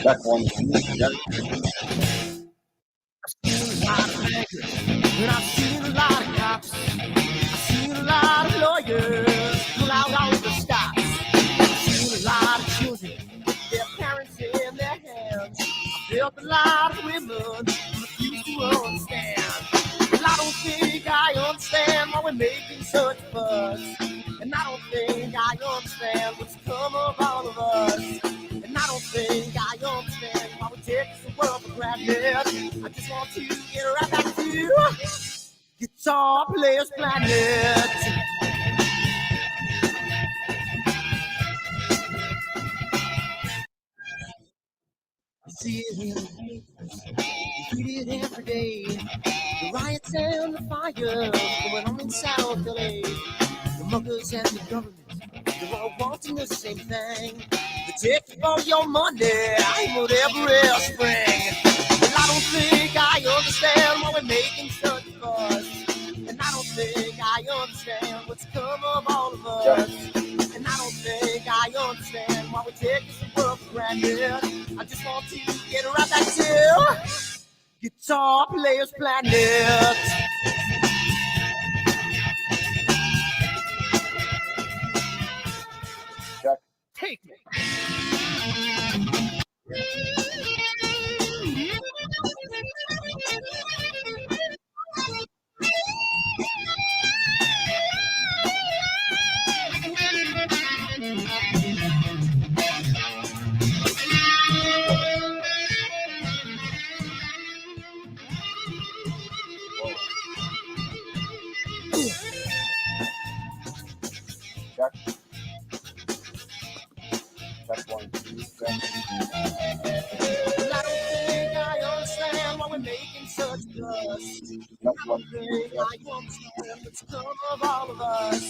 Check 1, 2, check. I've seen a lot of bankers, and I've seen a lot of cops. I've seen a lot of lawyers pull out all the stops. I've seen a lot of children with their parents in their hands. I've felt a lot of women who refuse to understand. Well, I don't think I understand why we're making such a fuss. And I don't think I understand what's come of all of us. And I don't think I understand why we take this world for granted. I just want to get right back to Guitar Players Planet. You see it in the papers, you read it every day. The riots and the fires going on in South LA. The muggers and the government, they're all wanting the same thing. They take all your money and whatever else spring. Well, I don't think I understand why we're making such a fuss. And I don't think I understand what's come of all of us. And I don't think I understand why we take this world for granted. I just want to get right back to Guitar Players Planet. Check. Take me. Check. Check 1, 2, check. Well, I don't think I understand why we're making such a fuss. Check I 1, don't 2, think check. I understand what's come of all of us.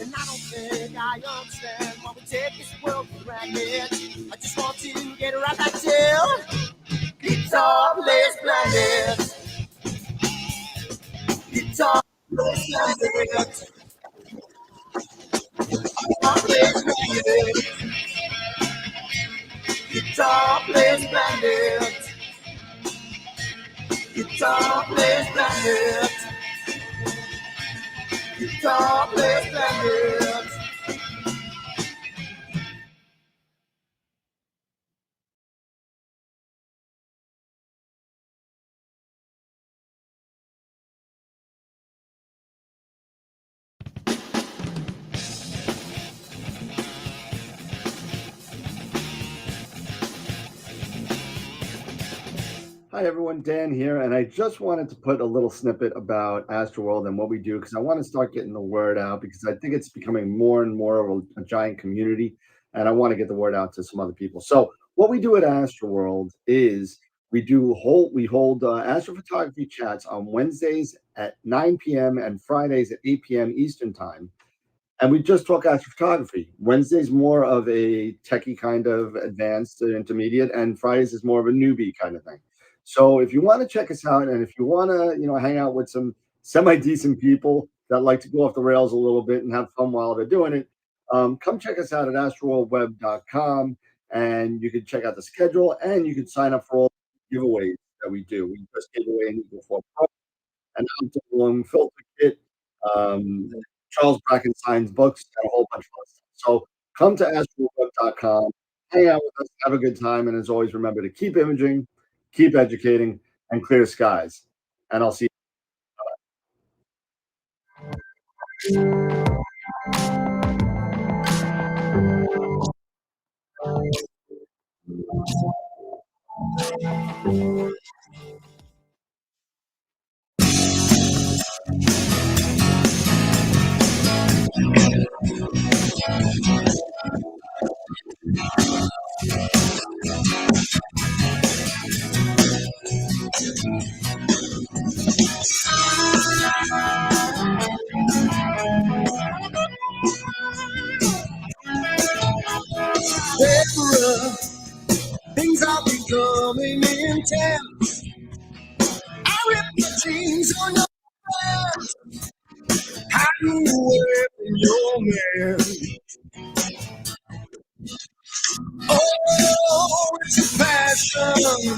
And I don't think I understand why we take this world for granted. I just want to get right back to Guitar Players Planet. Guitar Players Planet. Guitar Players Planet. Guitar Players Planet. Guitar Players Planet. Guitar Players Planet. Hi everyone, Dan here, and I just wanted to put a little snippet about Astro World and what we do because I want to start getting the word out because I think it's becoming more and more of a giant community, and I want to get the word out to some other people. So what we do at Astro World is we hold astrophotography chats on Wednesdays at 9 p.m. and Fridays at 8 p.m. Eastern time. And we just talk astrophotography. Wednesday's more of a techie kind of advanced intermediate, and Fridays is more of a newbie kind of thing. So if you want to check us out, and if you want to, hang out with some semi-decent people that like to go off the rails a little bit and have fun while they're doing it, come check us out at astroworldweb.com, and you can check out the schedule, and you can sign up for all the giveaways that we do. We just gave away an Eagle 4 Pro, an Optimum filter kit, Charles Bracken signs books, and a whole bunch of other stuff. So come to astroweb.com, hang out with us, have a good time, and as always, remember to keep imaging, keep educating, and clear skies. And I'll see you. Things are becoming intense. I rip the jeans on your hands. How you wearing your man? Oh, it's a fast Lonely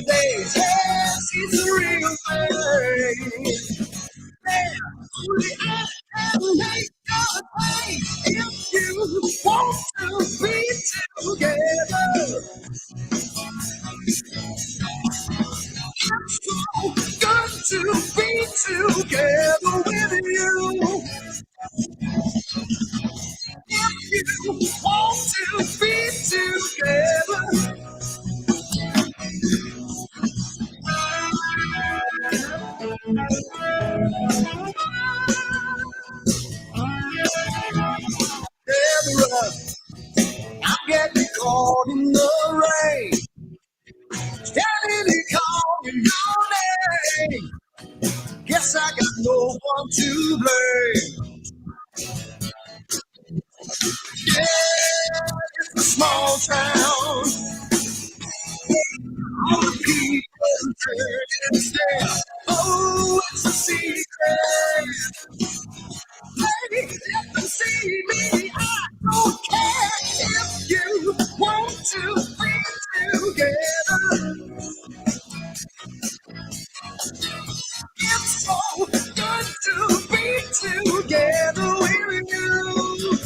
days, yes, it's a real thing. Yeah, only I can make a thing. If you want to be together, it's so good to be together with you. If you want to be together. I'm getting caught in the rain, standing here calling your name. Guess I got no one to blame. Yeah, it's a small town. All the people turning stare. Oh, it's a secret. Baby, let them see me. I don't care if you want to be together. It's so good to be together with you.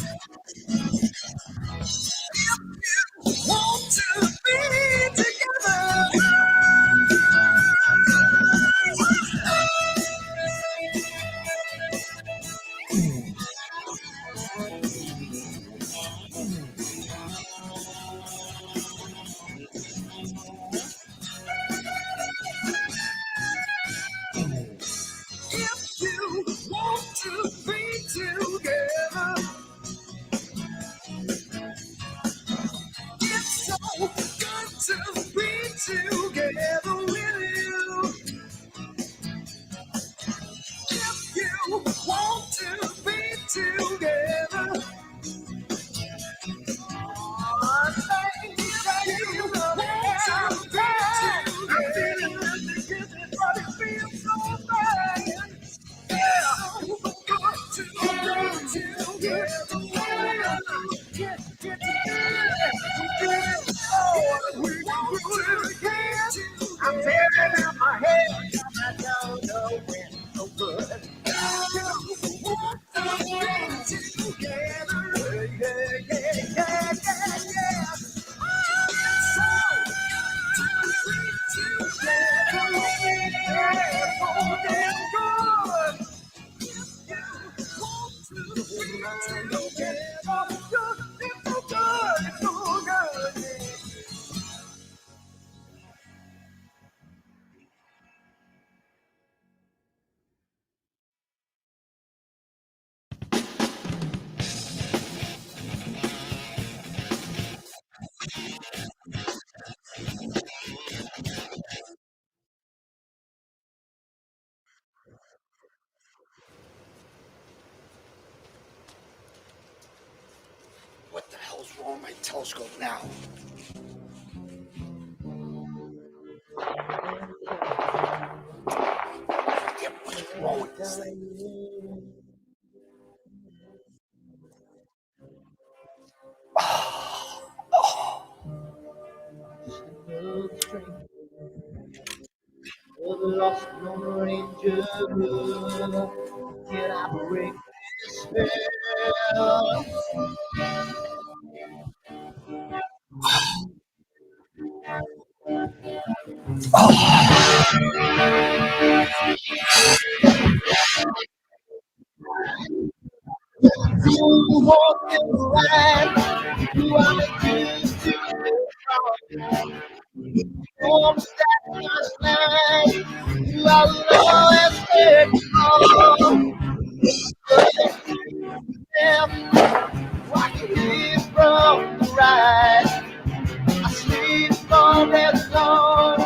Want to be together. If you want to be together, it's so good to be together with you. If you want to be together, I say that you want to be together. But it feels so bad. Yeah, good to be together. Get together. Oh, we want to get together. I'm tearing out my head. I don't know when so good. You want to get together. Yeah. So, together. Yeah, so damn good. What the hell's wrong with my telescope now? What's wrong with this thing? Lost no ranger, can I break this spell? You walk in the line, you are the keys to the storm that was night. You are always there to I can hear from the right. I sleep from that dawn,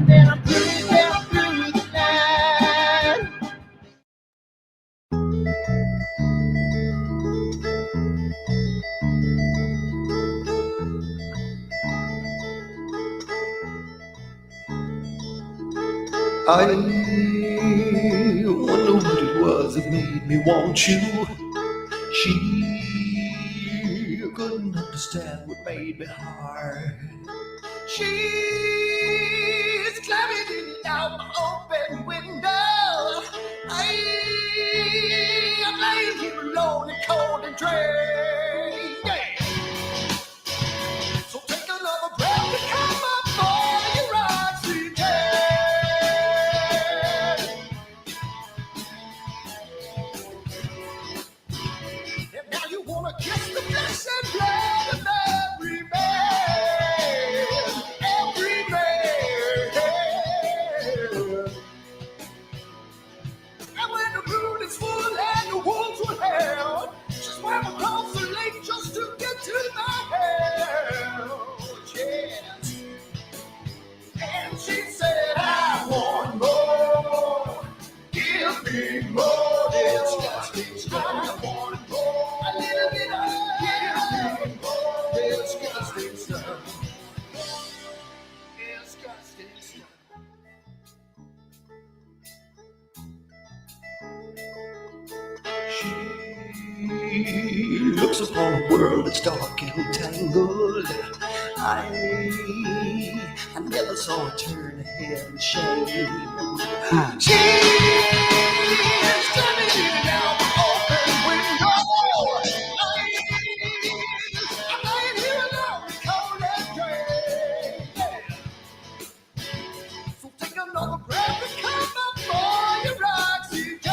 and I'm breathing through the night. I wonder what it was that made me want you. She couldn't understand what made me hard. She's climbing in and out my open window. I'm laying here alone and cold and drained. Yeah. So take another breath and come up for your oxygen. And now you wanna kiss the flesh and blood of every man, every man. And when the moon is full and the wolves will howl, she swam across the lake just to get to my house. Yes. And she said, I want more. Give me more. Disgusting stuff. I want more. A little bit of. Give me more. Disgusting stuff. Disgusting stuff. She looks upon a world that's dark and tangled. I never saw her turn her head in shame. She's climbing in and out the open window. I'm laying here alone, cold and drained. So take another breath and come up for your oxygen.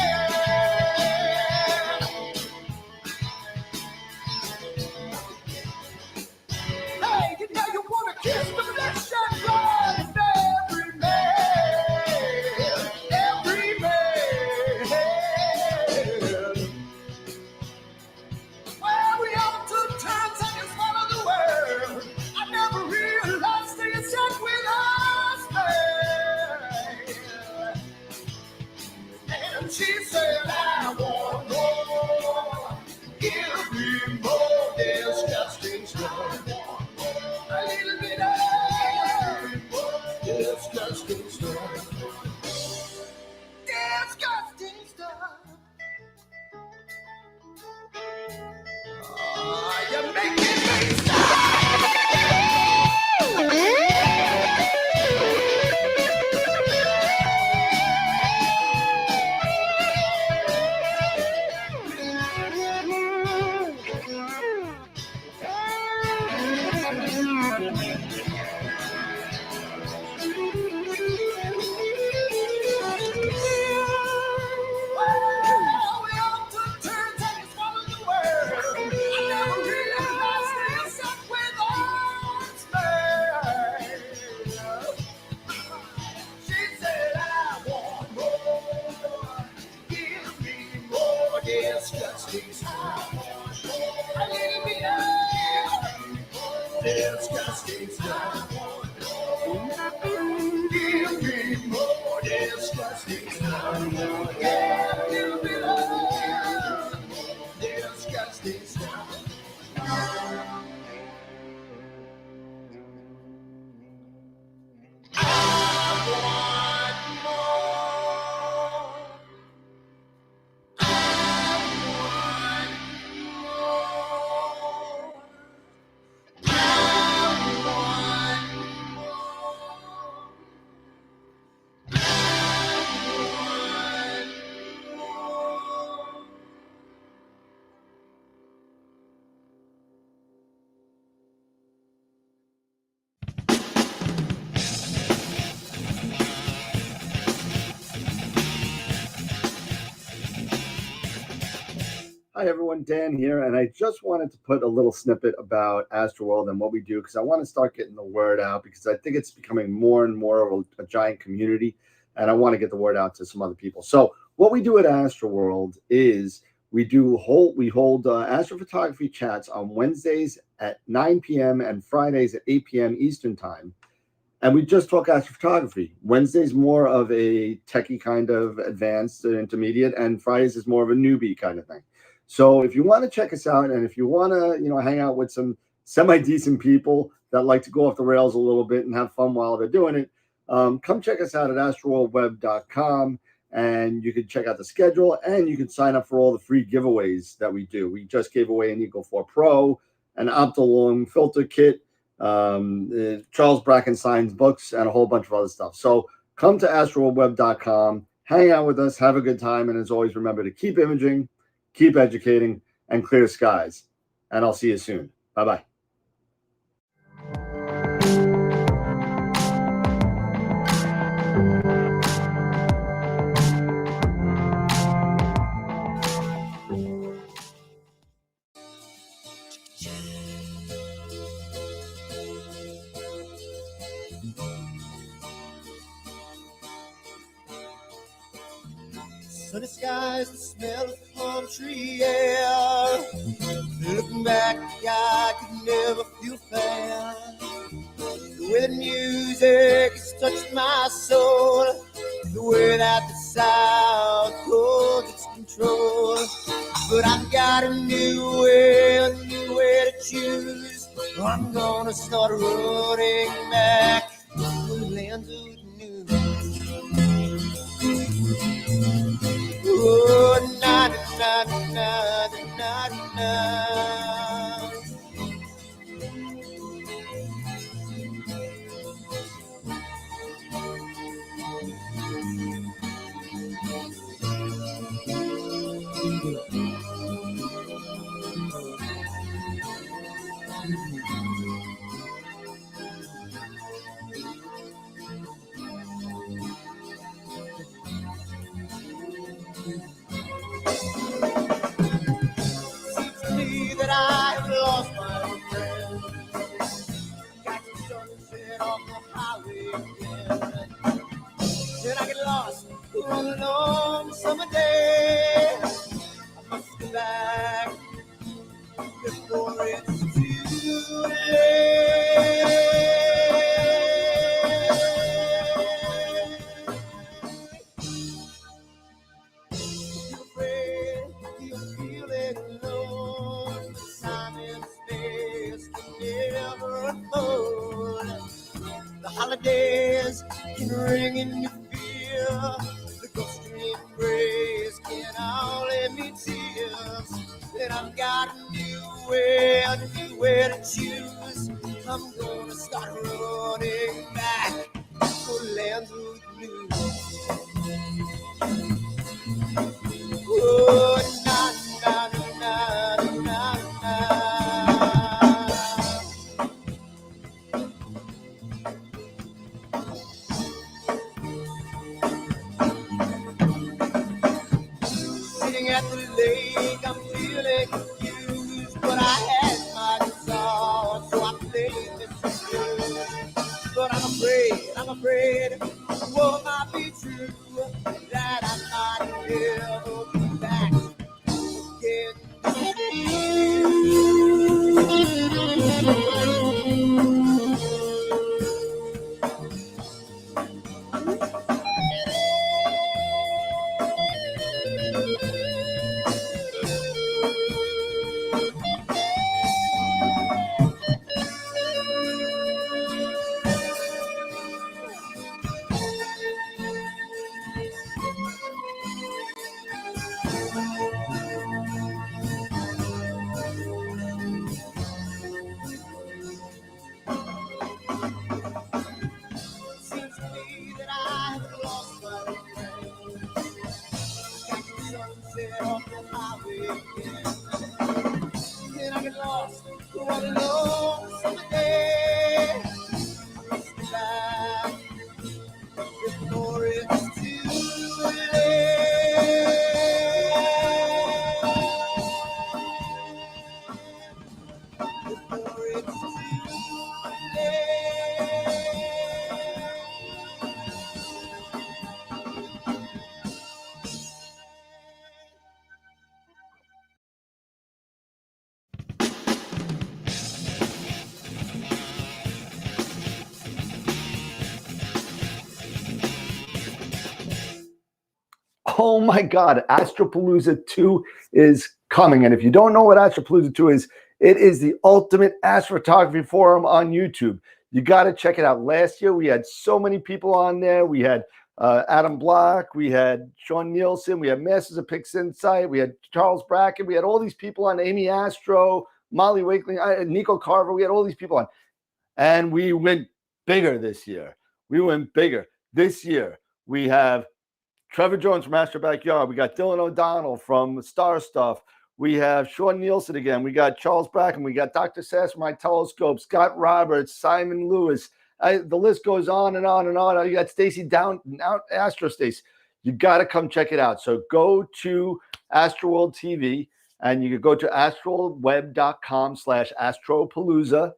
Hey, you know you wanna kiss the flesh and blood of every man, every man. Well, we all took turns and you swallowed the world. I never realized they had sat with us, man. And she said, I want more. Give me more disgusting stuff. A little bit of disgusting stuff. Disgusting stuff. Oh, you're making me disgusting stuff. A little bit of disgusting stuff. Give me more disgusting stuff. Yeah, a little bit of disgusting stuff. I want more. Hi everyone, Dan here, and I just wanted to put a little snippet about Astro World and what we do because I want to start getting the word out because I think it's becoming more and more of a giant community, and I want to get the word out to some other people. So what we do at Astro World is we hold astrophotography chats on Wednesdays at 9 p.m. and Fridays at 8 p.m. Eastern time. And we just talk astrophotography. Wednesday's more of a techie kind of advanced intermediate, and Fridays is more of a newbie kind of thing. So if you want to check us out, and if you want to, hang out with some semi-decent people that like to go off the rails a little bit and have fun while they're doing it, come check us out at astroworldweb.com, and you can check out the schedule, and you can sign up for all the free giveaways that we do. We just gave away an Eagle 4 Pro an Optilong filter kit, Charles Bracken signs books, and a whole bunch of other stuff. So come to astroweb.com, hang out with us, have a good time, and as always, remember to keep imaging, keep educating, and clear skies. And I'll see you soon. Bye-bye. Sunny skies, the smell of palm tree air. Looking back, I could never feel fair. The way the music has touched my soul, the way that the sound holds its control. But I've got a new way to choose. I'm gonna start running back to the lands of the new. Oh, na na na na na na. Seems to me that I have lost my old friend. Got the sunset off the highway again. Then I get lost on a long summer day. I must go back before it's too late. You're afraid, you're feeling alone. Time and space can never unfold. The holidays can ring in your fear. The ghostly embrace can only mean tears. And I've got a new way to choose. I'm gonna start running back for lands of blue. Oh, na na na na na na. Sitting at the lake, I'm feeling confused, but I had my guitar, so I played this blues. But I'm afraid, what might be true, that I might never be back Seems to me that I have lost my friend. Got the sunset off the highway again. Then I get lost on a long summer day. I must be back before it's too late. Before it's too late. Oh my God, AstroPalooza 2 is coming. And if you don't know what AstroPalooza 2 is, it is the ultimate astrophotography forum on YouTube. You got to check it out. Last year, we had so many people on there. We had Adam Block, we had Sean Nielsen, we had Masters of Pixinsight, we had Charles Bracken, we had all these people on, Amy Astro, Molly Wakeling, Nico Carver. We had all these people on. And we went bigger this year. We went bigger. This year, we have Trevor Jones from Astro Backyard. We got Dylan O'Donnell from Star Stuff. We have Sean Nielsen again. We got Charles Bracken. We got Dr. Sasse from My Telescope, Scott Roberts, Simon Lewis. The list goes on and on and on. You got Stacey Downton, Astro Stacy. You got to come check it out. So go to Astro World TV, and you can go to astroweb.com/AstroPalooza.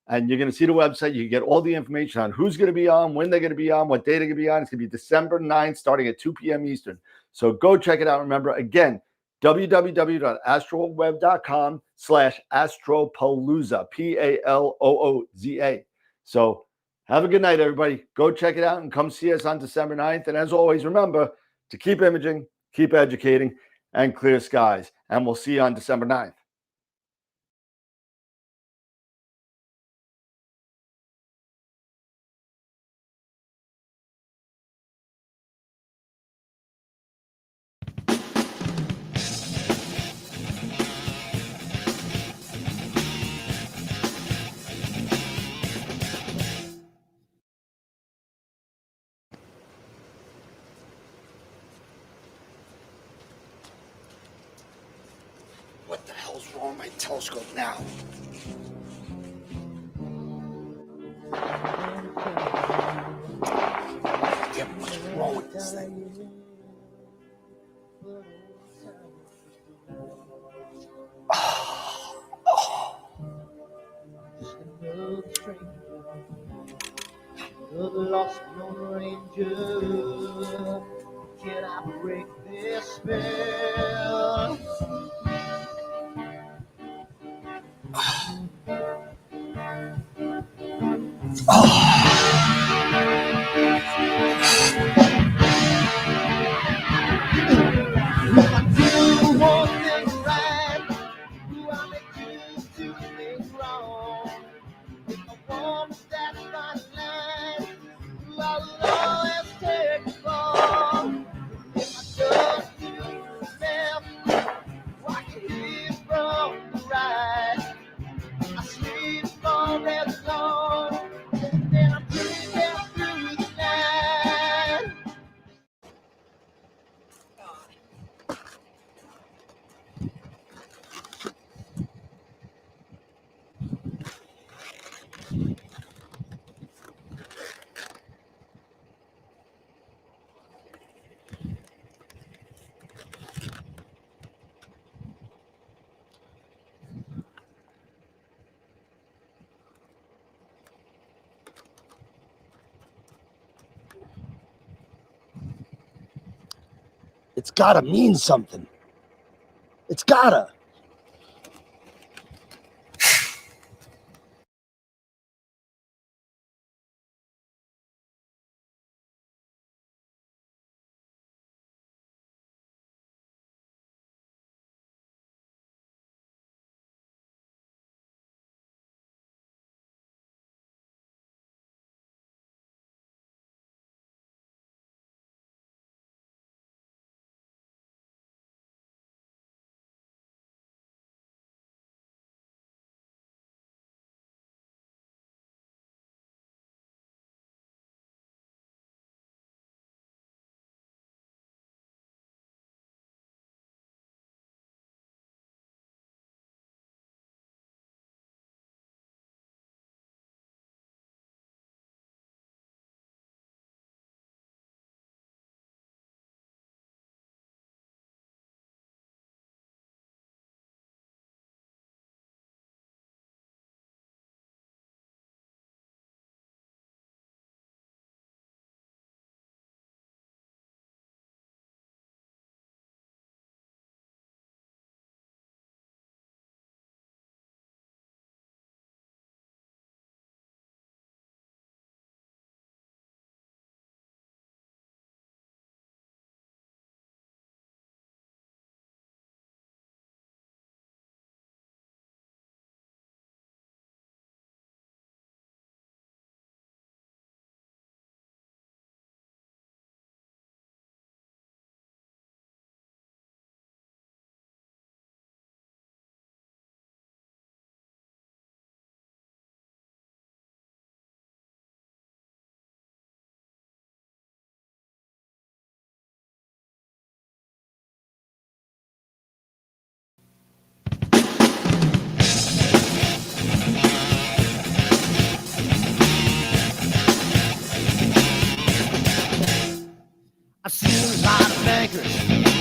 And you're going to see the website. You get all the information on who's going to be on, when they're going to be on, what day they're going to be on. It's going to be December 9th, starting at 2 p.m. Eastern. So go check it out. Remember, again, www.astroweb.com/AstroPalooza, Palooza. So have a good night, everybody. Go check it out and come see us on December 9th. And as always, remember to keep imaging, keep educating, and clear skies. And we'll see you on December 9th. What the hell's wrong with my telescope now? Yeah, what's wrong with this thing? Another lost Lone Ranger. Can I break this spell? If I do one thing right, do I make two things wrong? If I want to stand by the line, I will always take the fall. If I just do the left, I can hear from the right. I sleep all day long, and then I'm dreaming through the night. It's gotta mean something. It's gotta.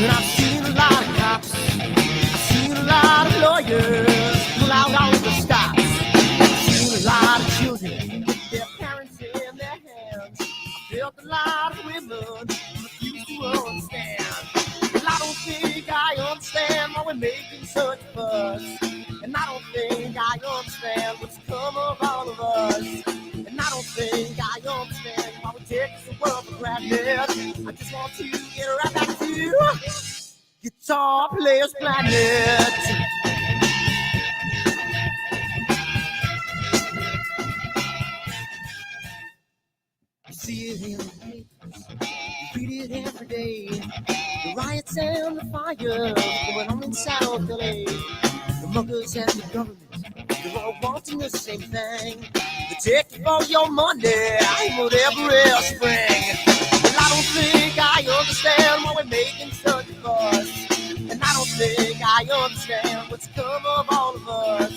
And I've seen a lot of cops, I've seen a lot of lawyers pull out all the stops. I've seen a lot of children with their parents in their hands. I've felt a lot of women refuse to understand. Well, I don't think I understand why we're making such a fuss. And I don't think I understand what's come of all of us. And I don't think I understand why we take the world for granted. I just want to get right back to Guitar Players Planet. You see it in the papers, you read it every day. The riots and the fires going on in South LA. The muggers and the government, they're all wanting the same thing. They take all your money, whatever else spring. Well, I don't think I understand why we're making such a fuss. And I don't think I understand what's come of all of us.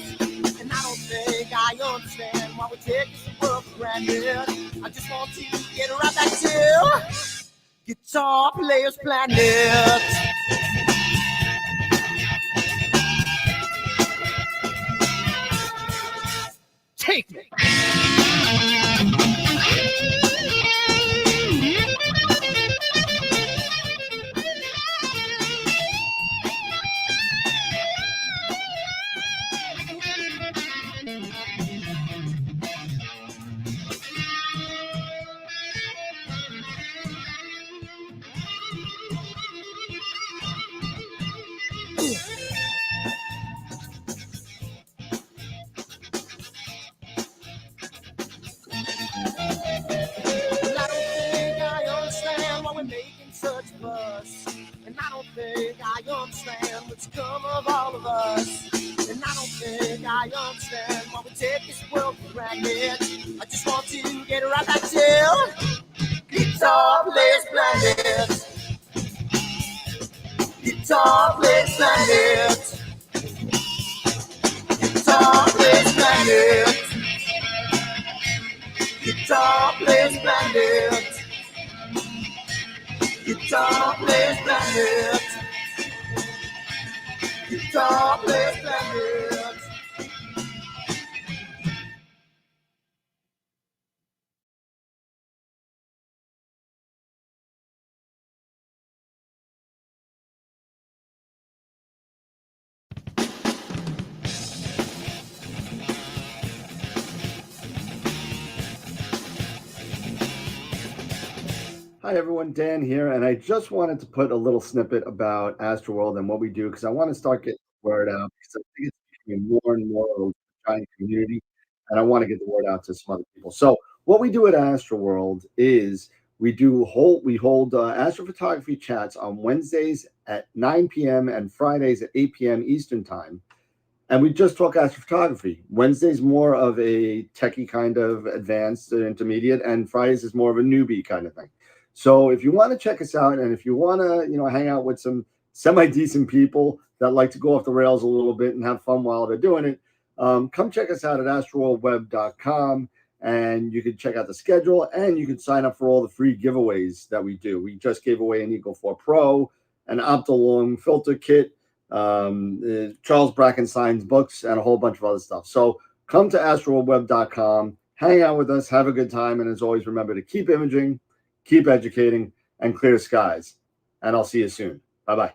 And I don't think I understand why we take this world for granted. I just want to get right back to Guitar Players Planet. Take me. And I don't think I understand what's come of all of us. And I don't think I understand why we take this world for granted. I just want to get right back to Guitar Players Planet. Guitar Players Planet. Guitar Players Planet. Guitar Players Planet. Guitar Players Planet. Guitar Players Planet. Hi everyone, Dan here, and I just wanted to put a little snippet about Astro World and what we do because I want to start getting the word out because I think it's becoming more and more of a giant community, and I want to get the word out to some other people. So what we do at Astro World is we hold astrophotography chats on Wednesdays at 9 p.m. and Fridays at 8 p.m. Eastern time. And we just talk astrophotography. Wednesday's more of a techie kind of advanced intermediate, and Fridays is more of a newbie kind of thing. So if you want to check us out, and if you want to, hang out with some semi-decent people that like to go off the rails a little bit and have fun while they're doing it, come check us out at astroworldweb.com, and you can check out the schedule, and you can sign up for all the free giveaways that we do. We just gave away an Eagle 4 Pro, an Optilong filter kit, Charles Bracken signs books, and a whole bunch of other stuff. So come to astroworldweb.com, hang out with us, have a good time, and as always, remember to keep imaging, keep educating, and clear skies. And I'll see you soon. Bye-bye.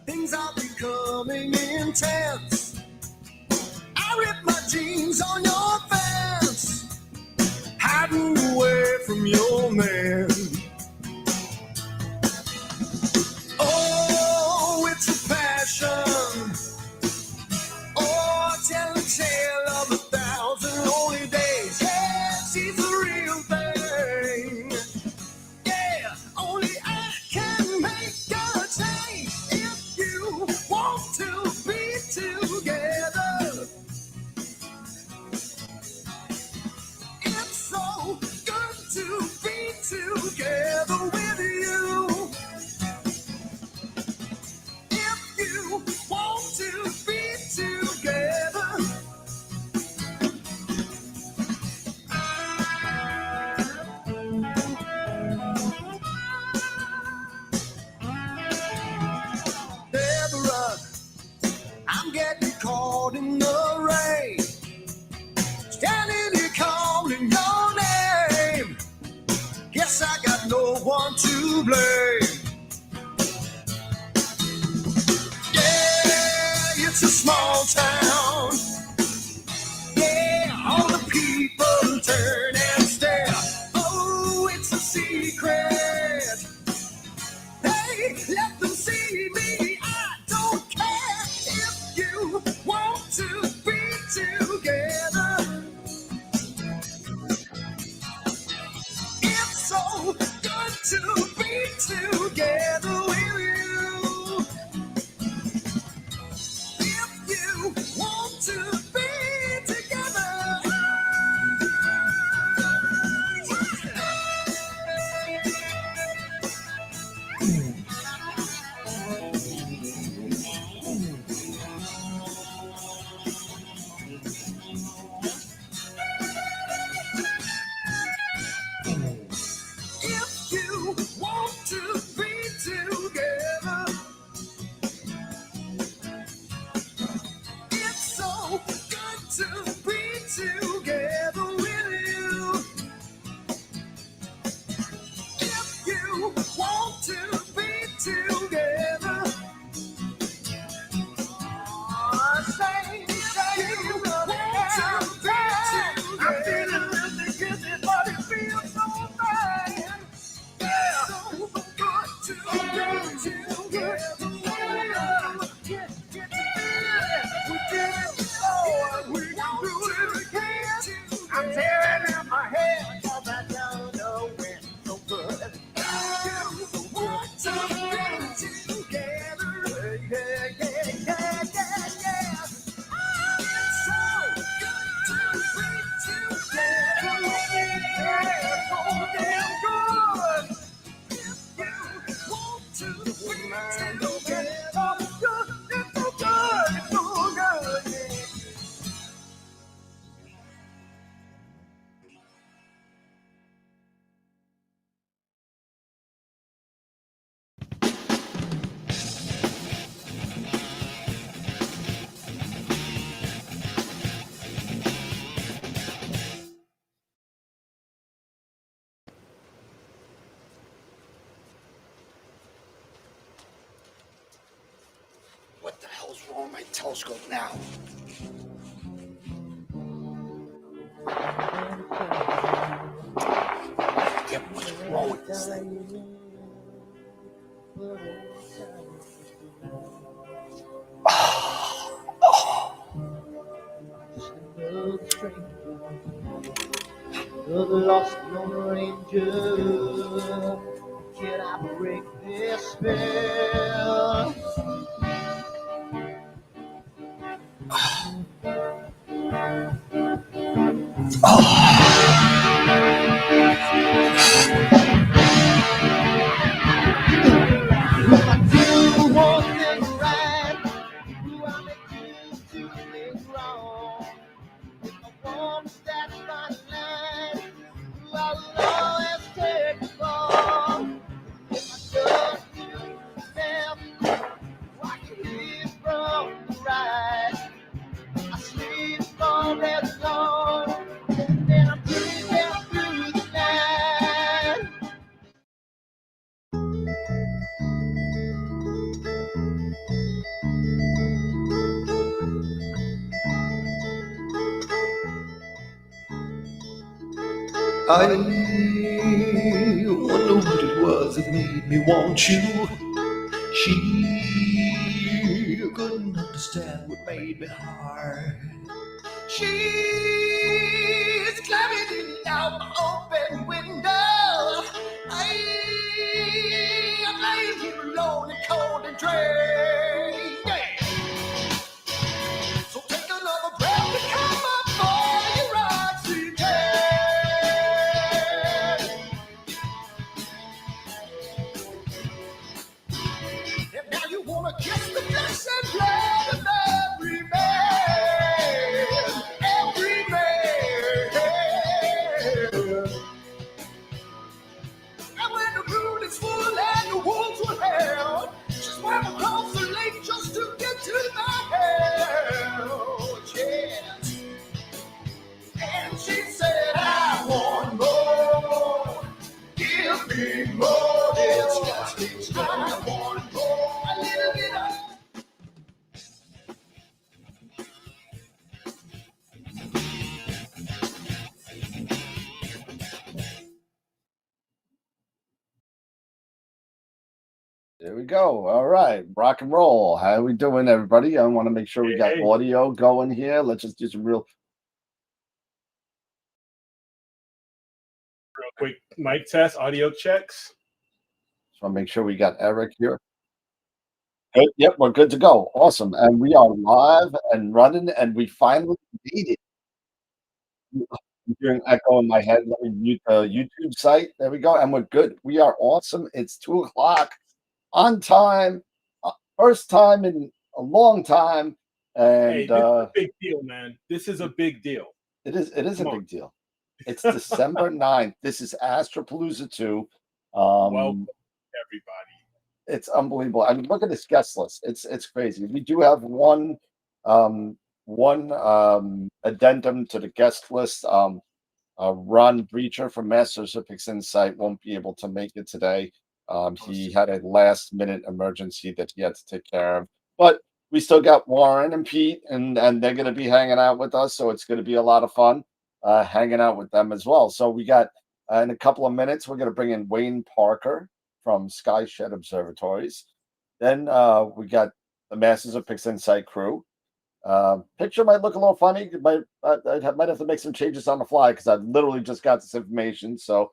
Things are becoming intense. I rip my jeans on your fence, hiding away from your man. Oh, it's a passion. Oh, tell a tale of 1,000 together with you. If you want to be together, Deborah, I'm getting caught in the rain, standing here calling your name. Guess I got no one to blame. Yeah, it's a small town. Yeah, all the people turn and stare. Oh, it's a secret. Hey, let them see me. I don't care if you want to be together. It's so good to be together with you. If you want to be together. If you want to be together, it's so good to be together with you. If you want to be together, say you want to be together. I'm feeling really guilty, but it feels so bad. Yeah, so good to be together. We did it before, we can do it again. I'm tearing out my hair, 'cause I don't know when. So good. You want to be together. Yeah, yeah, yeah, yeah, yeah. It's so good to be together. Yeah, so damn good. If you want to be together, it's so good, it's so good, yeah. What the hell's wrong with my telescope now? Yeah, what's wrong with this thing? The lost Lone Ranger, can I break this spell? Do one thing right, do I make two things wrong? If I want to stand my line, I will always take the fall. If I turn to left, watch it lead from the right. I sleep all day long, and I'm dreaming through the night. I wonder what it was that made me want you. She couldn't understand what made me hard. She's climbing in out my open window. I'm laying here alone and cold and drained. Yeah. So take another breath and come up for your oxygen. Big more, it's got to be I want more. A little bit of There we go. All right, rock and roll. How are we doing, everybody? I want to make sure we got Hey. audio going here. Let's just do some real. Real quick mic test, audio checks. Just want to make sure we got Eric here. Good. Yep, we're good to go. Awesome, and we are live and running, and we finally made it. I'm hearing echo in my head. Let me mute the YouTube site. There we go, and we're good. We are awesome. It's 2:00 on time. First time in a long time, and Hey, this is a big deal, man. This is a big deal. it is a Come on. big deal. It's December 9th. This is AstroPalooza 2. Welcome, everybody. It's unbelievable. I mean, look at this guest list. It's crazy. We do have one addendum to the guest list. Ron Breacher from Masters of Pixinsight won't be able to make it today. He had a last minute emergency that he had to take care of. But we still got Warren and Pete, and they're going to be hanging out with us. So it's going to be a lot of fun hanging out with them as well. So we got in a couple of minutes, we're going to bring in Wayne Parker from Skyshed Observatories. Then we got the Masters of Pixinsight crew. Picture might look a little funny. I might have to make some changes on the fly because I literally just got this information. So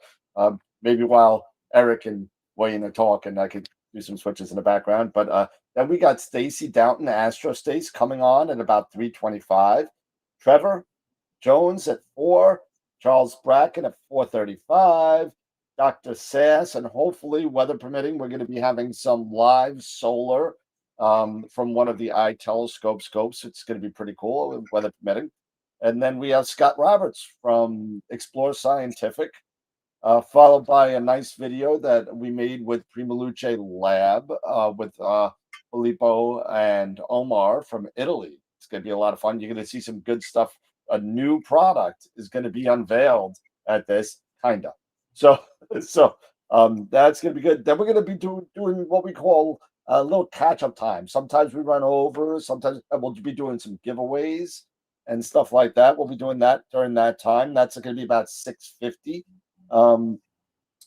maybe while Eric and Wayne are talking, I could do some switches in the background. But then we got Stacey Downton, Astro Stace, coming on at about 3:25. Trevor Jones at 4. Charles Bracken at 4:35. Dr. Sasse, and hopefully, weather permitting, we're going to be having some live solar from one of the eye telescope scopes. It's going to be pretty cool, weather permitting. And then we have Scott Roberts from Explore Scientific, followed by a nice video that we made with PrimaLuceLab with Filippo and Omar from Italy. It's going to be a lot of fun. You're going to see some good stuff. A new product is going to be unveiled at this, kind of. So that's going to be good. Then we're going to be doing what we call a little catch-up time. Sometimes we run over. Sometimes we'll be doing some giveaways and stuff like that. We'll be doing that during that time. That's going to be about 6:50. Then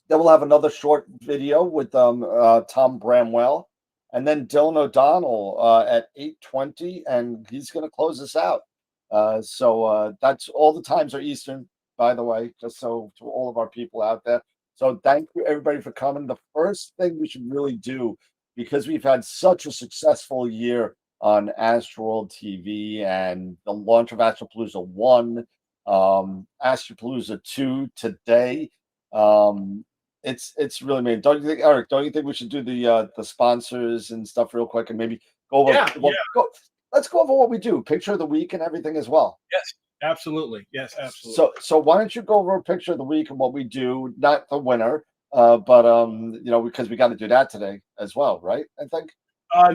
we'll have another short video with Tom Bramwell, and then Dylan O'Donnell at 8:20, and he's going to close us out. So that's all the times are Eastern, by the way, just so to all of our people out there. So thank you everybody for coming. The first thing we should really do, because we've had such a successful year on Astro World TV and the launch of AstroPalooza 1, AstroPalooza 2 today. It's really amazing. Don't you think, Eric? Don't you think we should do the sponsors and stuff real quick and maybe go over? Let's go over what we do, picture of the week and everything as well. Yes, absolutely. Yes, absolutely. So why don't you go over a picture of the week and what we do, not the winner, but because we got to do that today as well, right? I think.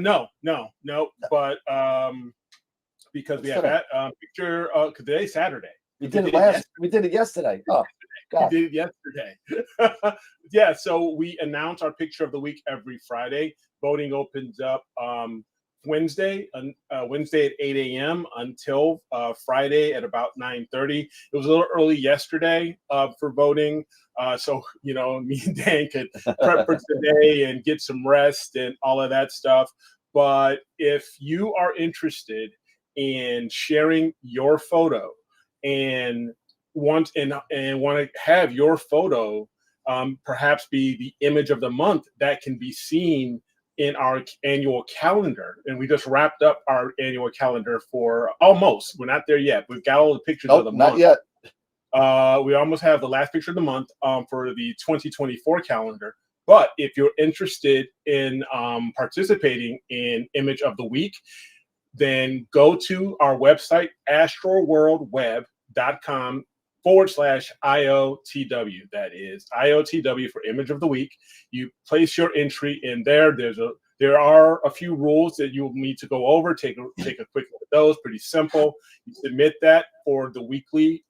No, but because we have that picture today's Saturday. We did it yesterday. Oh, God. We did it yesterday. Yeah, so we announce our picture of the week every Friday. Voting opens up Wednesday at 8 a.m. until Friday at about 9:30. It was a little early yesterday for voting, so me and Dan could prep for today and get some rest and all of that stuff. But if you are interested in sharing your photo and want to have your photo perhaps be the image of the month that can be seen in our annual calendar, and we just wrapped up our annual calendar for almost. We're not there yet. We've got all the pictures of the month. Not yet. We almost have the last picture of the month for the 2024 calendar. But if you're interested in participating in Image of the Week, then go to our website, astroworldweb.com/IOTW. That is IOTW for Image of the Week. You place your entry in there. There are a few rules that you'll need to go over. Take a quick look at those. Pretty simple. You submit that for the weekly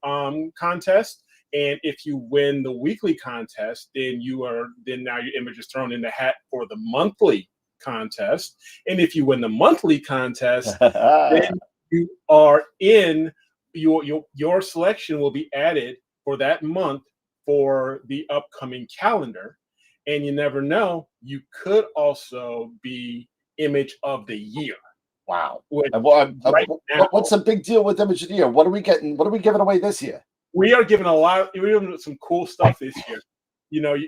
contest, And if you win the weekly contest, then now your image is thrown in the hat for the monthly contest. And if you win the monthly contest, then you are in your selection will be added for that month for the upcoming calendar. And you never know, you could also be image of the year. Wow. Which What's now, the big deal with image of the year? What are we getting? What are we giving away this year? we are giving we're giving some cool stuff this year.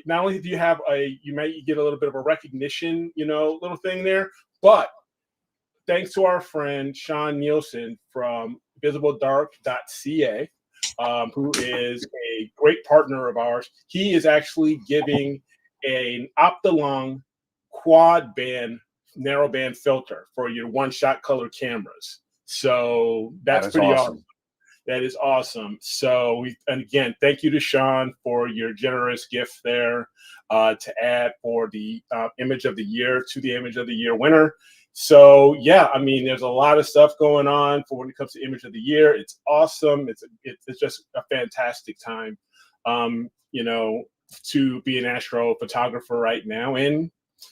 Not only do you have you might get a little bit of a recognition, little thing there, but thanks to our friend Sean Nielsen from visibledark.ca, who is a great partner of ours, he is actually giving an Optilong quad band narrowband filter for your one-shot color cameras. So that's pretty awesome. That is awesome. So and again, thank you to Sean for your generous gift there to add for the image of the year to the image of the year winner. So yeah, I mean, there's a lot of stuff going on for when it comes to image of the year. It's awesome. It's just a fantastic time, to be an astrophotographer right now and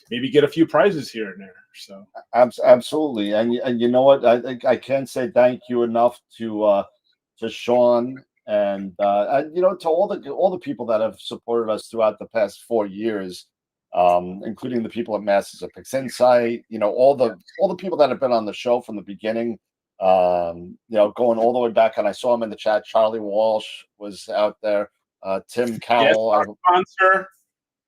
maybe get a few prizes here and there. So absolutely, and you know what? I can't say thank you enough to Sean and to all the people that have supported us throughout the past 4 years, including the people at Masters of Pixinsight, all the people that have been on the show from the beginning, going all the way back. And I saw him in the chat. Charlie Walsh was out there. Tim Cowell, yes, our sponsor.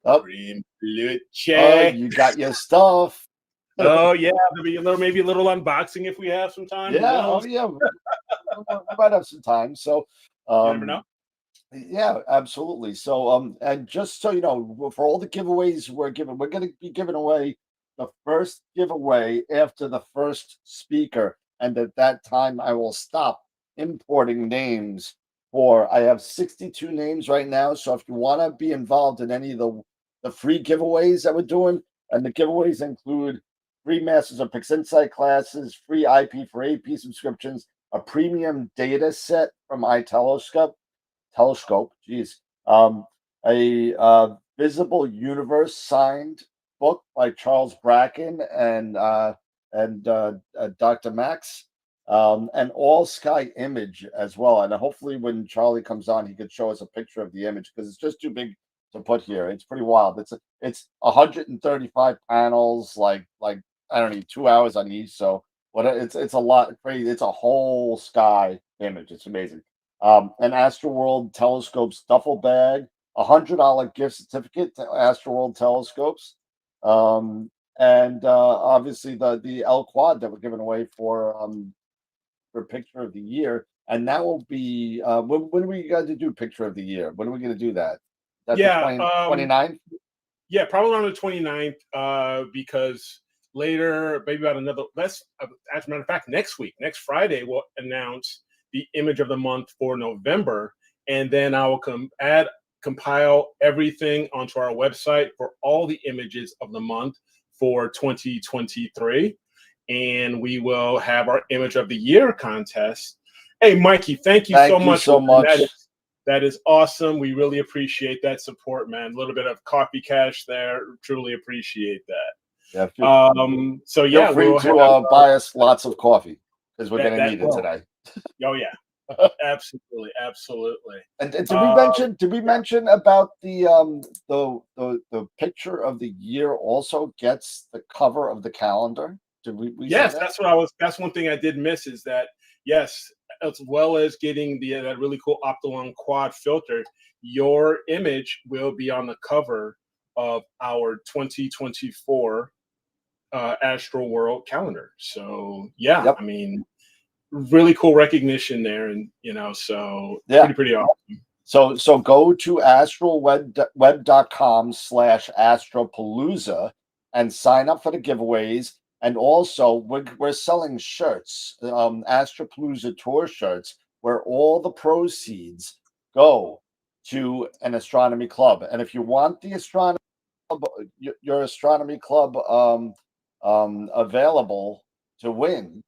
PrimaLuceLab. You got your stuff. Oh yeah, there'll be maybe a little unboxing if we have some time. Yeah, oh yeah, we might have some time. So you never know. Yeah, absolutely. So and just so you know, for all the giveaways we're going to be giving away the first giveaway after the first speaker, and at that time I will stop importing names. I have 62 names right now. So if you want to be involved in any of the free giveaways that we're doing, and the giveaways include free Masters of Pixinsight classes, free IP for AP subscriptions, a premium data set from iTelescope, a Visible Universe signed book by Charles Bracken and Dr. Max, an all sky image as well. And hopefully when Charlie comes on, he could show us a picture of the image, because it's just too big to put here. It's pretty wild. It's 135 panels, like I don't need 2 hours on each. So it's a lot crazy. It's a whole sky image. It's amazing. An Astro World telescopes duffel bag, $100 gift certificate to Astro World telescopes, and obviously the L Quad that we're giving away for picture of the year. And that will be when are we going to do picture of the year? When are we going to do that? That's the 29th? Yeah, probably around the 29th, because later, maybe about as a matter of fact, next Friday, we'll announce the image of the month for November. And then I will compile everything onto our website for all the images of the month for 2023. And we will have our image of the year contest. Hey, Mikey, thank you so much. That is awesome. We really appreciate that support, man. A little bit of coffee cash there. Truly appreciate that. Yeah. Feel free to buy us lots of coffee, because we're going to need it today. Oh yeah, absolutely. And did we mention about the picture of the year also gets the cover of the calendar? Did we yes, say that? that's one thing I did miss, is that yes, as well as getting that really cool Optilong quad filter, your image will be on the cover of our 2024 Astro World calendar. So yeah, Yep. I mean, really cool recognition there, and so Yeah. pretty awesome. So go to astroweb.com/AstroPalooza and sign up for the giveaways. And also we're selling shirts, AstroPalooza tour shirts, where all the proceeds go to an astronomy club. And if you want the astronomy club, your astronomy club available to win,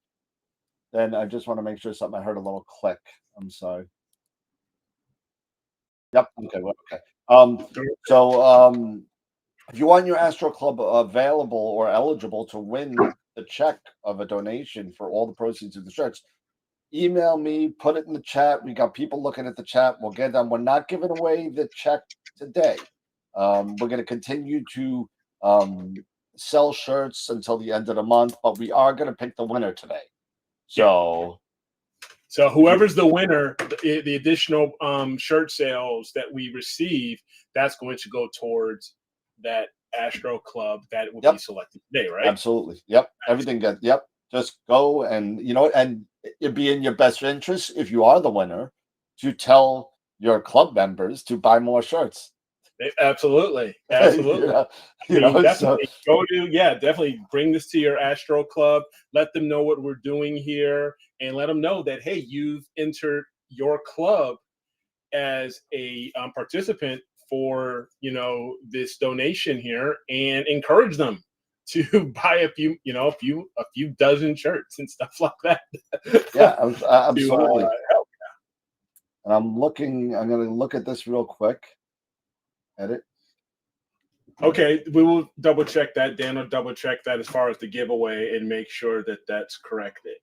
then I just want to make sure something. I heard a little click. I'm sorry. Yep. Okay. Okay. If you want your Astro Club available or eligible to win the check of a donation for all the proceeds of the shirts, email me, put it in the chat. We got people looking at the chat. We'll get them. We're not giving away the check today. We're going to continue to sell shirts until the end of the month, but we are going to pick the winner today. So whoever's the winner, the additional shirt sales that we receive, that's going to go towards that Astro Club that will be selected today, right? Absolutely. Yep. Everything good. Yep. Just go and and it'd be in your best interest if you are the winner to tell your club members to buy more shirts. Absolutely. Absolutely. Definitely definitely bring this to your Astro Club. Let them know what we're doing here and let them know that, hey, you've entered your club as a participant for, this donation here, and encourage them to buy a few dozen shirts and stuff like that. Yeah, absolutely. And I'm going to look at this real quick. Edit. Okay, we will double check that. Dan will double check that as far as the giveaway and make sure that that's corrected.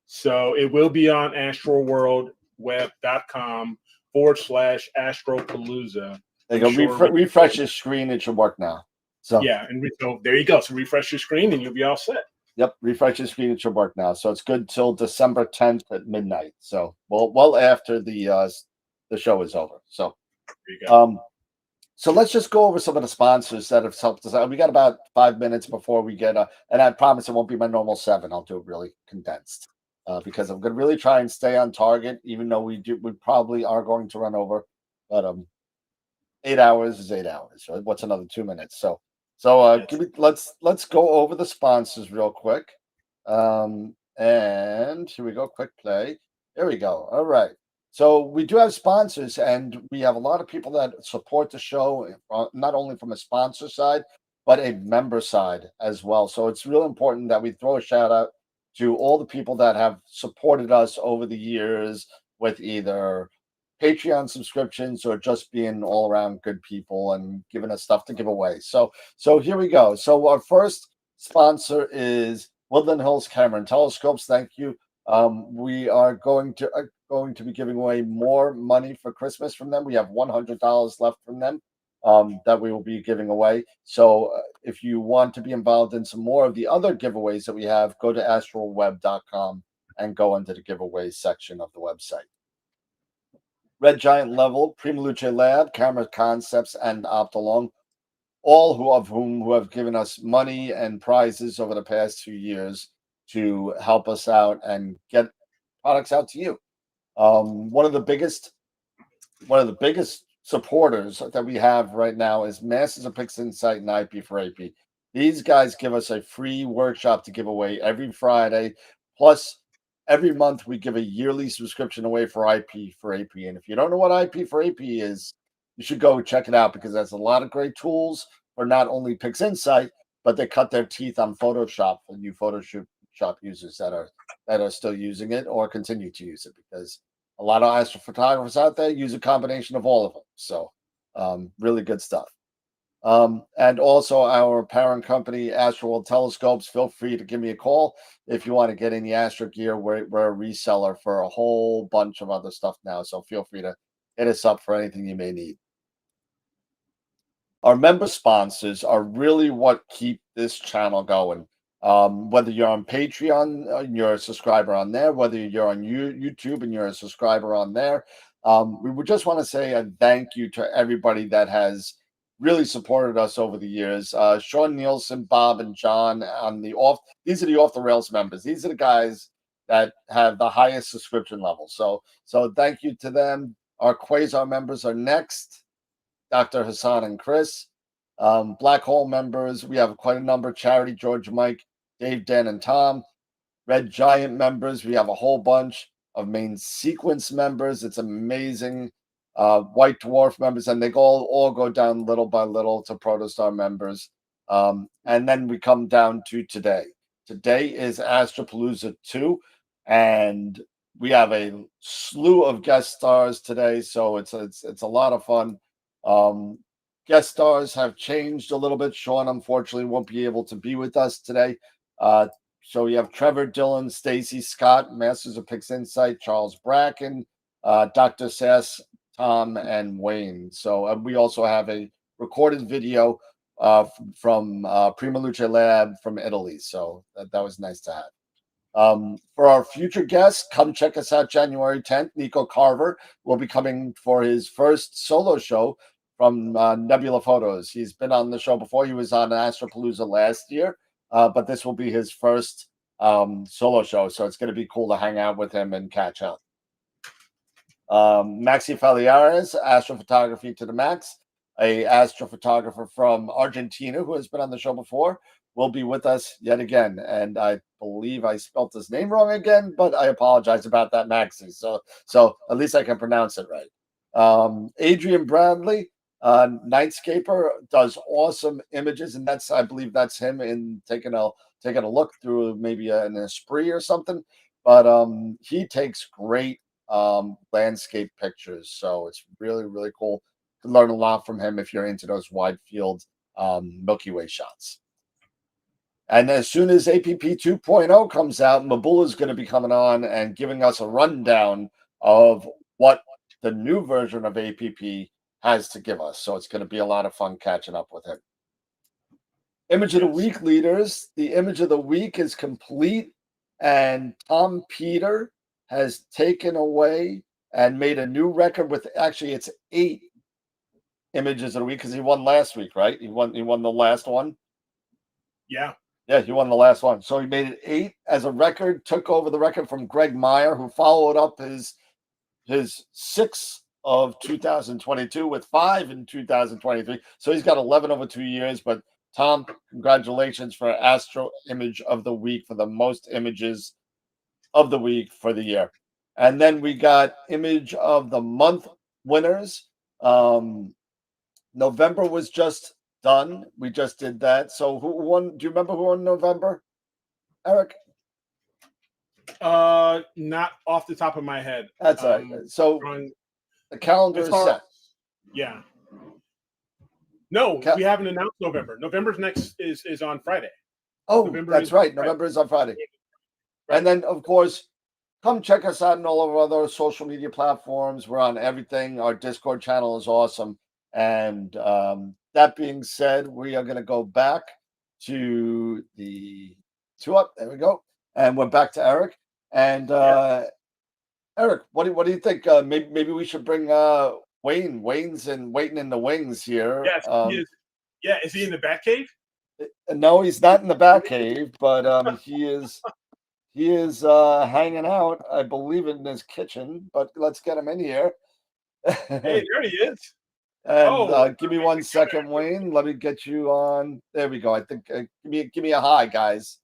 So it will be on astroworldweb.com/AstroPalooza. There you go. Refresh your screen. It should work now. So yeah, and so there you go. So refresh your screen and you'll be all set. Yep, refresh your screen. It should work now. So it's good till December 10th at midnight. So well after the show is over. So there you go. So let's just go over some of the sponsors that have helped us out. We got about 5 minutes before we get and I promise it won't be my normal 7. I'll do it really condensed because I'm going to really try and stay on target, even though we probably are going to run over. But 8 hours is 8 hours. Right? What's another 2 minutes? So let's go over the sponsors real quick. And here we go. Quick play. There we go. All right. So we do have sponsors, and we have a lot of people that support the show, not only from a sponsor side, but a member side as well. So it's real important that we throw a shout out to all the people that have supported us over the years with either Patreon subscriptions or just being all around good people and giving us stuff to give away. So here we go. So our first sponsor is Woodland Hills Camera and Telescopes. Thank you. We are going to be giving away more money for Christmas from them. We have $100 left from them that we will be giving away. So if you want to be involved in some more of the other giveaways that we have, go to astroweb.com and go into the giveaways section of the website. Red Giant Level, PrimaLuce Lab, Camera Concepts, and Optolong, all of whom have given us money and prizes over the past 2 years to help us out and get products out to you. One of the biggest supporters that we have right now is Masters of Pixinsight and IP for AP. These guys give us a free workshop to give away every Friday. Plus, every month we give a yearly subscription away for IP for AP. And if you don't know what IP for AP is, you should go check it out because there's a lot of great tools for not only Pixinsight, but they cut their teeth on Photoshop for new Photoshop users that are still using it or continue to use it, because a lot of astrophotographers out there use a combination of all of them. So really good stuff. And also our parent company, Astro World Telescopes. Feel free to give me a call if you want to get any Astro gear. We're a reseller for a whole bunch of other stuff now. So feel free to hit us up for anything you may need. Our member sponsors are really what keep this channel going. Whether you're on Patreon and you're a subscriber on there, whether you're on YouTube and you're a subscriber on there, we would just want to say a thank you to everybody that has really supported us over the years. Sean Nielsen, Bob, and John on these are the Off the Rails members. These are the guys that have the highest subscription level. So thank you to them. Our Quasar members are next. Dr. Hassan and Chris. Black Hole members, we have quite a number. Charity, George, Mike, Dave, Dan, and Tom. Red Giant members, we have a whole bunch of Main Sequence members. It's amazing. White Dwarf members, and they all go down little by little to Protostar members. And then we come down to today. Today is AstroPalooza 2, and we have a slew of guest stars today, so it's a lot of fun. Guest stars have changed a little bit. Sean, unfortunately, won't be able to be with us today. So we have Trevor, Dylan, Stacy, Scott, Masters of Pixinsight, Charles Bracken, Dr. Sasse, Tom, and Wayne. So we also have a recorded video from PrimaLuceLab from Italy. So that was nice to have. For our future guests, come check us out January 10th. Nico Carver will be coming for his first solo show from Nebula Photos. He's been on the show before. He was on AstroPalooza last year, but this will be his first solo show. So it's going to be cool to hang out with him and catch up. Maxi Faliares, Astrophotography to the Max, a astrophotographer from Argentina who has been on the show before, will be with us yet again. And I believe I spelt his name wrong again, but I apologize about that, Maxi. So at least I can pronounce it right. Adrian Bradley, Nightscaper, does awesome images, and I believe that's him in taking a look through maybe an Esprit or something. But he takes great landscape pictures, so it's really, really cool to learn a lot from him if you're into those wide field Milky Way shots. And as soon as APP 2.0 comes out, Mabula is going to be coming on and giving us a rundown of what the new version of APP has to give us. So it's going to be a lot of fun catching up with him. Image of the week, leaders. The image of the week is complete, and Tom Peter has taken away and made a new record with, actually it's 8 images of the week, because he won last week, right? He won the last one. Yeah, he won the last one. So he made it 8 as a record, took over the record from Greg Meyer, who followed up his 6 of 2022 with 5 in 2023. So he's got 11 over 2 years. But Tom, congratulations for Astro Image of the Week, for the most images of the week for the year. And then we got Image of the Month winners. November was just done. We just did that. So who won? Do you remember who won November, Eric? Not off the top of my head. That's all right. So the calendar is set. Yeah. No, we haven't announced November. November's next is on Friday. Oh, that's right. November is on Friday. Right. And then, of course, come check us out on all of our other social media platforms. We're on everything. Our Discord channel is awesome. And that being said, we are going to go back to the 2-up. There we go. And we're back to Eric. And Eric, what do you think? Maybe we should bring Wayne. Wayne's waiting in the wings here. Yes, he is. Yeah, is he in the Batcave? No, he's not in the Batcave, but he is hanging out, I believe, in his kitchen. But let's get him in here. Hey, there he is. And give me 1 second, Wayne. Let me get you on. There we go. I think give me a hi, guys.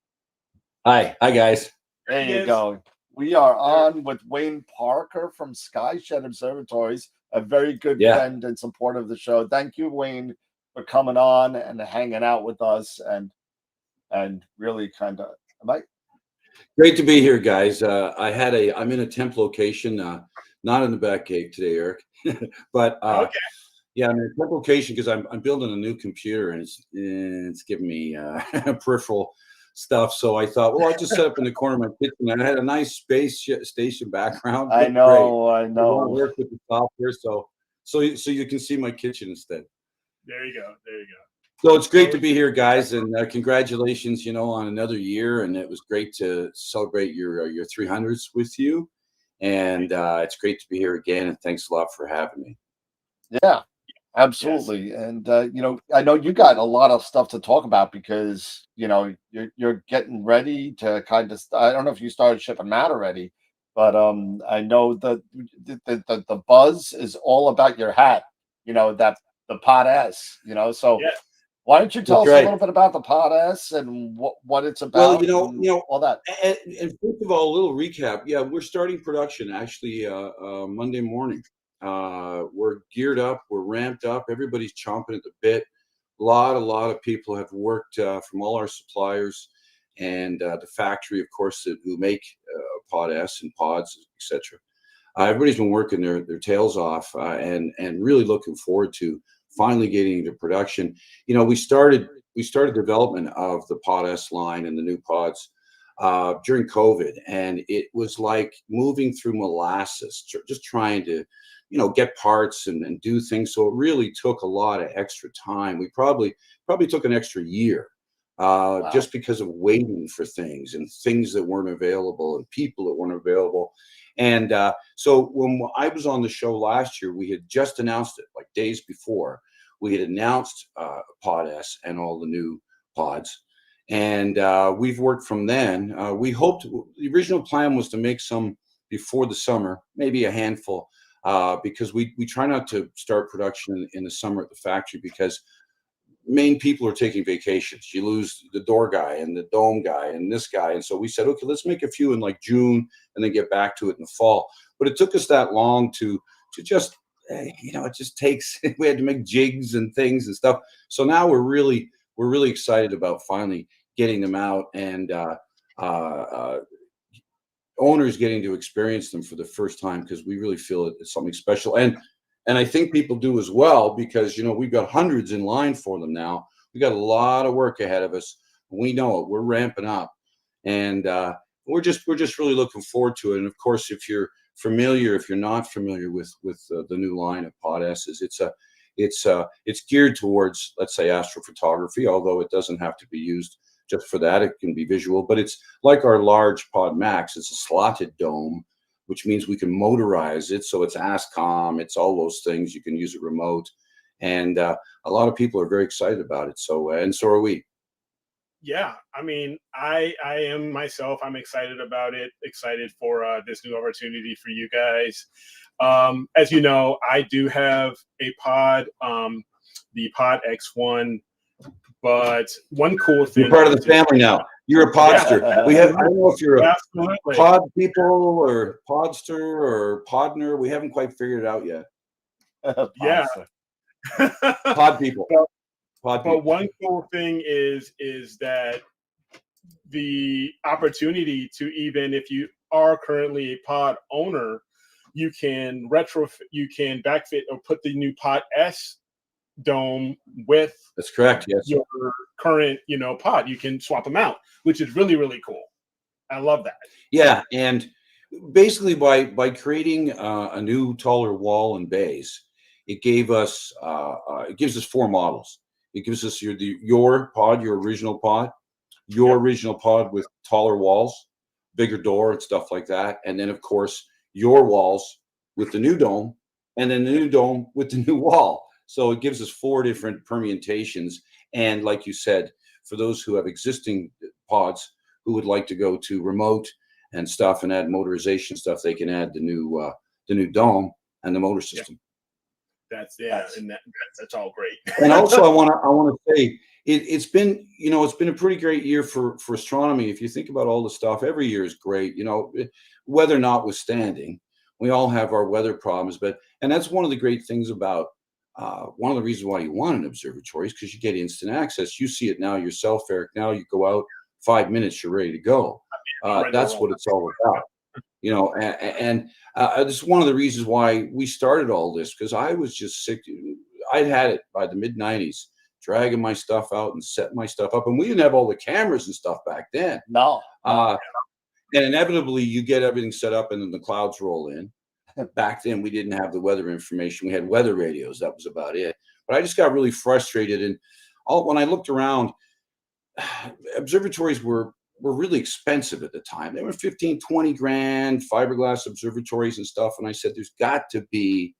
Hi guys. There you go. We are on with Wayne Parker from Skyshed Observatories, a very good friend and supporter of the show. Thank you, Wayne, for coming on and hanging out with us and really kind of. Great to be here, guys. I'm in a temp location, not in the Batcave today, Eric, but yeah, I'm in a temp location because I'm building a new computer and it's giving me peripheral stuff. So I thought, well, I'll just set up in the corner of my kitchen. And I had a nice space station background. I know. I work with the software, so you can see my kitchen instead. There you go. So it's great to be here, guys, and congratulations, on another year. And it was great to celebrate your 300s with you. And it's great to be here again. And thanks a lot for having me. Yeah, absolutely. Yes. And I know you got a lot of stuff to talk about because you're getting ready to kind of. I don't know if you started shipping matte already, but I know that the buzz is all about your hat. That the Pod S. So. Yeah. Why don't you tell us a little bit about the Pod S and what it's about? Well, all that. And first of all, a little recap. Yeah, we're starting production actually Monday morning. We're geared up. We're ramped up. Everybody's chomping at the bit. A lot of people have worked from all our suppliers and the factory, of course, who make Pod S and pods, etc. Everybody's been working their tails off and really looking forward to finally getting into production. You know, we started development of the Pod S line and the new pods during COVID, and it was like moving through molasses, just trying to, you know, get parts and do things. So it really took a lot of extra time. We probably took an extra year just because of waiting for things and things that weren't available and people that weren't available. And so when I was on the show last year, we had just announced it, like days before. We had announced Pod S and all the new pods. And we've worked from then. We hoped, the original plan was to make some before the summer, maybe a handful, because we try not to start production in the summer at the factory because main people are taking vacations. You lose the door guy and the dome guy and this guy. And so we said, okay, let's make a few in like June and then get back to it in the fall. But it took us that long to just, you know, it just takes, we had to make jigs and things and stuff. So now we're really excited about finally getting them out and owners getting to experience them for the first time, because we really feel it's something special. And I think people do as well, because, you know, we've got hundreds in line for them now. We got a lot of work ahead of us. We know it. We're ramping up, and we're just really looking forward to it. And of course, if you're not familiar with the new line of Pod S's, it's geared towards, let's say, astrophotography, although it doesn't have to be used just for that. It can be visual, but it's like our large Pod Max. It's a slotted dome, which means we can motorize it. So it's ASCOM, it's all those things. You can use it remote. And a lot of people are very excited about it. So, and so are we. Yeah, I mean, I am myself. I'm excited about it, excited for this new opportunity for you guys. As you know, I do have a pod, the Pod X1, but one cool thing. You're part of the family now. You're a podster. Yeah. I don't know if you're a Absolutely. pod people or podster or podner. We haven't quite figured it out yet. Yeah. Pod people. But one cool thing is that the opportunity to, even if you are currently a pod owner, you can backfit or put the new Pod S dome with, that's correct, yes, your current, you know, pod. You can swap them out, which is really, really cool. I love that. Yeah, and basically by creating a new taller wall and base, it gives us 4 models. It gives us your pod, your original pod, original pod with taller walls, bigger door and stuff like that, and then of course your walls with the new dome, and then the new dome with the new wall. So it gives us 4 different permutations. And like you said, for those who have existing pods who would like to go to remote and stuff and add motorization stuff, they can add the new dome and the motor system. That's and that's all great. And also, I want to say it's been a pretty great year for astronomy. If you think about all the stuff, every year is great. You know, weather notwithstanding, we all have our weather problems, and that's one of the great things about. One of the reasons why you want an observatory is because you get instant access. You see it now yourself, Eric. Now you go out, 5 minutes, you're ready to go. That's what it's all about, you know. And this is one of the reasons why we started all this, because I was just sick. I'd had it by the mid-90s, dragging my stuff out and setting my stuff up, and we didn't have all the cameras and stuff back then. No. And inevitably, you get everything set up, and then the clouds roll in. Back then, we didn't have the weather information. We had weather radios. That was about it. But I just got really frustrated. And when I looked around, observatories were really expensive at the time. They were 15, 20 grand, fiberglass observatories and stuff. And I said, there's got to be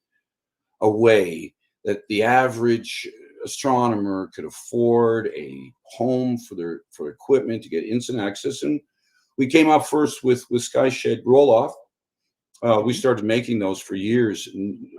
a way that the average astronomer could afford a home for equipment to get instant access. And we came up first with SkyShed roll-off. We started making those for years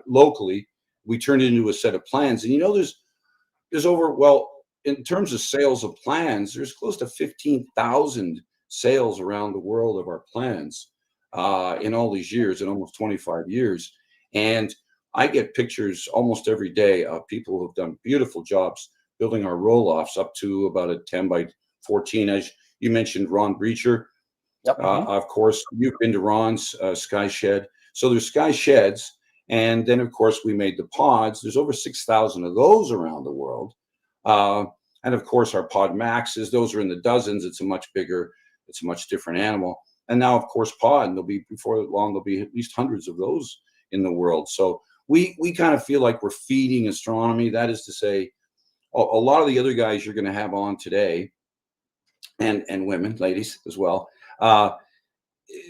locally. We turned it into a set of plans, and you know, there's over, well, in terms of sales of plans, there's close to 15,000 sales around the world of our plans in all these years, in almost 25 years. And I get pictures almost every day of people who've done beautiful jobs building our roll-offs up to about a 10 by 14. As you mentioned, Ron Breacher, Yep. Of course, you've been to Ron's Sky Shed. So there's Sky Sheds. And then, of course, we made the pods. There's over 6,000 of those around the world. And, of course, our Pod Maxes, those are in the dozens. It's a much bigger, it's a much different animal. And now, of course, Pod, and before long, there'll be at least hundreds of those in the world. So we kind of feel like we're feeding astronomy. That is to say, a lot of the other guys you're going to have on today, and women, ladies as well,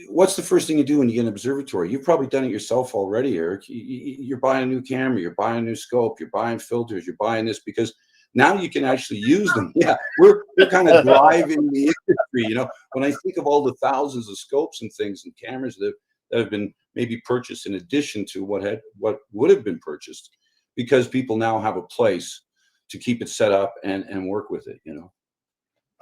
what's the first thing you do when you get an observatory? You've probably done it yourself already, Eric. You're buying a new camera, you're buying a new scope, you're buying filters, you're buying this because now you can actually use them. Yeah, we're kind of driving the industry. You know, when I think of all the thousands of scopes and things and cameras that have been maybe purchased in addition to what would have been purchased, because people now have a place to keep it set up and work with it. You know.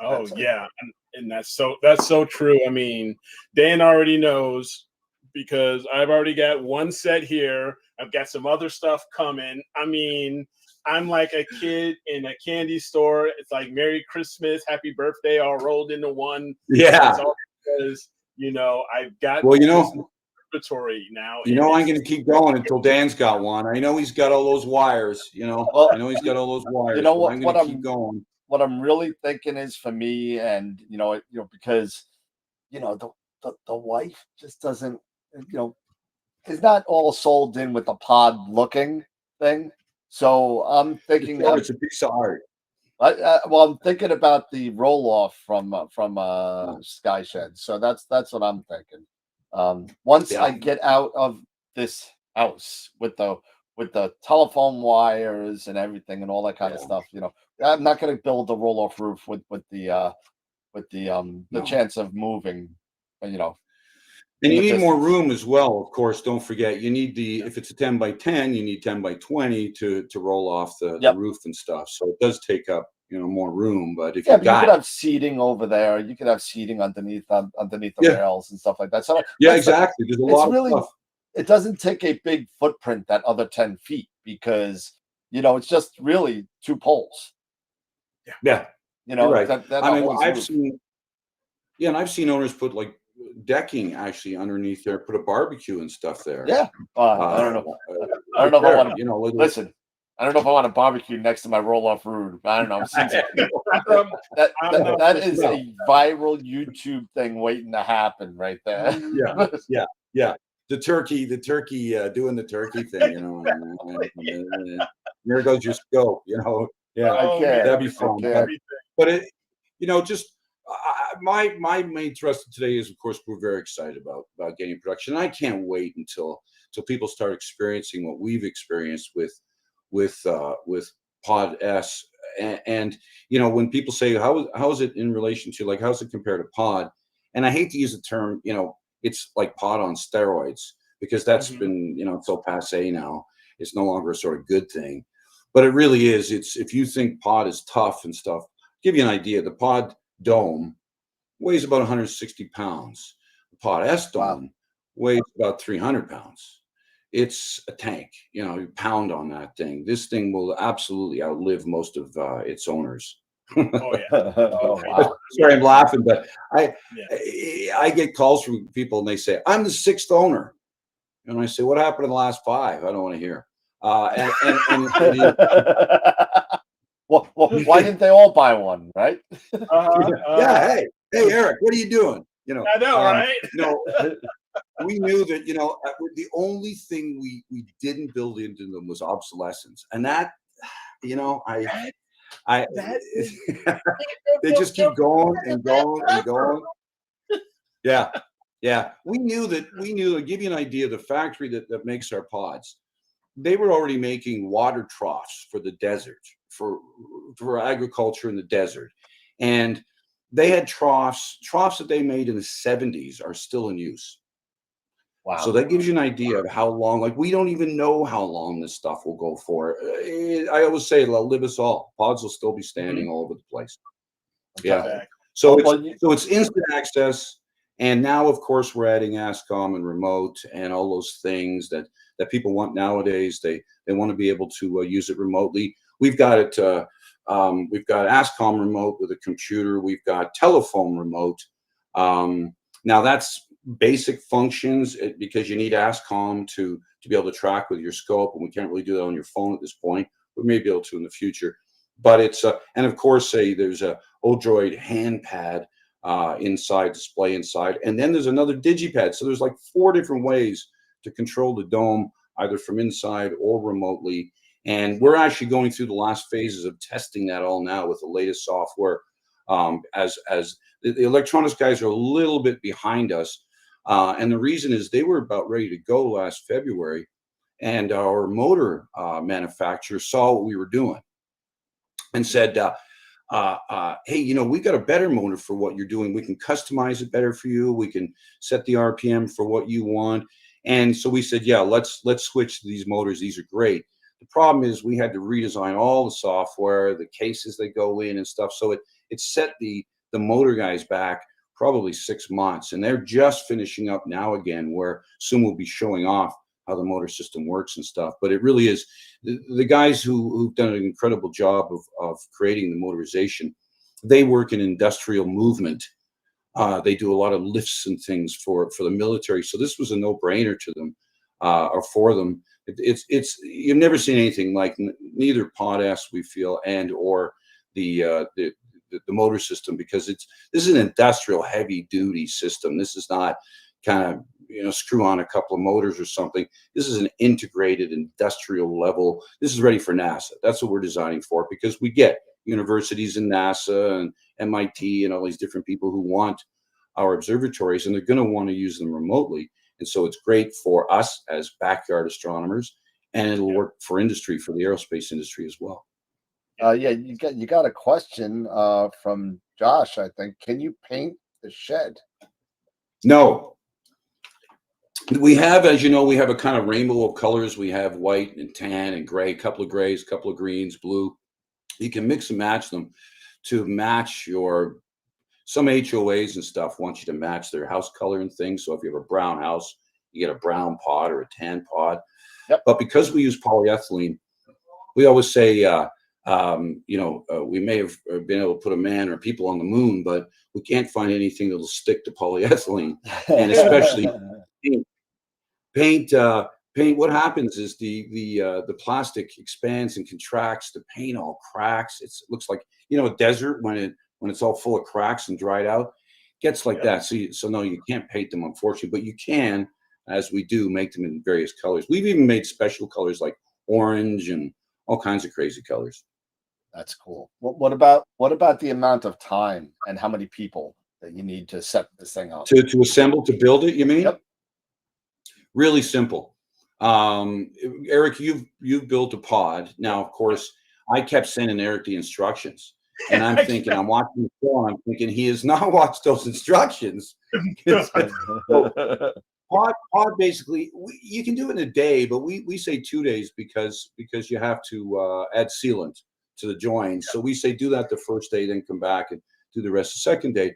Oh yeah, and that's so true. I mean, Dan already knows because I've already got one set here. I've got some other stuff coming. I mean, I'm like a kid in a candy store. It's like Merry Christmas, Happy Birthday, all rolled into one. Yeah. It's all because I've got observatory now. I'm going to keep going until Dan's got one. I know he's got all those wires. I know he's got all those wires. You know what? I'm going to keep going. What I'm really thinking is for me, and because the wife just doesn't, is not all sold in with the pod looking thing. So I'm thinking it's a piece of art. Well, I'm thinking about the roll off from Sky Shed. So that's what I'm thinking. Once I get out of this house with the telephone wires and everything and all that kind of stuff, I'm not going to build a roll off roof with the chance of moving, And you need more room as well, of course. Don't forget, you need if it's a 10 by 10, you need 10 by 20 to roll off the roof and stuff. So it does take up, more room. But if you could have seating over there, you could have seating underneath the rails and stuff like that. So exactly. There's a lot of stuff. It doesn't take a big footprint, that other 10 feet, because it's just really two poles. Yeah. You're right. I've seen owners put like decking actually underneath there, put a barbecue and stuff there. Yeah. I don't know. I don't know if I want to listen. I don't know if I want to barbecue next to my roll-off roof. I don't know. That is a viral YouTube thing waiting to happen right there. Yeah. The turkey doing the turkey thing, There goes your scope, that'd be fun. But my main thrust today is, of course, we're very excited about getting production. I can't wait until people start experiencing what we've experienced with Pod S. And when people say how is it in relation to, like, how's it compared to Pod? And I hate to use the term, it's like Pod on steroids, because that's been, so passé now. It's no longer a sort of good thing, but it really is. It's, if you think Pod is tough and stuff, I'll give you an idea. The Pod Dome weighs about 160 pounds. The Pod S Dome weighs about 300 pounds. It's a tank, you pound on that thing. This thing will absolutely outlive most of its owners. Oh yeah. Oh, wow. Sorry, I'm laughing, but I get calls from people and they say, I'm the 6th owner. And I say, what happened in the last 5? I don't want to hear. Well, why didn't they all buy one, right? Hey, Eric, what are you doing? I know, right? We knew that, the only thing we didn't build into them was obsolescence. And that, they just keep going and going and going. Yeah. We knew, to give you an idea, the factory that makes our pods, they were already making water troughs for the desert, for agriculture in the desert. And they had troughs that they made in the 70s are still in use. Wow. So that gives you an idea of how long, like, we don't even know how long this stuff will go for. I always say it'll live us all. Pods will still be standing all over the place. Yeah. So it's instant access. And now, of course, we're adding ASCOM and remote and all those things that people want nowadays. They want to be able to use it remotely. We've got it. We've got ASCOM remote with a computer. We've got telephone remote. Now that's basic functions because you need ASCOM to be able to track with your scope, and we can't really do that on your phone at this point. We may be able to in the future, but it's and of course, there's a Odroid hand pad inside, display inside, and then there's another digipad. So there's like 4 different ways to control the dome, either from inside or remotely. And we're actually going through the last phases of testing that all now with the latest software. As the electronics guys are a little bit behind us, and the reason is they were about ready to go last February, and our motor manufacturer saw what we were doing and said, hey, you know, we got a better motor for what you're doing. We can customize it better for you. We can set the RPM for what you want. And so we said, yeah, let's switch to these motors. These are great. The problem is we had to redesign all the software, the cases that go in and stuff. So it set the motor guys back probably 6 months, and they're just finishing up now again, where soon we'll be showing off how the motor system works and stuff. But it really is the guys who've done an incredible job of creating the motorization. They work in industrial movement. They do a lot of lifts and things for the military. So this was a no-brainer to them, or for them. It's you've never seen anything like neither Pod S, we feel, and or the motor system, because this is an industrial heavy duty system. This is not kind of, you know, screw on a couple of motors or something. This is an integrated industrial level. This is ready for NASA. That's what we're designing for, because we get universities and NASA and MIT and all these different people who want our observatories, and they're going to want to use them remotely. And so it's great for us as backyard astronomers, and it'll work for industry, for the aerospace industry as well. Yeah, you got a question from Josh, I think. Can you paint the shed? No. We have, as you know, we have a kind of rainbow of colors. We have white and tan and gray, a couple of grays, a couple of greens, blue. You can mix and match them to match some HOAs and stuff want you to match their house color and things. So if you have a brown house, you get a brown pod or a tan pod. Yep. But because we use polyethylene, we always say, we may have been able to put a man or people on the moon, but we can't find anything that'll stick to polyethylene. And especially paint. What happens is the plastic expands and contracts. The paint all cracks. It looks like, a desert when it's all full of cracks and dried out. Gets like that. So no, you can't paint them, unfortunately, but you can, as we do, make them in various colors. We've even made special colors like orange and all kinds of crazy colors. That's cool. What about the amount of time and how many people that you need to set this thing up? To assemble, to build it, you mean? Yep. Really simple. Eric, you've built a pod. Now, of course, I kept sending Eric the instructions. And I'm thinking, I'm watching the show, I'm thinking he has not watched those instructions. Pod basically, you can do it in a day, but we say 2 days because you have to add sealant to the joins. So we say do that the first day, then come back and do the rest the second day.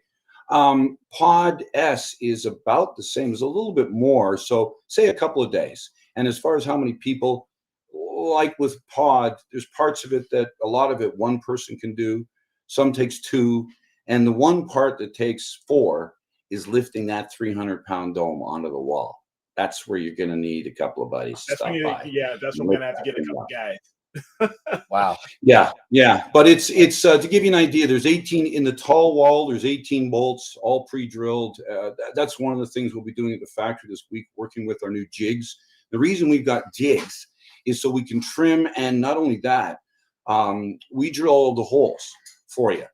Pod S is about the same, it's a little bit more. So say a couple of days. And as far as how many people, like with Pod, there's parts of it that a lot of it one person can do. Some takes 2. And the one part that takes 4 is lifting that 300-pound dome onto the wall. That's where you're going to need a couple of buddies to stop by. Yeah, that's what we're going to have to get a couple guys. Wow. Yeah. But it's to give you an idea, there's 18 in the tall wall. There's 18 bolts, all pre-drilled. That's one of the things we'll be doing at the factory this week, working with our new jigs. The reason we've got jigs is so we can trim, and not only that, we drill all the holes for you,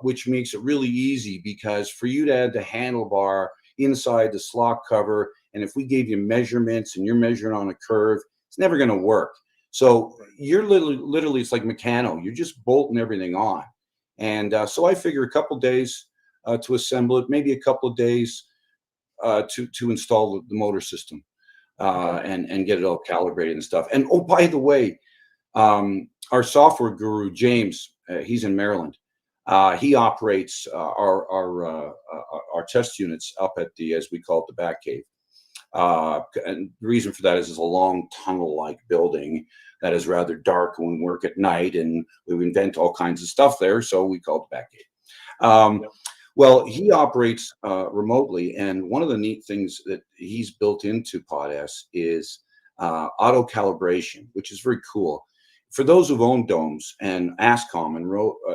which makes it really easy, because for you to add the handlebar inside the slot cover, and if we gave you measurements and you're measuring on a curve, it's never going to work. So you're literally, it's like mechano. You're just bolting everything on. And so I figure a couple days to assemble it, maybe a couple of days to install the motor system and get it all calibrated and stuff. And oh, by the way, our software guru, James, he's in Maryland. He operates our test units up at the, as we call it, the back cave. And the reason for that is it's a long tunnel-like building that is rather dark when we work at night, and we invent all kinds of stuff there, so we call it the back cave. Well, he operates remotely, and one of the neat things that he's built into Pod S is auto calibration, which is very cool. For those who've owned domes and ASCOM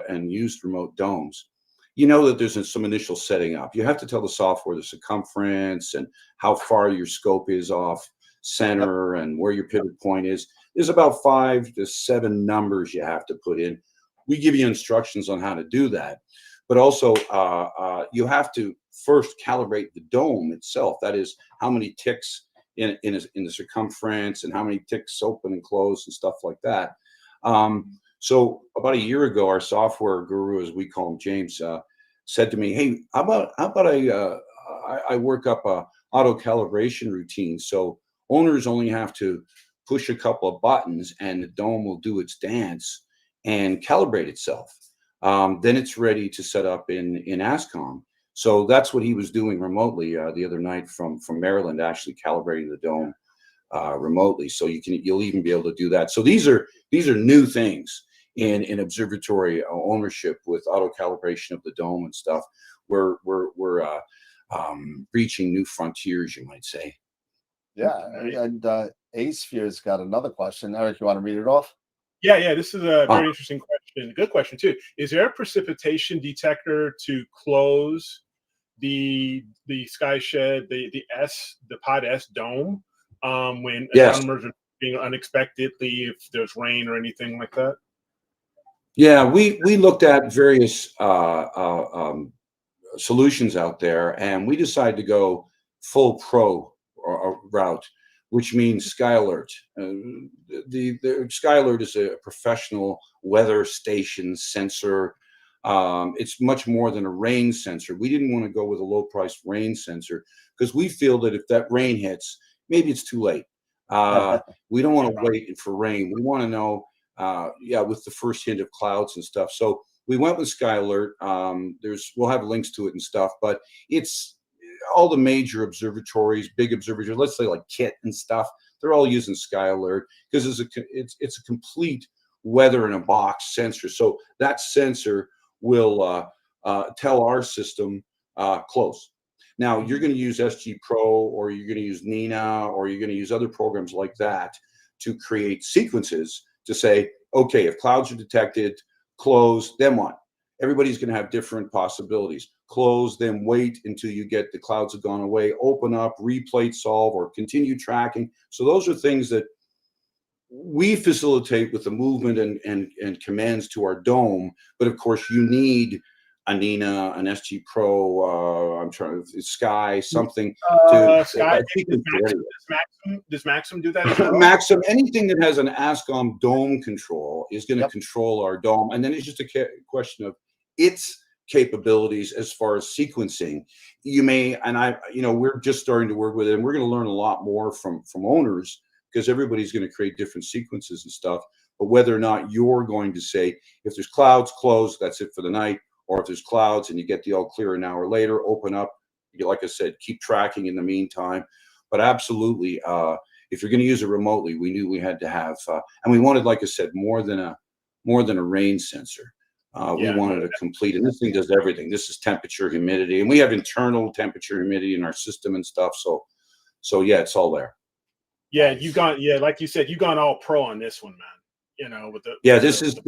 and used remote domes, you know that there's some initial setting up. You have to tell the software the circumference and how far your scope is off center and where your pivot point is. There's about 5 to 7 numbers you have to put in. We give you instructions on how to do that, but also you have to first calibrate the dome itself. That is, how many ticks in the circumference and how many ticks open and close and stuff like that. So about a year ago, our software guru, as we call him, James, said to me, "Hey, how about I work up a auto calibration routine, so owners only have to push a couple of buttons and the dome will do its dance and calibrate itself. Then it's ready to set up in ASCOM." So that's what he was doing remotely the other night from Maryland, actually calibrating the dome remotely. So you'll even be able to do that. So these are new things in observatory ownership with auto calibration of the dome and stuff. We're reaching new frontiers, you might say. Yeah, and A-Sphere's got another question. Eric, you want to read it off? Yeah. This is a very interesting question. Good question too. Is there a precipitation detector to close the sky shed, the Pod S dome when astronomers are being unexpectedly, if there's rain or anything like that? Yeah, we looked at various solutions out there, and we decided to go full pro route, which means Sky Alert. The Sky Alert is a professional weather station sensor. It's much more than a rain sensor. We didn't want to go with a low-priced rain sensor because we feel that if that rain hits, maybe it's too late. We don't want to wait for rain. We want to know, with the first hint of clouds and stuff. So we went with Sky Alert. We'll have links to it and stuff, but it's all the major observatories, big observatories, let's say like KIT and stuff, they're all using Sky Alert because it's a complete weather in a box sensor. So that sensor will tell our system close. Now you're going to use SG Pro, or you're going to use Nina, or you're going to use other programs like that to create sequences to say, okay, if clouds are detected, close, then what? Everybody's going to have different possibilities. Close, then wait until you get the clouds have gone away, open up, replate solve, or continue tracking. So those are things that we facilitate with the movement and commands to our dome. But of course, you need a Nina, an SG Pro, Sky, something. Sky, does Maxim do that as well? Maxim, anything that has an ASCOM dome control is going to control our dome. And then it's just a question of its capabilities as far as sequencing. We're just starting to work with it, and we're going to learn a lot more from owners, because everybody's going to create different sequences and stuff. But whether or not you're going to say, if there's clouds, close, that's it for the night, or if there's clouds and you get the all clear an hour later, open up, like I said, keep tracking in the meantime. But absolutely, if you're going to use it remotely, we knew we had to have, and we wanted, like I said, more than a rain sensor. We wanted a complete, and this thing does everything. This is temperature, humidity, and we have internal temperature, humidity in our system and stuff. So yeah, it's all there. Yeah, like you said, you've gone all pro on this one, man. This is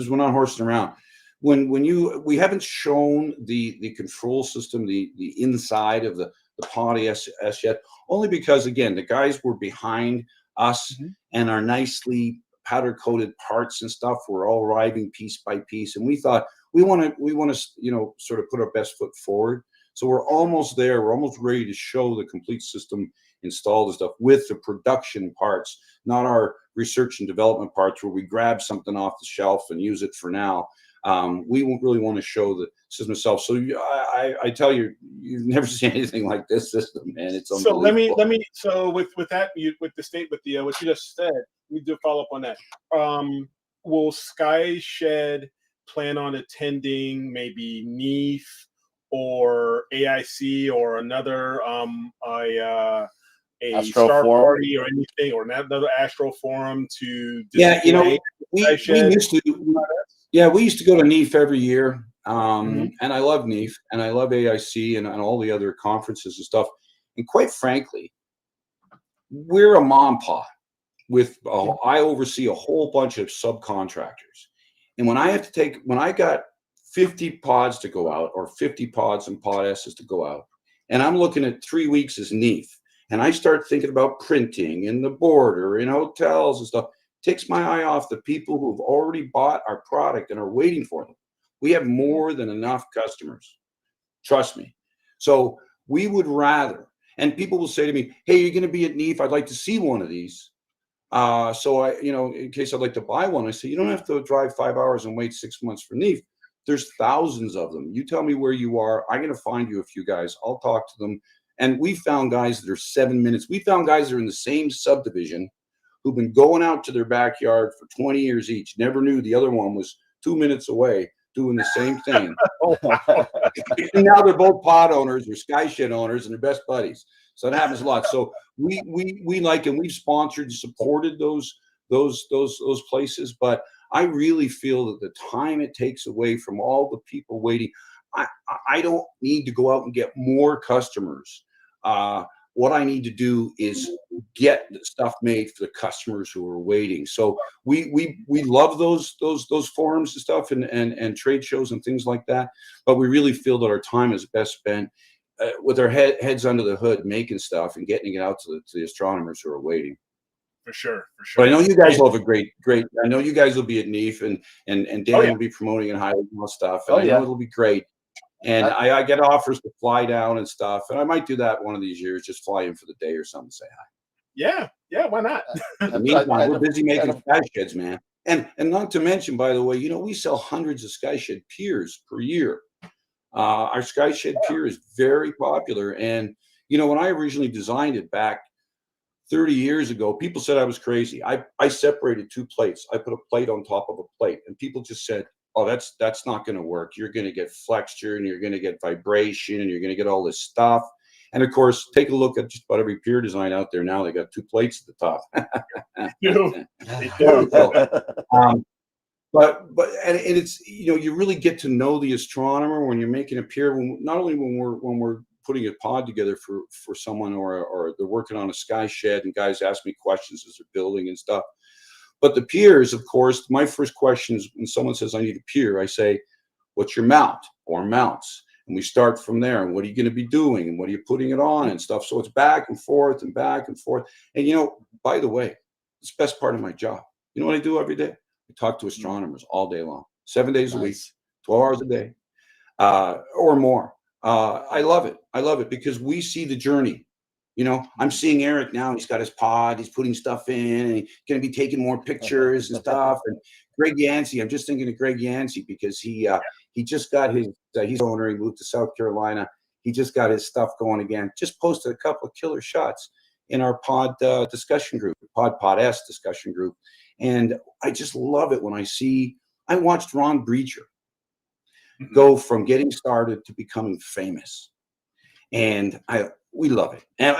we're not horsing around. We haven't shown the control system, the inside of the Pod S yet, only because again the guys were behind us, and our nicely powder coated parts and stuff were all arriving piece by piece, and we thought we want to sort of put our best foot forward. So we're almost there. We're almost ready to show the complete system installed and stuff with the production parts, not our research and development parts where we grab something off the shelf and use it for now. We really want to show the system itself. So I tell you, you've never seen anything like this system, man. It's unbelievable. So let me. So with what you just said, we do follow up on that. Will Sky Shed plan on attending maybe NEAF or AIC or another a Astro Star Forum Party or anything, or another Astro Forum to we used to go to NEAF every year. And I love NEAF, and I love AIC, and all the other conferences and stuff. And quite frankly, we're a mom pod with, I oversee a whole bunch of subcontractors. And when I got 50 pods to go out, or 50 pods and pod S's to go out, and I'm looking at 3 weeks as NEAF, and I start thinking about printing and the border and hotels and stuff, it takes my eye off the people who've already bought our product and are waiting for them. We have more than enough customers. Trust me. So we would rather, and people will say to me, hey, you're going to be at NEAF. I'd like to see one of these. So I, in case I'd like to buy one, I say, you don't have to drive 5 hours and wait 6 months for NEAF. There's thousands of them. You tell me where you are. I'm going to find you a few guys. I'll talk to them. And we found guys that are 7 minutes. We found guys that are in the same subdivision who've been going out to their backyard for 20 years each. Never knew the other one was 2 minutes away doing the same thing. And now they're both pod owners or sky shed owners, and they're best buddies. So that happens a lot. So we like, and we've sponsored and supported those places. But I really feel that the time it takes away from all the people waiting, I don't need to go out and get more customers. What I need to do is get the stuff made for the customers who are waiting. So we love those forums and stuff and trade shows and things like that. But we really feel that our time is best spent with our heads under the hood, making stuff and getting it out to the astronomers who are waiting. For sure. But I know you guys will have a great. I know you guys will be at NEAF, and Dan will be promoting and highlighting all stuff. And I know it'll be great. And I get offers to fly down and stuff, and I might do that one of these years, just fly in for the day or something, say hi. Yeah, why not? In the meantime, we're busy making sky sheds, man. And not to mention, by the way, we sell hundreds of sky shed piers per year. Our sky shed pier is very popular. And when I originally designed it back 30 years ago, people said I was crazy. I separated two plates. I put a plate on top of a plate, and people just said, oh, that's not going to work. You're going to get flexure, and you're going to get vibration, and you're going to get all this stuff. And of course, take a look at just about every pier design out there now. They got two plates at the top. They do. But it's you really get to know the astronomer when you're making a pier. Not only when we're putting a pod together for someone, or they're working on a sky shed, and guys ask me questions as they're building and stuff. But the piers, of course, my first question is when someone says I need a pier, I say, what's your mount or mounts? And we start from there. And what are you going to be doing? And what are you putting it on and stuff? So it's back and forth and back and forth. And, by the way, it's the best part of my job. You know what I do every day? I talk to astronomers all day long, 7 days a week, 12 hours a day, or more. I love it. I love it because we see the journey. I'm seeing Eric now. He's got his pod. He's putting stuff in, and he's going to be taking more pictures and stuff. And Greg Yancey, I'm just thinking of Greg Yancey because he just got his. He's owner. He moved to South Carolina. He just got his stuff going again. Just posted a couple of killer shots in our pod discussion group, pod S discussion group, and I just love it when I watched Ron Breacher go from getting started to becoming famous, and we love it. And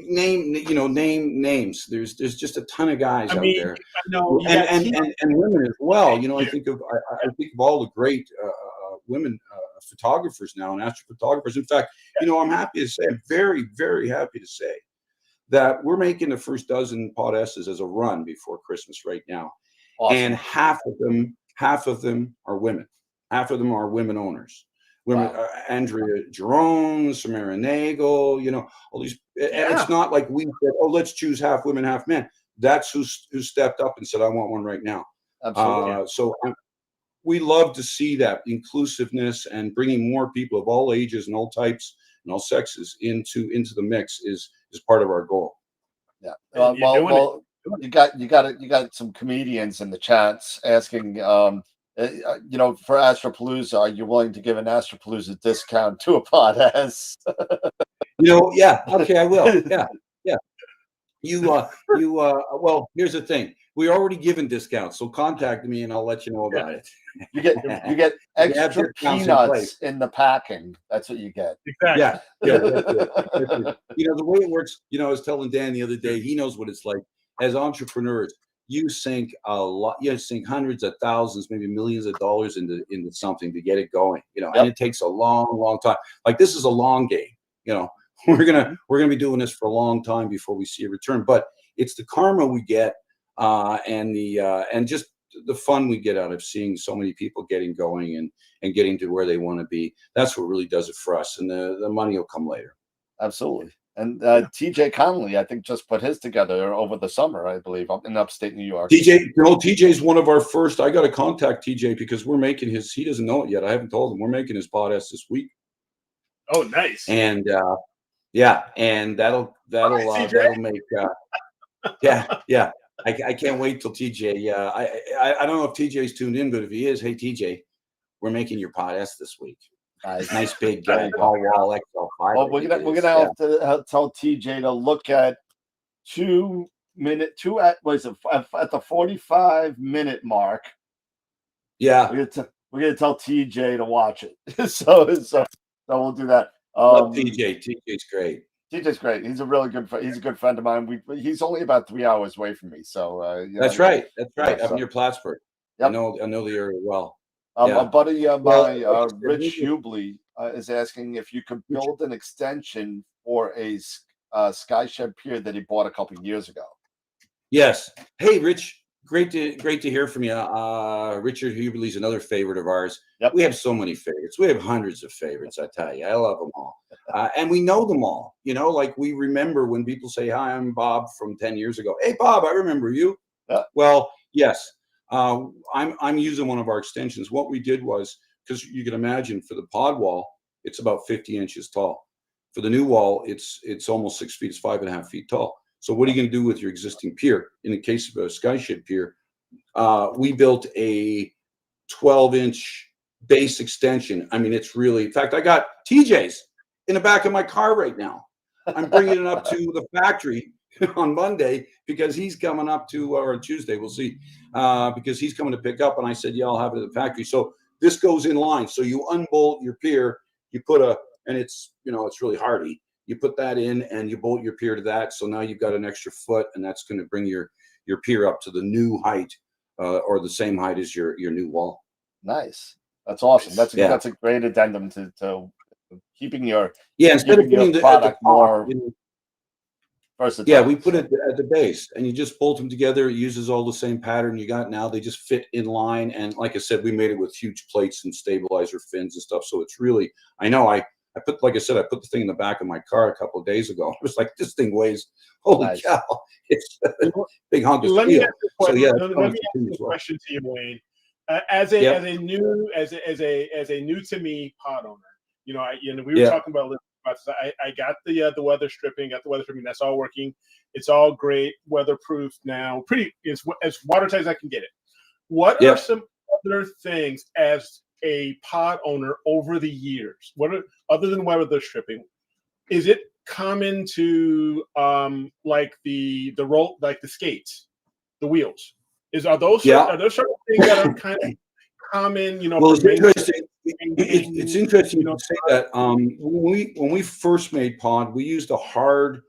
name names. There's just a ton of guys out there. No, and women as well. I think of all the great women photographers now and astrophotographers. In fact, I'm happy to say, I'm very, very happy to say that we're making the first dozen pod S's as a run before Christmas right now. Awesome. And half of them are women. Half of them are women owners. Women, wow. Andrea Jerome, Samara Nagel, all these. And it's not like we said, oh, let's choose half women, half men. That's who stepped up and said, I want one right now. Absolutely. We love to see that inclusiveness and bringing more people of all ages and all types and all sexes into the mix is part of our goal. Yeah. Well, you got some comedians in the chats asking. For AstroPalooza, are you willing to give an AstroPalooza discount to a pod S? Yeah. Okay, I will. Yeah. Well, here's the thing. We're already given discounts, so contact me and I'll let you know about it. You get extra peanuts in the packing. That's what you get. Exactly. Yeah. The way it works, I was telling Dan the other day, he knows what it's like as entrepreneurs. you sink a lot. You sink hundreds of thousands, maybe millions of dollars into something to get it going. You know, and it takes a long time. Like this is a long game. You know, we're gonna be doing this for a long time before we see a return. But it's the karma we get, and just the fun we get out of seeing so many people getting going and getting to where they want to be. That's what really does it for us, and the money will come later. Absolutely. And TJ Connolly, I think, just put his together over the summer, I believe, up in upstate New York. TJ's one of our first. I got to contact TJ because we're making his. He doesn't know it yet. I haven't told him we're making his podcast this week. Oh, nice. And and that'll make. Yeah. I can't wait till TJ. I don't know if TJ's tuned in, but if he is, hey TJ, we're making your podcast this week. Nice big tall wall XL5. Well, we're gonna have to tell TJ to look at at the 45-minute mark. Yeah, we're gonna tell TJ to watch it. so we'll do that. Love TJ. TJ's great. TJ's great. He's a really good. He's a good friend of mine. He's only about 3 hours away from me. So that's right. That's right. Yeah, Up near Plattsburgh. Yep. I know the area well. A buddy of mine, Rich Hubley, is asking if you could build an extension for a Skyshed pier that he bought a couple of years ago. Yes. Hey, Rich. Great to hear from you. Richard Hubley's another favorite of ours. Yep. We have so many favorites. We have hundreds of favorites. I tell you, I love them all, and we know them all. You know, like we remember when people say, "Hi, I'm Bob from 10 years ago." Hey, Bob, I remember you. Well, yes. I'm using one of our extensions. What we did was, because you can imagine for the pod wall, it's about 50 inches tall. For the new wall, it's almost 6 feet. It's 5.5 feet tall. So what are you going to do with your existing pier? In the case of a Skyshed pier, we built a 12-inch base extension. I mean, it's really, in fact, I got TJ's in the back of my car right now. I'm bringing it up to the factory on Monday because he's coming up to, or Tuesday, we'll see, because he's coming to pick up. And I said, yeah, I'll have it at the factory. So this goes in line. So you unbolt your pier, you put and it's, it's really hardy. You put that in and you bolt your pier to that. So now you've got an extra foot, and that's going to bring your pier up to the new height, or the same height as your new wall. Nice. That's awesome. That's a great addendum to keeping your instead of putting the product more versatile. Yeah, we put it at the base, and you just bolt them together. It uses all the same pattern you got now. They just fit in line, and like I said, we made it with huge plates and stabilizer fins and stuff. So it's really, I know I put, like I said, I put the thing in the back of my car a couple of days ago. I was like, this thing weighs, holy cow, it's a big hunk of steel. So yeah, let me ask a question to you, Wayne. As a new to me pod owner, we were talking about this. I got the weather stripping, That's all working. It's all great, weatherproof now. It's as watertight as I can get it. What are some other things as a pod owner over the years? Other than weather stripping, is it common to like the roll, like the skates, the wheels? Are those certain things that are kind of common? Well, it's interesting. It's interesting you say that. When we first made pod, we used a hard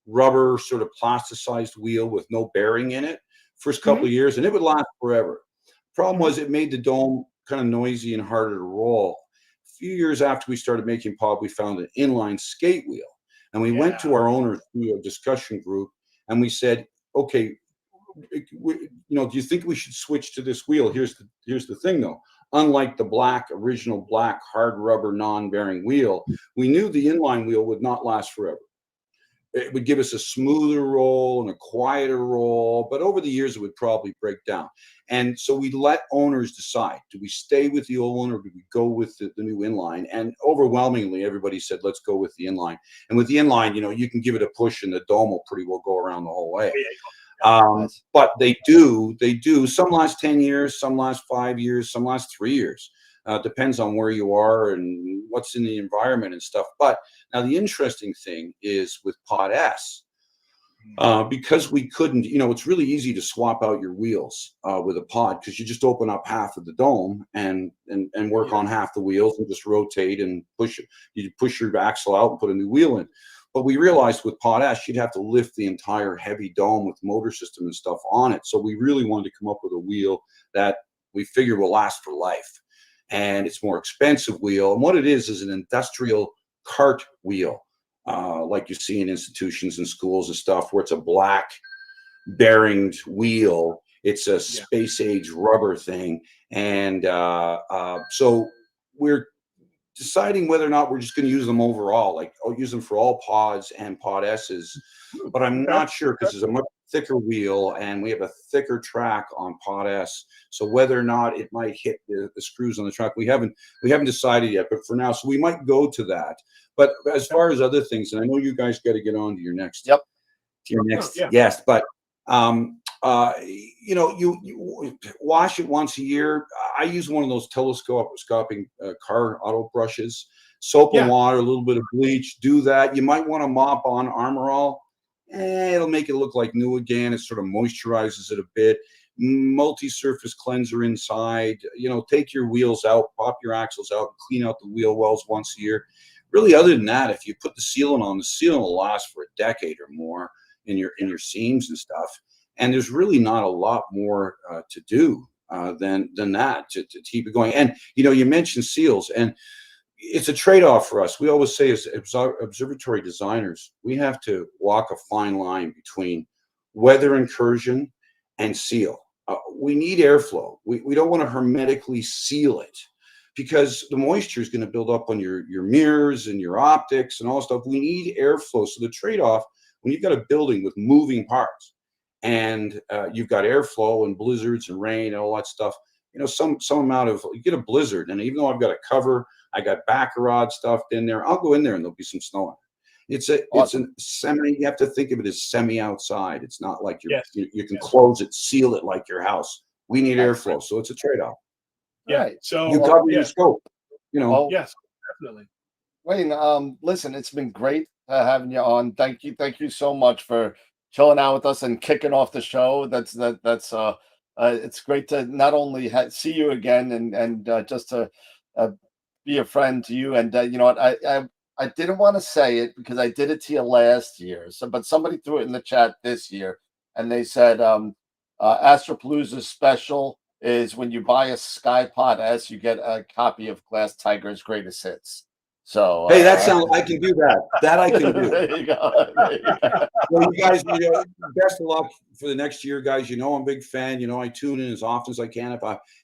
rubber sort of plasticized wheel with no bearing in it. First couple of years, and it would last forever. Problem was, it made the dome kind of noisy and harder to roll. A few years after we started making pod, we found an inline skate wheel, and we went to our owner through a discussion group, and we said, okay, do you think we should switch to this wheel? Here's the thing though. Unlike the original black hard rubber non-bearing wheel, we knew the inline wheel would not last forever. It would give us a smoother roll and a quieter roll, but over the years it would probably break down. And so we let owners decide: do we stay with the old one, or do we go with the new inline? And overwhelmingly, everybody said, let's go with the inline. And with the inline, you can give it a push and the dome will pretty well go around the whole way. But they do. Some last 10 years, some last 5 years, some last 3 years. Depends on where you are and what's in the environment and stuff. But now the interesting thing is with Pod S, because we couldn't, it's really easy to swap out your wheels with a pod, because you just open up half of the dome and work on half the wheels and just rotate and push it. You push your axle out and put a new wheel in. But we realized with potash, you'd have to lift the entire heavy dome with motor system and stuff on it. So we really wanted to come up with a wheel that we figure will last for life. And it's more expensive wheel. And what it is an industrial cart wheel, like you see in institutions and schools and stuff, where it's a black bearinged wheel. It's a space age rubber thing. And so we're deciding whether or not we're just going to use them overall, like I'll use them for all pods and pod S's, but I'm not sure because it's a much thicker wheel and we have a thicker track on pod S. So whether or not it might hit the screws on the track, we haven't decided yet, but for now, so we might go to that. But as far as other things, and I know you guys got to get on to your next, guest, but you know, you wash it once a year. I use one of those telescoping car auto brushes, soap and water, a little bit of bleach. Do that. You might want to mop on Armor All. It'll make it look like new again. It sort of moisturizes it a bit. Multi-surface cleanser inside. You know, take your wheels out, pop your axles out, clean out the wheel wells once a year. Really, other than that, if you put the sealant on, the sealant will last for a decade or more in your seams and stuff. And there's really not a lot more to do than that to keep it going. And you know, you mentioned seals, and it's a trade-off for us. We always say, as observatory designers, we have to walk a fine line between weather incursion and seal. We need airflow. We don't want to hermetically seal it, because the moisture is going to build up on your mirrors and your optics and all that stuff. We need airflow. So the trade-off, when you've got a building with moving parts and you've got airflow and blizzards and rain and all that stuff, you know, some amount of, you get a blizzard, and even though I've got a cover, I got Baccarat stuffed in there, I'll go in there and there'll be some snow on it. It's a semi, you have to think of it as semi outside. It's not like you can close it, seal it like your house. We need airflow, so it's a trade-off. So you cover your scope, you know. Yes, definitely. Wayne, listen, it's been great having you on. Thank you so much for chilling out with us and kicking off the show. That's it's great to not only see you again and just to be a friend to you. And you know what, I didn't want to say it because I did it to you last year. So, but somebody threw it in the chat this year, and they said AstroPalooza special is when you buy a SkyPod S, you get a copy of Glass Tiger's greatest hits. So hey, that sounds. I can do that. That I can do. There you go. Well, you guys, you know, best of luck for the next year, guys. You know, I'm a big fan. You know, I tune in as often as I can.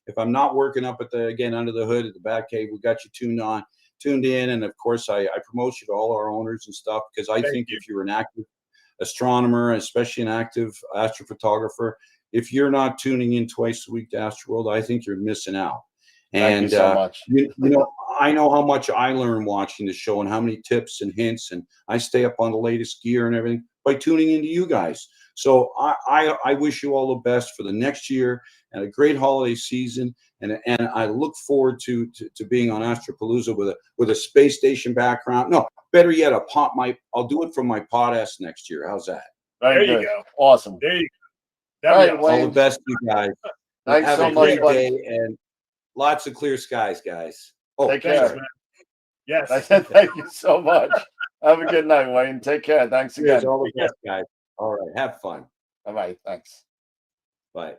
If I'm not working up at under the hood at the back cave, we got you tuned in, and of course, I promote you to all our owners and stuff, because I think if you're an active astronomer, especially an active astrophotographer, if you're not tuning in twice a week to Astro World, I think you're missing out. Thank you so much. You know, I know how much I learn watching the show and how many tips and hints, and I stay up on the latest gear and everything by tuning into you guys. So I wish you all the best for the next year and a great holiday season. And I look forward to being on AstroPalooza with a space station background. No, better yet, I'll do it from my Pod S next year. How's that? There you go. Awesome. There you go. All right, awesome. All the best, you guys. Thanks Have so a much, great day and lots of clear skies, guys. Oh, take care. Man. Yes. Thank you so much. Have a good night, Wayne. Take care. Thanks again. All the best, guys. All right. Have fun. All right. Thanks. Bye.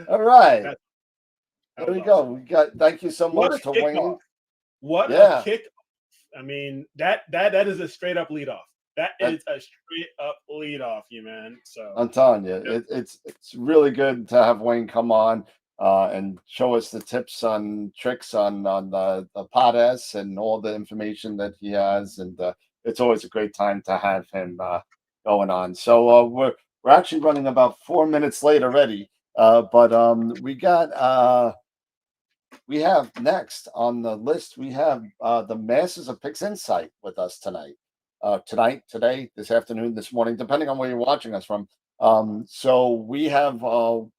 All right. There we go. We got. Thank you so much to Wayne. What a kick! I mean, that is a straight up lead off. That is a straight up lead off, you man. So I'm telling you, it's really good to have Wayne come on and show us the tips on tricks on the Pod S and all the information that he has, and it's always a great time to have him going on. So we're actually running about 4 minutes late already, but we have next on the list, we have the Masters of Pixinsight with us tonight. Today, this afternoon, this morning, depending on where you're watching us from. So we have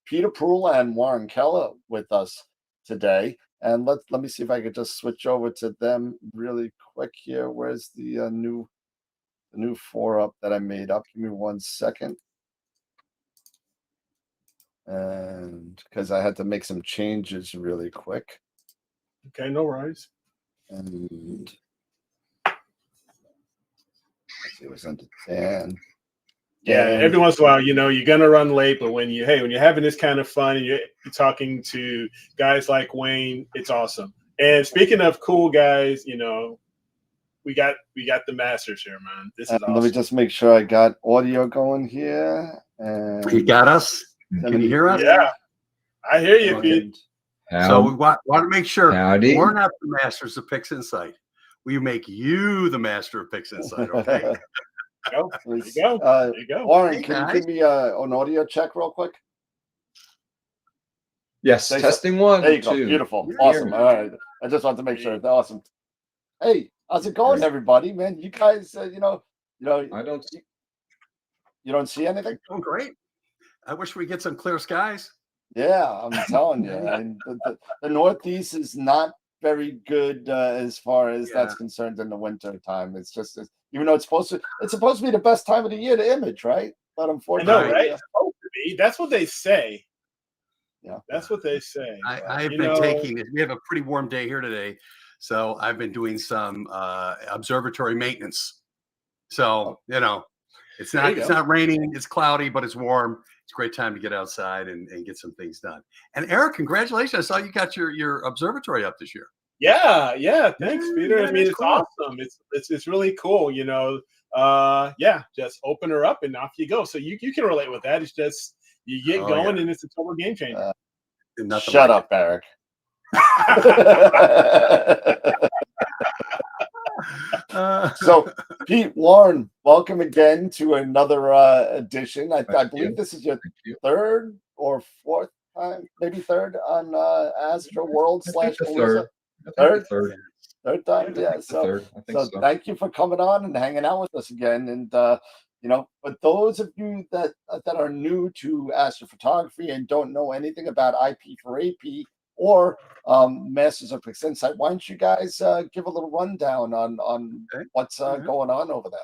Peter Proul and Warren Keller with us today. And let me see if I could just switch over to them really quick here. Where's the new 4-up that I made up? Give me 1 second. And because I had to make some changes really quick. Okay, no worries. And see what's under 10. Yeah, every once in a while, you're gonna run late, but when you're having this kind of fun and you're talking to guys like Wayne, it's awesome. And speaking of cool guys, we got the masters here, man. This is awesome. Let me just make sure I got audio going here. And you got us? Can you hear us? Yeah, I hear you, Pete. So we want to make sure we're not the masters of Pixinsight. We make you the master of Pixinsight, okay? There you go. There you go. Warren, can you give me an audio check real quick? Yes, testing 1. There you go. 2. Beautiful. Awesome. All right. I just want to make sure. Awesome. Hey, how's it going, everybody? Man, you guys, I don't see. You don't see anything? Oh, great. I wish we get some clear skies. Yeah, I'm telling you. And the Northeast is not very good as far as that's concerned in the winter time. It's just, even though it's supposed to be the best time of the year to image, right? But unfortunately, I know, right? It's supposed to be. That's what they say. Yeah, that's what they say. I've been taking it. We have a pretty warm day here today, so I've been doing some observatory maintenance. So it's not raining, it's cloudy, but it's warm. It's a great time to get outside and get some things done. And Eric, congratulations! I saw you got your observatory up this year. Yeah. Thanks, Peter. I mean, it's cool. awesome. It's really cool. Just open her up and off you go. So you can relate with that. It's just you get going and it's a total game changer. Shut up, Eric. So, Pete, Warren, welcome again to another edition. I believe this is your third or fourth time, maybe third on Astro World / Palooza. Third time, yeah. So thank you for coming on and hanging out with us again. And but those of you that are new to astrophotography and don't know anything about IP for AP or Masters of Pixinsight, why don't you guys give a little rundown on what's going on over there?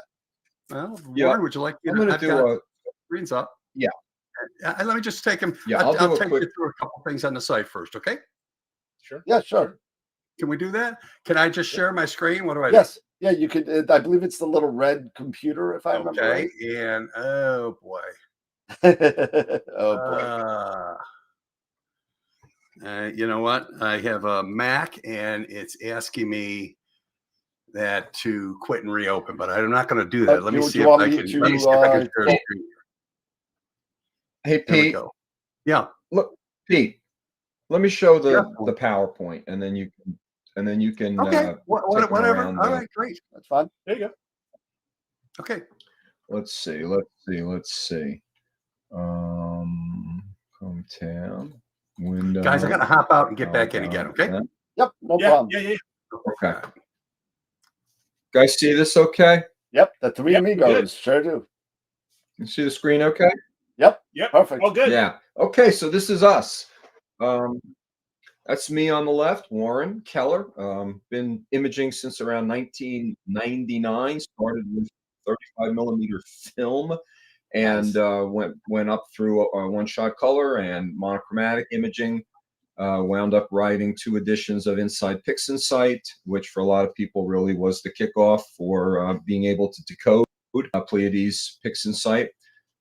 Well, Warren, would you like? I'm going to do screens up. Yeah. Let me just take them. Yeah, I'll take you through a couple things on the site first, okay? Sure. Yeah, sure. Can we do that? Can I just share my screen? What do I do? Yes. Yeah, you could. I believe it's the little red computer, if I remember right. And oh boy. You know what? I have a Mac, and it's asking me that to quit and reopen, but I'm not going to do that. Let me see if I can share the screen. Hey, Pete. Yeah. Look, Pete. Let me show the PowerPoint, and then you can. Okay. Whatever. All right. Great. That's fine. There you go. Okay. Let's see. Home tab. Window. Guys, I got to hop out and get back in again. Okay. Yep. No problem. Yeah. Okay. Guys, see this? Okay. Yep. The three amigos sure do. You see the screen? Okay. Yep. Perfect. Oh, good. Yeah. Okay. So this is us. That's me on the left, Warren Keller. Been imaging since around 1999. Started with 35 millimeter film, and went up through one-shot color and monochromatic imaging. Wound up writing 2 editions of Inside Pixinsight, which for a lot of people really was the kickoff for being able to decode Pleiades Pixinsight.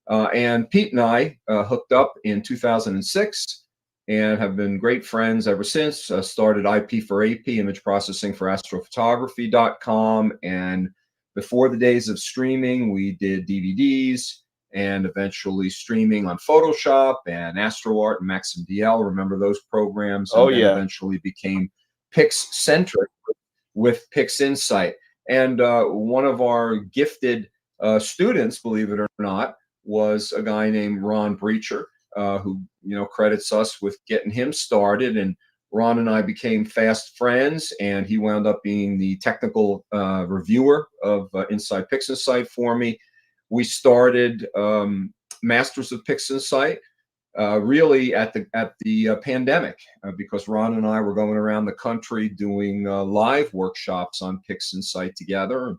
And Pete and I hooked up in 2006. And have been great friends ever since. Started IP for AP, image processing for AstroPhotography.com. And before the days of streaming, we did DVDs and eventually streaming on Photoshop and AstroArt and MaximDL. Remember those programs? And eventually became Pix-centric with Pixinsight. And one of our gifted students, believe it or not, was a guy named Ron Breacher. Who credits us with getting him started, and Ron and I became fast friends, and he wound up being the technical reviewer of Inside Pixinsight for me. We started Masters of Pixinsight really at the pandemic because Ron and I were going around the country doing live workshops on Pixinsight together.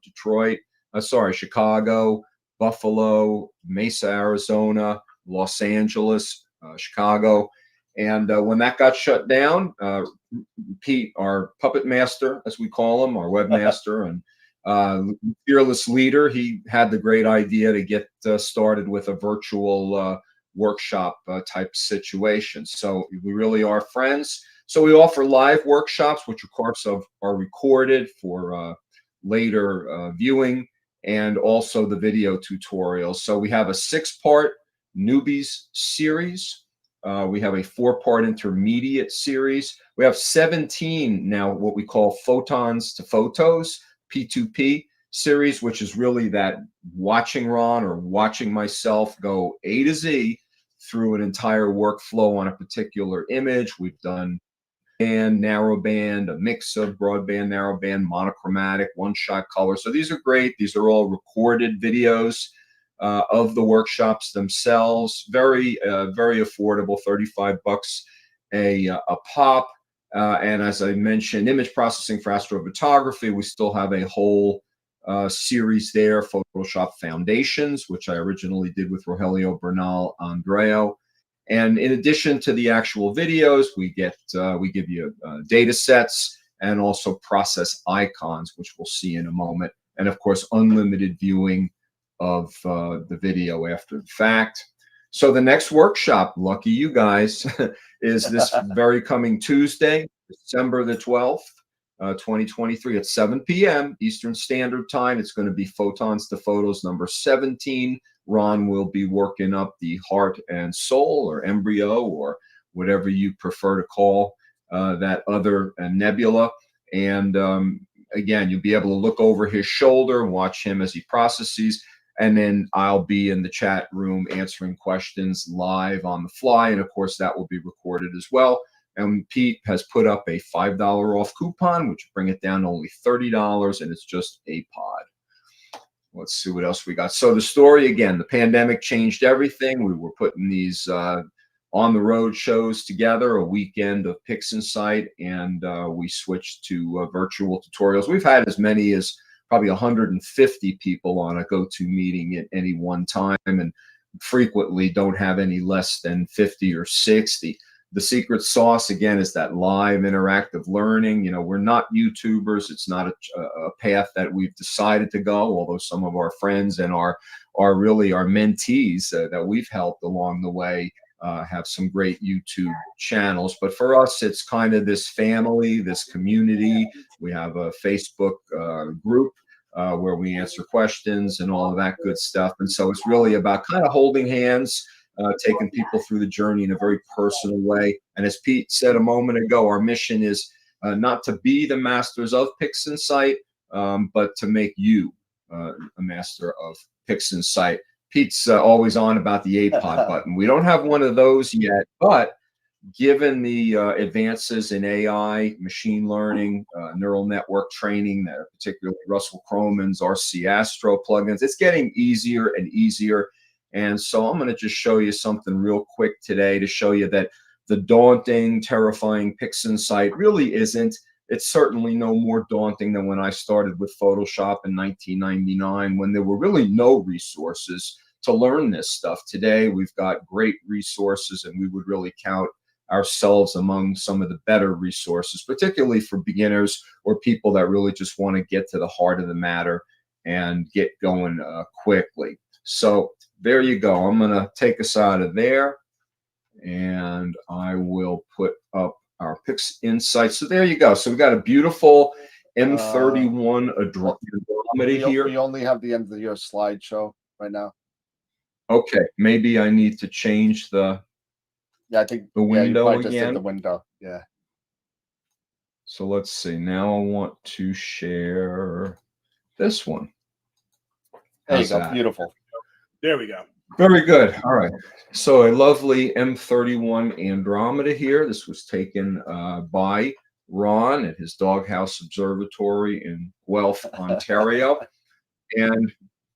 Chicago, Buffalo, Mesa, Arizona, Los Angeles, Chicago. And when that got shut down, Pete, our puppet master, as we call him, our webmaster, and fearless leader. He had the great idea to get started with a virtual workshop type situation. So we really are friends. So we offer live workshops, which of course are recorded for later viewing, and also the video tutorials. So we have a 6-part newbies series. We have a 4-part intermediate series. We have 17 now what we call photons to photos, P2P series, which is really that watching Ron or watching myself go A to Z through an entire workflow on a particular image. We've done band, narrow band, a mix of broadband, narrow band, monochromatic, one-shot color. So these are great. These are all recorded videos of the workshops themselves. Very affordable, $35 a pop. And as I mentioned, image processing for astrophotography, we still have a whole series there, Photoshop Foundations, which I originally did with Rogelio Bernal Andreo. And in addition to the actual videos, we give you data sets and also process icons, which we'll see in a moment. And of course, unlimited viewing of the video after the fact. So the next workshop, lucky you guys, is this very coming Tuesday, December the 12th, 2023 at 7 p.m. Eastern Standard Time. It's going to be Photons to Photos number 17. Ron will be working up the heart and soul, or embryo, or whatever you prefer to call that other nebula. And again, you'll be able to look over his shoulder and watch him as he processes. And then I'll be in the chat room answering questions live on the fly. And of course, that will be recorded as well. And Pete has put up a $5 off coupon, which will bring it down to only $30, and it's just a pod. Let's see what else we got. So the story, again, the pandemic changed everything. We were putting these on the road shows together, a weekend of Pixinsight, and we switched to virtual tutorials. We've had as many as probably 150 people on a go-to meeting at any one time, and frequently don't have any less than 50 or 60. The secret sauce, again, is that live interactive learning. You know, we're not YouTubers. It's not a path that we've decided to go, although some of our friends and are really our mentees that we've helped along the way have some great YouTube channels. But for us, it's kind of this family, this community. We have a Facebook group where we answer questions and all of that good stuff. And so it's really about kind of holding hands, taking people through the journey in a very personal way. And as Pete said a moment ago, our mission is not to be the masters of Pixinsight, but to make you a master of Pixinsight. Pete's always on about the APOD button. We don't have one of those yet, but given the advances in AI, machine learning, neural network training, particularly Russell Croman's RC Astro plugins, it's getting easier and easier. And so I'm going to just show you something real quick today to show you that the daunting, terrifying Pixinsight really isn't. It's certainly no more daunting than when I started with Photoshop in 1999, when there were really no resources to learn this stuff. Today, we've got great resources, and we would really count ourselves among some of the better resources, particularly for beginners or people that really just want to get to the heart of the matter and get going quickly. So there you go. I'm going to take us out of there, and I will put up our Pixinsight. So there you go. So we've got a beautiful M31 Andromeda here. We only have the end of your slideshow right now. Okay, maybe I need to change the I think the window just again. did the window. Yeah. So let's see. Now I want to share this one. There you go. Beautiful. There we go. Very good. All right. So a lovely M31 Andromeda here. This was taken by Ron at his Doghouse Observatory in Guelph, Ontario. And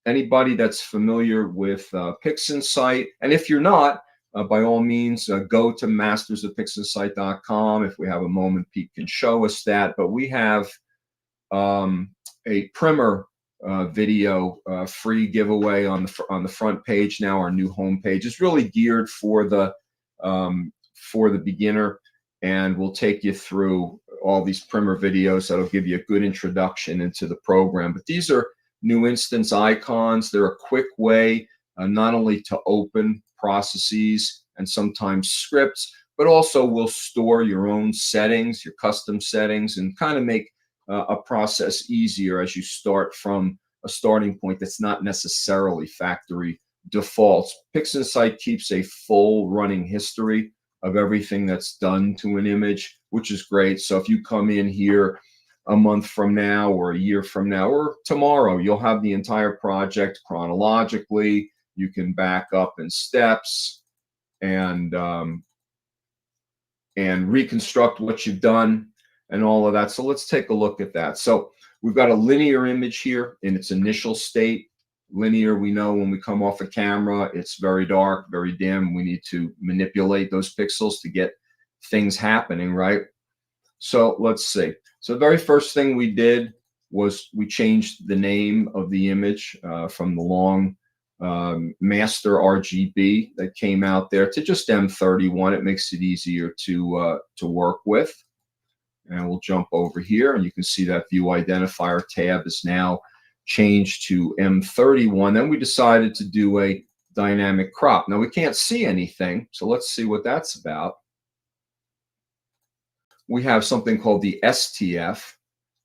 anybody that's familiar with Pixinsight, and if you're not, by all means, go to mastersofpixinsight.com. If we have a moment, Pete can show us that. But we have a primer video free giveaway on the front page now. Our new homepage is really geared for the beginner, and we'll take you through all these primer videos that'll give you a good introduction into the program. But these are new instance icons. They're a quick way not only to open processes and sometimes scripts, but also will store your own settings, your custom settings, and kind of make a process easier as you start from a starting point that's not necessarily factory defaults. Pixinsight keeps a full running history of everything that's done to an image, which is great. So if you come in here a month from now or a year from now or tomorrow, you'll have the entire project chronologically. You can back up in steps and reconstruct what you've done and all of that. So let's take a look at that. So we've got a linear image here in its initial state. Linear, we know when we come off a camera, it's very dark, very dim. We need to manipulate those pixels to get things happening, right? So let's see. So the very first thing we did was we changed the name of the image from the long master RGB that came out there to just M31. It makes it easier to work with. And we'll jump over here, and you can see that view identifier tab is now changed to M31. Then we decided to do a dynamic crop. Now we can't see anything, so let's see what that's about. We have something called the STF,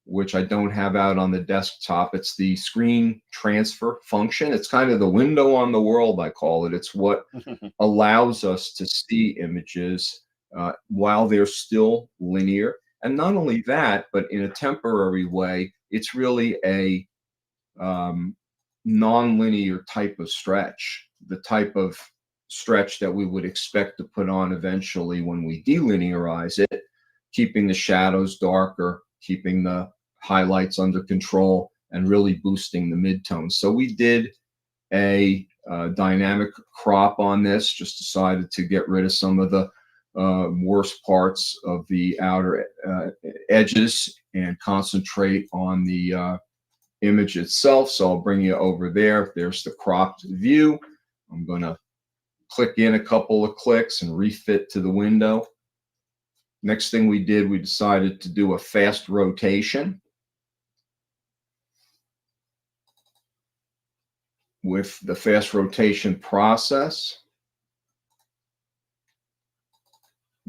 which I don't have out on the desktop. It's the screen transfer function. It's kind of the window on the world, I call it. It's what allows us to see images while they're still linear. And not only that, but in a temporary way, it's really a non-linear type of stretch, the type of stretch that we would expect to put on eventually when we delinearize it, keeping the shadows darker, keeping the highlights under control, and really boosting the midtones. So we did a dynamic crop on this, just decided to get rid of some of the worst parts of the outer edges and concentrate on the image itself. So I'll bring you over there. There's the cropped view. I'm going to click in a couple of clicks and refit to the window. Next thing we did, we decided to do a fast rotation. With the fast rotation process,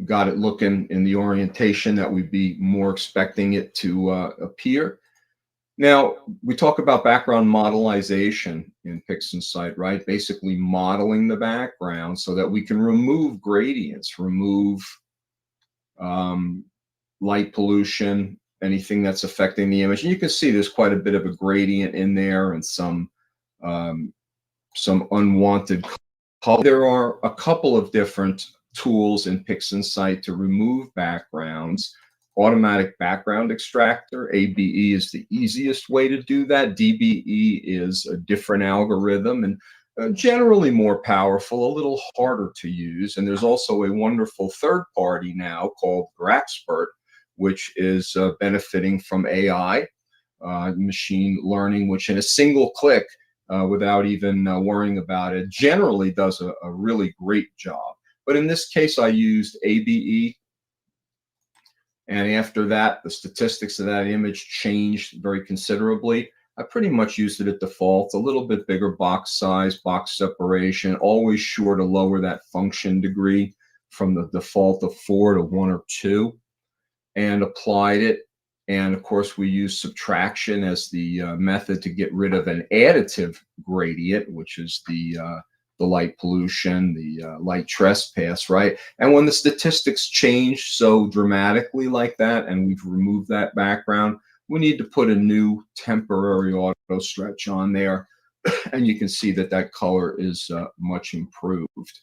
got it looking in the orientation that we'd be more expecting it to appear. Now, we talk about background modelization in Pixinsight, right? Basically modeling the background so that we can remove gradients, remove light pollution, anything that's affecting the image. And you can see there's quite a bit of a gradient in there and some unwanted color. There are a couple of different tools in Pixinsight to remove backgrounds. Automatic background extractor, ABE, is the easiest way to do that. DBE is a different algorithm and generally more powerful, a little harder to use. And there's also a wonderful third party now called Graxpert, which is benefiting from AI, machine learning, which in a single click, without even worrying about it, generally does a really great job. But in this case, I used ABE. And after that, the statistics of that image changed very considerably. I pretty much used it at default, a little bit bigger box size, box separation, always sure to lower that function degree from the default of 4 to 1 or 2, and applied it. And of course, we use subtraction as the method to get rid of an additive gradient, which is the light pollution, the light trespass, right? And when the statistics change so dramatically like that, and we've removed that background, we need to put a new temporary auto stretch on there. And you can see that that color is much improved.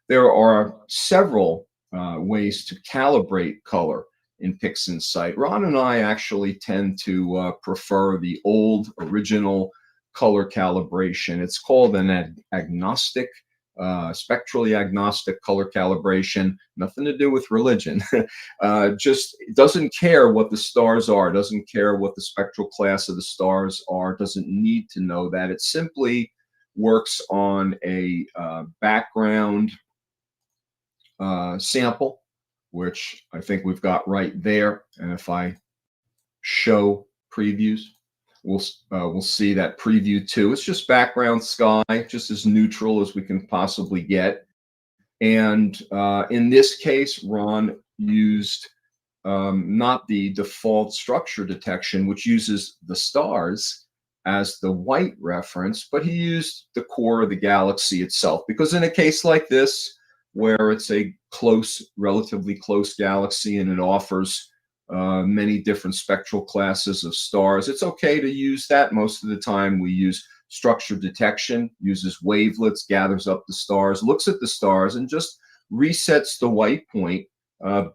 There are several ways to calibrate color in Pixinsight. Ron and I actually tend to prefer the old original color calibration. It's called an agnostic, spectrally agnostic color calibration. Nothing to do with religion. Just doesn't care what the stars are, doesn't care what the spectral class of the stars are, doesn't need to know that. It simply works on a background sample which I think we've got right there. And if I show previews, we'll see that preview 2. It's just background sky, just as neutral as we can possibly get. And in this case, Ron used not the default structure detection, which uses the stars as the white reference, but he used the core of the galaxy itself. Because in a case like this, where it's a relatively close galaxy, and it offers many different spectral classes of stars, it's okay to use that. Most of the time we use structure detection, uses wavelets, gathers up the stars, looks at the stars, and just resets the white point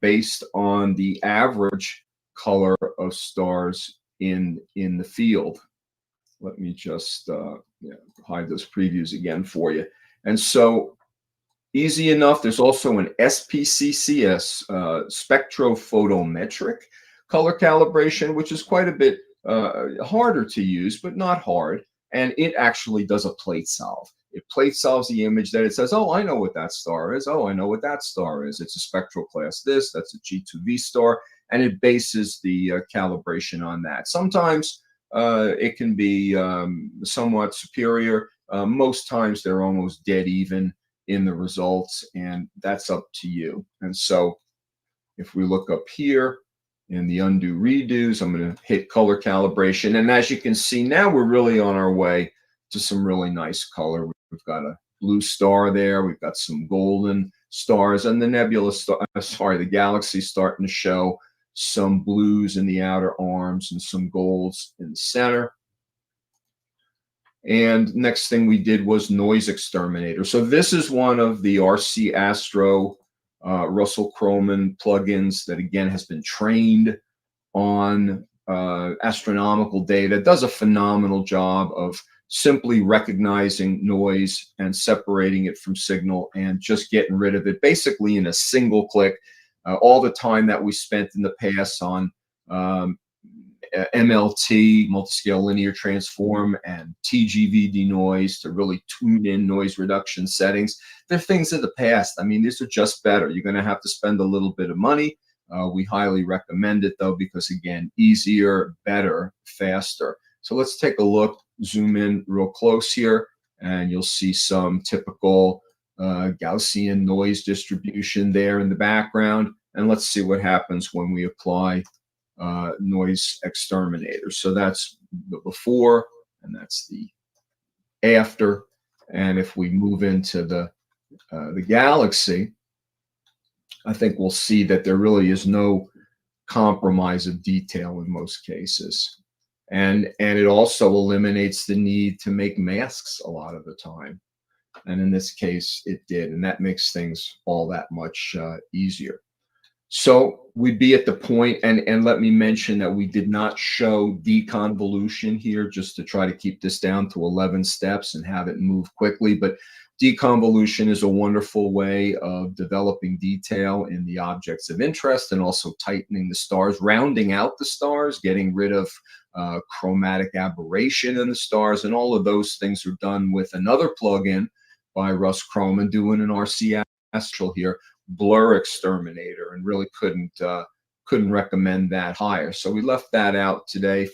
based on the average color of stars in the field. Let me just hide those previews again for you. And so easy enough. There's also an SPCCS, spectrophotometric color calibration, which is quite a bit harder to use, but not hard. And it actually does a plate solve. It plate solves the image that it says, oh, I know what that star is. Oh, I know what that star is. It's a spectral class this, that's a G2V star. And it bases the calibration on that. Sometimes it can be somewhat superior. Most times they're almost dead even in the results, and that's up to you. And so if we look up here in the undo redos, I'm going to hit color calibration. And as you can see, now we're really on our way to some really nice color. We've got a blue star there. We've got some golden stars, and the nebula star, the galaxy starting to show some blues in the outer arms and some golds in the center. And next thing we did was noise exterminator. So this is one of the RC Astro Russell Croman plugins that, again, has been trained on astronomical data. It does a phenomenal job of simply recognizing noise and separating it from signal and just getting rid of it basically in a single click. All the time that we spent in the past on MLT, multiscale linear transform, and TGV denoise to really tune in noise reduction settings, they're things of the past. I mean, these are just better. You're going to have to spend a little bit of money. We highly recommend it, though, because, again, easier, better, faster. So let's take a look, zoom in real close here, and you'll see some typical Gaussian noise distribution there in the background. And let's see what happens when we apply noise exterminator. So that's the before, and that's the after. And if we move into the galaxy, I think we'll see that there really is no compromise of detail in most cases. And it also eliminates the need to make masks a lot of the time. And in this case, it did. And that makes things all that much easier. So we'd be at the point, and let me mention that we did not show deconvolution here, just to try to keep this down to 11 steps and have it move quickly. But deconvolution is a wonderful way of developing detail in the objects of interest, and also tightening the stars, rounding out the stars, getting rid of chromatic aberration in the stars. And all of those things are done with another plugin by Russ Croman, doing an RC Astral here, Blur Exterminator, and really couldn't recommend that higher. So we left that out today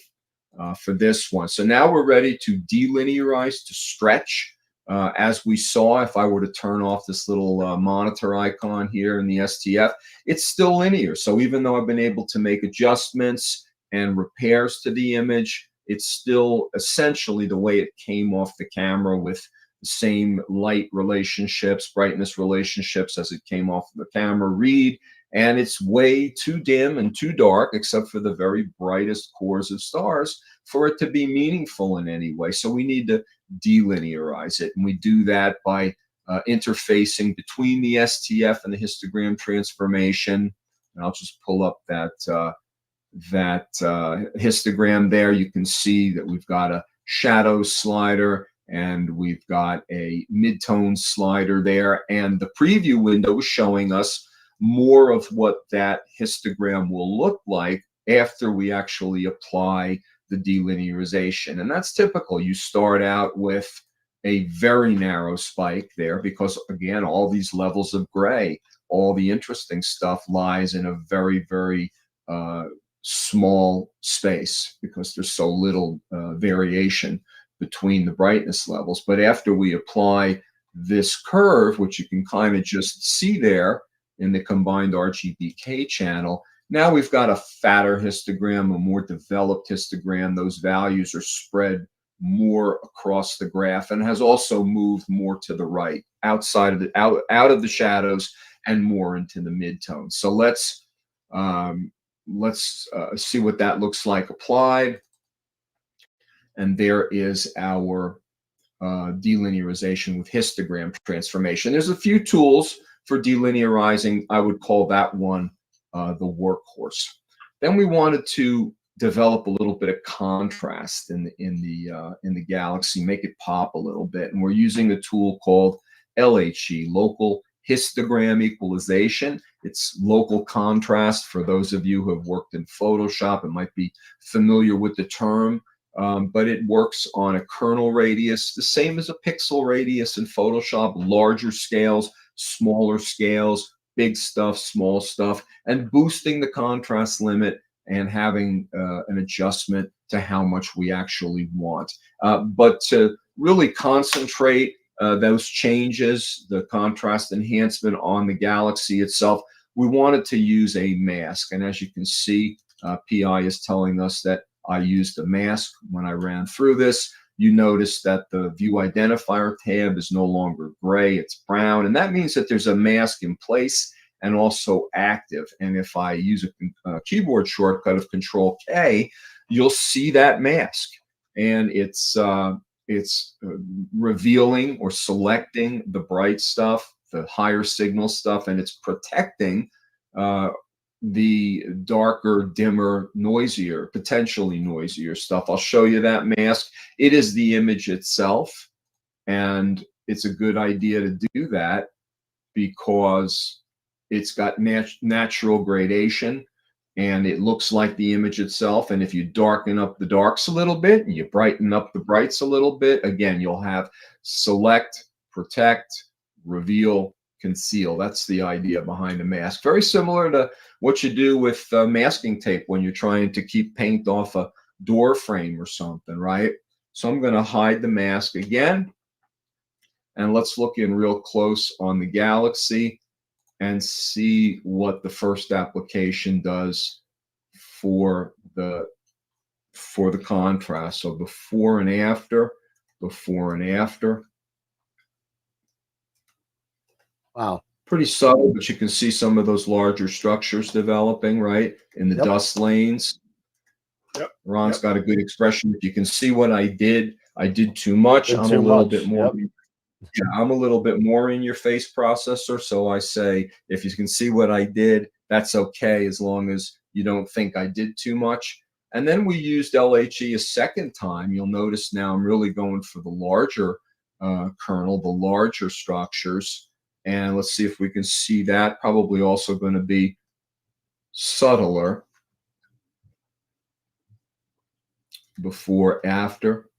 for this one. So now we're ready to delinearize, to stretch. As we saw, if I were to turn off this little monitor icon here in the STF, it's still linear. So even though I've been able to make adjustments and repairs to the image, it's still essentially the way it came off the camera, with the same light relationships, brightness relationships as it came off of the camera read. And it's way too dim and too dark, except for the very brightest cores of stars, for it to be meaningful in any way. So we need to delinearize it. And we do that by interfacing between the STF and the histogram transformation. And I'll just pull up that histogram there. You can see that we've got a shadow slider, and we've got a mid-tone slider there. And the preview window is showing us more of what that histogram will look like after we actually apply the delinearization. And that's typical. You start out with a very narrow spike there because, again, all these levels of gray all the interesting stuff lies in a very, very small space because there's so little variation between the brightness levels. But after we apply this curve, which you can kind of just see there in the combined RGBK channel, now we've got a fatter histogram, a more developed histogram. Those values are spread more across the graph and has also moved more to the right, outside of the out of the shadows and more into the midtones. So let's see what that looks like applied. And there is our delinearization with histogram transformation. There's a few tools for delinearizing. I would call that one the workhorse. Then we wanted to develop a little bit of contrast in the galaxy, make it pop a little bit, and we're using a tool called LHE, local histogram equalization. It's local contrast. For those of you who have worked in Photoshop, it might be familiar with the term, but it works on a kernel radius, the same as a pixel radius in Photoshop, larger scales, smaller scales, big stuff, small stuff, and boosting the contrast limit and having an adjustment to how much we actually want. But to really concentrate those changes, the contrast enhancement on the galaxy itself, we wanted to use a mask. And as you can see, PI is telling us that I used a mask when I ran through this. You notice that the view identifier tab is no longer gray, it's brown. And that means that there's a mask in place and also active. And if I use a keyboard shortcut of Control K, you'll see that mask. And it's revealing or selecting the bright stuff, the higher signal stuff, and it's protecting the darker, dimmer, noisier, potentially noisier stuff. I'll show you that mask. It is the image itself, and it's a good idea to do that because it's got natural gradation and it looks like the image itself. And if you darken up the darks a little bit and you brighten up the brights a little bit, again, you'll have select, protect, reveal, conceal. That's the idea behind a mask. Very similar to what you do with masking tape when you're trying to keep paint off a door frame or something, right? So I'm going to hide the mask again. And let's look in real close on the galaxy and see what the first application does for the contrast. So before and after, before and after. Wow. Pretty subtle, but you can see some of those larger structures developing, right, in the dust lanes. Yep. Ron's got a good expression. If you can see what I did too much. I'm a little bit more. Yeah, I'm a little bit more in your face processor. So I say, if you can see what I did, that's okay, as long as you don't think I did too much. And then we used LHE a second time. You'll notice now I'm really going for the larger kernel, the larger structures. And let's see if we can see that. Probably also going to be subtler. Before, after,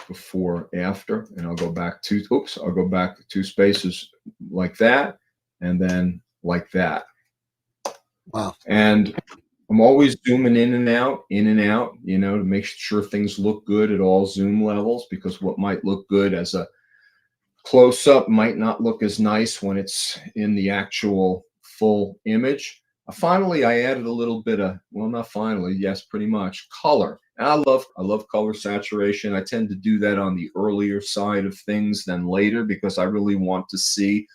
before, after. And I'll go back two, I'll go back 2 spaces like that. And then like that. Wow. And I'm always zooming in and out, you know, to make sure things look good at all zoom levels, because what might look good as a close-up might not look as nice when it's in the actual full image. Finally, I added a little bit of, well, not finally, yes, pretty much, color. And I love color saturation. I tend to do that on the earlier side of things than later, because I really want to see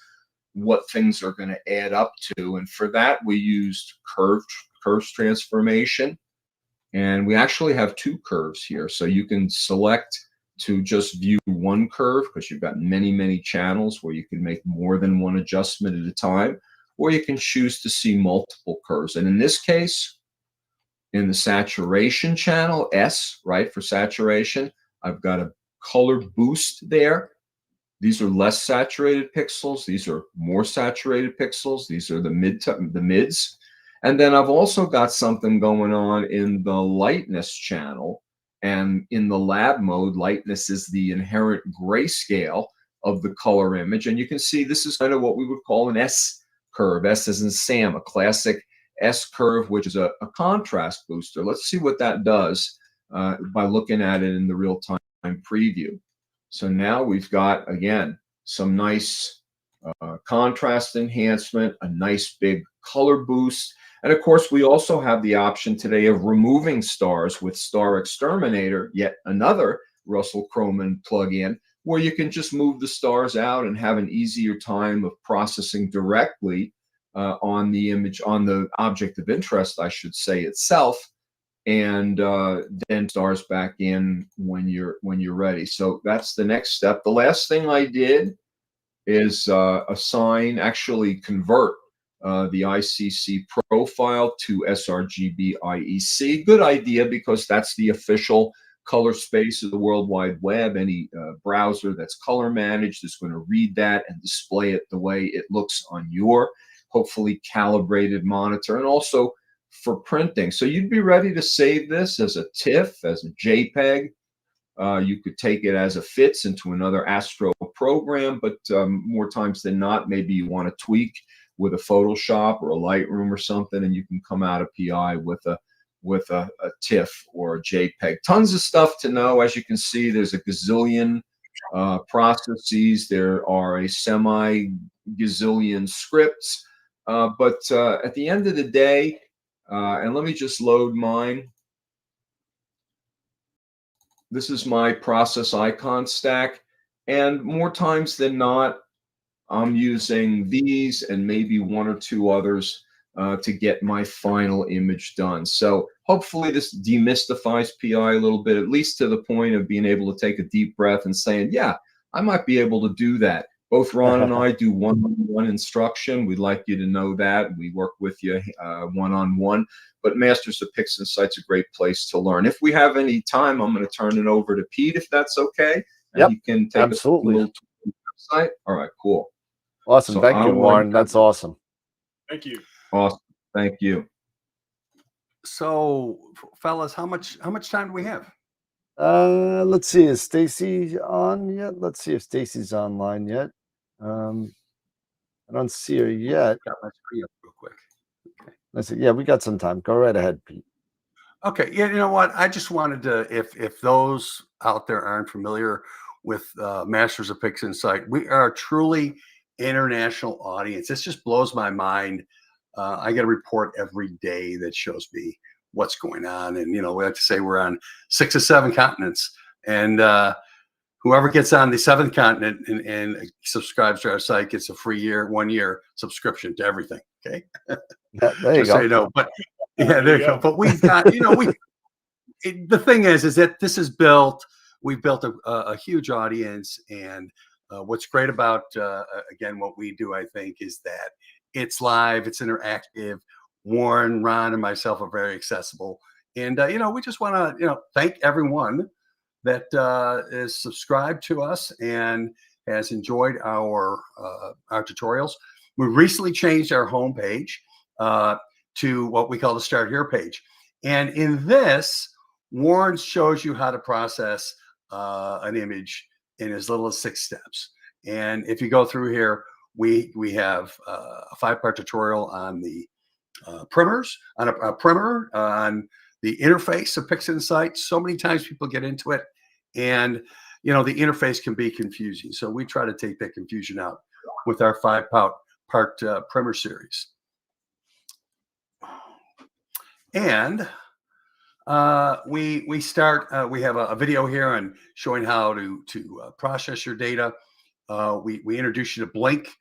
what things are going to add up to. And for that, we used curves transformation. And we actually have 2 curves here. So you can select to just view one curve, because you've got many channels where you can make more than one adjustment at a time, or you can choose to see multiple curves. And in this case, in the saturation channel, S, right, for saturation, I've got a color boost there. These are less saturated pixels. These are more saturated pixels. These are the mids. And then I've also got something going on in the lightness channel. And in the lab mode, lightness is the inherent grayscale of the color image. And you can see this is kind of what we would call an S curve. S as in Sam, a classic S curve, which is a contrast booster. Let's see what that does by looking at it in the real-time preview. So now we've got, again, some nice contrast enhancement, a nice big color boost. And of course, we also have the option today of removing stars with Star Exterminator, yet another Russell Croman plugin, where you can just move the stars out and have an easier time of processing directly on the image, on the object of interest, I should say, itself, and then stars back in when you're ready. So that's the next step. The last thing I did is actually convert the ICC profile to sRGB IEC. Good idea, because that's the official color space of the World Wide Web. Any browser that's color managed is going to read that and display it the way it looks on your hopefully calibrated monitor, and also for printing. So you'd be ready to save this as a TIFF, as a JPEG. You could take it as a FITS into another Astro program, but more times than not, maybe you want to tweak with a Photoshop or a Lightroom or something, and you can come out of PI with a TIFF or a JPEG. Tons of stuff to know. As you can see, there's a gazillion processes. There are a semi-gazillion scripts. But at the end of the day, and let me just load mine. This is my process icon stack. And more times than not, I'm using these and maybe one or two others to get my final image done. So hopefully this demystifies PI a little bit, at least to the point of being able to take a deep breath and saying, yeah, I might be able to do that. Both Ron and I do one-on-one instruction. We'd like you to know that. We work with you one-on-one. But Masters of Pixinsight's a great place to learn. If we have any time, I'm going to turn it over to Pete, if that's okay. And you can take absolutely. a little website. All right, cool. Awesome. So Thank you, Warren. That's awesome. Thank you. Awesome. Thank you. So, fellas, how much time do we have? Let's see. Is Stacy on yet? Let's see if Stacy's online yet. I don't see her yet. Got my screen up real quick. Okay. Let's see. Yeah, we got some time. Go right ahead, Pete. Okay. Yeah, you know what? I just wanted to, if those out there aren't familiar with Masters of Pixinsight, we are a truly international audience. This just blows my mind. I get a report every day that shows me what's going on. And, we like to say we're on 6 or 7 continents. And whoever gets on the 7th continent and subscribes to our site gets a free 1 year subscription to everything. Okay. There you go. So you know, but yeah, there you go. But we've got, the thing is that this is we've built a huge audience. And what's great about, again, what we do, I think, is that it's live, it's interactive. Warren, Ron, and myself are very accessible. And, we just want to, thank everyone that is subscribed to us and has enjoyed our tutorials. We recently changed our homepage to what we call the Start Here page. And in this, Warren shows you how to process an image in as little as 6 steps. And if you go through here, we have a 5-part tutorial on the primers, on a primer, on the interface of Pixinsight. So many times people get into it, and the interface can be confusing. So we try to take that confusion out with our 5-part primer series. And we start. We have a video here on showing how to process your data. We introduce you to Blink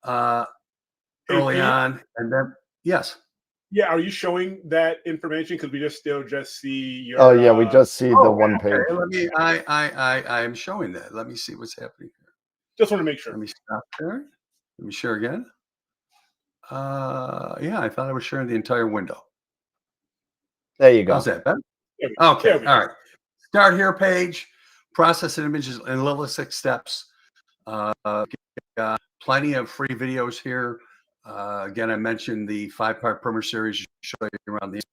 early on, and then yes. Yeah, are you showing that information? Because we just see your. Oh yeah, we just see the one page. Let me. I am showing that. Let me see what's happening here. Just want to make sure. Let me stop there. Let me share again. Yeah, I thought I was sharing the entire window. There you go. How's that, Ben? Okay, all right. Start Here page. Process images in little as 6 steps. Got plenty of free videos here. Again, I mentioned the 5-part primer series. Show you around these.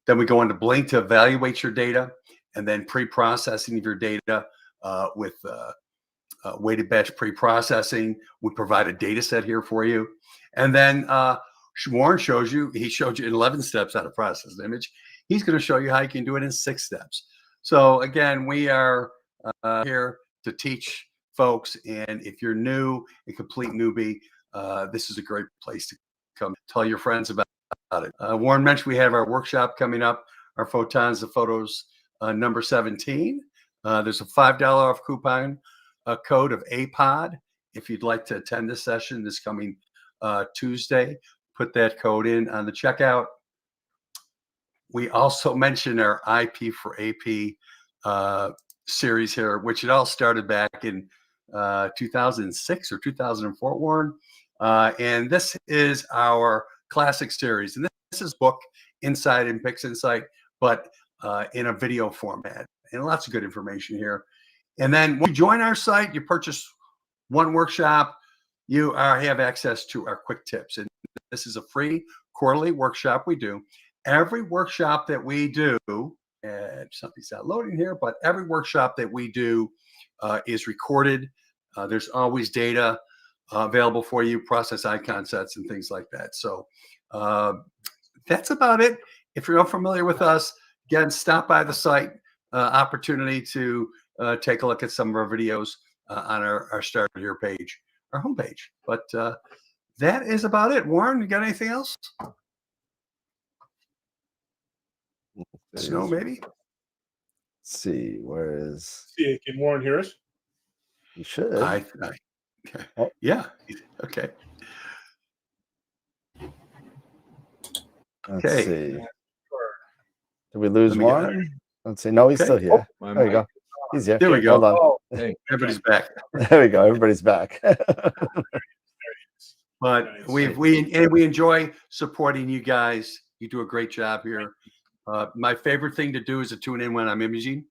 Then we go into Blink to evaluate your data, and then pre-processing of your data with weighted batch pre-processing. We provide a data set here for you. And then Warren showed you in 11 steps how to process an image. He's going to show you how you can do it in 6 steps. So again, we are here to teach folks. And if you're new, a complete newbie, this is a great place to come. Tell your friends about it. Warren mentioned we have our workshop coming up, our Photons of Photos number 17. There's a $5 off coupon code of APOD if you'd like to attend this session this coming Tuesday. Put that code in on the checkout. We also mentioned our IP for AP series here, which it all started back in 2006 or 2004, Warren. And this is our classic series. And this is book inside in Pixinsight, but in a video format. And lots of good information here. And then when you join our site, you purchase one workshop, you have access to our quick tips. And this is a free quarterly workshop we do. Every workshop that we do, and something's not loading here, but every workshop that we do is recorded. There's always data available for you, process icon sets and things like that. So that's about it. If you're unfamiliar with us, again, stop by the site. Opportunity to take a look at some of our videos on our Start Here page, our homepage. But that is about it. Warren, you got anything else? Snow, maybe? Let's see, where is... See, can Warren hear us? You should. Yeah. Okay. Let's Okay. see. Did we lose Let me get Warren? Let's see. No, he's Okay. still here. There you go. He's here. There we go. Hold on. Oh, hey. Everybody's back. There we go. Everybody's back. But we enjoy supporting you guys. You do a great job here. My favorite thing to do is to tune in when I'm imaging.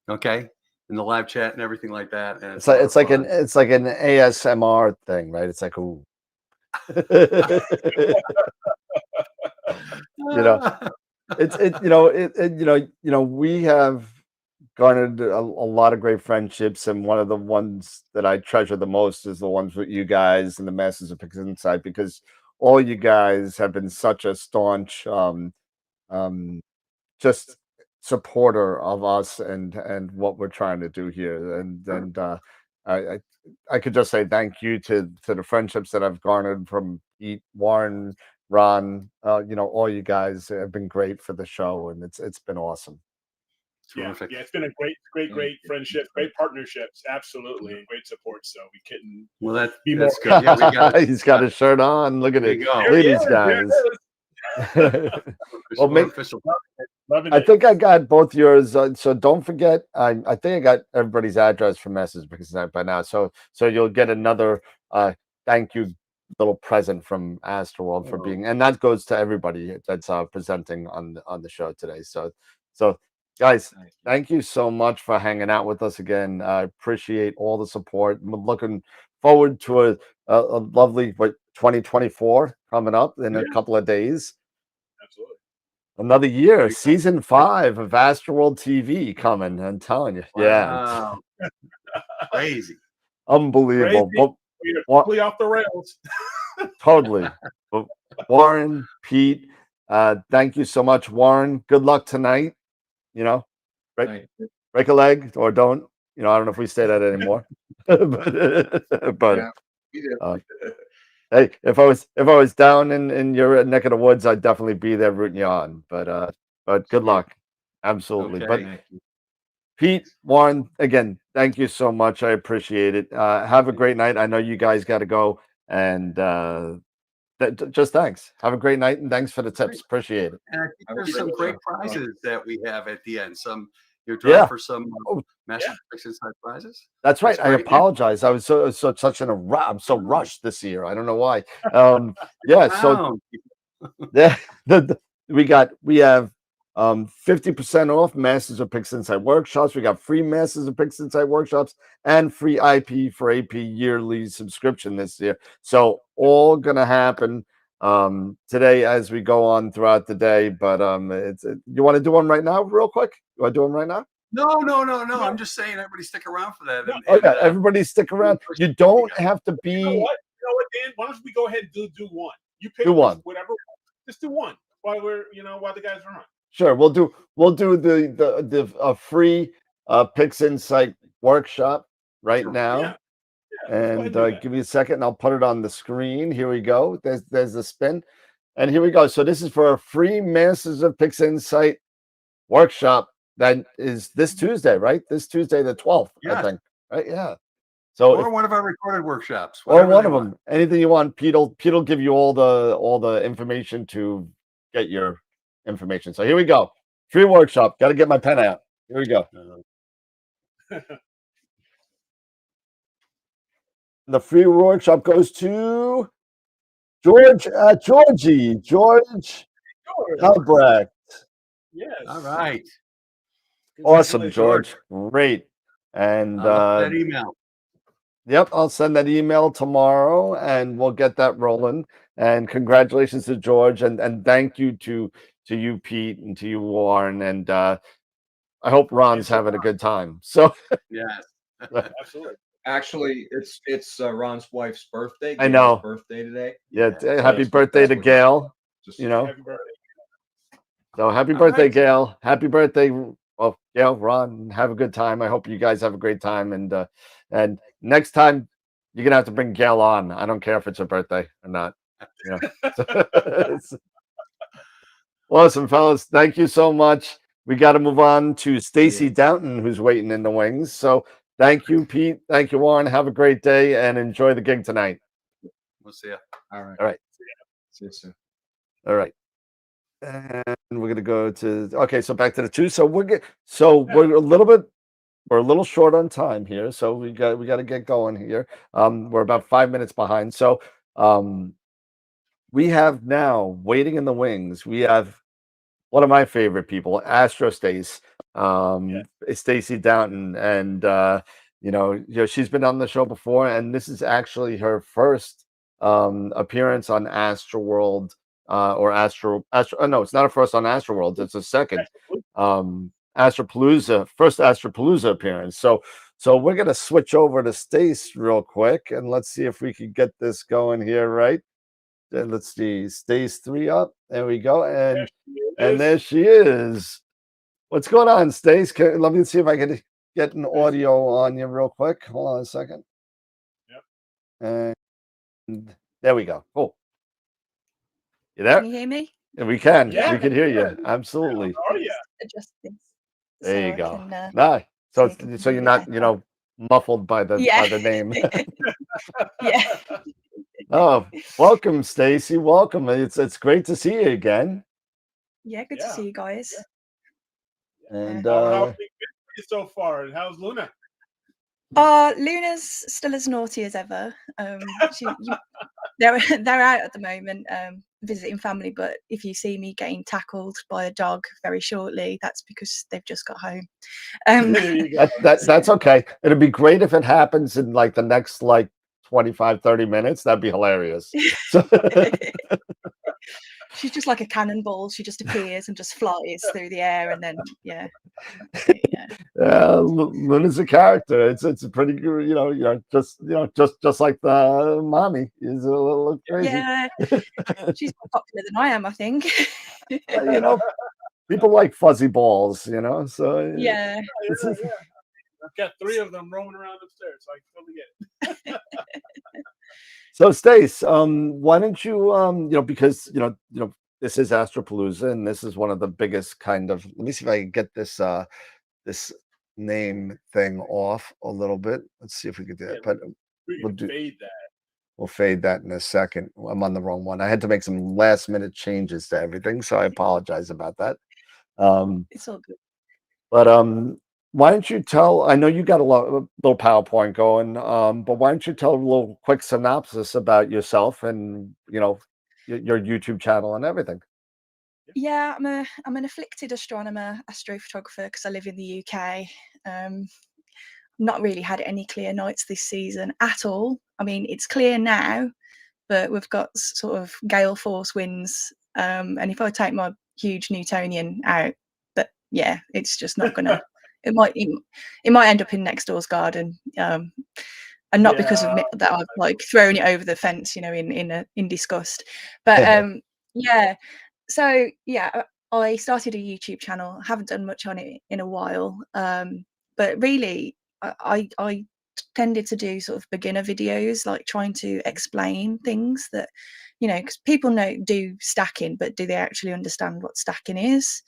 Okay. In the live chat and everything like that. And it's like an ASMR thing, right? It's like, ooh. We have garnered a lot of great friendships, and one of the ones that I treasure the most is the ones with you guys and the Masters of Pixinsight, because all you guys have been such a staunch just supporter of us and what we're trying to do here. And I could just say thank you to the friendships that I've garnered from Warren, Ron, all you guys have been great for the show, and it's been awesome. Terrific. Yeah, it's been a great friendship, great partnerships, absolutely, and great support. So we couldn't. Well, that's good. Yeah, we got He's got his shirt on. Look at it. Look at these guys. Well, I think I got both yours. So don't forget. I think I got everybody's address for Masters Pixinsight by now. So you'll get another thank you little present from Astro World for being, and that goes to everybody that's presenting on the show today. So guys, thank you so much for hanging out with us again. I appreciate all the support. I'm looking forward to a lovely 2024 coming up in a couple of days. Absolutely. Another year, season 5 of Astro World TV coming. I'm telling you, wow. Crazy, unbelievable. Crazy. Totally off the rails. Totally. But Warren, Pete, thank you so much, Warren. Good luck tonight. Break a leg or don't. I don't know if we say that anymore. but hey, if I was down in your neck of the woods, I'd definitely be there rooting you on. But good luck. Absolutely. Okay. But Pete, Warren, again, thank you so much. I appreciate it. Have a great night. I know you guys got to go, and just thanks. Have a great night, and thanks for the tips. Appreciate it. And I think there's some great prizes that we have at the end. You're drawing for some Master Pixinsight prizes. That's right. I apologize. I was such in a rush. I'm so rushed this year. I don't know why. So we have 50% off Masters of Pixinsight workshops. We got free Masters of Pixinsight workshops and free IP for AP yearly subscription this year. So all gonna happen today as we go on throughout the day. But you want to do one right now, real quick? You want to do one right now? No. I'm just saying, everybody stick around for that. Oh yeah, everybody stick around. You don't have to be. You know what, Dan? Why don't we go ahead and do one? You pick one. Whatever. Just do one while while the guys are on. Sure, we'll do the free Pixinsight workshop right now. And give me a second, and I'll put it on the screen. Here we go. There's the spin, and here we go. So this is for a free Masters of Pixinsight workshop that is this Tuesday, right? This Tuesday, the 12th, I think. Right? Yeah. So or one of our recorded workshops, or one of them. Anything you want. Pete'll give you all the information to get your information. So here we go. Free workshop. Got to get my pen out. Here we go. The free workshop goes to George Albrecht. Yes. All right. Awesome, George. Great. And that email. Yep, I'll send that email tomorrow, and we'll get that rolling. And congratulations to George, and thank you to you, Pete, and to you, Warren, and I hope Ron's having a good time. So yes, absolutely. Actually, it's Ron's wife's birthday. I know. Birthday today. Yeah, happy birthday to Gail. Happy birthday. So happy birthday, Gail. Happy birthday. Well, Gail, Ron, have a good time. I hope you guys have a great time. And next time you're gonna have to bring Gail on. I don't care if it's her birthday or not. Awesome, fellas. Thank you so much. We got to move on to Stacey Downton, who's waiting in the wings. So thank you, Pete. Thank you, Warren. Have a great day and enjoy the gig tonight. We'll see you. All right. All right. See you soon. All right. And we're gonna go to so back to the two. So we're a little short on time here. So we got to get going here. We're about 5 minutes behind. So we have now waiting in the wings. We have one of my favorite people, Stacey Downton, and she's been on the show before, and this is actually her first appearance on Astro World or Astro. No, it's not a first on Astro World. It's a second AstroPalooza, first AstroPalooza appearance. So we're gonna switch over to Stace real quick, and let's see if we can get this going here, right? And let's see, Stace 3 up. There we go, and there she is. What's going on, Stace? Let me see if I can get an audio on you real quick. Hold on a second. Yep. And there we go. Cool. You there? Can you hear me? Yeah, we can. Yeah. We can hear you. Absolutely. How are you? Adjust this. There you so go. I can, Nah. So so you're not, muffled by the name. yeah. Oh, welcome, Stacy. Welcome. It's great to see you again. Yeah, good to see you guys. And how's it been so far? And how's Luna? Luna's still as naughty as ever. They're out at the moment visiting family, but if you see me getting tackled by a dog very shortly, that's because they've just got home. That's okay. It'd be great if it happens in like the next 25-30 minutes. That'd be hilarious. She's just like a cannonball. She just appears and just flies through the air, and then Luna's a character. It's a pretty good, just like the mommy is a little crazy. Yeah, she's more popular than I am, I think. People like fuzzy balls, So yeah. I've got 3 of them roaming around upstairs, so I can totally get it. So, Stace, why don't you, because this is AstroPalooza, and this is one of the biggest kind of. Let me see if I can get this this name thing off a little bit. Let's see if we can do that. But fade that. We'll fade that in a second. I'm on the wrong one. I had to make some last minute changes to everything, so I apologize about that. It's all good. But why don't you tell? I know you got a little PowerPoint going, but why don't you tell a little quick synopsis about yourself and your YouTube channel and everything? Yeah, I'm an afflicted astronomer, astrophotographer, because I live in the UK. Not really had any clear nights this season at all. I mean, it's clear now, but we've got sort of gale force winds, and if I take my huge Newtonian out, but yeah, it's just not gonna it might end up in next door's garden, and not because of me, that I've like thrown it over the fence, in disgust. But yeah, so yeah, I started a YouTube channel. Haven't done much on it in a while, but really, I tended to do sort of beginner videos, like trying to explain things that, because people do stacking, but do they actually understand what stacking is?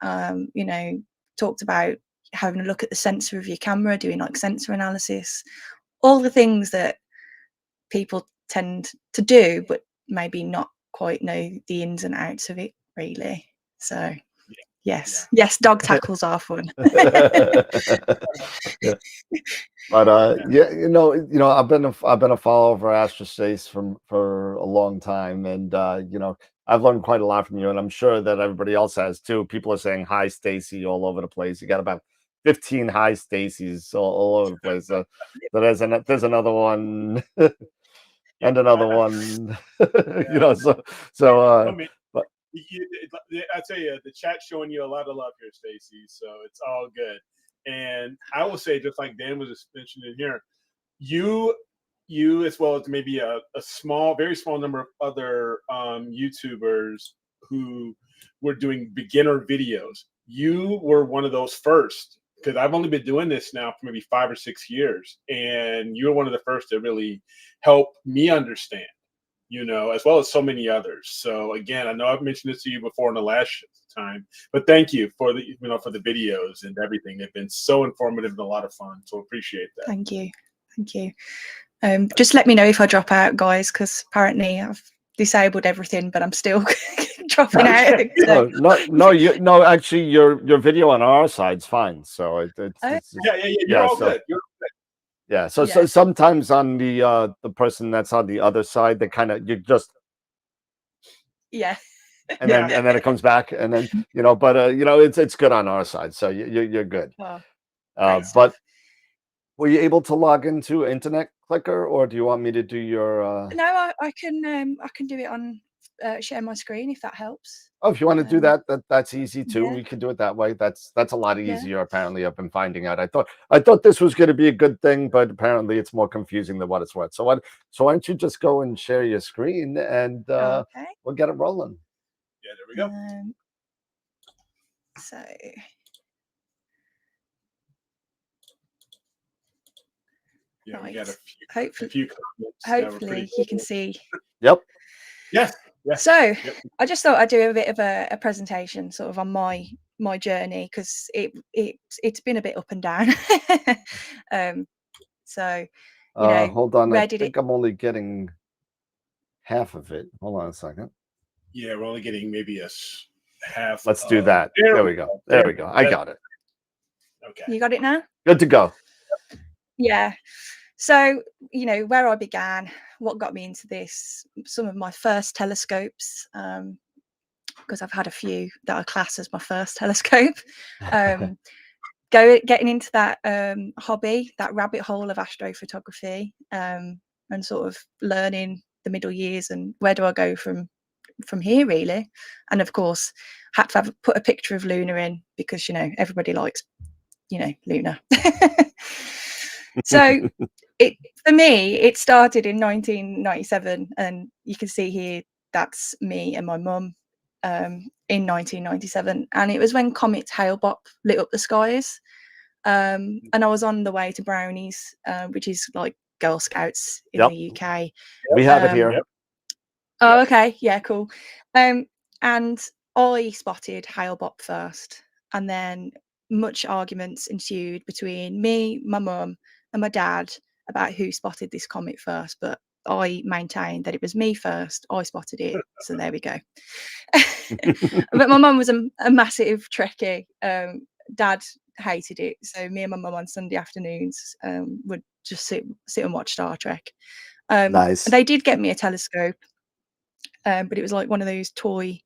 Talked about having a look at the sensor of your camera, doing like sensor analysis, all the things that people tend to do, but maybe not quite know the ins and outs of it, really. So yes, dog tackles are fun. Yeah. But yeah, I've been a follower of AstroSpace for a long time, and I've learned quite a lot from you, and I'm sure that everybody else has too. People are saying hi, Stacy, all over the place. You got about 15 hi, Stacy's all over the place. So there's another one, and another one. But I tell you, the chat's showing you a lot of love here, Stacy. So it's all good. And I will say, just like Dan was just mentioning here, you as well as maybe a very small number of other YouTubers who were doing beginner videos. You were one of those first, because I've only been doing this now for maybe 5 or 6 years, and you're one of the first to really help me understand, as well as so many others. So again, I know I've mentioned this to you before in the last time, but thank you for the for the videos and everything. They've been so informative and a lot of fun. So appreciate that. Thank you. Just let me know if I drop out, guys, because apparently I've disabled everything, but I'm still dropping out. So. No, actually, your video on our side's fine. So you're all good. You're good. Yeah, so sometimes on the person that's on the other side, they you just and then it comes back, and then but it's good on our side, so you're good. But were you able to log into Internet Clicker, or do you want me to do your? No, I can do it on share my screen if that helps. Oh, if you want to do that, that's easy too. We can do it that way. That's a lot easier. Apparently, I've been finding out. I thought this was going to be a good thing, but apparently it's more confusing than what it's worth. So why don't you just go and share your screen, and we'll get it rolling. Yeah, there we go. So yeah, we got a few comments. Hopefully you can see. Yep. Yeah. So I just thought I'd do a bit of a presentation sort of on my journey, because it's been a bit up and down. So hold on, I think I'm only getting half of it. Hold on a second. Yeah, we're only getting maybe a half. Let's do that. There we go. There we go. I got it. Okay. You got it now? Good to go. Yeah. So, where I began, what got me into this, some of my first telescopes, because I've had a few that I class as my first telescope, getting into that hobby, that rabbit hole of astrophotography, and sort of learning the middle years and where do I go from here, really. And of course, had to put a picture of Luna in, because, everybody likes, Luna. So for me, it started in 1997, and you can see here that's me and my mum in 1997, and it was when Comet Hale-Bopp lit up the skies, and I was on the way to Brownies, which is like Girl Scouts in the UK. We have it here. Oh, okay, yeah, cool. And I spotted Hale-Bopp first, and then much arguments ensued between me, my mum, and my dad about who spotted this comet first, but I maintained that it was me first. I spotted it, so there we go. But my mum was a massive Trekkie. Dad hated it, so me and my mum on Sunday afternoons would just sit and watch Star Trek. Nice. They did get me a telescope, but it was like one of those toy,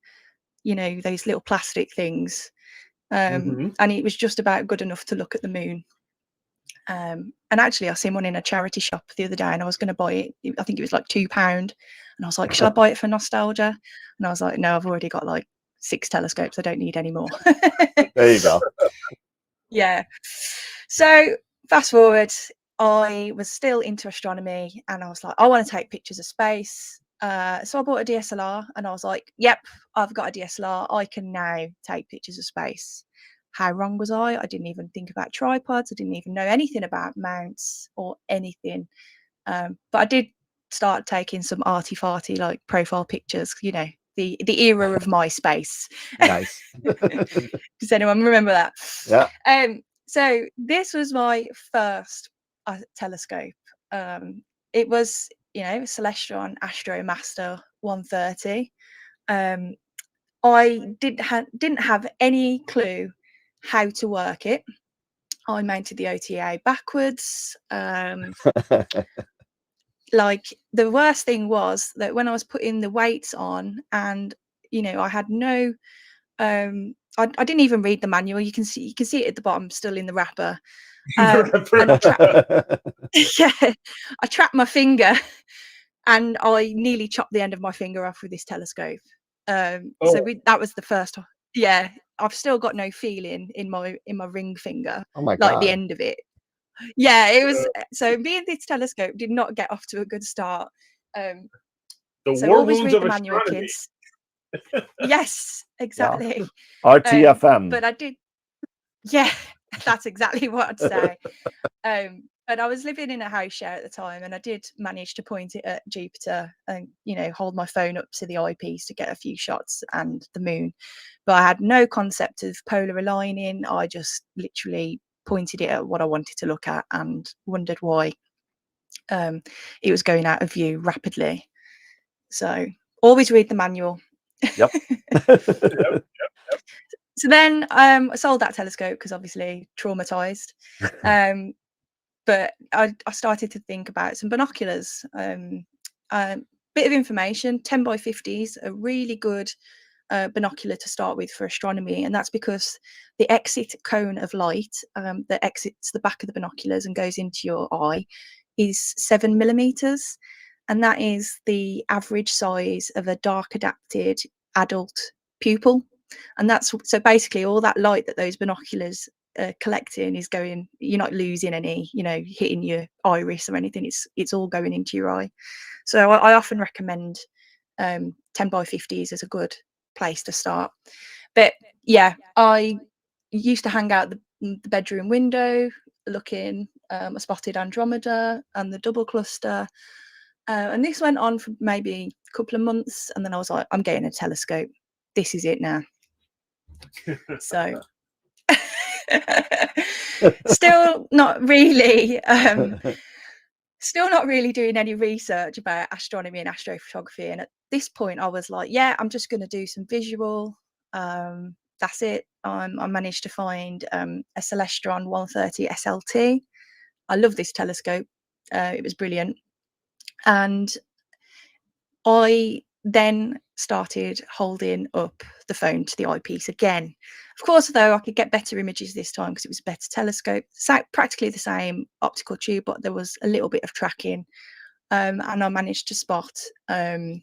those little plastic things, and it was just about good enough to look at the moon. And actually, I seen one in a charity shop the other day, and I was going to buy it. I think it was like £2, and I was like, "Shall I buy it for nostalgia?" And I was like, "No, I've already got like 6 telescopes. I don't need any more." There you go. Yeah. So fast forward, I was still into astronomy, and I was like, I want to take pictures of space. So I bought a DSLR, and I was like, yep, I've got a DSLR. I can now take pictures of space. How wrong was I? I didn't even think about tripods. I didn't even know anything about mounts or anything. But I did start taking some arty-farty like profile pictures, you know, the era of MySpace. Nice. Does anyone remember that? Yeah. So this was my first telescope. It was, you know, Celestron Astromaster 130. I didn't have any clue how to work it. I mounted the OTA backwards. Like the worst thing was that when I was putting the weights on, and you know, I had no I didn't even read the manual. You can see it at the bottom, still in the wrapper. And yeah, I trapped my finger, and I nearly chopped the end of my finger off with this telescope. So that was the first. Yeah, I've still got no feeling in my ring finger, Oh my like the God. end of it. Yeah, it was. So me and this telescope did not get off to a good start. The So war always wounds read of the manual, astronomy. kids. Yes, exactly. RTFM. But I did. Yeah, that's exactly what I'd say. But I was living in a house share at the time, and I did manage to point it at Jupiter and, you know, hold my phone up to the eyepiece to get a few shots and the moon. But I had no concept of polar aligning. I just literally pointed it at what I wanted to look at and wondered why it was going out of view rapidly. So always read the manual. Yep. So then I sold that telescope because obviously traumatized. But I started to think about some binoculars. Bit of information, 10 by 50s, a really good binocular to start with for astronomy. And that's because the exit cone of light that exits the back of the binoculars and goes into your eye is 7 millimeters. And that is the average size of a dark adapted adult pupil. And that's so basically all that light that those binoculars collecting is going, you're not losing any, you know, hitting your iris or anything. It's all going into your eye. So I often recommend 10 by 50s as a good place to start. But yeah, I used to hang out the bedroom window looking. I spotted Andromeda and the double cluster. And this went on for maybe a couple of months. And then I was like, I'm getting a telescope. This is it now. So still not really doing any research about astronomy and astrophotography. And at this point I was like, yeah, I'm just going to do some visual. That's it. I managed to find a Celestron 130 SLT. I love this telescope. It was brilliant. And I then started holding up the phone to the eyepiece again. Of course, though, I could get better images this time because it was a better telescope. Practically the same optical tube, but there was a little bit of tracking. And I managed to spot the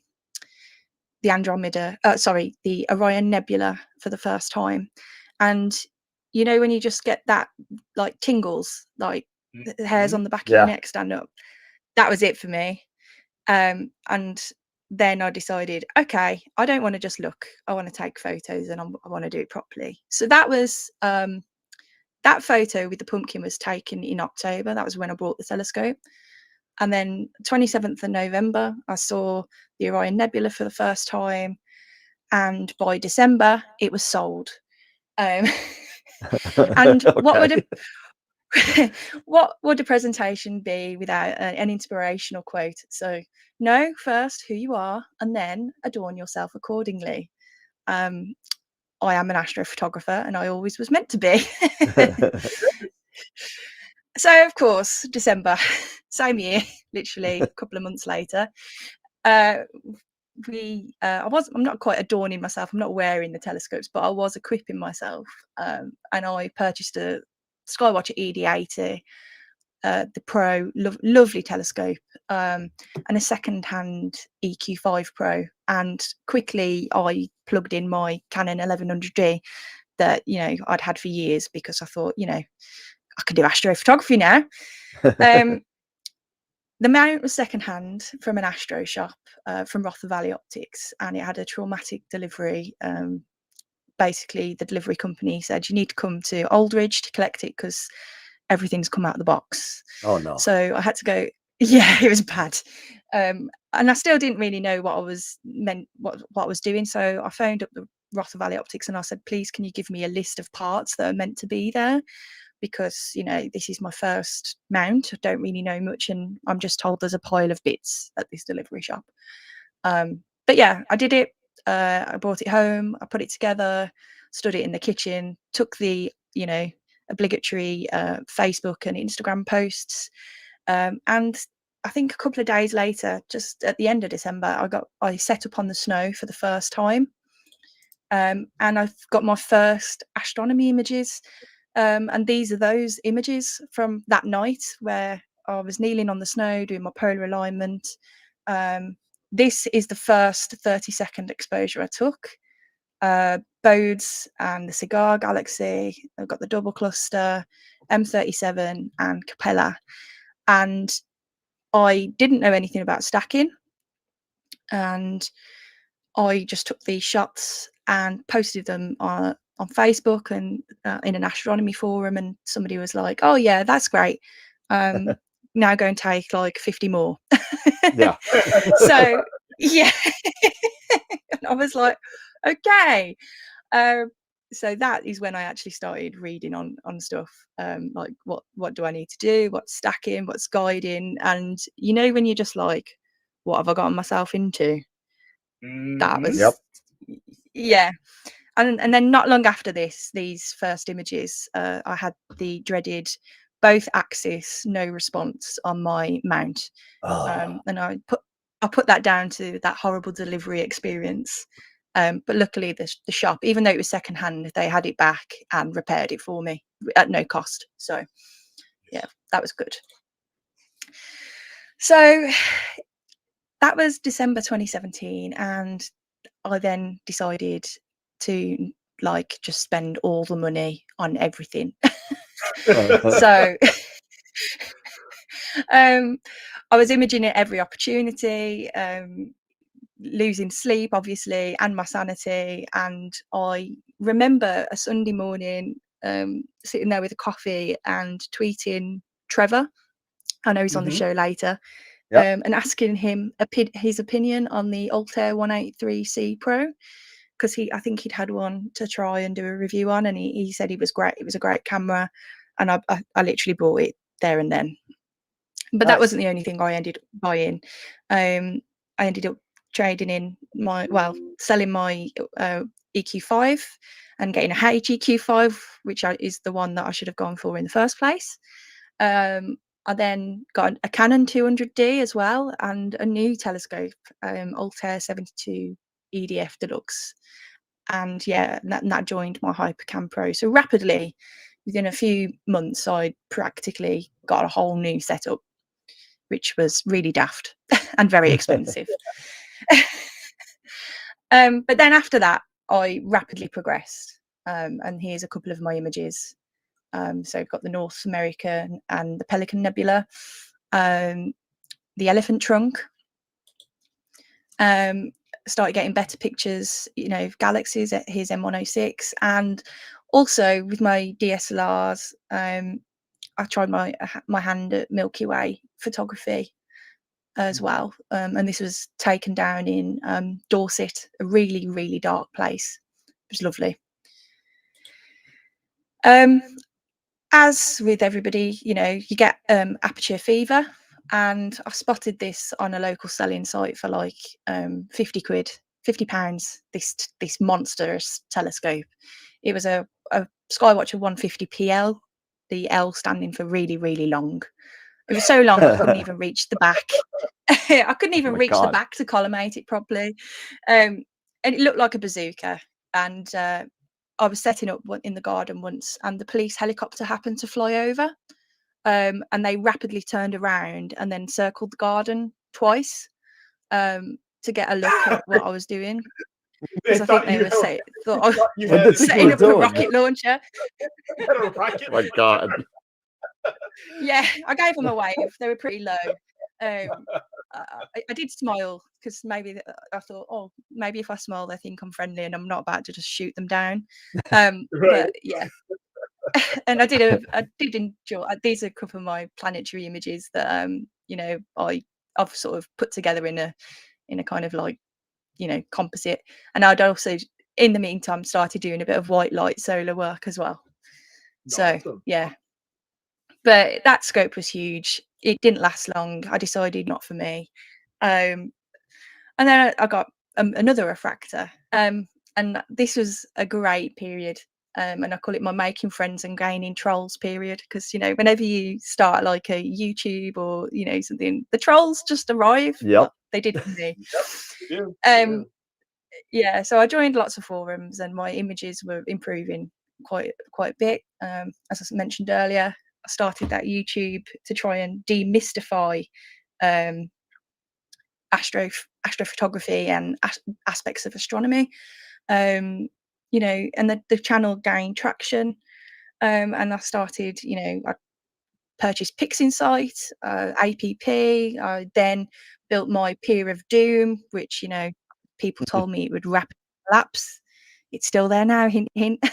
the Orion Nebula for the first time. And you know, when you just get that like tingles, like the hairs on the back of your neck stand up, that was it for me. And then I decided, okay, I don't want to just look. I want to take photos, and I want to do it properly. So that was that photo with the pumpkin was taken in October. That was when I bought the telescope. And then 27th of November, I saw the Orion Nebula for the first time. And by December, it was sold. And what would a presentation be without an inspirational quote? So know first who you are, and then adorn yourself accordingly. I am an astrophotographer, and I always was meant to be. So of course, December, same year, literally a couple of months later, I'm not quite adorning myself. I'm not wearing the telescopes, but I was equipping myself, and I purchased a Skywatcher ED80, the Pro, lovely telescope, and a second-hand EQ5 Pro. And quickly, I plugged in my Canon 1100D that, you know, I'd had for years, because I thought, you know, I can do astrophotography now. The mount was secondhand from an Astro shop, from Rother Valley Optics, and it had a traumatic delivery. Basically, the delivery company said, you need to come to Aldridge to collect it because everything's come out of the box. Oh no. So I had to go. Yeah, it was bad. And I still didn't really know what I was doing. So I phoned up the Rother Valley Optics and I said, please, can you give me a list of parts that are meant to be there? Because, you know, this is my first mount. I don't really know much, and I'm just told there's a pile of bits at this delivery shop. But yeah, I did it. I brought it home. I put it together, stood it in the kitchen, took the, you know, obligatory Facebook and Instagram posts, and I think a couple of days later, just at the end of December, I set up on the snow for the first time, and I've got my first astronomy images. And these are those images from that night where I was kneeling on the snow doing my polar alignment. This is the first 30-second exposure I took. Bodes and the Cigar Galaxy. I've got the double cluster, M37 and Capella. And I didn't know anything about stacking. And I just took these shots and posted them on Facebook and in an astronomy forum, and somebody was like, oh yeah, that's great, now go and take like 50 more. Yeah. So yeah. And I was like, okay. So that is when I actually started reading on stuff, like what do I need to do, what's stacking, what's guiding, and you know, when you're just like, what have I gotten myself into? That was yeah. And then not long after these first images, I had the dreaded both axis no response on my mount. And I put that down to that horrible delivery experience. But luckily the shop, even though it was secondhand, they had it back and repaired it for me at no cost. So yeah, that was good. So that was December 2017, and I then decided to like just spend all the money on everything. So I was imaging at every opportunity, losing sleep obviously and my sanity. And I remember a Sunday morning sitting there with a coffee and tweeting Trevor, I know he's on the show later, and asking him his opinion on the Altair 183C Pro, because I think he'd had one to try and do a review on, and he said it was great. It was a great camera, and I literally bought it there and then. But that wasn't the only thing I ended up buying. I ended up trading in selling my EQ5 and getting a HEQ5, which is the one that I should have gone for in the first place. I then got a Canon 200D as well, and a new telescope, Altair 72 EDF Deluxe. And yeah, that joined my Hypercam Pro. So rapidly, within a few months, I practically got a whole new setup, which was really daft and very expensive. But then after that, I rapidly progressed. And here's a couple of my images. So I've got the North America and the Pelican Nebula, the elephant trunk. Started getting better pictures, you know, of galaxies. Here's M106, and also with my DSLRs, I tried my hand at Milky Way photography as well. And this was taken down in Dorset, a really, really dark place. It was lovely. As with everybody, you know, you get aperture fever, and I spotted this on a local selling site for like 50 quid, £50. This monstrous telescope. It was a Skywatcher 150 PL, the L standing for really, really long. It was so long I couldn't even reach the back. I couldn't even reach the back to collimate it properly. And it looked like a bazooka. And I was setting up in the garden once, and the police helicopter happened to fly over. And they rapidly turned around and then circled the garden twice to get a look at what I was doing. because I think they were thought I was you What had did you think setting were up a doing? rocket launcher. a rocket. Oh my God. Yeah, I gave them a wave. They were pretty low. I did smile because maybe I thought, oh, maybe if I smile, they think I'm friendly and I'm not about to just shoot them down. Right. But yeah, and I did enjoy. These are a couple of my planetary images that you know, I've sort of put together in a kind of like, you know, composite. And I'd also, in the meantime, started doing a bit of white light solar work as well. So Awesome. yeah, but that scope was huge. It didn't last long. I decided not for me. And then I got another refractor. And this was a great period. And I call it my making friends and gaining trolls period, because, you know, whenever you start like a YouTube or, you know, something, the trolls just arrive. Yep. Well, they did for me. Yeah, so I joined lots of forums and my images were improving quite a bit. As I mentioned earlier, I started that YouTube to try and demystify astrophotography and aspects of astronomy. You know, and the channel gained traction. And I started, you know, I purchased Pixinsight, APP. I then built my Pier of Doom, which, you know, people told me it would rapidly collapse. It's still there now, hint, hint.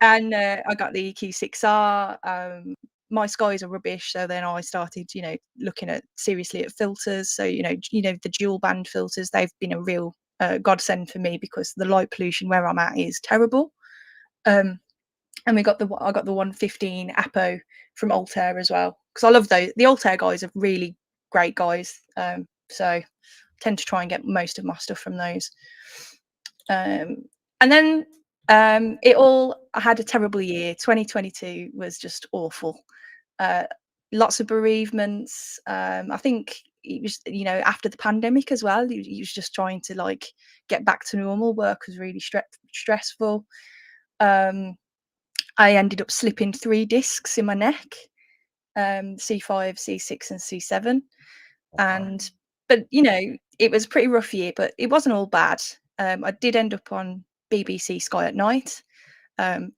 And I got the EQ6R. My skies are rubbish, so then I started, you know, looking seriously at filters. So you know the dual band filters. They've been a real godsend for me because the light pollution where I'm at is terrible. And I got the 115 Apo from Altair as well, because I love those. The Altair guys are really great guys. So I tend to try and get most of my stuff from those. And then I had a terrible year. 2022 was just awful. Lots of bereavements. I think it was, you know, after the pandemic as well, he was just trying to like get back to normal. Work was really stressful. I ended up slipping 3 discs in my neck, C5, C6 and C7. And but you know, it was a pretty rough year, but it wasn't all bad. I did end up on BBC Sky at Night. Some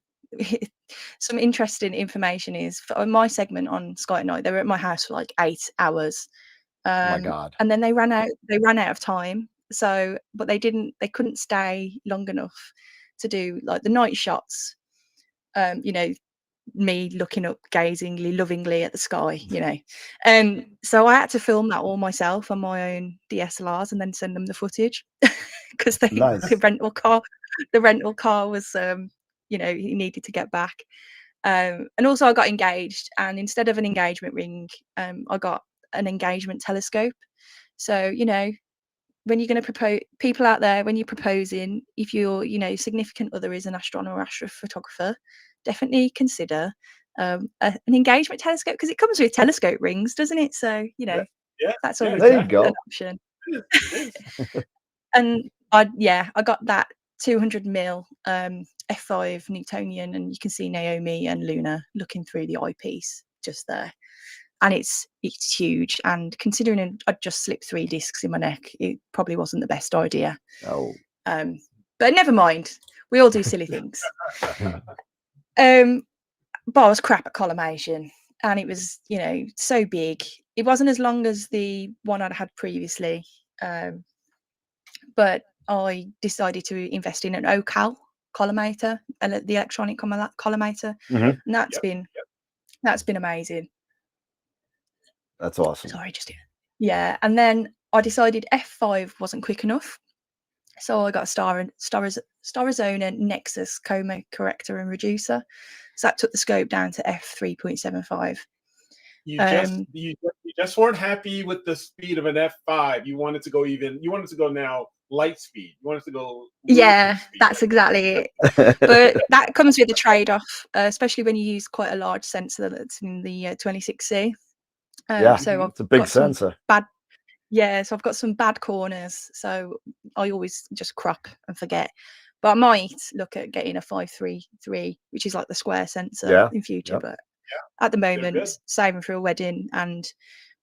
interesting information is for my segment on Sky at Night, they were at my house for like 8 hours. Oh my God. And then they ran out of time. So but they couldn't stay long enough to do like the night shots. You know, me looking up gazingly, lovingly at the sky, you know. So I had to film that all myself on my own DSLRs and then send them the footage because the rental car was you know, he needed to get back. And also I got engaged, and instead of an engagement ring, I got an engagement telescope. So, you know, when you're going to propose, people out there, when you're proposing, if your, you know, significant other is an astronomer or astrophotographer, definitely consider an engagement telescope, because it comes with telescope rings, doesn't it? So, you know, that's always there you go. an option. And I got that 200mm f5 Newtonian, and you can see Naomi and Luna looking through the eyepiece just there. And it's huge. And considering I'd just slipped 3 discs in my neck, it probably wasn't the best idea. Oh. But never mind. We all do silly things. But I was crap at collimation, and it was, you know, so big. It wasn't as long as the one I'd had previously, but I decided to invest in an OCal collimator, the electronic collimator, and that's been amazing. That's awesome. Sorry, yeah. And then I decided f5 wasn't quick enough, so I got a Starizona Nexus coma corrector and reducer. So that took the scope down to f3.75. You just weren't happy with the speed of an f5. You wanted to go now light speed. You wanted to go. Yeah, that's exactly it. But that comes with a trade-off, especially when you use quite a large sensor that's in the 26C. So it's a big sensor. So I've got some bad corners, so I always just crop and forget. But I might look at getting a 533, which is like the square sensor in future. But at the moment, saving for a wedding, and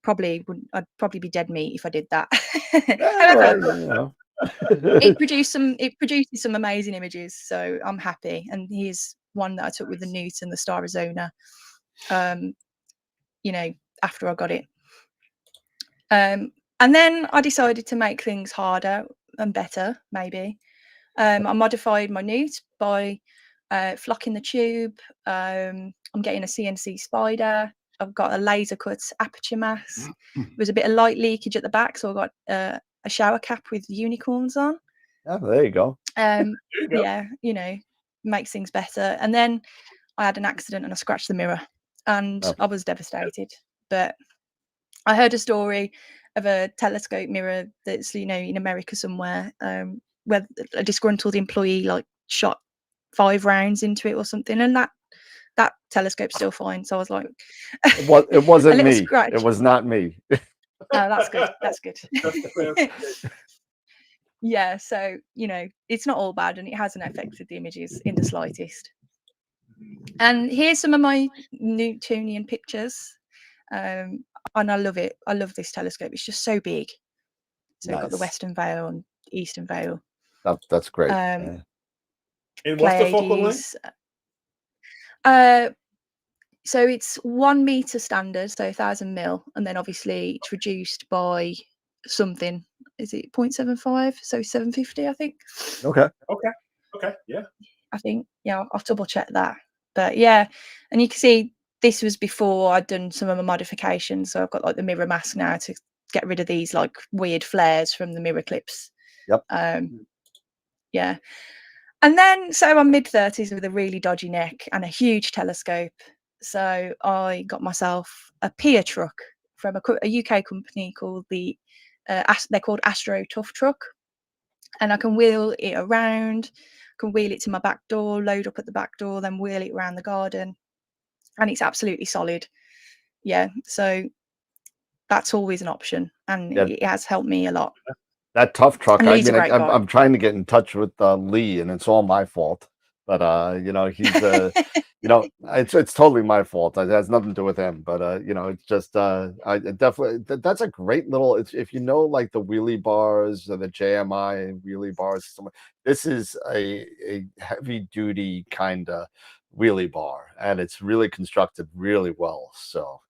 I'd probably be dead meat if I did that. However, it produces some amazing images, so I'm happy. And here's one that I took with the Newt and the Star Arizona, you know, after I got it. And then I decided to make things harder and better, maybe. I modified my Newt by flocking the tube. I'm getting a CNC spider. I've got a laser cut aperture mask. There was a bit of light leakage at the back, so I got a shower cap with unicorns on. Oh, there you go. Yeah, you know, makes things better. And then I had an accident and I scratched the mirror, and I was devastated. But I heard a story of a telescope mirror that's, you know, in America somewhere, where a disgruntled employee like shot 5 rounds into it or something, and that telescope's still fine. So I was like, It wasn't me. Scratch. It was not me. Oh, that's good. That's good. Yeah, so, you know, it's not all bad, and it hasn't affected the images in the slightest. And here's some of my Newtonian pictures. And I love it. I love this telescope. It's just so big. So we've got the Western Veil and Eastern Veil. That's great. And what's the focal length? So it's 1 meter standard, so 1000 mil, and then obviously it's reduced by something. Is it 0.75? So 750, I think. Okay. Yeah. I think, yeah, I'll double check that. But yeah, and you can see this was before I'd done some of my modifications. So I've got like the mirror mask now to get rid of these like weird flares from the mirror clips. Yep. Yeah. And then, so I'm mid-30s with a really dodgy neck and a huge telescope. So I got myself a Pia truck from a UK company called they're called Astro Tough Truck. And I can wheel it around, can wheel it to my back door, load up at the back door, then wheel it around the garden. And it's absolutely solid. Yeah. So that's always an option. And it has helped me a lot. That Tough Truck, And I Lee's a mean, great guy. I'm trying to get in touch with Lee, and it's all my fault. But you know, he's you know, it's totally my fault. It has nothing to do with him. But you know, it's just I definitely that's a great little. If you know, like the wheelie bars or the JMI wheelie bars, this is a heavy duty kind of wheelie bar, and it's really constructed really well. So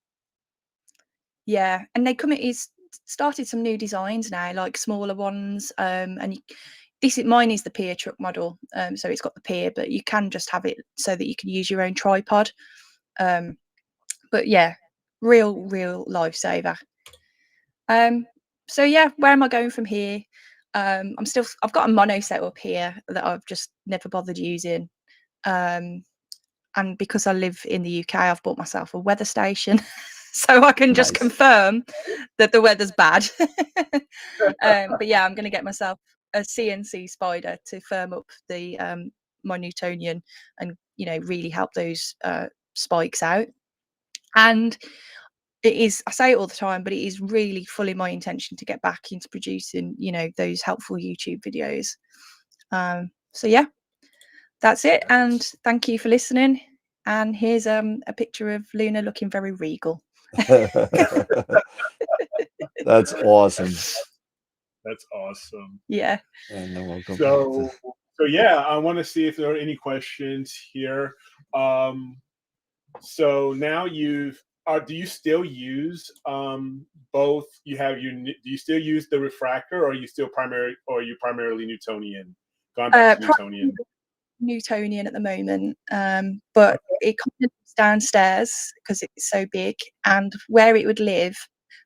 yeah, and he's started some new designs now, like smaller ones. And mine is the Pia truck model, so it's got the Pia, but you can just have it so that you can use your own tripod. But yeah, real lifesaver. So yeah, where am I going from here? I've got a mono setup here that I've just never bothered using. And because I live in the UK, I've bought myself a weather station. So I can just confirm that the weather's bad. But yeah, I'm going to get myself a CNC spider to firm up the my Newtonian and, you know, really help those spikes out. And it is, I say it all the time, but it is really fully my intention to get back into producing, you know, those helpful YouTube videos. So yeah, that's it. And thank you for listening. And here's a picture of Luna looking very regal. that's awesome. That's awesome. Yeah. And then we'll go so yeah, I want to see if there are any questions here. So now do you still use both? Do you still use the refractor, or are you primarily Newtonian? Gone back to Newtonian. Newtonian at the moment, but it comes downstairs because it's so big, and where it would live,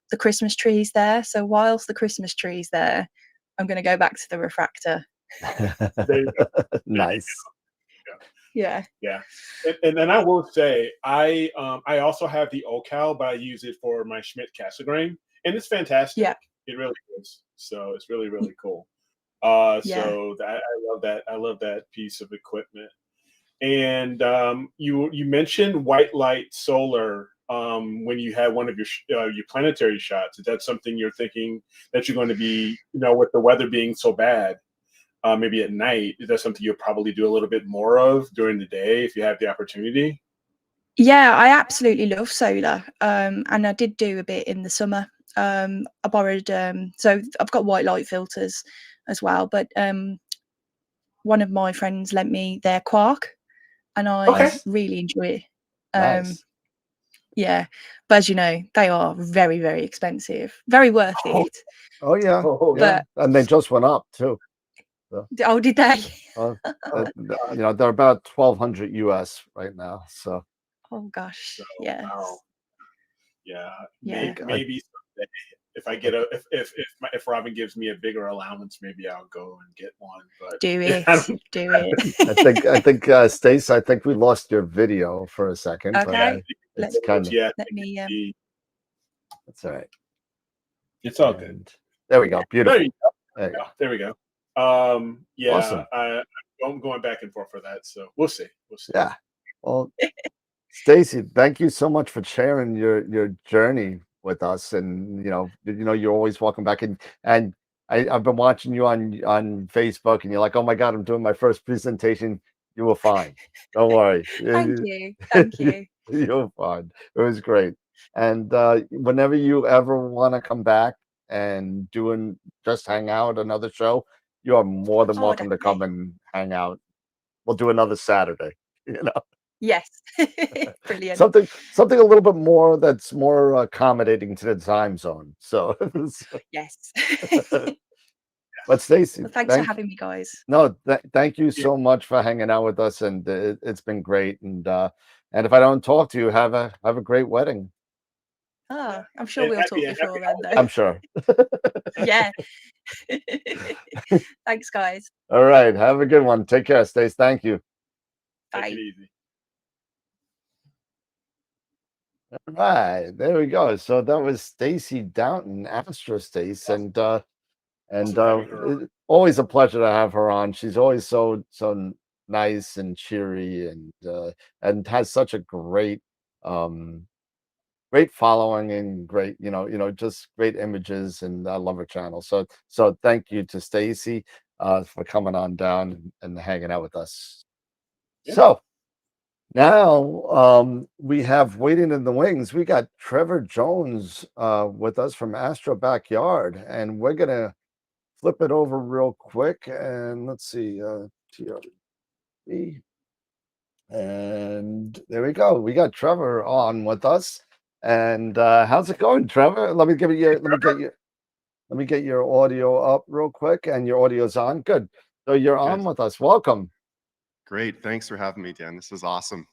the Christmas tree's there. So whilst the Christmas tree's there, I'm going to go back to the refractor. Nice. Yeah. And then I will say I also have the OCal, but I use it for my Schmidt Cassegrain, and it's fantastic. Yeah, it really is. So it's really cool. So I love that piece of equipment. And you mentioned white light solar when you had one of your planetary shots. Is that something you're thinking that you're going to be, you know, with the weather being so bad, maybe at night? Is that something you'll probably do a little bit more of during the day if you have the opportunity? Yeah, I absolutely love solar, and I did do a bit in the summer. I borrowed, so I've got white light filters, as well. But one of my friends lent me their quark, and I really enjoy it. Nice. Yeah, but as you know, they are very, very expensive. Very worth it. Oh yeah, But and they just went up too. So, oh, did they? you know, they're about 1,200 US right now. So. Oh gosh, So, yes. wow. Yeah, Yeah. maybe someday, if I get if Robin gives me a bigger allowance, maybe I'll go and get one. But Do it, do it. I think Stace, I think we lost your video for a second. Okay, But it's kind of let me. That's all right. It's all good. There we go. Beautiful. There we go. Yeah, Awesome. I'm going back and forth for that, so we'll see. Yeah. Well, Stacy, thank you so much for sharing your journey with us, and you're always welcome back. And I've been watching you on Facebook, and you're like, oh my God, I'm doing my first presentation. You were fine. Don't worry. Thank you. Thank you. You're fine. It was great. And whenever you ever want to come back and just hang out another show, you are more than welcome to come and hang out. We'll do another Saturday. Yes. Brilliant. Something a little bit more that's more accommodating to the time zone. So yes. But Stacy, well, thanks for having me, guys. No, thank you so much for hanging out with us, and it's been great. And if I don't talk to you, have a great wedding. Oh, I'm sure we'll talk before then, though. I'm sure. Yeah. Thanks, guys. All right. Have a good one. Take care, Stace. Thank you. Bye. Take it easy. All right. There we go. So that was Stacey Downton, Astro Stace, and always a pleasure to have her on. She's always so nice and cheery, and has such a great great following and great just great images, and I love her channel. So thank you to Stacy for coming on down and hanging out with us. Yeah. So now we have waiting in the wings. We got Trevor Jones with us from Astro Backyard, and we're gonna flip it over real quick, and let's see, TRB, and there we go. We got Trevor on with us, and how's it going, Trevor? Let me get your audio up real quick, and your audio's on. Good. So you're on with us. Welcome. Great. Thanks for having me, Dan. This is awesome.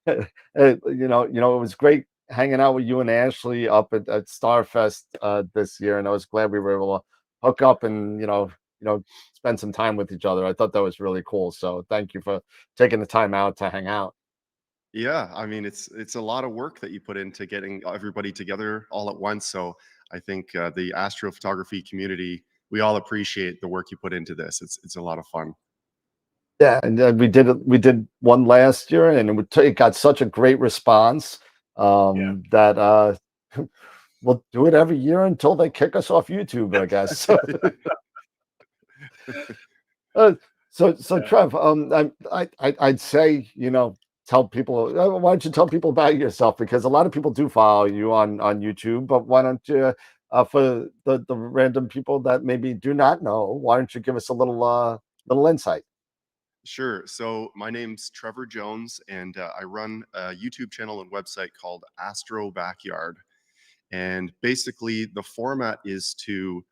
It was great hanging out with you and Ashley up at Starfest this year, and I was glad we were able to hook up and spend some time with each other. I thought that was really cool. So thank you for taking the time out to hang out. Yeah, I mean it's a lot of work that you put into getting everybody together all at once. So I think the astrophotography community, we all appreciate the work you put into this. It's a lot of fun. Yeah, and we did one last year, and it got such a great response that we'll do it every year until they kick us off YouTube, I guess. So Trev, I'd say tell people. Why don't you tell people about yourself, because a lot of people do follow you on YouTube, but why don't you for the random people that maybe do not know, why don't you give us a little insight? Sure. So my name's Trevor Jones, and I run a YouTube channel and website called Astro Backyard. And basically, the format is to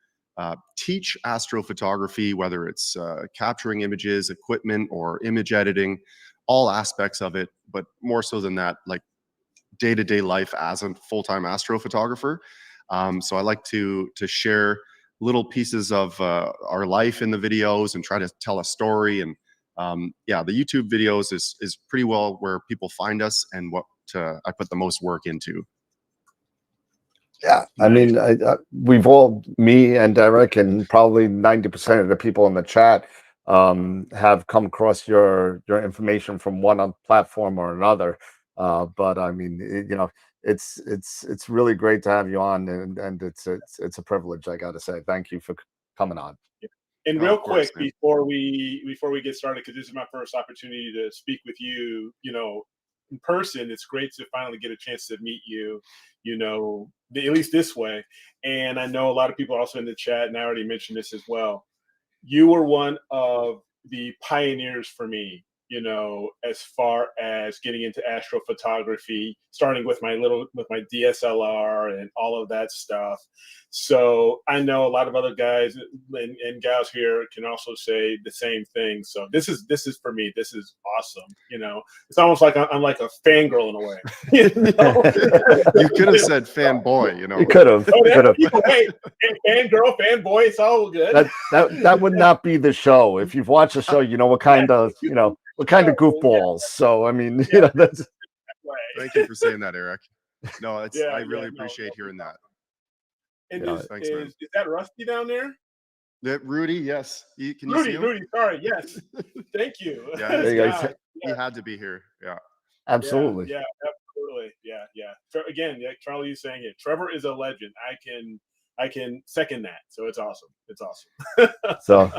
teach astrophotography, whether it's capturing images, equipment, or image editing, all aspects of it, but more so than that, like day-to-day life as a full-time astrophotographer. So I like to share little pieces of our life in the videos and try to tell a story. And yeah, the YouTube videos is pretty well where people find us and what I put the most work into. Yeah, I mean, we've all, me and Derek, and probably 90% of the people in the chat have come across your information from one platform or another. But I mean, it's really great to have you on, and it's a privilege. I got to say, thank you for coming on. And real quick, before we get started, because this is my first opportunity to speak with you, in person, it's great to finally get a chance to meet you, at least this way. And I know a lot of people also in the chat, and I already mentioned this as well. you were one of the pioneers for me, as far as getting into astrophotography, starting with my DSLR and all of that stuff. So I know a lot of other guys and gals here can also say the same thing. So this is for me. This is awesome. It's almost like I'm like a fangirl in a way. You could have said fanboy. You could have. Hey, fangirl, fanboy, it's all good. That would not be the show. If you've watched the show, you know what kind of goofballs. So I mean, that's. Thank you for saying that, Eric. No, I really appreciate hearing that. And thanks, man. Is that Rusty down there? Rudy, yes. Can you see him? Rudy, sorry, yes. Thank you. Yeah, he had to be here. Yeah. Absolutely. Yeah, absolutely. Yeah. Again, Charlie is saying it. Trevor is a legend. I can second that. So it's awesome. It's awesome. So,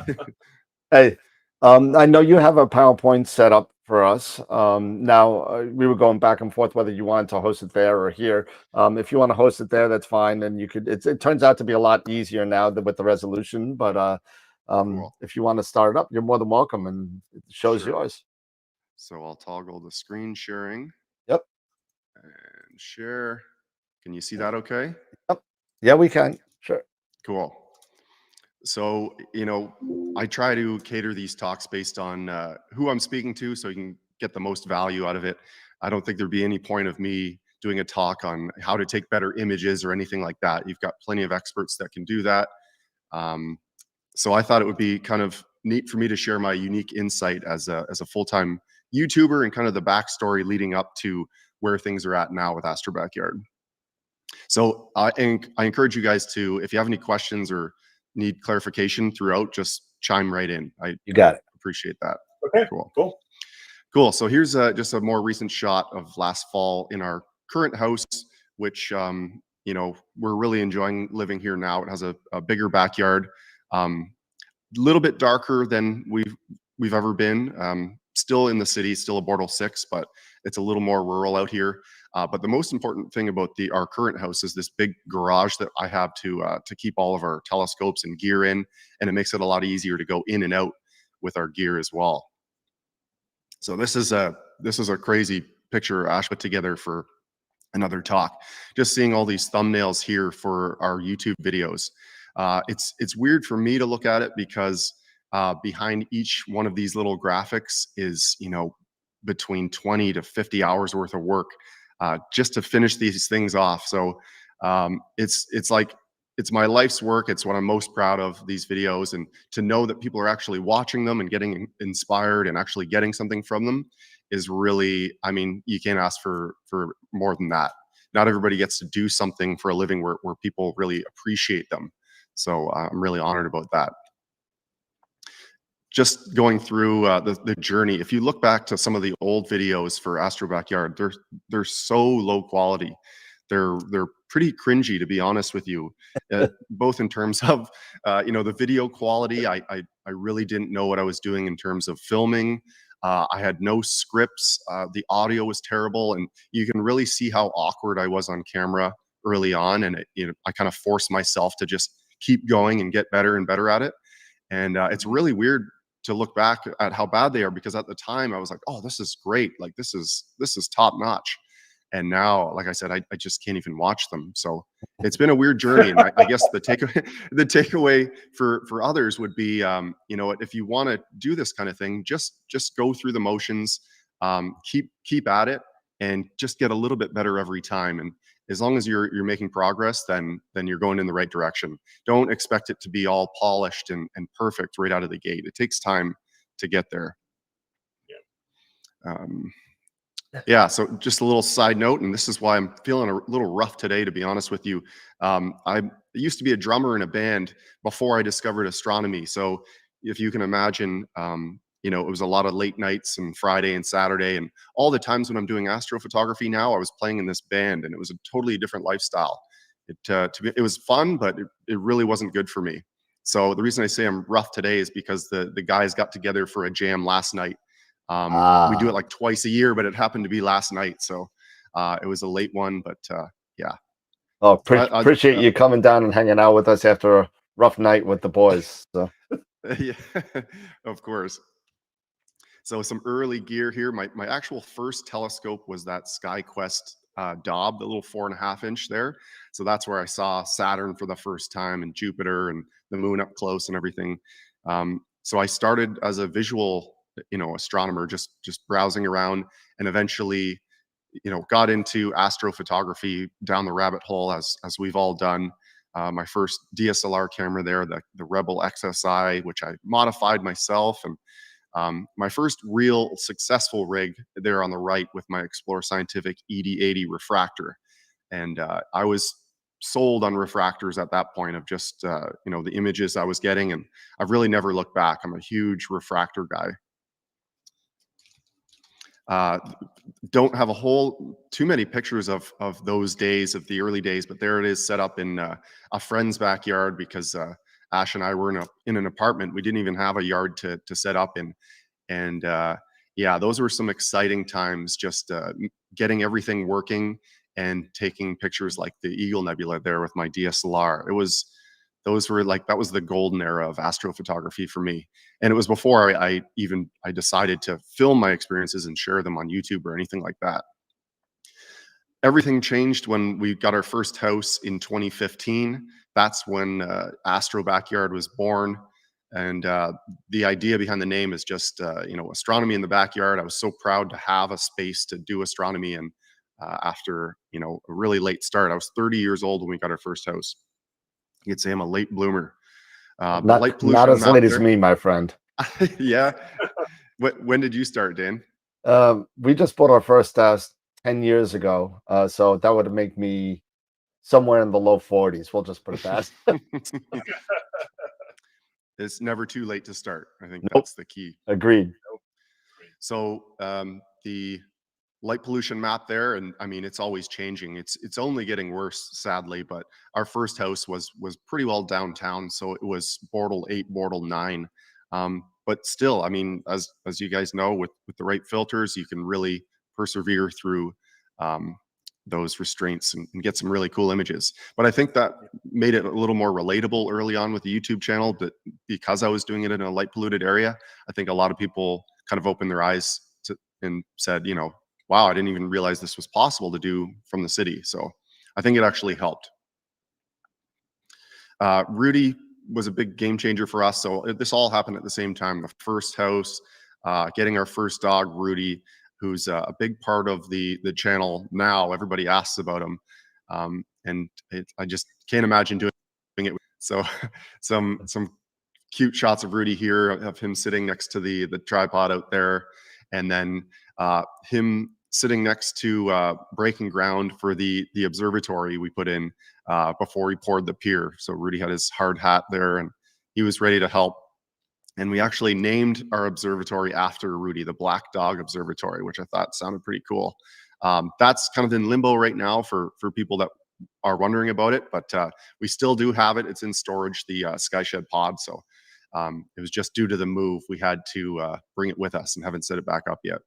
hey, I know you have a PowerPoint set up for us. Now we were going back and forth whether you wanted to host it there or here. If you want to host it there, that's fine. And you could. It turns out to be a lot easier now with the resolution. But Cool. if you want to start it up, you're more than welcome, and the show's yours. So I'll toggle the screen sharing. Yep. And share. Can you see that okay? Yep. Yeah, we can. Sure. Cool. So, I try to cater these talks based on who I'm speaking to so you can get the most value out of it. I don't think there'd be any point of me doing a talk on how to take better images or anything like that. You've got plenty of experts that can do that. So I thought it would be kind of neat for me to share my unique insight as a full-time YouTuber and kind of the backstory leading up to where things are at now with Astro Backyard. So I encourage you guys to, if you have any questions or need clarification throughout, just chime right in. You got it. Appreciate that. Okay, cool. So here's just a more recent shot of last fall in our current house, which we're really enjoying living here now. It has a bigger backyard, a little bit darker than we've ever been. Still in the city, still a Bortle 6, but it's a little more rural out here. But the most important thing about our current house is this big garage that I have to keep all of our telescopes and gear in, and it makes it a lot easier to go in and out with our gear as well. So this is a crazy picture Ash put together for another talk. Just seeing all these thumbnails here for our YouTube videos. It's weird for me to look at it because behind each one of these little graphics is between 20 to 50 hours worth of work. Just to finish these things off. So it's like, it's my life's work. It's what I'm most proud of, these videos, and to know that people are actually watching them and getting inspired and actually getting something from them is really, you can't ask for more than that. Not everybody gets to do something for a living where people really appreciate them. So I'm really honored about that. Just going through the journey, if you look back to some of the old videos for Astro Backyard, they're so low quality. They're pretty cringy, to be honest with you, both in terms of the video quality. I really didn't know what I was doing in terms of filming. I had no scripts. The audio was terrible, and you can really see how awkward I was on camera early on. And I kind of forced myself to just keep going and get better and better at it. And it's really weird to look back at how bad they are, because at the time I was like, oh, this is great. Like this is top notch. And now, like I said, I just can't even watch them. So it's been a weird journey. And I guess the takeaway for others would be, if you want to do this kind of thing, just go through the motions, keep at it, and just get a little bit better every time. And as long as you're making progress, then you're going in the right direction. Don't expect it to be all polished and perfect right out of the gate. It takes time to get there. So just a little side note, and this is why I'm feeling a little rough today, to be honest with you. I used to be a drummer in a band before I discovered astronomy. So if you can imagine, it was a lot of late nights and Friday and Saturday, and all the times when I'm doing astrophotography now, I was playing in this band, and it was a totally different lifestyle. It was fun, but it really wasn't good for me. So the reason I say I'm rough today is because the guys got together for a jam last night. We do it like twice a year, but it happened to be last night. So it was a late one, but yeah. Oh, appreciate you coming down and hanging out with us after a rough night with the boys. So. Yeah, of course. So some early gear here. My actual first telescope was that SkyQuest Daub, the little 4.5 inch there. So that's where I saw Saturn for the first time and Jupiter and the moon up close and everything. So I started as a visual, astronomer, just browsing around, and eventually, got into astrophotography down the rabbit hole as we've all done. My first DSLR camera there, the Rebel XSI, which I modified myself, and my first real successful rig there on the right with my Explore Scientific ED80 refractor. And I was sold on refractors at that point of just, the images I was getting. And I've really never looked back. I'm a huge refractor guy. Don't have too many pictures of those days, of the early days, but there it is set up in a friend's backyard because Ash and I were in an apartment. We didn't even have a yard to set up in. And yeah, those were some exciting times, just getting everything working and taking pictures like the Eagle Nebula there with my DSLR. That was the golden era of astrophotography for me. And it was before I decided to film my experiences and share them on YouTube or anything like that. Everything changed when we got our first house in 2015. That's when Astro Backyard was born. And the idea behind the name is just, astronomy in the backyard. I was so proud to have a space to do astronomy. And after, a really late start, I was 30 years old when we got our first house. You could say I'm a late bloomer. Not as late as me, my friend. Yeah. When did you start, Dan? We just bought our first house 10 years ago. So that would make me somewhere in the low 40s. We'll just put it that. It's never too late to start. I think that's the key. Agreed. So the light pollution map there, and I mean, it's always changing. It's only getting worse, sadly, but our first house was pretty well downtown. So it was Bortle 8, Bortle 9. But still, I mean, as you guys know, with the right filters, you can really persevere through those restraints and get some really cool images. But I think that made it a little more relatable early on with the YouTube channel, but because I was doing it in a light polluted area, I think a lot of people kind of opened their eyes and said, wow, I didn't even realize this was possible to do from the city. So I think it actually helped. Rudy was a big game changer for us. So this all happened at the same time. The first house, getting our first dog, Rudy, who's a big part of the channel now. Everybody asks about him. And I just can't imagine doing it. So some cute shots of Rudy here, of him sitting next to the tripod out there. And then him sitting next to breaking ground for the observatory we put in before we poured the pier. So Rudy had his hard hat there and he was ready to help. And we actually named our observatory after Rudy, the Black Dog Observatory, which I thought sounded pretty cool. That's kind of in limbo right now for people that are wondering about it, but we still do have it. It's in storage, the Skyshed pod. So it was just due to the move, we had to bring it with us and haven't set it back up yet.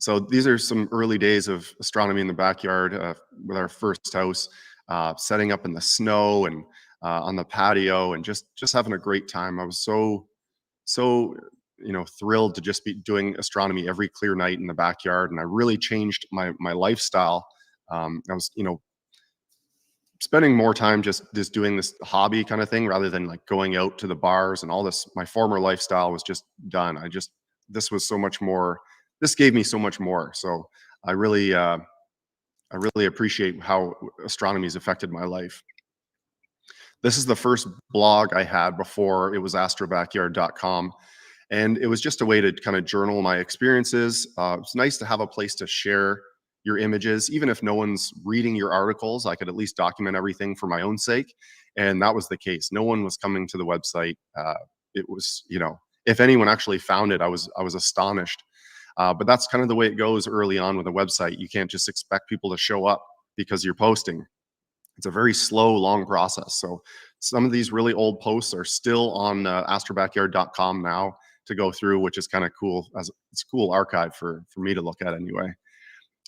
So these are some early days of astronomy in the backyard with our first house, setting up in the snow and on the patio and just having a great time. I was so thrilled to just be doing astronomy every clear night in the backyard, and I really changed my lifestyle. I was spending more time just doing this hobby kind of thing rather than like going out to the bars and all this. My former lifestyle was just done. This was so much more. This gave me so much more. So I really appreciate how astronomy has affected my life. This is the first blog I had before it was astrobackyard.com. And it was just a way to kind of journal my experiences. It's nice to have a place to share your images. Even if no one's reading your articles, I could at least document everything for my own sake. And that was the case. No one was coming to the website. It was, if anyone actually found it, I was astonished. But that's kind of the way it goes early on with a website. You can't just expect people to show up because you're posting. It's a very slow, long process. So some of these really old posts are still on astrobackyard.com now to go through, which is kind of cool. It's a cool archive for me to look at anyway.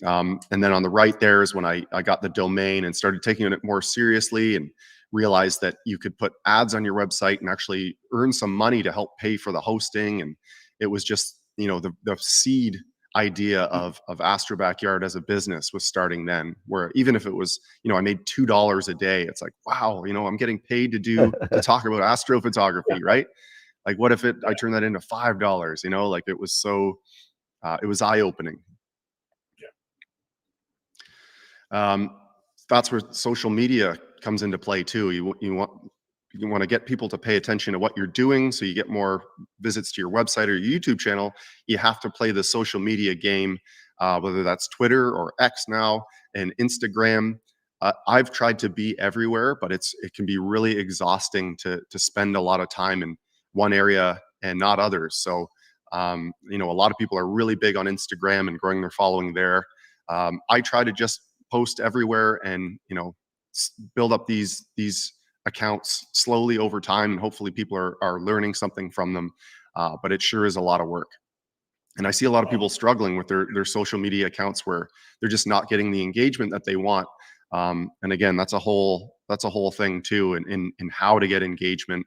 And then on the right there is when I got the domain and started taking it more seriously and realized that you could put ads on your website and actually earn some money to help pay for the hosting. And it was just, you know, the seed idea of Astro Backyard as a business was starting then, where even if it was, you know, I made $2 a day, it's like, wow, you know, I'm getting paid to talk about astrophotography, right? Like, what if I turn that into $5, you know, like it was so, it was eye-opening. That's where social media comes into play too. You want to get people to pay attention to what you're doing, so you get more visits to your website or your YouTube channel. You have to play the social media game, whether that's Twitter or X now and Instagram. I've tried to be everywhere, but it can be really exhausting to spend a lot of time in one area and not others. So you know, a lot of people are really big on Instagram and growing their following there. I try to just post everywhere and, you know, build up these accounts slowly over time, and hopefully people are learning something from them. But it sure is a lot of work. And I see a lot of people struggling with their social media accounts where they're just not getting the engagement that they want. And again, that's a whole thing too, in how to get engagement.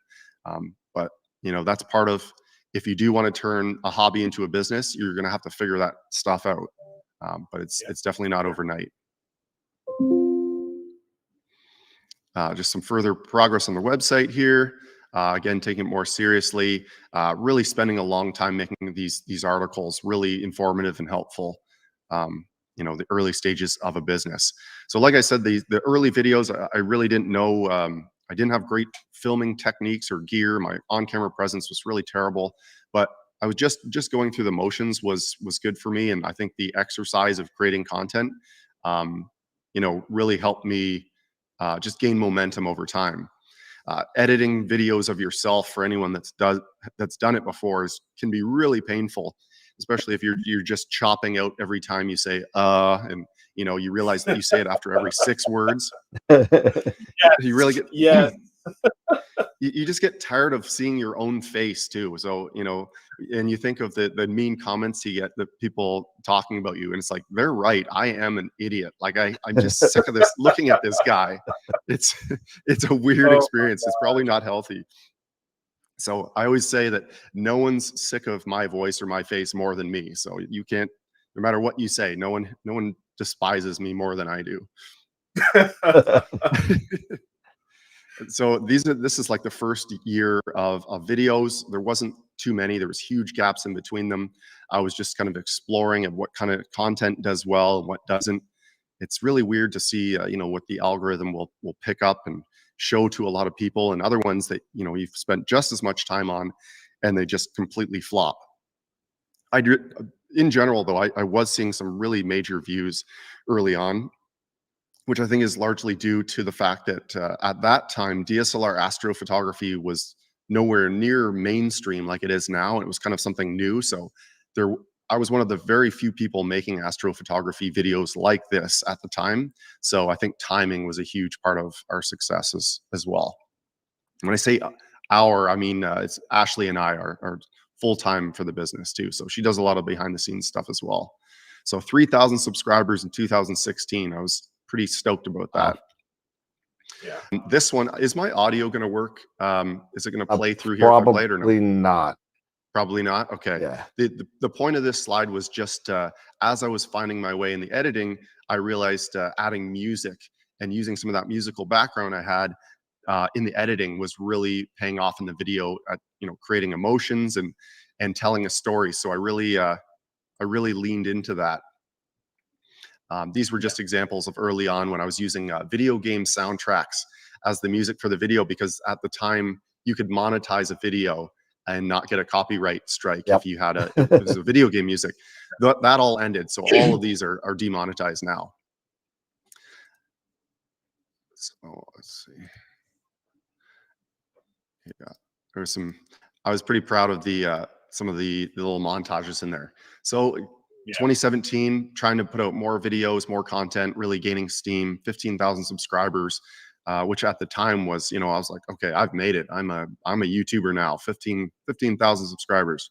But you know, that's part of, if you do want to turn a hobby into a business, you're going to have to figure that stuff out. But it's definitely not overnight. Just some further progress on the website here. Again, taking it more seriously, really spending a long time making these articles really informative and helpful. You know, the early stages of a business. So like I said, the early videos, I really didn't know, I didn't have great filming techniques or gear. My on-camera presence was really terrible, but I was just going through the motions was good for me. And I think the exercise of creating content, you know, really helped me just gain momentum over time. Editing videos of yourself, for anyone that's done it before, can be really painful, especially if you're just chopping out every time you say and you know, you realize that you say it after every 6 words. You really get you just get tired of seeing your own face too. So, you know, and you think of the mean comments you get, the people talking about you, and it's like, they're right. I am an idiot. Like I'm just sick of this, looking at this guy. It's a weird experience. It's probably not healthy. So I always say that no one's sick of my voice or my face more than me. So you can't, no matter what you say, no one despises me more than I do. So this is like the first year of videos. There wasn't too many. There was huge gaps in between them. I was just kind of exploring of what kind of content does well and what doesn't. It's really weird to see, you know, what the algorithm will pick up and show to a lot of people, and other ones that, you know, you've spent just as much time on and they just completely flop. In general, though, I was seeing some really major views early on, which I think is largely due to the fact that at that time, DSLR astrophotography was nowhere near mainstream like it is now. And it was kind of something new. So I was one of the very few people making astrophotography videos like this at the time. So I think timing was a huge part of our success as well. When I say I mean, it's Ashley and I are full-time for the business too. So she does a lot of behind the scenes stuff as well. So 3,000 subscribers in 2016. I was pretty stoked about that. Yeah. This one, is my audio going to work? Is it going to play through here? Probably Or no? not. Probably not. Okay. Yeah. The point of this slide was just as I was finding my way in the editing, I realized adding music and using some of that musical background I had in the editing was really paying off in the video at, you know, creating emotions and telling a story. So I really leaned into that. These were just examples of early on when I was using video game soundtracks as the music for the video, because at the time you could monetize a video and not get a copyright strike if you had it was a video game music. That all ended. So all of these are demonetized now. So let's see. Yeah, there was I was pretty proud of some of the little montages in there. So 2017, trying to put out more videos, more content, really gaining steam, 15,000 subscribers, which at the time was, you know, I was like, okay, I've made it. I'm a YouTuber now, 15,000 subscribers.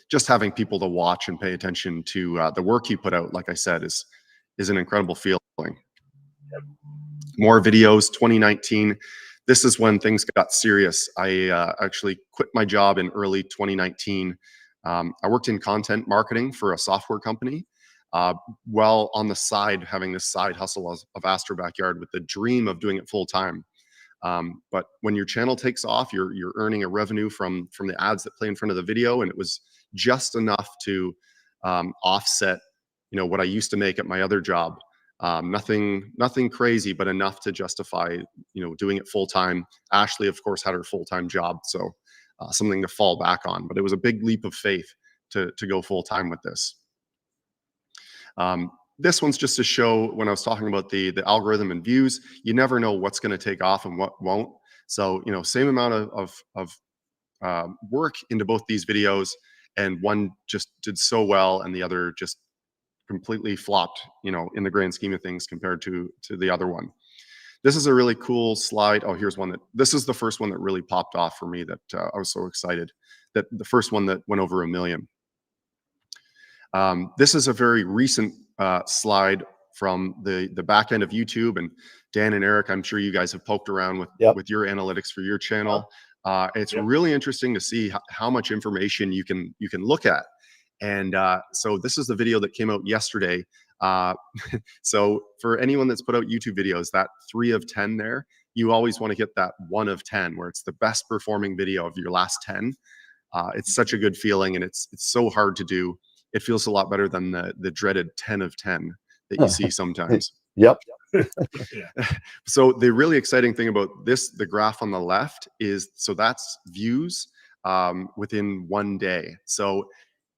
Just having people to watch and pay attention to the work you put out, like I said, is an incredible feeling. more videos. 2019, this is when things got serious. I actually quit my job in early 2019. I worked in content marketing for a software company, while on the side having this side hustle of Astro Backyard with the dream of doing it full time. But when your channel takes off, you're earning a revenue from the ads that play in front of the video, and it was just enough to offset, what I used to make at my other job. Nothing crazy, but enough to justify, doing it full time. Ashley, of course, had her full time job, so something to fall back on. But it was a big leap of faith to go full time with this. This one's just to show, when I was talking about the algorithm and views, you never know what's going to take off and what won't. So, same amount of work into both these videos, and one just did so well and the other just completely flopped, in the grand scheme of things compared to the other one. This is a really cool slide. Oh, here's one this is the first one that really popped off for me, that I was so excited, that the first one that went over 1 million. This is a very recent slide from the back end of YouTube, and Dan and Eric, I'm sure you guys have poked around with your analytics for your channel. It's really interesting to see how much information you can look at. And so this is the video that came out yesterday. So for anyone that's put out YouTube videos, that 3 of 10 there, you always want to get that 1 of 10, where it's the best performing video of your last 10. It's such a good feeling, and it's so hard to do. It feels a lot better than the dreaded 10 of 10 that you see sometimes. Yep. So the really exciting thing about this, the graph on the left, is so that's views within 1 day. So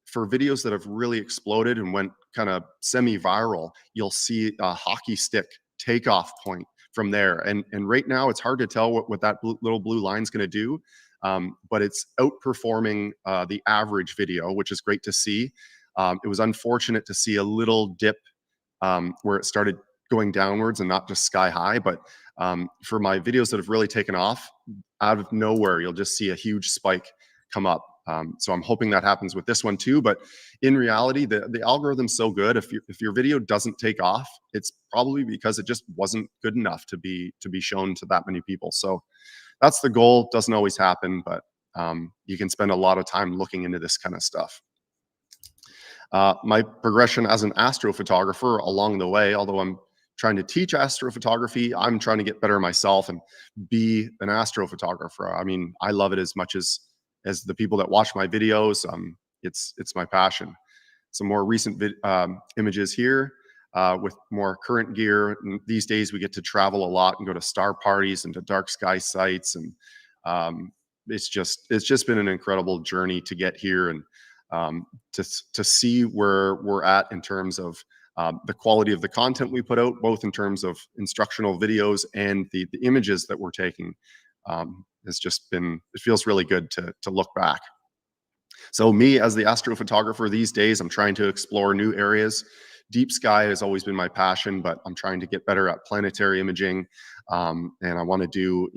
for videos that have really exploded and went kind of semi-viral, you'll see a hockey stick takeoff point from there. And right now it's hard to tell what that little blue line is going to do, but it's outperforming the average video, which is great to see. It was unfortunate to see a little dip where it started going downwards and not just sky high. But for my videos that have really taken off, out of nowhere, you'll just see a huge spike come up. So I'm hoping that happens with this one too. But in reality, the algorithm's so good. If your video doesn't take off, it's probably because it just wasn't good enough to be shown to that many people. So that's the goal. Doesn't always happen, but you can spend a lot of time looking into this kind of stuff. My progression as an astrophotographer along the way, although I'm trying to teach astrophotography, I'm trying to get better myself and be an astrophotographer. I mean, I love it as much as the people that watch my videos. It's my passion. Some more recent images here with more current gear. And these days we get to travel a lot and go to star parties and to dark sky sites, and it's just been an incredible journey to get here, and to see where we're at in terms of the quality of the content we put out, both in terms of instructional videos and the images that we're taking. Has just been, it feels really good to look back. So me as the astrophotographer these days, I'm trying to explore new areas. Deep sky has always been my passion, but I'm trying to get better at planetary imaging. And I want to do,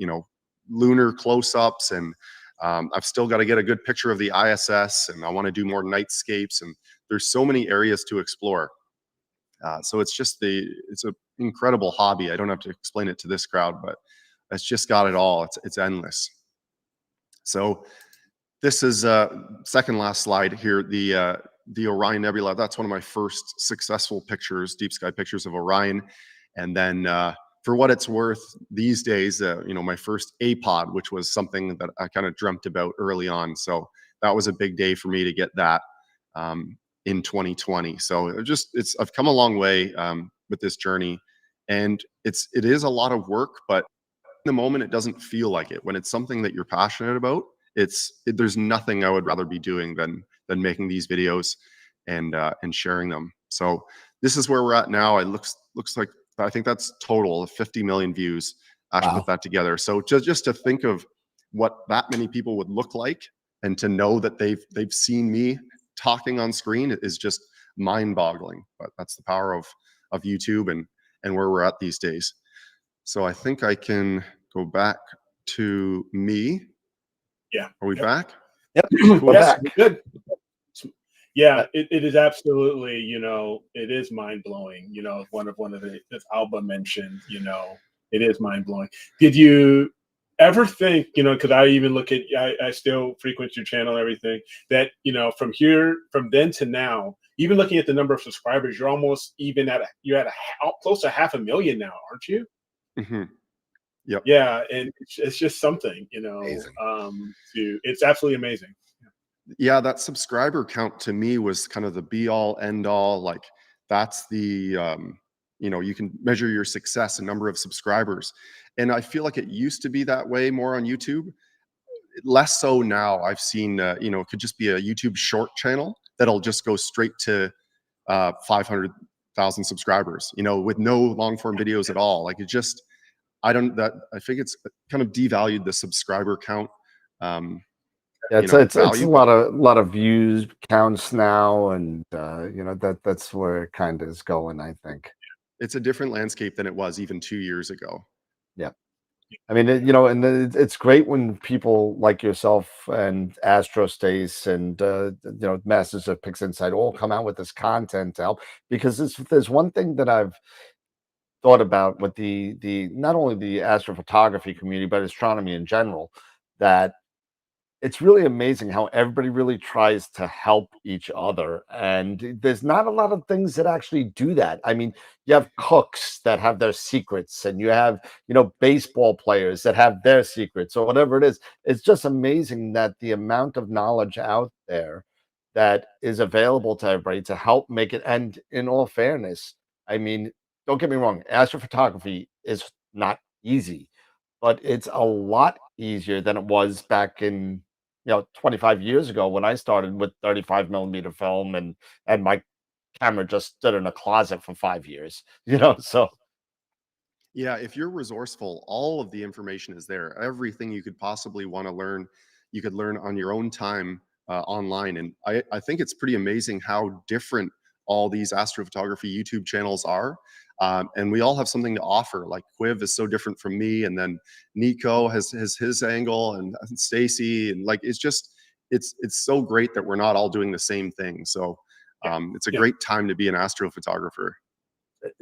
lunar close-ups, and I've still got to get a good picture of the ISS, and I want to do more nightscapes, and there's so many areas to explore. So it's an incredible hobby. I don't have to explain it to this crowd, but it's just got it all. It's endless. So this is second last slide here. The Orion Nebula. That's one of my first successful pictures, deep sky pictures of Orion. And then for what it's worth, these days, my first APOD, which was something that I kind of dreamt about early on. So that was a big day for me to get that in 2020. So I've come a long way with this journey, and it is a lot of work, but in the moment it doesn't feel like it. When it's something that you're passionate about, there's nothing I would rather be doing than making these videos and sharing them. So this is where we're at now. It looks like, I think that's total of 50 million views. I should put that together. So just to think of what that many people would look like, and to know that they've seen me talking on screen is just mind-boggling. But that's the power of YouTube and where we're at these days. So I think I can go back to me. Yeah. Are we back? Yep. Cool. Yes, we're good. Yeah, it is absolutely, it is mind blowing. One of the, as Alba mentioned, It is mind blowing. Did you ever think, because I even look at, I still frequent your channel and everything, that, from then to now, even looking at the number of subscribers, you're almost even close to 500,000 now, aren't you? Mm-hmm. Yep. Yeah. And it's just something, Amazing. It's absolutely amazing. Yeah, that subscriber count to me was kind of the be all end all. Like that's the you can measure your success in number of subscribers. And I feel like it used to be that way more on YouTube. Less so now. I've seen it could just be a YouTube short channel that'll just go straight to 500,000 subscribers, with no long form videos at all. Like I think it's kind of devalued the subscriber count. Yeah, it's a lot of views counts now, and that's where it kind of is going, I think. It's a different landscape than it was even 2 years ago. Yeah. I mean, it's great when people like yourself and Astro Stace and Masters of Pixinsight all come out with this content to help, because there's one thing that I've thought about with the not only the astrophotography community but astronomy in general, that it's really amazing how everybody really tries to help each other. And there's not a lot of things that actually do that. I mean, you have cooks that have their secrets, and you have, baseball players that have their secrets, or whatever it is. It's just amazing that the amount of knowledge out there that is available to everybody to help make it. And in all fairness, I mean, don't get me wrong, astrophotography is not easy, but it's a lot easier than it was back in 25 years ago when I started with 35 millimeter film, and my camera just stood in a closet for 5 years, so. Yeah, if you're resourceful, all of the information is there. Everything you could possibly want to learn, you could learn on your own time online. And I think it's pretty amazing how different all these astrophotography YouTube channels are. And we all have something to offer. Like Quiv is so different from me, and then Nico has his angle, and Stacy, and like it's so great that we're not all doing the same thing. So it's a great time to be an astrophotographer.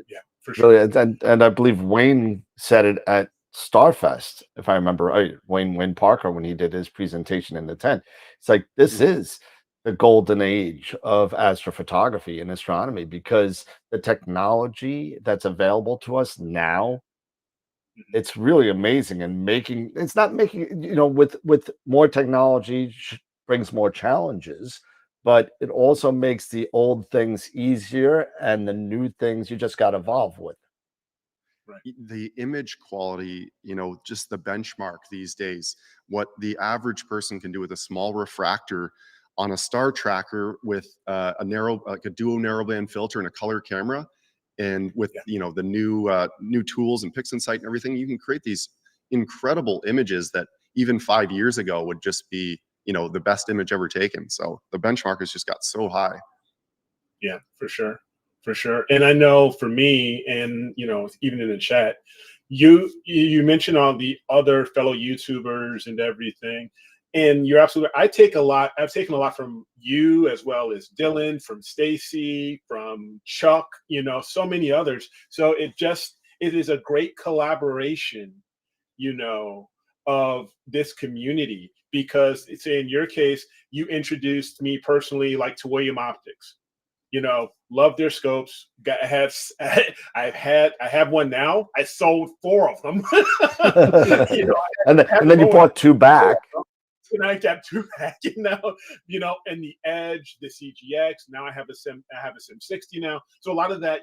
Yeah, for sure. Really, and I believe Wayne said it at Starfest, if I remember right. Wayne Parker, when he did his presentation in the tent, it's like this is the golden age of astrophotography and astronomy, because the technology that's available to us now, it's really amazing. And it's not making, with more technology brings more challenges, but it also makes the old things easier, and the new things you just got to evolve with. Right. The image quality, just the benchmark these days, what the average person can do with a small refractor on a star tracker with a duo narrowband filter and a color camera, and with the new tools and Pixinsight and everything, you can create these incredible images that even 5 years ago would just be the best image ever taken. So the benchmark has just got so high. Yeah, for sure. And I know for me, and even in the chat, you mentioned all the other fellow YouTubers and everything, and you're absolutely. I've taken a lot from you, as well as Dylan, from Stacy, from Chuck, so many others. So it is a great collaboration, of this community, because say in your case, you introduced me personally to William Optics. Love their scopes. I have one now. I sold 4 of them. And then you bought 2 back. And I got 2 back, and the Edge, the CGX. Now I have a Sim 60 now. So a lot of that,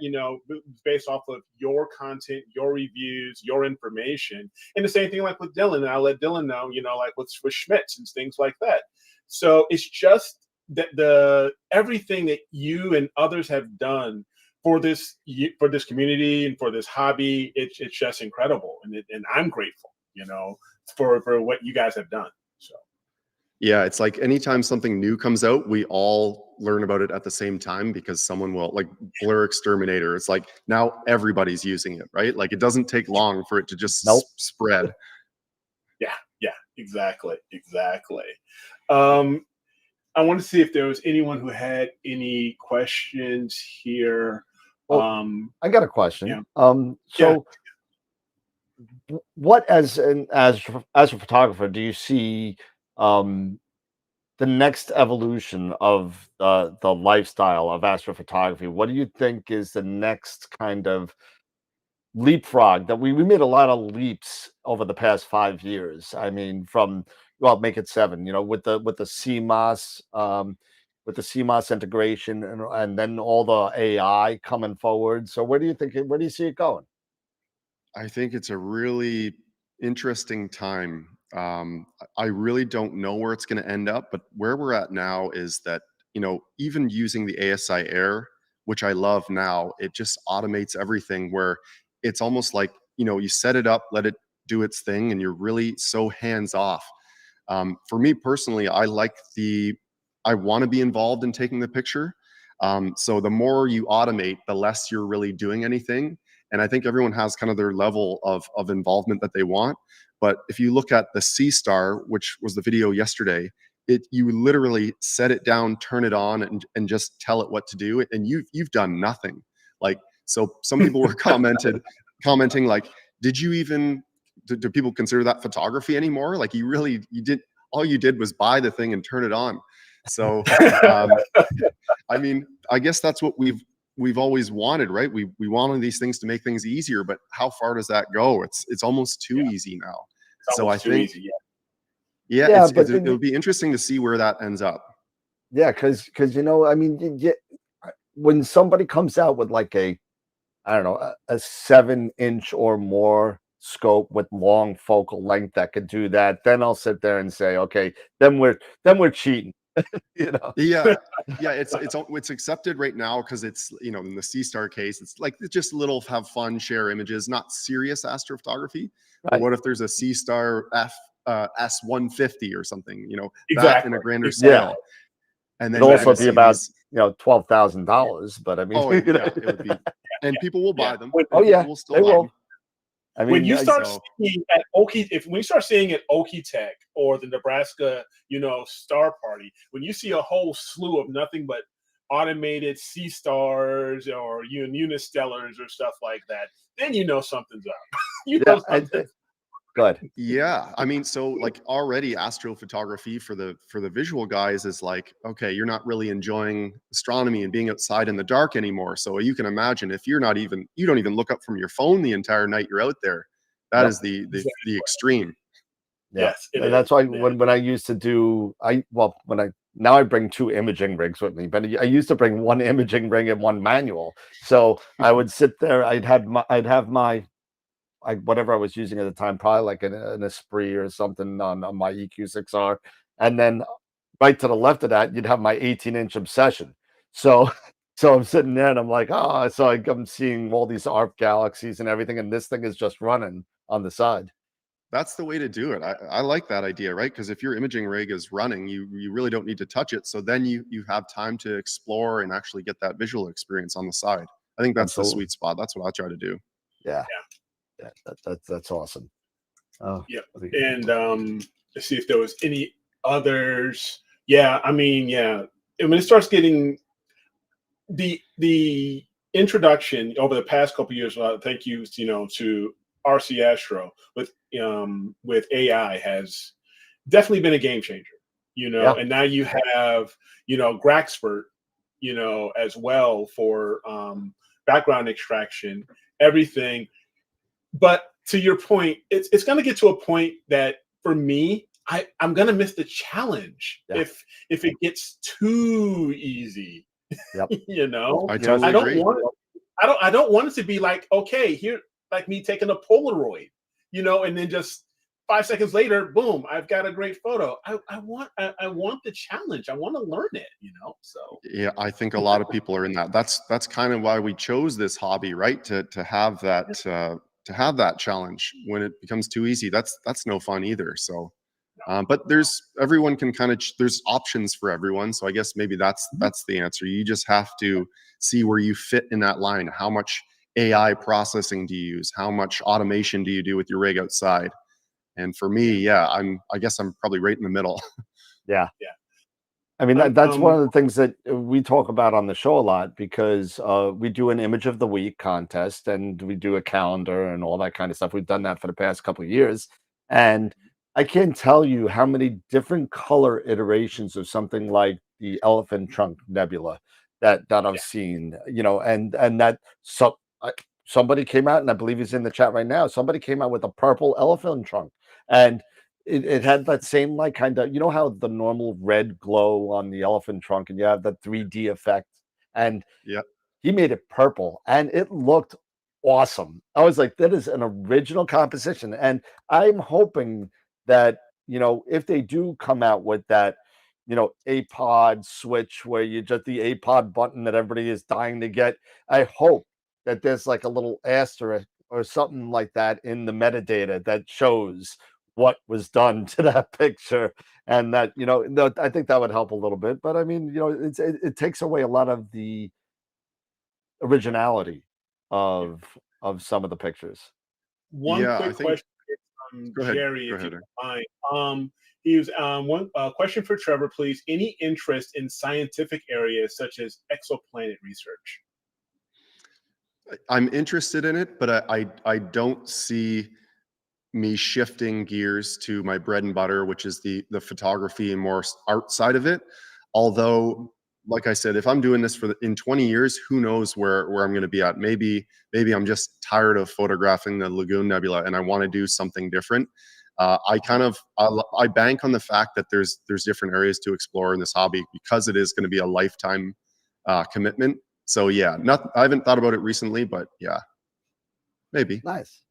based off of your content, your reviews, your information, and the same thing with Dylan. And I'll let Dylan know, with Schmitz and things like that. So it's just that everything that you and others have done for this community and for this hobby, it's just incredible, and I'm grateful, for what you guys have done. So yeah, it's like anytime something new comes out, we all learn about it at the same time, because someone will, like Blur Exterminator. It's like now everybody's using it, right? Like it doesn't take long for it to just spread. Yeah, exactly. I want to see if there was anyone who had any questions here. Well, I got a question. So what as a photographer do you see um, the next evolution of the lifestyle of astrophotography? What do you think is the next kind of leapfrog that we made a lot of leaps over the past 5 years? I mean, from well, make it seven. You know, with the CMOS. With the CMOS integration and then all the AI coming forward. So where do you think where do you see it going? I think it's a really interesting time. I really don't know where it's going to end up, but where we're at now is that, even using the ASI Air, which I love now, it just automates everything where it's almost like, you set it up, let it do its thing, and you're really so hands off. For me personally, I want to be involved in taking the picture. So the more you automate, the less you're really doing anything. And I think everyone has kind of their level of involvement that they want. But if you look at the C Star, which was the video yesterday, you literally set it down, turn it on, and just tell it what to do, and you've done nothing. Like, so some people were commenting like, did you even do people consider that photography anymore? Like, you did, all you did was buy the thing and turn it on. So I mean, I guess that's what we've always wanted, right? We wanted these things to make things easier, but how far does that go? It's almost too easy now. So I think, easy, it'll be interesting to see where that ends up. Yeah, because I mean, when somebody comes out with like I don't know, a 7-inch or more scope with long focal length that could do that, then I'll sit there and say, okay, then we're cheating. Yeah, it's accepted right now because it's, in the C Star case, it's like it's just little have fun, share images, not serious astrophotography. But what if there's a C Star S150 or something, that in a grander scale? And then it'll also be about $12,000, but I mean, it would be, and people will buy them. Will still they will. Them. I mean, when you start seeing at when you start seeing at Okie Tech or the Nebraska, Star Party, when you see a whole slew of nothing but automated C Stars or Unistellars or stuff like that, then something's up. Something. Good. Yeah, I mean, so like already astrophotography for the visual guys is like, okay, you're not really enjoying astronomy and being outside in the dark anymore. So you can imagine if you don't even look up from your phone the entire night you're out there. That is the extreme. Yeah, and that's why when I used to do now I bring 2 imaging rigs with me, but I used to bring 1 imaging rig and 1 manual. So I would sit there, I'd have my whatever I was using at the time, probably like an Esprit or something on my EQ6R. And then right to the left of that, you'd have my 18-inch Obsession. So I'm sitting there and I'm like, so I'm seeing all these ARP galaxies and everything. And this thing is just running on the side. That's the way to do it. I like that idea, right? Because if your imaging rig is running, you really don't need to touch it. So then you have time to explore and actually get that visual experience on the side. I think that's the sweet spot. That's what I try to do. Yeah. That's awesome. Yeah, and let's see if there was any others. Yeah, I mean, when it starts getting the introduction over the past couple of years, thank you, to RC Astro with AI has definitely been a game changer. And now you have Graxpert, as well for background extraction, everything. But to your point, it's going to get to a point that for me, I'm going to miss the challenge if it gets too easy. I totally agree. I don't want it to be like, okay, here, like me taking a Polaroid, and then just 5 seconds later, boom, I've got a great photo. I want the challenge. I want to learn it, So yeah, I think a lot of people are in that. That's kind of why we chose this hobby, right? To have that. To have that challenge. When it becomes too easy, that's no fun either. So but everyone can there's options for everyone. So I guess maybe that's the answer. You just have to see where you fit in that line. How much AI processing do you use? How much automation do you do with your rig outside? And for me, I guess I'm probably right in the middle. Yeah. I mean, that's one of the things that we talk about on the show a lot because we do an image of the week contest and we do a calendar and all that kind of stuff. We've done that for the past couple of years. And I can't tell you how many different color iterations of something like the elephant trunk nebula that I've seen, and that somebody came out, and I believe he's in the chat right now. Somebody came out with a purple elephant trunk, and it had that same like kind of, how the normal red glow on the elephant trunk and you have that 3D effect, and Yeah. he made it purple and it looked awesome. I was like, that is an original composition. And I'm hoping that, if they do come out with that, APOD switch where you just the APOD button that everybody is dying to get, I hope that there's like a little asterisk or something like that in the metadata that shows what was done to that picture, and that I think that would help a little bit. But I mean, it takes away a lot of the originality of some of the pictures. One quick question from Jerry, if you don't mind. He was one question for Trevor, please. Any interest in scientific areas such as exoplanet research? I'm interested in it, but I don't see me shifting gears to my bread and butter, which is the photography and more art side of it. Although, like I said, if I'm doing this in 20 years, who knows where I'm going to be at? Maybe I'm just tired of photographing the Lagoon Nebula and I want to do something different. I bank on the fact that there's different areas to explore in this hobby because it is going to be a lifetime commitment. So yeah, I haven't thought about it recently, but yeah, maybe. Nice.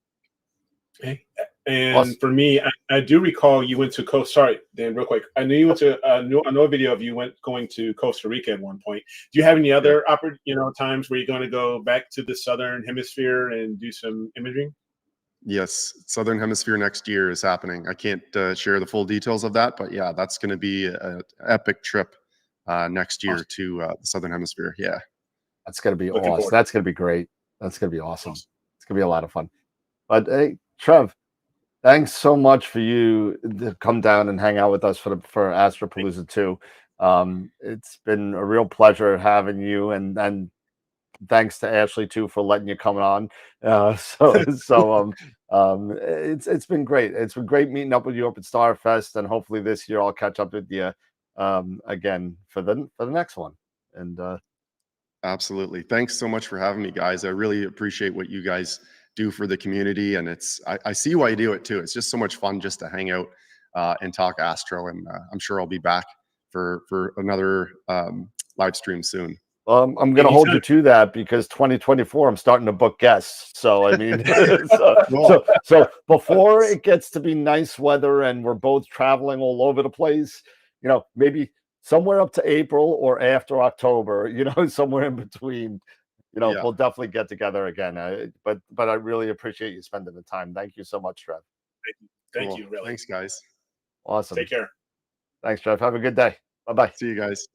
Okay. And for me, I do recall you went to sorry, Dan, real quick. I knew you went to I know a video of you going to Costa Rica at one point. Do you have any other times where you're going to go back to the Southern Hemisphere and do some imaging? Yes, Southern Hemisphere next year is happening. I can't share the full details of that, but yeah, that's going to be an epic trip next year to the Southern Hemisphere. Yeah, that's going to be awesome. That's going to be great. That's going to be awesome. It's going to be a lot of fun. But hey, Trev, thanks so much for you to come down and hang out with us for AstroPalooza 2. It's been a real pleasure having you, and thanks to Ashley too for letting you come on. It's been great. It's been great meeting up with you up at Starfest, and hopefully this year I'll catch up with you again for the next one. And absolutely, thanks so much for having me, guys. I really appreciate what you guys do for the community, and I see why you do it too. It's just so much fun just to hang out and talk Astro, and I'm sure I'll be back for another live stream soon. I'm going to hold you to that because 2024 I'm starting to book guests. So I mean, so before it gets to be nice weather and we're both traveling all over the place, maybe somewhere up to April or after October, somewhere in between. We'll definitely get together again. But I really appreciate you spending the time. Thank you so much, Trev. Thank you. Really. Thanks, guys. Awesome. Take care. Thanks, Trev. Have a good day. Bye-bye. See you guys.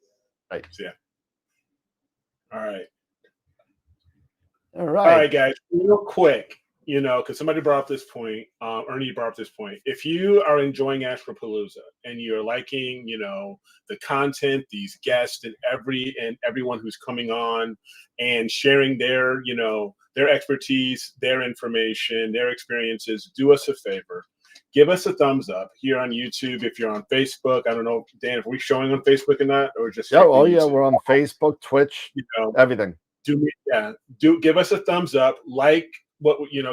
Bye. See ya. All right. All right. All right, guys. Real quick, because somebody brought up this point, Ernie brought up this point. If you are enjoying AstroPalooza and you're liking, the content, these guests, and everyone who's coming on and sharing their expertise, their information, their experiences, do us a favor. Give us a thumbs up here on YouTube. If you're on Facebook, I don't know, Dan, if we're showing on Facebook or not, or just yeah, we're on Facebook, Twitch, everything. Give us a thumbs up,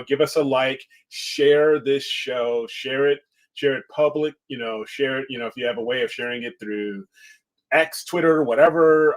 give us a like, share this show, share it public, share it, if you have a way of sharing it through X, Twitter, whatever.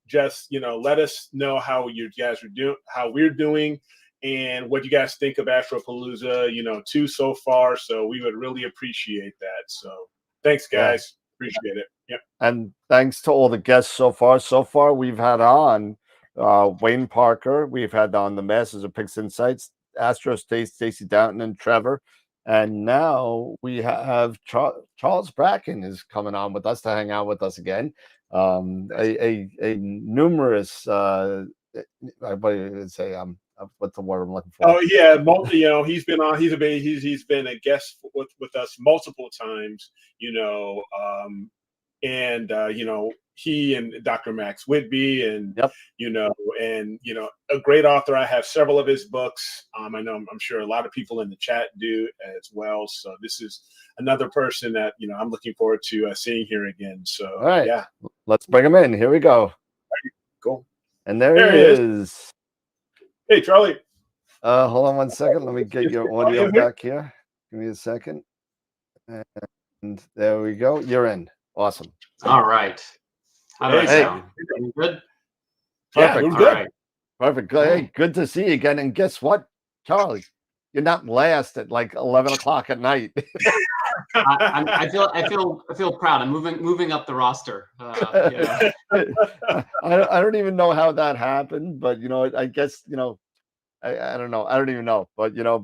Just let us know how you guys are doing, how we're doing, and what you guys think of AstroPalooza, 2 so far. So we would really appreciate that. So thanks, guys. Appreciate it. Yep. And thanks to all the guests so far. So far, we've had on Wayne Parker. We've had on the Masters of Pixinsight, Astro, Stacey Downton, and Trevor. And now we have Charles Bracken is coming on with us to hang out with us again. A numerous, what do you say? What's the word I'm looking for? Oh yeah, he's been on. He's been a guest with us multiple times. and he and Dr. Max Whitby, and a great author. I have several of his books. I know I'm sure a lot of people in the chat do as well. So this is another person that I'm looking forward to seeing here again. So all right, yeah, let's bring him in. Here we go. Cool. And there he is. Hey, Charlie. Hold on one second. Let me get your audio back here. Give me a second. And there we go. You're in. Awesome. All right. How do I sound? Good? Perfect. Yeah, good. Right. Perfect. Hey, good to see you again. And guess what, Charlie? You're not last at like 11 o'clock at night. I feel proud. I'm moving up the roster. I don't even know how that happened, but I guess I don't know. I don't even know, but you're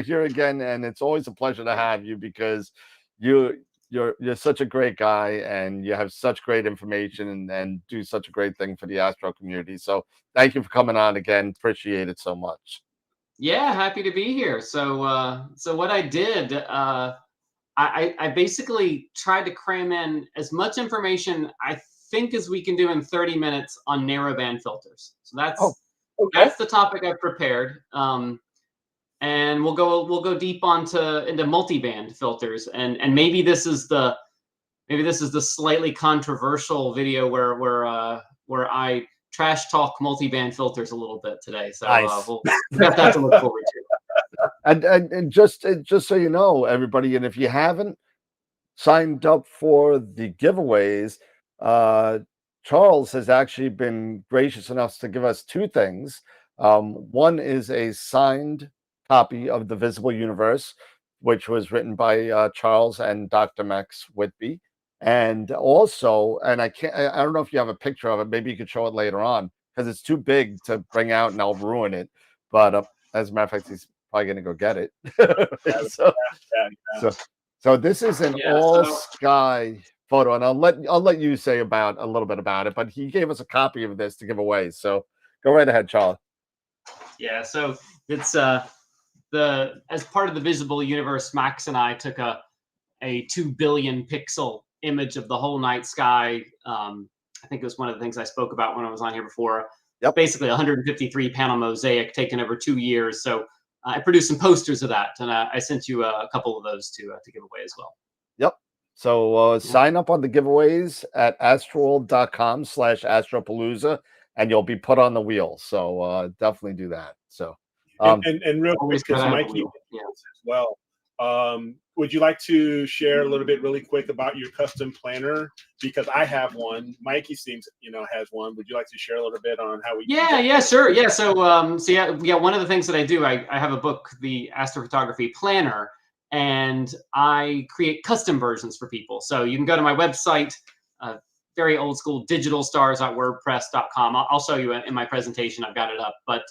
here again, and it's always a pleasure to have you because you're such a great guy, and you have such great information and do such a great thing for the Astro community. So thank you for coming on again. Appreciate it so much. Yeah, happy to be here. So what I did, I basically tried to cram in as much information I think as we can do in 30 minutes on narrowband filters. So that's the topic I've prepared. And we'll go deep into multiband filters, and maybe this is the slightly controversial video where I trash talk multiband filters a little bit today. So nice. We'll got that to look forward to. And just so you know, everybody, and if you haven't signed up for the giveaways, Charles has actually been gracious enough to give us two things. One is a signed copy of The Visible Universe, which was written by Charles and Dr. Max Whitby. And also, and I don't know if you have a picture of it. Maybe you could show it later on because it's too big to bring out and I'll ruin it. But as a matter of fact, he's probably going to go get it. So this is an all sky photo, and I'll let you say a little bit about it. But he gave us a copy of this to give away. So go right ahead, Charlie. Yeah. So it's as part of the Visible Universe, Max and I took a 2 billion pixel image of the whole night sky. I think it was one of the things I spoke about when I was on here before. Yep. Basically 153 panel mosaic taken over 2 years. So I produced some posters of that, and I sent you a couple of those to give away as well. Yep. So sign up on the giveaways at astroworld.com/AstroPalooza, and you'll be put on the wheel. So definitely do that. So and real quick, because Mikey as well. Would you like to share a little bit really quick about your custom planner? Because I have one. Mikey seems, has one. Would you like to share a little bit on how we? Yeah, sure. Yeah. So, one of the things that I do, I have a book, the AstroPhotography Planner, and I create custom versions for people. So you can go to my website, very old school, digitalstars.wordpress.com. I'll show you in my presentation. I've got it up, but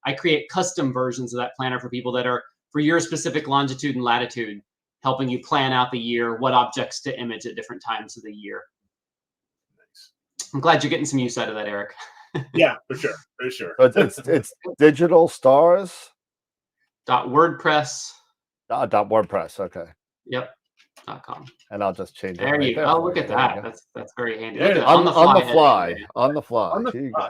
I create custom versions of that planner for people that are for your specific longitude and latitude, helping you plan out the year, what objects to image at different times of the year. Nice. I'm glad you're getting some use out of that, Eric. Yeah, for sure. For sure. It's digital stars. .wordpress. .wordpress. Okay. Yep. .com. And I'll just change it. There you go. Oh, look at that. That's very handy. Look at on the fly. On the fly. Here you go.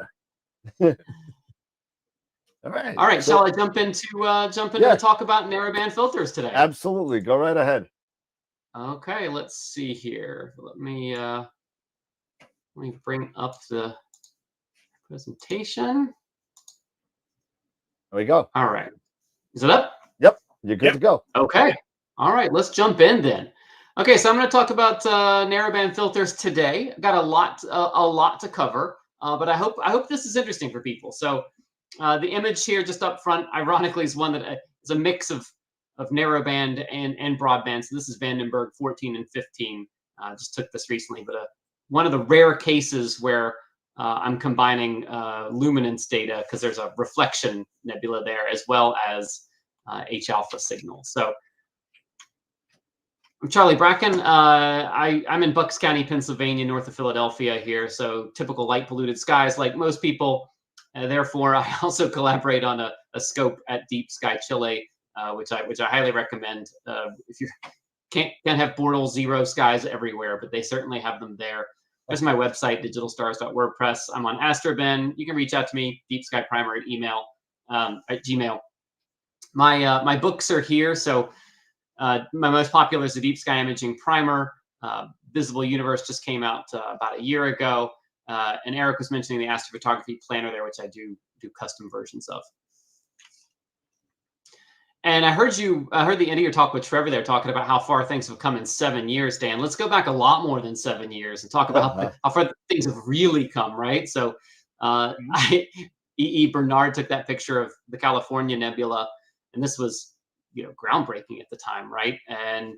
All right. So, shall I jump into and talk about narrowband filters today? Absolutely. Go right ahead. Okay, let's see here. Let me bring up the presentation. There we go. All right. Is it up? Yep. You're good to go. Okay. All right, let's jump in then. Okay, so I'm going to talk about narrowband filters today. I've got a lot to cover, but I hope this is interesting for people. So the image here just up front, ironically, is one that is a mix of narrowband and broadband. So this is Vandenberg 14 and 15. Just took this recently, but one of the rare cases where I'm combining luminance data because there's a reflection nebula there as well as H-alpha signals. So I'm Charlie Bracken. I'm in Bucks County, Pennsylvania, north of Philadelphia here. So typical light polluted skies like most people. Therefore, I also collaborate on a scope at Deep Sky Chile, which I highly recommend if you're can't have Bortle zero skies everywhere, but they certainly have them there. There's my website, digitalstars.wordpress. I'm on AstroBen. You can reach out to me, Deep Sky Primer at email, at Gmail. My books are here. So my most popular is the Deep Sky Imaging Primer. Visible Universe just came out about a year ago. And Eric was mentioning the AstroPhotography Planner there, which I do custom versions of. And I heard the end of your talk with Trevor there talking about how far things have come in 7 years, Dan. Let's go back a lot more than 7 years and talk about how far things have really come, right? So E.E. Bernard took that picture of the California Nebula, and this was, groundbreaking at the time, right? And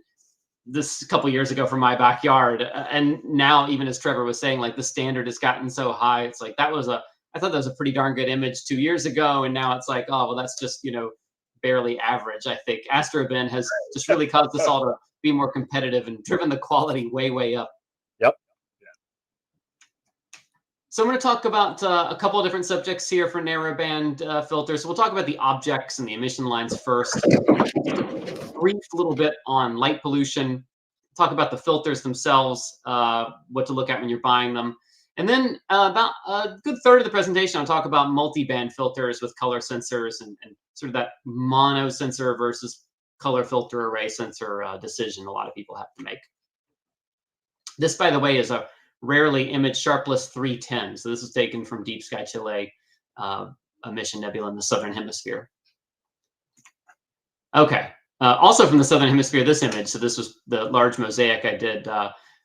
this a couple years ago from my backyard. And now, even as Trevor was saying, like the standard has gotten so high, it's like I thought that was a pretty darn good image 2 years ago. And now it's like, oh, well, that's just, barely average. I think AstroBen has just really caused us all to be more competitive and driven the quality way, way up. Yep. So I'm going to talk about a couple of different subjects here for narrowband filters. So we'll talk about the objects and the emission lines first. Brief little bit on light pollution. Talk about the filters themselves, what to look at when you're buying them. And then about a good third of the presentation, I'll talk about multi-band filters with color sensors and sort of that mono sensor versus color filter array sensor decision a lot of people have to make. This, by the way, is a rarely imaged Sharpless 310. So this is taken from Deep Sky Chile, emission nebula in the Southern Hemisphere. Okay. Also from the Southern Hemisphere, this image. So this was the large mosaic I did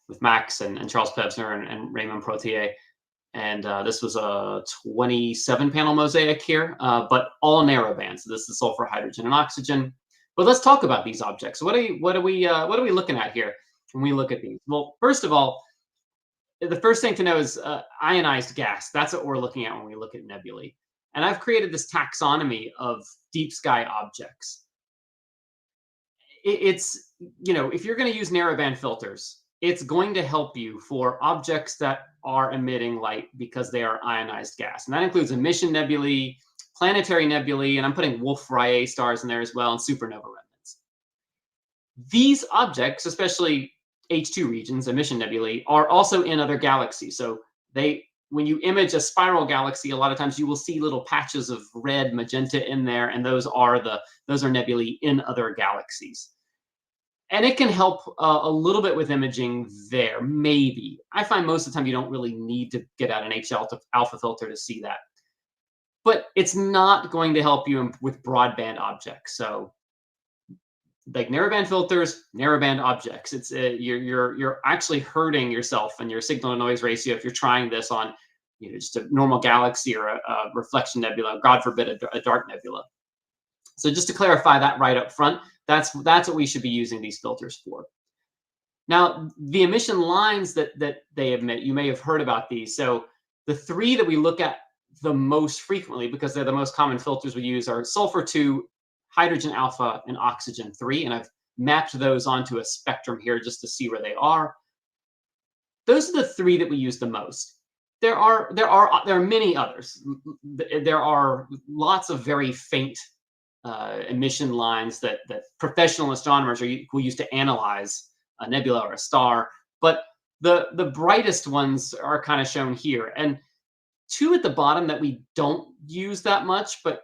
with Max and Charles Pebsner and Raymond Protier. And this was a 27-panel mosaic here, but all narrowband. So this is sulfur, hydrogen, and oxygen. But let's talk about these objects. What are we looking at here when we look at these? Well, first of all, the first thing to know is ionized gas. That's what we're looking at when we look at nebulae. And I've created this taxonomy of deep sky objects. It's, if you're going to use narrowband filters, it's going to help you for objects that are emitting light because they are ionized gas. And that includes emission nebulae, planetary nebulae, and I'm putting Wolf-Rayet stars in there as well, and supernova remnants. These objects, especially H2 regions, emission nebulae, are also in other galaxies. So when you image a spiral galaxy, a lot of times you will see little patches of red, magenta in there, and those are nebulae in other galaxies. And it can help a little bit with imaging there, maybe. I find most of the time you don't really need to get out an H alpha filter to see that. But it's not going to help you with broadband objects. So like narrowband filters, narrowband objects. It's you're actually hurting yourself and your signal to noise ratio if you're trying this on just a normal galaxy or a reflection nebula, God forbid a dark nebula. So just to clarify that right up front, that's what we should be using these filters for. Now, the emission lines that they emit, you may have heard about these. So the three that we look at the most frequently, because they're the most common filters we use, are sulfur 2, hydrogen alpha, and oxygen 3. And I've mapped those onto a spectrum here just to see where they are. Those are the three that we use the most. There are many others. There are lots of very faint emission lines that professional astronomers will use to analyze a nebula or a star. But the brightest ones are kind of shown here. And two at the bottom that we don't use that much, but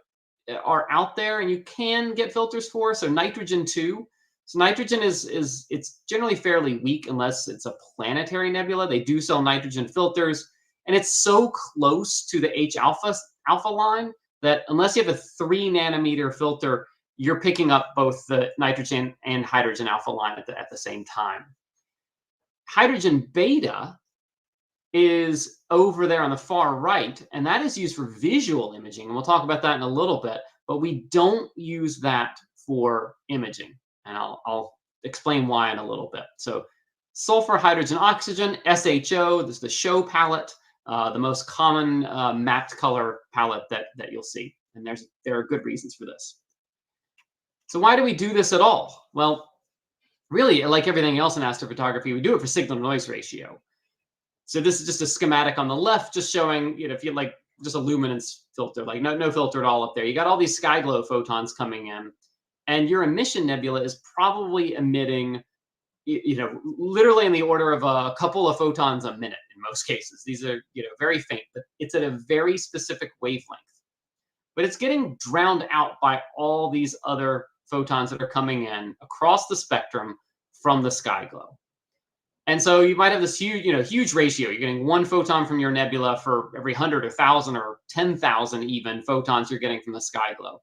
are out there and you can get filters for. So nitrogen 2. So nitrogen it's generally fairly weak unless it's a planetary nebula. They do sell nitrogen filters, and it's so close to the H alpha line that unless you have a 3 nanometer filter, you're picking up both the nitrogen and hydrogen alpha line at the same time. Hydrogen beta is over there on the far right, and that is used for visual imaging. And we'll talk about that in a little bit, but we don't use that for imaging. And I'll explain why in a little bit. So sulfur, hydrogen, oxygen, SHO, this is the show palette, the most common mapped color palette that you'll see. And there are good reasons for this. So why do we do this at all? Well, really, like everything else in astrophotography, we do it for signal to noise ratio. So this is just a schematic on the left, just showing, if you like just a luminance filter, like no filter at all up there. You got all these sky glow photons coming in, and your emission nebula is probably emitting literally in the order of a couple of photons a minute in most cases. These are, very faint, but it's at a very specific wavelength. But it's getting drowned out by all these other photons that are coming in across the spectrum from the sky glow. And so you might have this huge ratio. You're getting 1 photon from your nebula for every 100 or 1,000 or 10,000 even photons you're getting from the sky glow.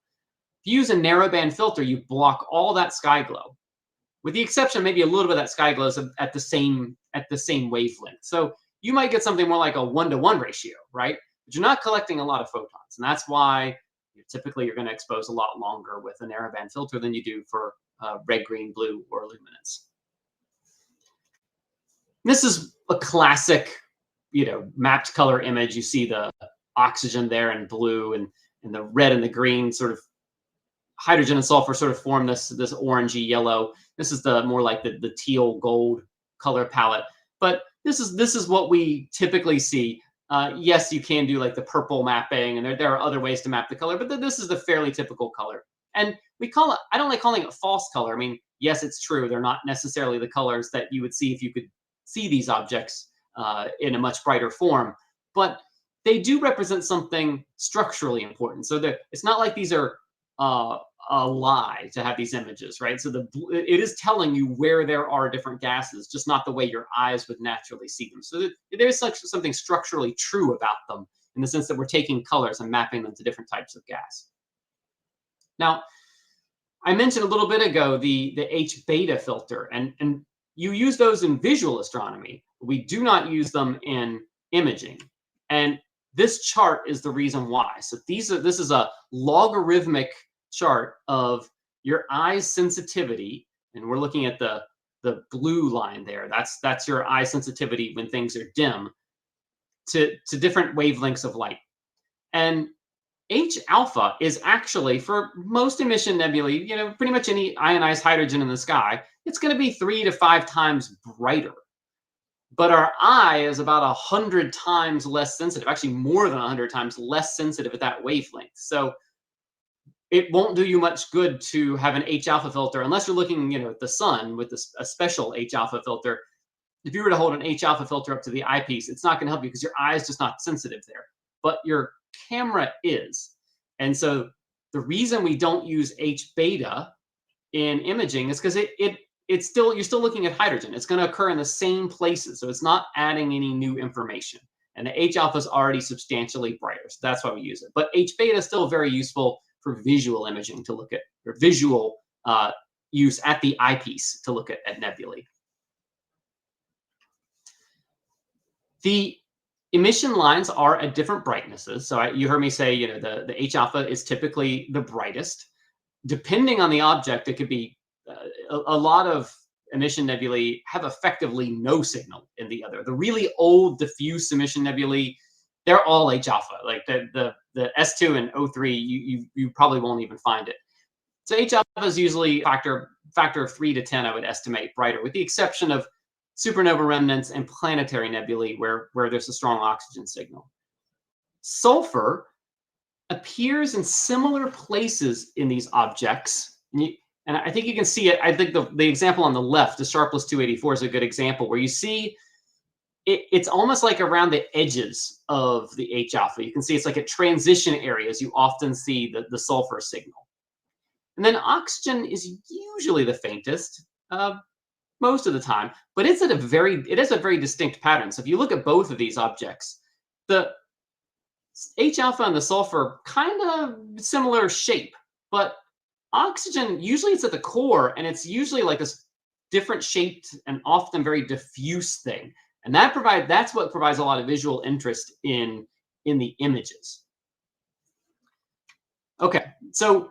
If you use a narrowband filter, you block all that sky glow, with the exception maybe a little bit of that sky glow is at the same wavelength. So you might get something more like a 1-to-1 ratio, right? But you're not collecting a lot of photons, and that's why typically you're going to expose a lot longer with a narrowband filter than you do for red, green, blue, or luminance. This is a classic, mapped color image. You see the oxygen there in blue, and the red and the green sort of hydrogen and sulfur sort of form this orangey yellow. This is the more like the teal gold color palette. But this is what we typically see. Yes, you can do like the purple mapping, and there are other ways to map the color, but this is the fairly typical color. And we call it, I don't like calling it false color. I mean, yes, it's true. They're not necessarily the colors that you would see if you could see these objects in a much brighter form, but they do represent something structurally important. So it's not like these are a lie to have these images, right? So it is telling you where there are different gases, just not the way your eyes would naturally see them. So there's something structurally true about them in the sense that we're taking colors and mapping them to different types of gas. Now, I mentioned a little bit ago the H-beta filter, and you use those in visual astronomy. We do not use them in imaging. And this chart is the reason why. So this is a logarithmic chart of your eye's sensitivity, and we're looking at the blue line there. That's your eye sensitivity when things are dim to different wavelengths of light. And H alpha is actually, for most emission nebulae, pretty much any ionized hydrogen in the sky, it's going to be 3 to 5 times brighter. But our eye is about 100 times less sensitive, actually more than 100 times less sensitive at that wavelength. So it won't do you much good to have an H alpha filter unless you're looking, at the sun with a special H alpha filter. If you were to hold an H alpha filter up to the eyepiece, it's not going to help you because your eye is just not sensitive there. But your camera is. And so the reason we don't use H beta in imaging is because you're still looking at hydrogen. It's going to occur in the same places. So it's not adding any new information. And the H alpha is already substantially brighter. So that's why we use it. But H beta is still very useful for visual imaging to look at, or visual use at the eyepiece to look at nebulae. The emission lines are at different brightnesses. So you heard me say, the H alpha is typically the brightest. Depending on the object, it could be a lot of emission nebulae have effectively no signal in the other. The really old diffuse emission nebulae, they're all H alpha. Like the S2 and O3, you probably won't even find it. So H alpha is usually factor of 3 to 10, I would estimate, brighter, with the exception of supernova remnants and planetary nebulae where there's a strong oxygen signal. Sulfur appears in similar places in these objects. And I think you can see it. I think the example on the left, the Sharpless 284, is a good example where you see it's almost like around the edges of the H alpha. You can see it's like at transition areas. You often see the sulfur signal. And then oxygen is usually the faintest most of the time, but it has a very distinct pattern. So if you look at both of these objects, the H alpha and the sulfur kind of similar shape, but oxygen, usually it's at the core, and it's usually like this different shaped and often very diffuse thing. And that's what provides a lot of visual interest in the images. Okay, so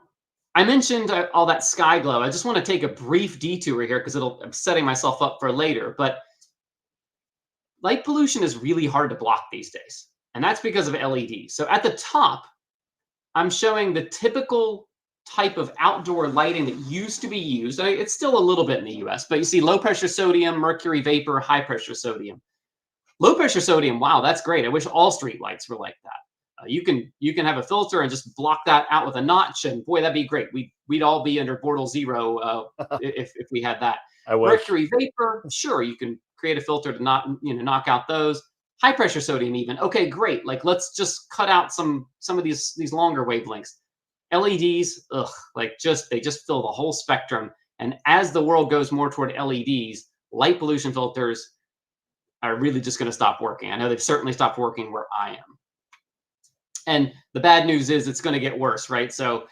I mentioned all that sky glow. I just want to take a brief detour here because I'm setting myself up for later. But light pollution is really hard to block these days, and that's because of LEDs. So at the top, I'm showing the typical type of outdoor lighting that used to be used. It's still a little bit in the US, but you see low pressure sodium, mercury vapor, high pressure sodium. Low pressure sodium, wow, that's great. I wish all street lights were like that. You can have a filter and just block that out with a notch, and boy, that'd be great. We'd all be under Bortle 0 if we had that. I wish. Mercury vapor, sure, you can create a filter to knock out those. High pressure sodium, even, okay, great. Like, let's just cut out some of these longer wavelengths. LEDs, they just fill the whole spectrum. And as the world goes more toward LEDs, light pollution filters are really just going to stop working. I know they've certainly stopped working where I am. And the bad news is it's going to get worse, right? So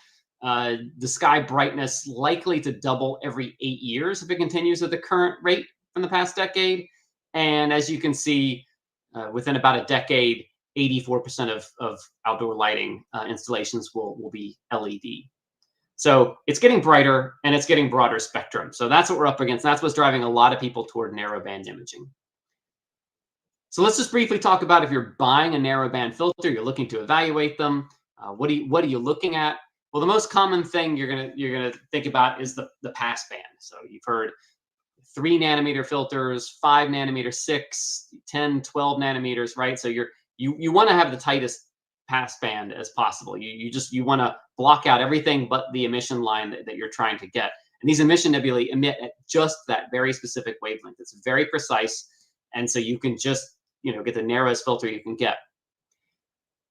the sky brightness likely to double every 8 years if it continues at the current rate from the past decade. And as you can see, within about a decade, 84% of outdoor lighting installations will be LED. So it's getting brighter and it's getting broader spectrum. So that's what we're up against. That's what's driving a lot of people toward narrowband imaging. So let's just briefly talk about if you're buying a narrowband filter, you're looking to evaluate them. What are you looking at? Well, the most common thing you're gonna think about is the pass band. So you've heard 3 nanometer filters, 5 nanometer, 6, 10, 12 nanometers, right? So you want to have the tightest pass band as possible. You want to block out everything but the emission line that you're trying to get. And these emission nebulae emit at just that very specific wavelength. It's very precise, and so you can just get the narrowest filter you can get.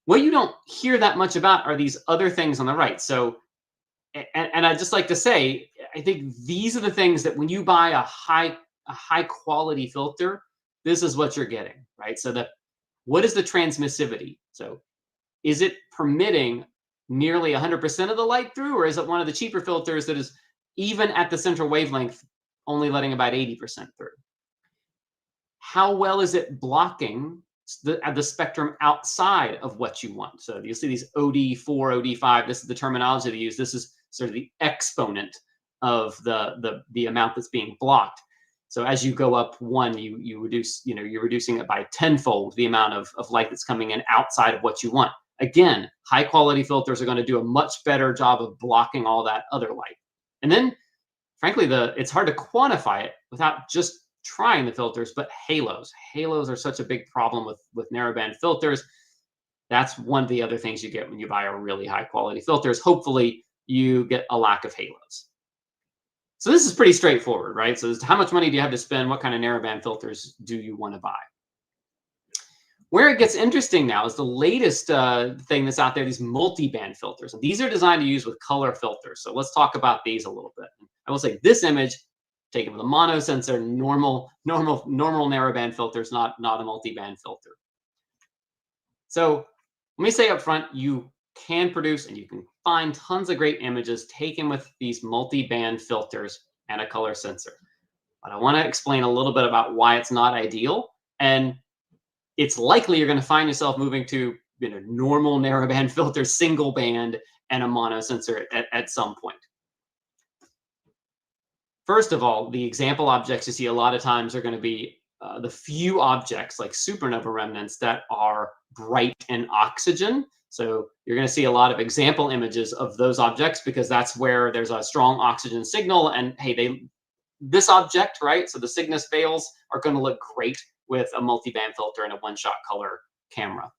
What you don't hear that much about are these other things on the right. So, and I'd just like to say, I think these are the things that when you buy a high quality filter, this is what you're getting, right? So what is the transmissivity? So is it permitting nearly 100% of the light through, or is it one of the cheaper filters that is even at the central wavelength only letting about 80% through? How well is it blocking the spectrum outside of what you want? So you see these OD4, OD5, this is the terminology they use. This is sort of the exponent of the amount that's being blocked. So as you go up 1, you reduce, you're reducing it by tenfold the amount of light that's coming in outside of what you want. Again, high quality filters are going to do a much better job of blocking all that other light. And then, frankly, it's hard to quantify it without just trying the filters, but halos. Halos are such a big problem with narrowband filters. That's one of the other things you get when you buy a really high quality filters. Hopefully, you get a lack of halos. So this is pretty straightforward, right? So how much money do you have to spend? What kind of narrowband filters do you want to buy? Where it gets interesting now is the latest thing that's out there, these multi-band filters. And these are designed to use with color filters. So let's talk about these a little bit. I will say this image, taken with a mono sensor, normal narrowband filters, not a multi-band filter. So let me say up front, you can produce and you can find tons of great images taken with these multi-band filters and a color sensor. But I want to explain a little bit about why it's not ideal. And it's likely you're going to find yourself moving to normal narrowband filter, single band, and a mono sensor at some point. First of all, the example objects you see a lot of times are going to be the few objects like supernova remnants that are bright in oxygen. So you're going to see a lot of example images of those objects because that's where there's a strong oxygen signal. And hey, this object, right? So the Cygnus veils are going to look great with a multi-band filter and a one-shot color camera.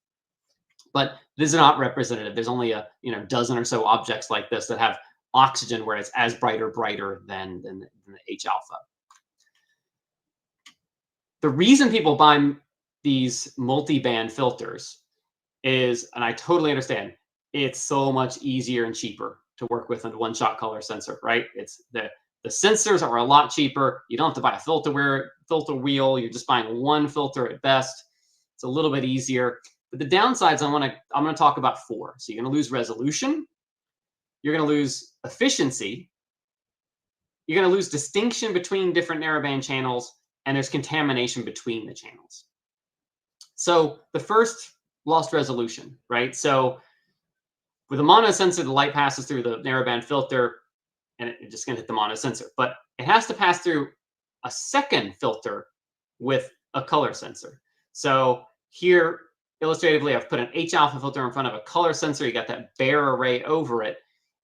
But this is not representative. There's only a dozen or so objects like this that have oxygen where it's as brighter than the H alpha. The reason people buy these multi-band filters is, and I totally understand, it's so much easier and cheaper to work with a one-shot color sensor, right? It's the sensors are a lot cheaper. You don't have to buy a filter wheel. You're just buying one filter at best. It's a little bit easier. But the downsides, I'm going to talk about 4. So you're going to lose resolution. You're going to lose efficiency. You're going to lose distinction between different narrowband channels, and there's contamination between the channels. So the first, lost resolution, right? So with a mono sensor, the light passes through the narrowband filter, and it's just going to hit the mono sensor. But it has to pass through a second filter with a color sensor. So here, illustratively, I've put an H alpha filter in front of a color sensor. You got that bare array over it.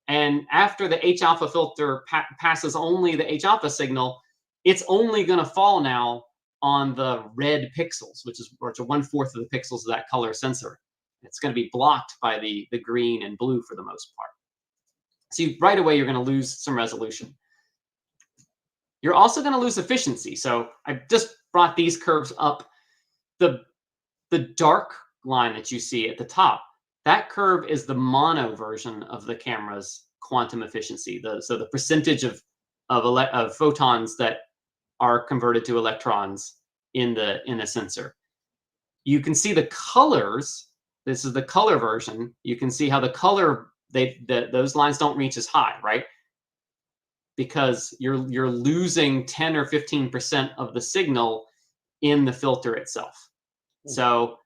And after the H alpha filter passes only the H alpha signal, it's only going to fall now on the red pixels, which is 1/4 of the pixels of that color sensor. It's going to be blocked by the green and blue for the most part. So right away, you're going to lose some resolution. You're also going to lose efficiency. So I just brought these curves up. The dark line that you see at the top, that curve is the mono version of the camera's quantum efficiency. So the percentage of photons that are converted to electrons in the sensor. You can see the colors. This is the color version. You can see how the color, those lines don't reach as high, right? Because you're losing 10 or 15% of the signal in the filter itself. So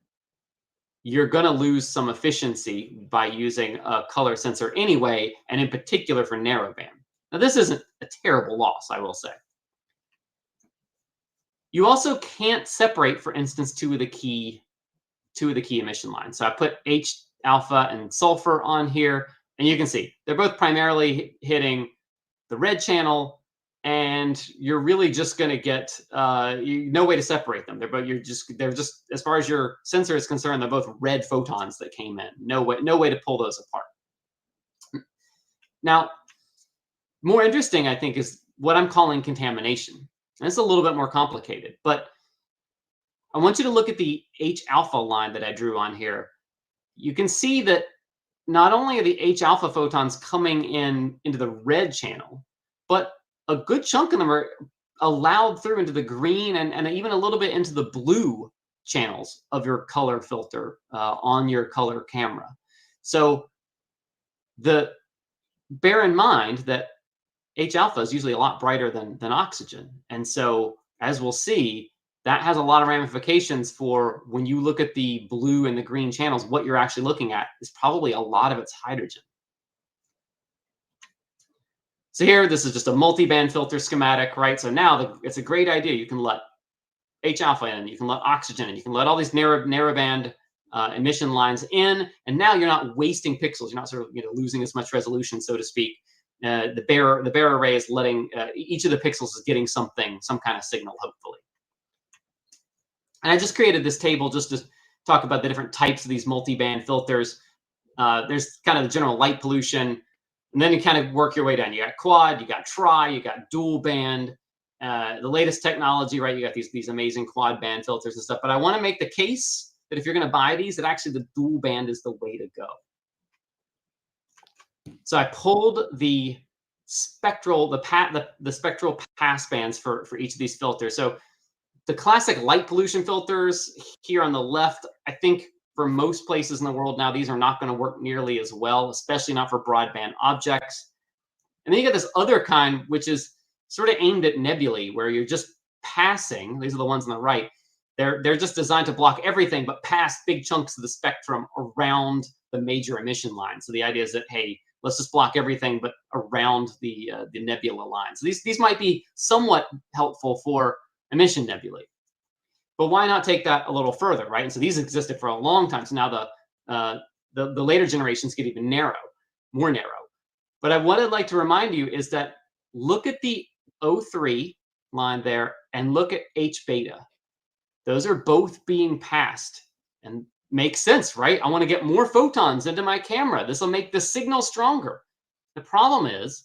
you're going to lose some efficiency by using a color sensor anyway, and in particular for narrowband. Now, this isn't a terrible loss, I will say. You also can't separate, for instance, two of the key emission lines. So I put H alpha and sulfur on here, and you can see they're both primarily hitting the red channel, and you're really just going to get no way to separate them. They're just as far as your sensor is concerned, they're both red photons that came in. No way to pull those apart. Now, more interesting, I think, is what I'm calling contamination. And it's a little bit more complicated, but I want you to look at the H alpha line that I drew on here. You can see that not only are the H alpha photons coming into the red channel, but a good chunk of them are allowed through into the green and even a little bit into the blue channels of your color filter on your color camera. So bear in mind that H alpha is usually a lot brighter than oxygen. And so, as we'll see, that has a lot of ramifications for when you look at the blue and the green channels. What you're actually looking at is probably a lot of it's hydrogen. So here, this is just a multi-band filter schematic, right? So now it's a great idea. You can let H alpha in, you can let oxygen in, you can let all these narrowband emission lines in, and now you're not wasting pixels. You're not sort of losing as much resolution, so to speak. The Bayer array is letting each of the pixels is getting some kind of signal, hopefully. And I just created this table just to talk about the different types of these multi-band filters. There's kind of the general light pollution, and then you kind of work your way down. You got quad, you got tri, you got dual band. The latest technology, right? You got these amazing quad band filters and stuff. But I want to make the case that if you're going to buy these, that actually the dual band is the way to go. So I pulled the spectral pass bands for each of these filters. So the classic light pollution filters here on the left, I think for most places in the world now, these are not going to work nearly as well, especially not for broadband objects. And then you get this other kind, which is sort of aimed at nebulae, where you're just passing. These are the ones on the right. They're just designed to block everything, but pass big chunks of the spectrum around the major emission line. So the idea is that, hey, let's just block everything, but around the nebula line. So these might be somewhat helpful for emission nebulae. But why not take that a little further, right? And so these existed for a long time. So now the later generations get even more narrow. But what I'd like to remind you is that look at the O3 line there and look at H beta. Those are both being passed, and makes sense, right? I want to get more photons into my camera. This will make the signal stronger. The problem is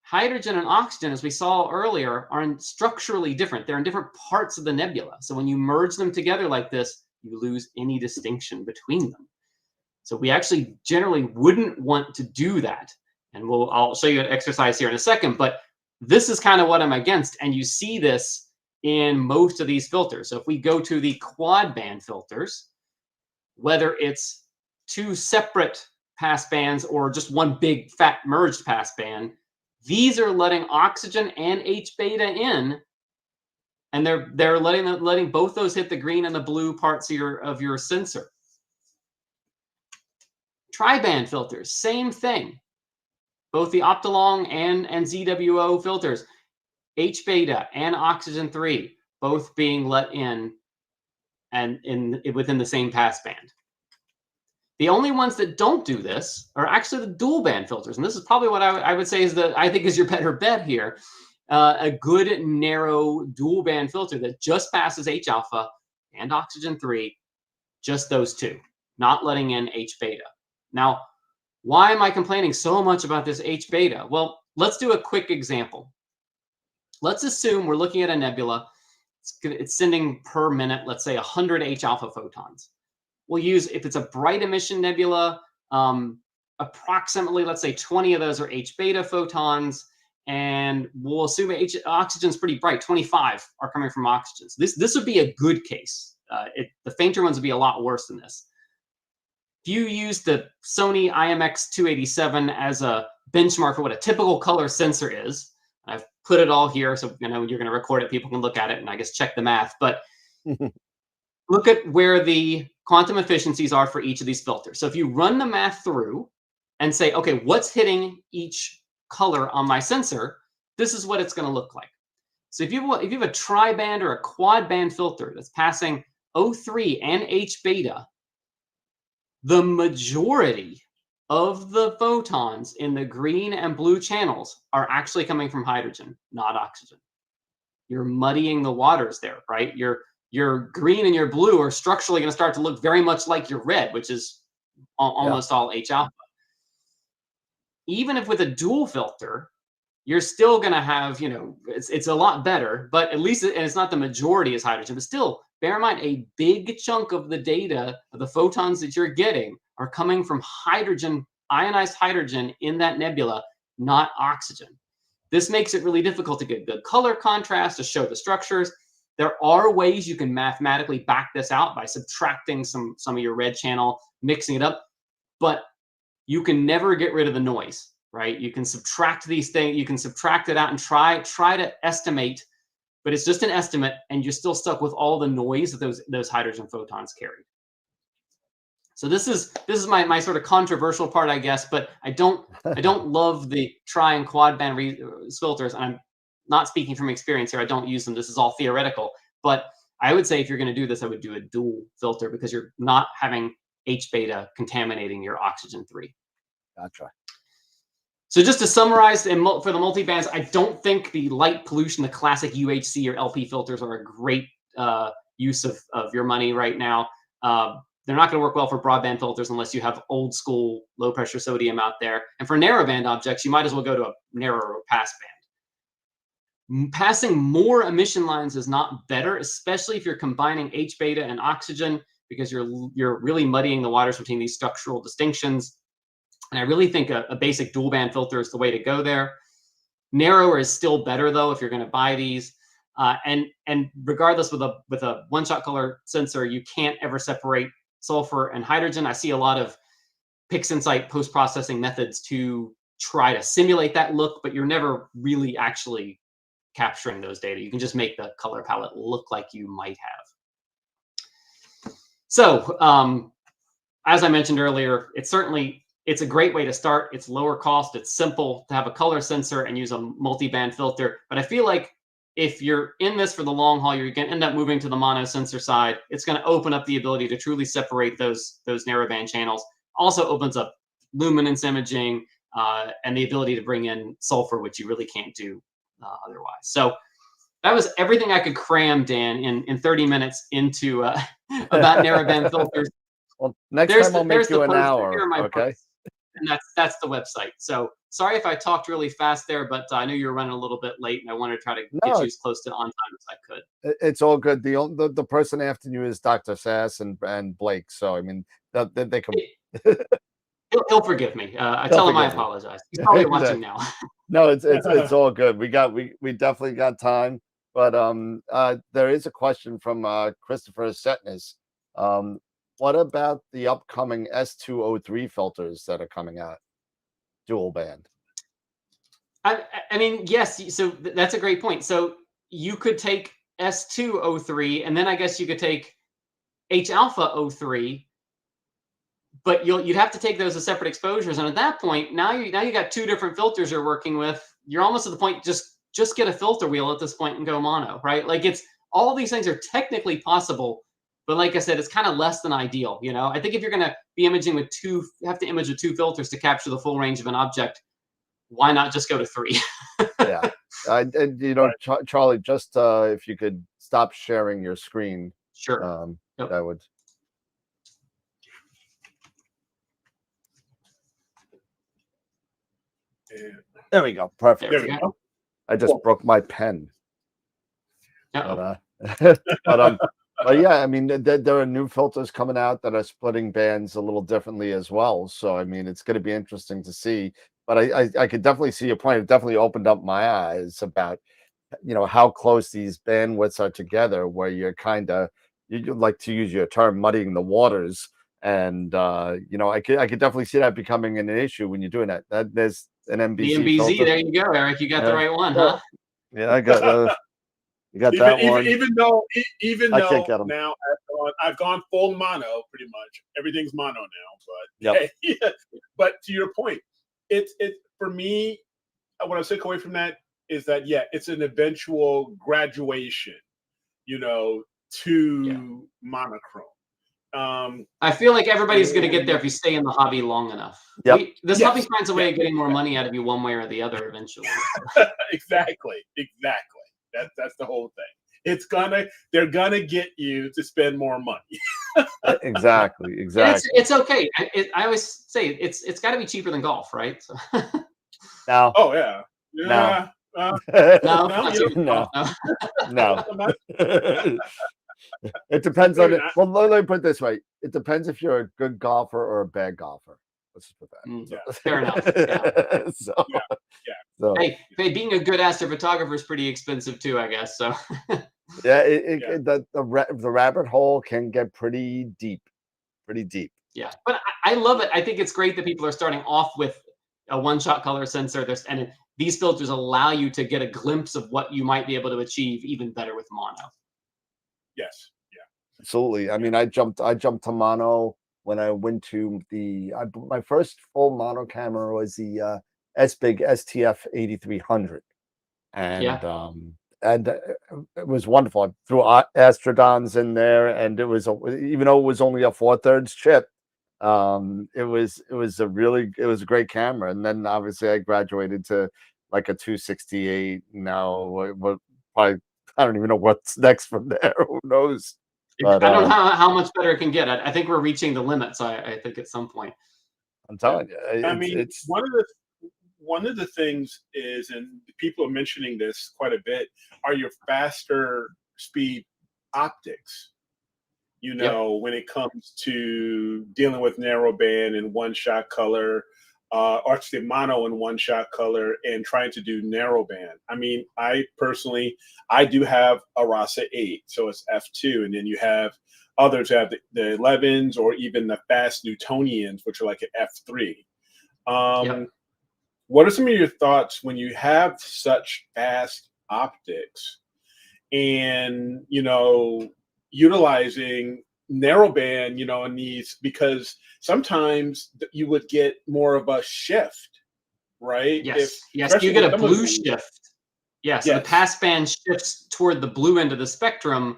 hydrogen and oxygen, as we saw earlier, are structurally different. They're in different parts of the nebula. So when you merge them together like this, you lose any distinction between them. So we actually generally wouldn't want to do that. And I'll show you an exercise here in a second, but this is kind of what I'm against. And you see this in most of these filters. So if we go to the quad band filters, whether it's two separate pass bands or just one big fat merged pass band, these are letting oxygen and H beta in, and they're letting both those hit the green and the blue parts of your sensor. Tri-band filters, same thing. Both the Optilong and ZWO filters, H beta and oxygen 3, both being let in and within the same pass band. The only ones that don't do this are actually the dual band filters. And this is probably what I would say is your better bet here. A good narrow dual band filter that just passes H alpha and oxygen 3, just those two. not letting in H beta. Now, why am I complaining so much about this H beta? Well, let's do a quick example. Let's assume we're looking at a nebula. It's sending per minute, let's say 100 H alpha photons. We'll use, if it's a bright emission nebula, approximately, let's say 20 of those are H beta photons, and we'll assume oxygen's pretty bright. 25 are coming from oxygen. So this would be a good case. The fainter ones would be a lot worse than this. If you use the Sony IMX287 as a benchmark for what a typical color sensor is, I've put it all here, so you're going to record it. People can look at it and I guess check the math. But look at where the quantum efficiencies are for each of these filters. So if you run the math through and say, okay, what's hitting each color on my sensor, this is what it's going to look like. So if you have a tri-band or a quad band filter that's passing O3 and H beta, the majority of the photons in the green and blue channels are actually coming from hydrogen, not oxygen. You're muddying the waters there, right? Your green and your blue are structurally going to start to look very much like your red, which is almost all H alpha. Even if with a dual filter, you're still going to have, it's a lot better, but at least, and it's not the majority is hydrogen, but still bear in mind a big chunk of the data of the photons that you're getting are coming from hydrogen, ionized hydrogen in that nebula, not oxygen. This makes it really difficult to get good color contrast to show the structures. There are ways you can mathematically back this out by subtracting some of your red channel, mixing it up, but you can never get rid of the noise, right? You can subtract these things, you can subtract it out and try to estimate, but it's just an estimate and you're still stuck with all the noise that those hydrogen photons carry. So this is my sort of controversial part, I guess, but I don't love the tri and quad band filters. And I'm not speaking from experience here. I don't use them. This is all theoretical. But I would say if you're going to do this, I would do a dual filter because you're not having H beta contaminating your oxygen 3. Gotcha. So just to summarize, for the multi-bands, I don't think the light pollution, the classic UHC or LP filters are a great use of your money right now. They're not going to work well for broadband filters unless you have old school low pressure sodium out there. And for narrowband objects, you might as well go to a narrower pass band. Passing more emission lines is not better, especially if you're combining H beta and oxygen, because you're really muddying the waters between these structural distinctions. And I really think a basic dual band filter is the way to go there. Narrower is still better though if you're going to buy these. And regardless with a one-shot color sensor, you can't ever separate sulfur and hydrogen. I see a lot of Pixinsight post-processing methods to try to simulate that look, but you're never really actually capturing those data. You can just make the color palette look like you might have. So as I mentioned earlier, it's a great way to start. It's lower cost. It's simple to have a color sensor and use a multi-band filter. But I feel like if you're in this for the long haul, you're going to end up moving to the mono sensor side. It's going to open up the ability to truly separate those narrowband channels. Also opens up luminance imaging and the ability to bring in sulfur, which you really can't do otherwise. So that was everything I could cram, Dan, in 30 minutes into about narrowband filters. Well, next time I'll make you an hour, okay? And that's the website. So sorry if I talked really fast there, but I knew you were running a little bit late, and I wanted to try to get you as close to on time as I could. It's all good. The person after you is Dr. Sasse and Blake. So I mean, they can. He'll forgive me. I tell him I apologize. He's probably watching now. No, it's all good. We definitely got time. But there is a question from Christopher Setness. What about the upcoming S203 filters that are coming out? Dual band. I mean, yes. So that's a great point. So you could take S203, and then I guess you could take H alpha 03, but you'd have to take those as separate exposures. And at that point, now you got two different filters you're working with. You're almost at the point just get a filter wheel at this point and go mono, right? Like all these things are technically possible. But like I said, it's kind of less than ideal. I think if you're going to be imaging with have to image with two filters to capture the full range of an object, why not just go to 3? Yeah. And Charlie, just if you could stop sharing your screen. Sure. That would. There we go. Perfect. There we go. I just broke my pen. Uh-oh. But yeah, I mean, there are new filters coming out that are splitting bands a little differently as well. So I mean, it's going to be interesting to see. But I could definitely see your point. It definitely opened up my eyes about, you know, how close these bandwidths are together, where you're kind of, you like to use your term, muddying the waters. And you know, I could definitely see that becoming an issue when you're doing that. That there's an The MBZ MBZ, filter. there you go, Eric. You got the right one, huh? Yeah, I got you got that one. Even though I can't get 'em. now I've gone full mono pretty much. Everything's mono now, but Yep. yeah. But to your point, it's for me. What I take away from that is that it's an eventual graduation, you know, to monochrome. I feel like everybody's going to get there if you stay in the hobby long enough. Yep. This hobby finds a way of getting more money out of you one way or the other eventually. Exactly. That's the whole thing. They're gonna get you to spend more money. Exactly. It's okay. I always say it's got to be cheaper than golf, right? So. Now. Oh yeah. No. No. It depends on it. Well, let me put it this way: it depends if you're a good golfer or a bad golfer. Let's just put that. Fair enough. Yeah. So, hey, being a good astrophotographer is pretty expensive too, I guess. So yeah, the rabbit hole can get pretty deep. Yeah, but I love it. I think it's great that people are starting off with a one-shot color sensor. And these filters allow you to get a glimpse of what you might be able to achieve even better with mono. Yes. Yeah. Absolutely. I mean, I jumped to mono when I went to my first full mono camera was the S-Big STF 8300, and it was wonderful. I threw Astrodons in there, and it was even though it was only a 4/3 chip, it was a great camera. And then obviously I graduated to like a 268. Now what probably I don't even know what's next from there. Who knows? But, I don't know how much better it can get. I think we're reaching the limits. I think at some point. I'm telling you. I mean, one of the things is, and people are mentioning this quite a bit, are your faster speed optics. You know, when it comes to dealing with narrowband and one-shot color, or actually mono and one-shot color, and trying to do narrowband. I mean, I do have a RASA 8, so it's f2, and then you have others who have the 11s or even the fast Newtonians, which are like an f3. What are some of your thoughts when you have such fast optics and, you know, utilizing narrowband, you know, in these, because sometimes you would get more of a shift, right? Yes, you get a blue shift. Yeah, so the passband shifts toward the blue end of the spectrum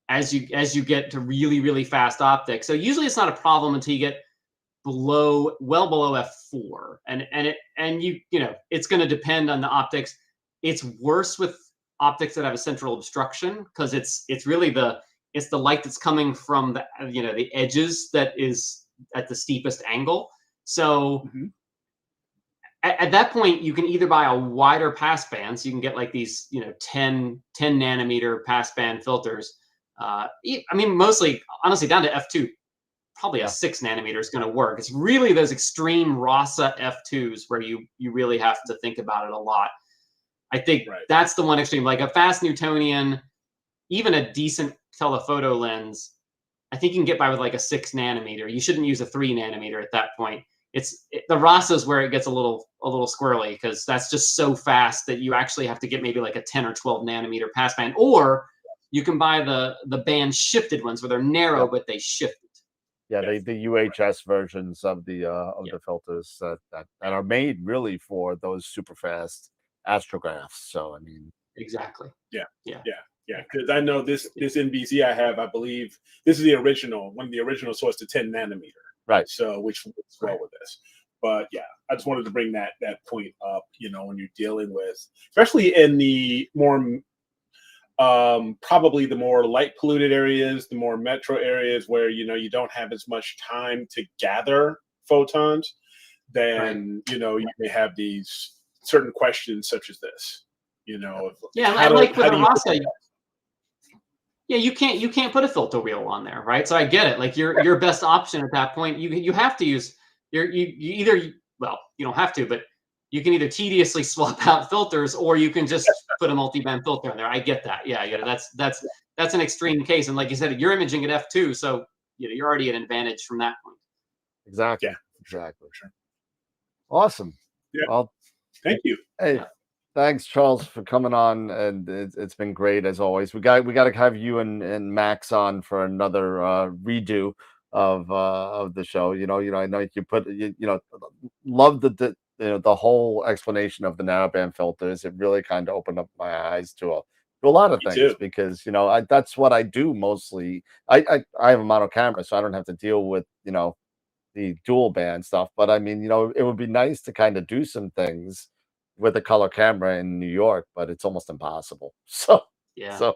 as you get to really, really fast optics. So usually it's not a problem until you get well below f4, and you know it's going to depend on the optics. It's worse with optics that have a central obstruction because it's really the light that's coming from the edges that is at the steepest angle. So at that point, you can either buy a wider passband, so you can get like these 10 nanometer passband filters. I mean, mostly honestly down to f2. Probably a 6 nanometer is going to work. It's really those extreme RASA f2s where you really have to think about it a lot. I think that's the one extreme, like a fast Newtonian, even a decent telephoto lens. I think you can get by with like a 6 nanometer. You shouldn't use a 3 nanometer at that point. The RASA is where it gets a little squirrely because that's just so fast that you actually have to get maybe like a 10 or 12 nanometer passband, or you can buy the band shifted ones where they're narrow but they shift. Yeah, the UHS versions of the filters that are made really for those super fast astrographs. So I mean, exactly. Yeah. Because I know this NBZ I have, I believe this is the original. One of the original source to 10 nanometer. Right. So which works well with this. But yeah, I just wanted to bring that point up. You know, when you're dealing with, especially in the more probably the more light polluted areas, the more metro areas where you don't have as much time to gather photons. then you know you may have these certain questions such as this. You know, Yeah, how like with do you Rasa, yeah, you can't put a filter wheel on there, right? So I get it. Like your best option at that point, you have to use you either, well, you don't have to, but you can either tediously swap out filters or you can just put a multi-band filter in there. I get that. Yeah, that's an extreme case. And like you said, you're imaging at f2, so you know you're already at an advantage from that point. Exactly. Yeah, exactly. Sure. Awesome. Yeah. Well, thank you. Hey, thanks, Charles, for coming on, and it's been great as always. We got to have you and Max on for another redo of the show. You know, I know you put love the whole explanation of the narrowband filters. It really kind of opened up my eyes to a lot of things because that's what I do mostly. I have a mono camera, so I don't have to deal with the dual band stuff. But I mean, it would be nice to kind of do some things with a color camera in New York, but it's almost impossible. So yeah.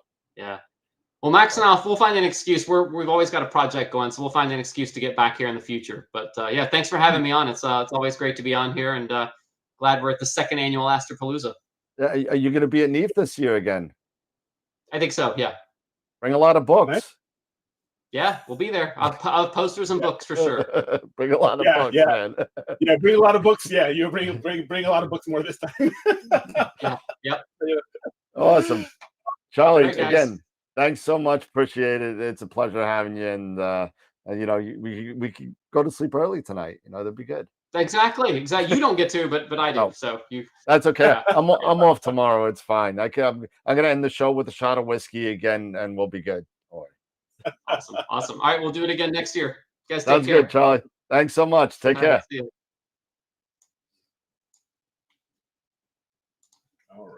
Well, Max and I, we'll find an excuse. We've always got a project going, so we'll find an excuse to get back here in the future. But yeah, thanks for having me on. It's always great to be on here, and glad we're at the second annual AstroPalooza. Are you going to be at NEAF this year again? I think so. Yeah. Bring a lot of books. Nice. Yeah, we'll be there. I'll have posters and books for sure. Bring a lot of books, man. Yeah, bring a lot of books. Yeah, you bring a lot of books more this time. Yep. Awesome, Charlie. Right, again, thanks so much. Appreciate it. It's a pleasure having you. And we could go to sleep early tonight. That'd be good. Exactly. You don't get to, but I do. Oh, so you. That's okay. Yeah. I'm off tomorrow. It's fine. I'm gonna end the show with a shot of whiskey again, and we'll be good. Awesome. All right, we'll do it again next year. You guys, Sounds take care. Good, Charlie. Thanks so much. Take care. All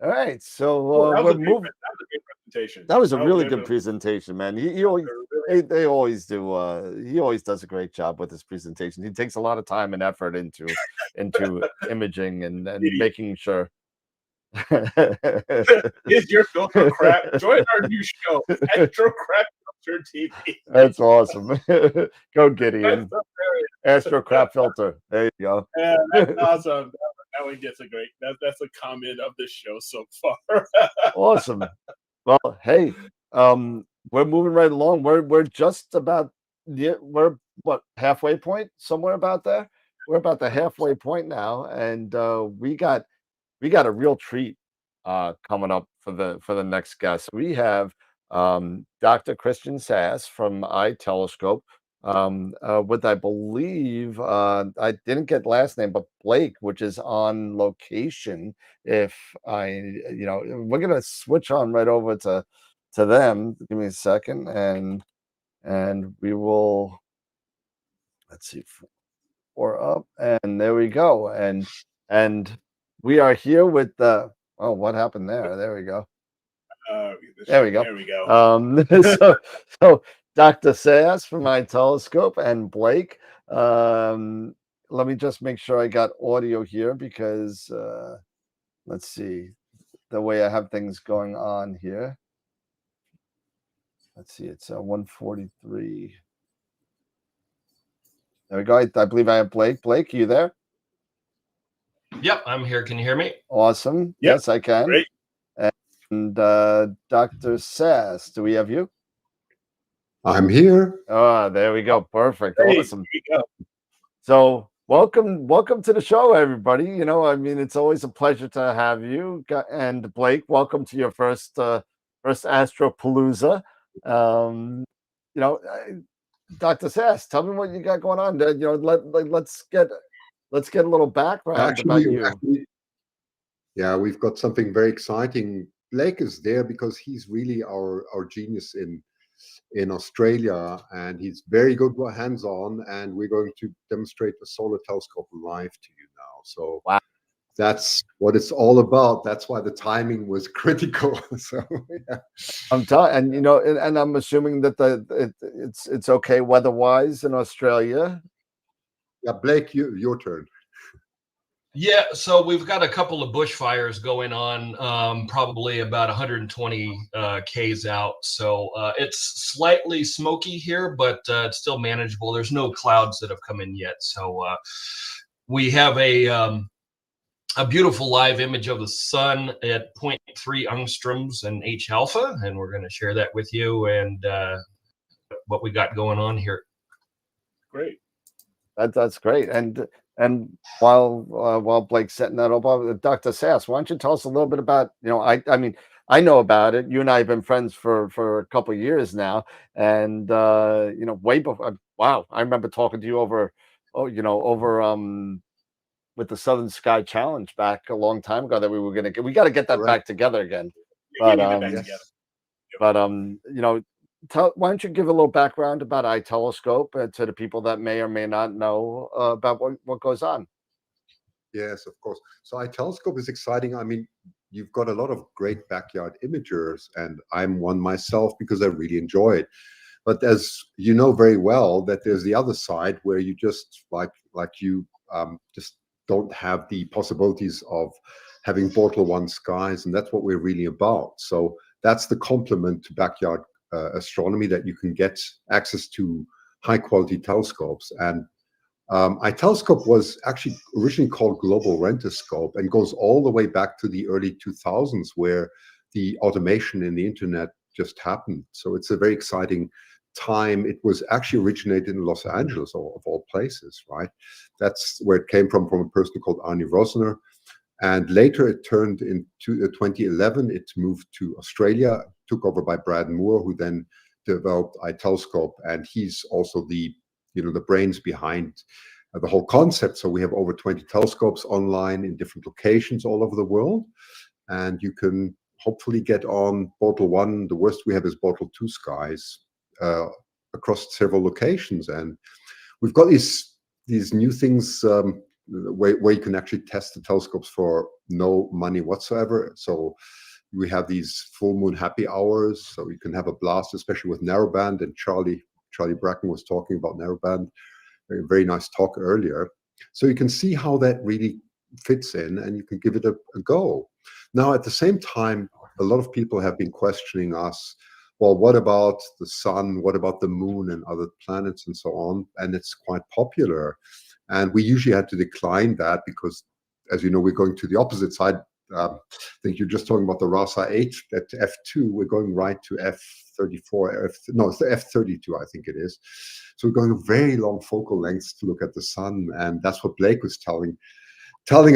right. So we're moving. That was a great presentation. That was a really good presentation, man. They always do. He always does a great job with his presentation. He takes a lot of time and effort into imaging and making sure. Is your filter crap? Join our new show, Astro Crap Filter TV. That's awesome. Go Gideon. Astro Crap Filter. There you go. Yeah, that's awesome. That one gets that's a comment of this show so far. Awesome. Well, hey, we're moving right along. We're just about we're halfway point, somewhere about there. We're about the halfway point now, and we got a real treat coming up for the next guest. We have Dr. Christian Sasse from iTelescope with, I believe, I didn't get last name, but Blake, which is on location. If we're gonna switch on right over to them. Give me a second, and we will. Let's see. 4 up, and there we go. And we are here with the. Oh, what happened there? There we go. There we go. There we go. So Dr. Sasse from iTelescope and Blake. Let me just make sure I got audio here because let's see the way I have things going on here. Let's see, it's 143. There we go. I believe I have Blake. Blake, you there? Yep, I'm here. Can you hear me? Awesome. Yep. Yes, I can. Great. And Dr. Sasse, do we have you? I'm here. Oh, there we go. Perfect. Hey, awesome. So welcome to the show, everybody. It's always a pleasure to have you. And Blake, welcome to your first AstroPalooza. Dr. Sasse, tell me what you got going on. Let's get a little background about you. Yeah, we've got something very exciting. Blake is there because he's really our genius in Australia, and he's very good hands-on. And we're going to demonstrate the solar telescope live to you now. So wow. That's what it's all about. That's why the timing was critical. So yeah. I'm telling, and I'm assuming that it's okay weather-wise in Australia. Yeah, Blake, your turn. Yeah, so we've got a couple of bushfires going on, probably about 120 Ks out. So it's slightly smoky here, but it's still manageable. There's no clouds that have come in yet. So we have a beautiful live image of the sun at 0.3 angstroms and H alpha, and we're going to share that with you and what we got going on here. Great. That's great. And while Blake's setting that up, Dr. Sasse, why don't you tell us a little bit about, I mean, I know about it. You and I have been friends for a couple of years now, and way before. Wow, I remember talking to you over with the Southern Sky Challenge back a long time ago that we got to get that back together again. Yeah, But get that back together. why don't you give a little background about iTelescope to the people that may or may not know about what goes on? Yes, of course. So iTelescope is exciting. I mean, you've got a lot of great backyard imagers, and I'm one myself because I really enjoy it. But as you know very well, that there's the other side where you just just don't have the possibilities of having Bortle 1 skies, and that's what we're really about. So that's the complement to backyard astronomy, that you can get access to high quality telescopes. And iTelescope was actually originally called Global Rentoscope and goes all the way back to the early 2000s, where the automation in the internet just happened. So it's a very exciting time. It was actually originated in Los Angeles, of all places, right? That's where it came from a person called Arnie Rosner. And later it turned into 2011, it moved to Australia, took over by Brad Moore, who then developed iTelescope. And he's also the brains behind the whole concept. So we have over 20 telescopes online in different locations all over the world. And you can hopefully get on Bortle 1. The worst we have is Bortle 2 skies across several locations. And we've got these new things where you can actually test the telescopes for no money whatsoever. So we have these full moon happy hours, so you can have a blast, especially with narrowband. And Charlie Bracken was talking about narrowband, a very nice talk earlier. So you can see how that really fits in, and you can give it a go. Now, at the same time, a lot of people have been questioning us. Well, what about the sun? What about the moon and other planets and so on? And it's quite popular. And we usually had to decline that because, as you know, we're going to the opposite side. I think you're just talking about the RASA 8 at F2. We're going right to F34. It's the F32, I think it is. So we're going very long focal lengths to look at the sun. And that's what Blake was telling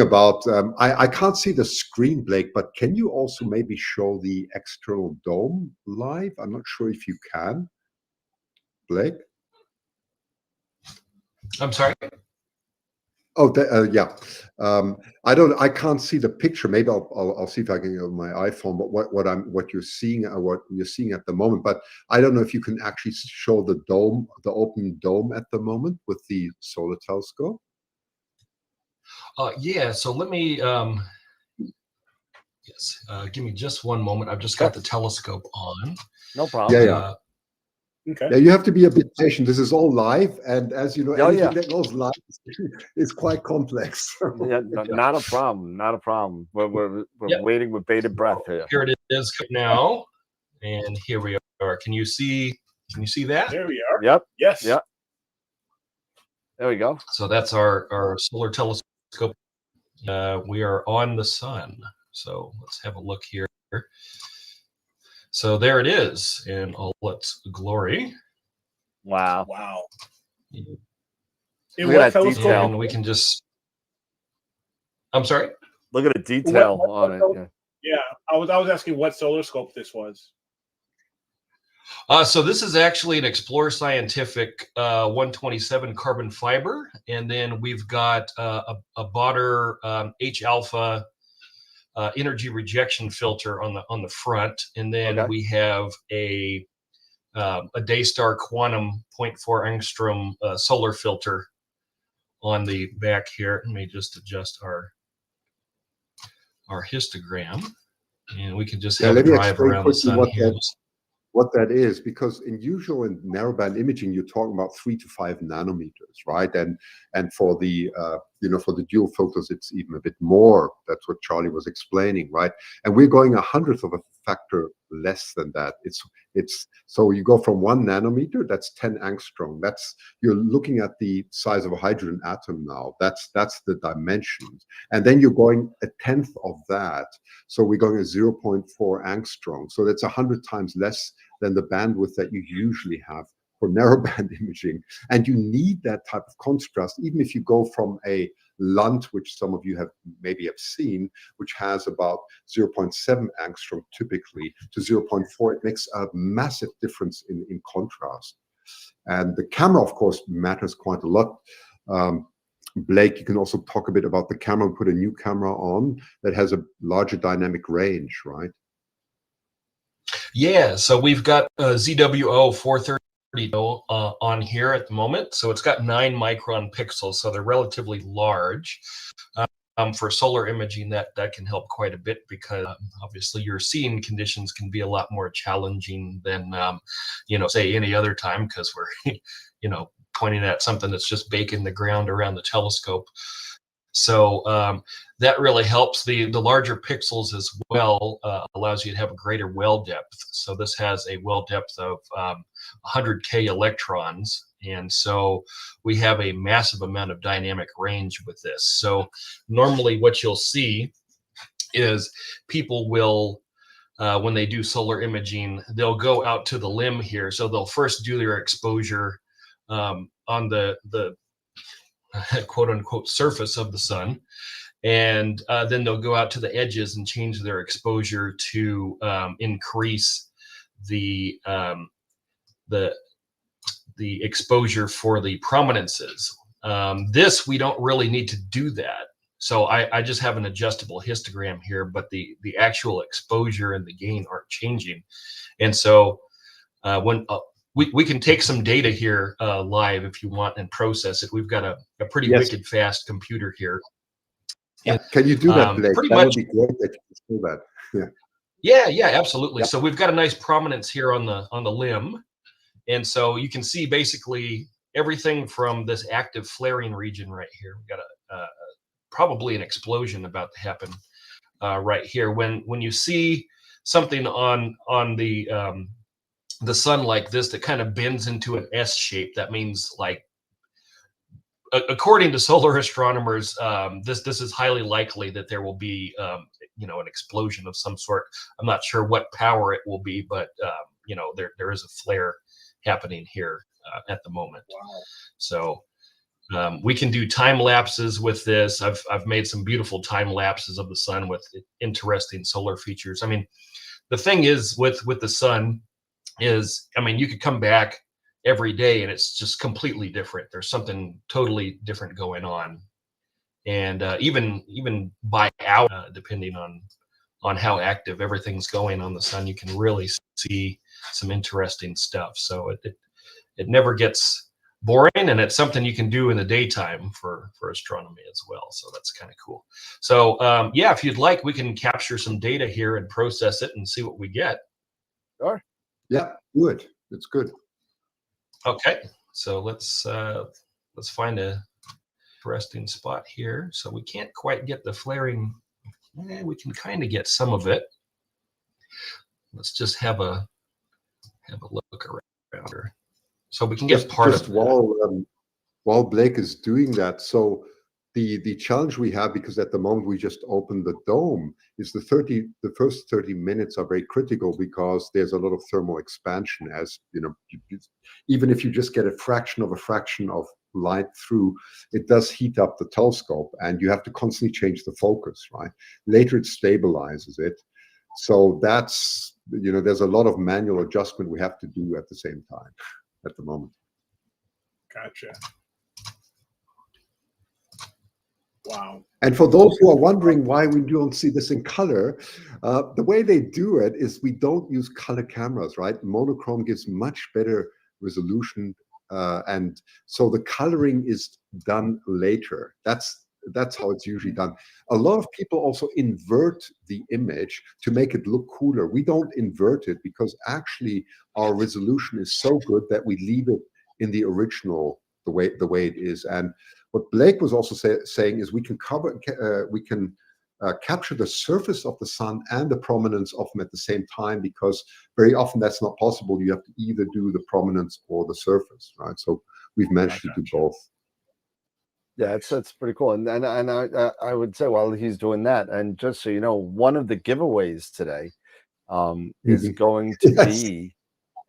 about. I can't see the screen, Blake, but can you also maybe show the external dome live? I'm not sure if you can, Blake. I'm sorry. Oh, yeah. I can't see the picture. Maybe I'll see if I can get on my iPhone. But what you're seeing at the moment. But I don't know if you can actually show the dome, the open dome at the moment with the solar telescope. Yeah. So let me. Give me just one moment. I've just got the telescope on. No problem. Yeah. Okay. Yeah, you have to be a bit patient. This is all live, and as you know, anything that goes live is quite complex. Yeah, not a problem. Not a problem. We're waiting with bated breath here. Here it is now, and here we are. Can you see? Can you see that? There we are. Yep. Yes. Yep. There we go. So that's our solar telescope. We are on the sun. So let's have a look here. So there it is in all its glory. Wow. Wow. Look at that detail. And we can just. I'm sorry. Look at the detail on it. Yeah, I was asking what solar scope this was. So this is actually an Explorer Scientific 127 carbon fiber, and then we've got a Botter H alpha energy rejection filter on the front, and then we have a Daystar Quantum 0.4 angstrom solar filter on the back here. Let me just adjust our histogram, and we can just have a drive around the sun here. What that is, because in usual in narrowband imaging, you're talking about 3 to 5 nanometers, right? And for the for the dual filters, it's even a bit more. That's what Charlie was explaining, right? And we're going 100th of a factor less than that. It's so you go from 1 nanometer, that's 10 angstrom. You're looking at the size of a hydrogen atom now. That's the dimensions. And then you're going 1/10 of that. So we're going at 0.4 angstrom. So that's 100 times less than the bandwidth that you usually have for narrowband imaging. And you need that type of contrast, even if you go from a LUNT, which some of you maybe have seen, which has about 0.7 angstrom typically, to 0.4. It makes a massive difference in contrast. And the camera, of course, matters quite a lot. Blake, you can also talk a bit about the camera. We put a new camera on that has a larger dynamic range, right? Yeah, so we've got ZWO 430 on here at the moment. So it's got 9 micron pixels, so they're relatively large. For solar imaging, that can help quite a bit, because obviously your seeing conditions can be a lot more challenging than say any other time, because we're pointing at something that's just baking the ground around the telescope. So that really helps. The larger pixels as well allows you to have a greater well depth. So this has a well depth of 100K electrons. And so we have a massive amount of dynamic range with this. So normally what you'll see is people will, when they do solar imaging, they'll go out to the limb here. So they'll first do their exposure on the quote unquote surface of the sun, and then they'll go out to the edges and change their exposure to increase the exposure for the prominences. This, we don't really need to do that. So I just have an adjustable histogram here, but the actual exposure and the gain aren't changing. And so when we can take some data here live if you want and process it. We've got a pretty wicked fast computer here. And, can you do that, Blake? That would be great that you can do that. Yeah, absolutely. So we've got a nice prominence here on the limb. And so you can see basically everything from this active flaring region right here. We've got probably an explosion about to happen right here. When you see something on the sun like this that kind of bends into an S shape, that means, like, according to solar astronomers, this is highly likely that there will be an explosion of some sort. I'm not sure what power it will be, but there is a flare happening here at the moment. Wow. So we can do time lapses with this. I've made some beautiful time lapses of the sun with interesting solar features. I mean, the thing is with the sun is, you could come back every day and it's just completely different. There's something totally different going on. And even by hour, depending on how active everything's going on the sun, you can really see some interesting stuff. So it never gets boring, and it's something you can do in the daytime for astronomy as well. So that's kind of cool. So yeah, if you'd like, we can capture some data here and process it and see what we get. Sure. Yeah, good. It's good. Okay, so let's find a interesting spot here. So we can't quite get the flaring. We can kind of get some of it. Let's just have a look around here. So we can get part of it. While Blake is doing that, so the challenge we have, because at the moment we just opened the dome, is the first 30 minutes are very critical, because there's a lot of thermal expansion. As you know, even if you just get a fraction of light through, it does heat up the telescope, and you have to constantly change the focus, right? Later it stabilizes it. So that's, there's a lot of manual adjustment we have to do at the same time at the moment. Gotcha. Wow. And for those who are wondering why we don't see this in color, the way they do it is we don't use color cameras, right? Monochrome gives much better resolution, and so the coloring is done later. That's how it's usually done. A lot of people also invert the image to make it look cooler. We don't invert it because actually our resolution is so good that we leave it in the original, the way it is. And what Blake was also saying is we can capture the surface of the sun and the prominence of them at the same time, because very often that's not possible. You have to either do the prominence or the surface, right? So we've managed to do both. Yeah, it's pretty cool. And I would say while he's doing that, and just so you know, one of the giveaways today is going to be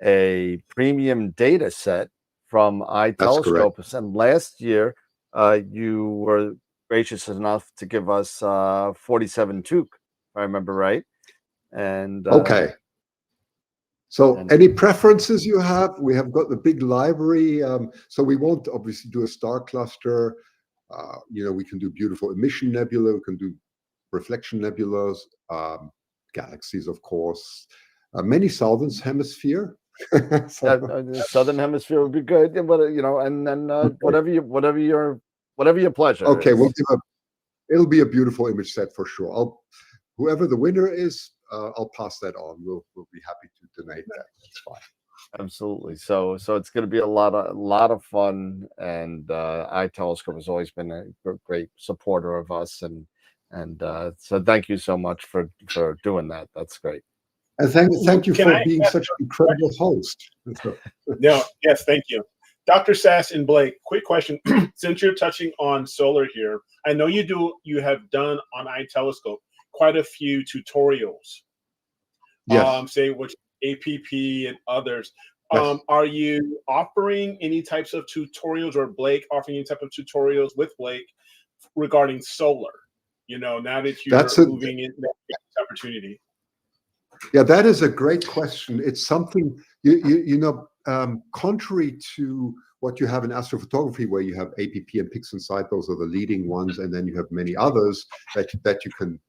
a premium data set from iTelescope. And last year, you were gracious enough to give us 47 Took, if I remember right. And okay. So any preferences you have? We have got the big library. So we won't obviously do a star cluster. You know, we can do beautiful emission nebula. We can do reflection nebulas, galaxies, of course. Many southern hemisphere. Southern hemisphere would be good, but you know, and then whatever your pleasure. Okay, is. It'll be a beautiful image set for sure. Whoever the winner is, I'll pass that on. We'll be happy to donate that. That's fine. Absolutely. So it's going to be a lot of fun, and iTelescope has always been a great supporter of us, and so thank you so much for doing that. That's great. And thank you for being such an incredible host. No, yes, thank you. Dr. Sasse and Blake, quick question. Since you're touching on solar here, I know you have done on iTelescope quite a few tutorials. Yes. Say which APP and others. Yes. Are you offering any types of tutorials, or Blake offering any type of tutorials with Blake regarding solar? You know, now that you're moving into that opportunity. Yeah, that is a great question. It's something you know, contrary to what you have in astrophotography, where you have APP and Pixinsight, those are the leading ones, and then you have many others that you can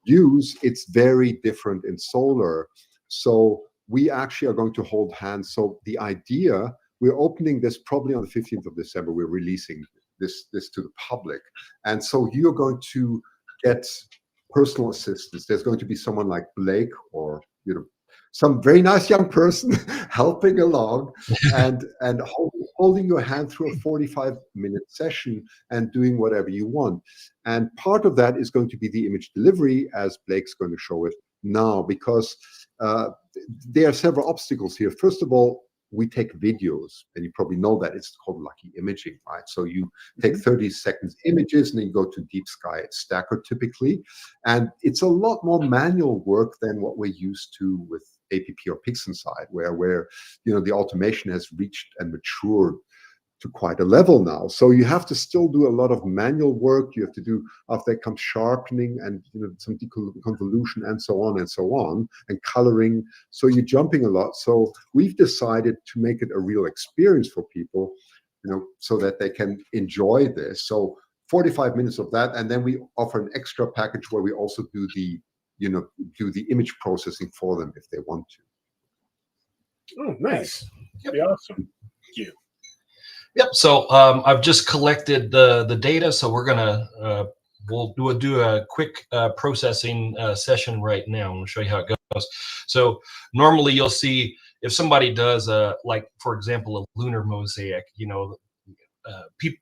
use. It's very different in solar. So we actually are going to hold hands. So the idea, we're opening this probably on the 15th of December. We're releasing this to the public, and so you're going to get personal assistance. There's going to be someone like Blake, or you know, some very nice young person helping along and holding your hand through a 45-minute session and doing whatever you want. And part of that is going to be the image delivery, as Blake's going to show it now, because there are several obstacles here. First of all, we take videos, and you probably know that it's called lucky imaging, right? So you take 30 seconds images, and then you go to deep sky stacker typically, and it's a lot more manual work than what we're used to with APP or Pixinsight, where you know, the automation has reached and matured to quite a level now. So you have to still do a lot of manual work. You have to do, after that comes sharpening and, you know, some deconvolution and so on, and coloring. So you're jumping a lot. So we've decided to make it a real experience for people, you know, so that they can enjoy this. So 45 minutes of that, and then we offer an extra package where we also do the, you know, do the image processing for them if they want to. Oh, nice. Yep. Awesome. Thank you. Yep. So I've just collected the data. So we're gonna we'll do a quick processing session right now. I'll show you how it goes. So normally you'll see if somebody does like, for example, a lunar mosaic, you know,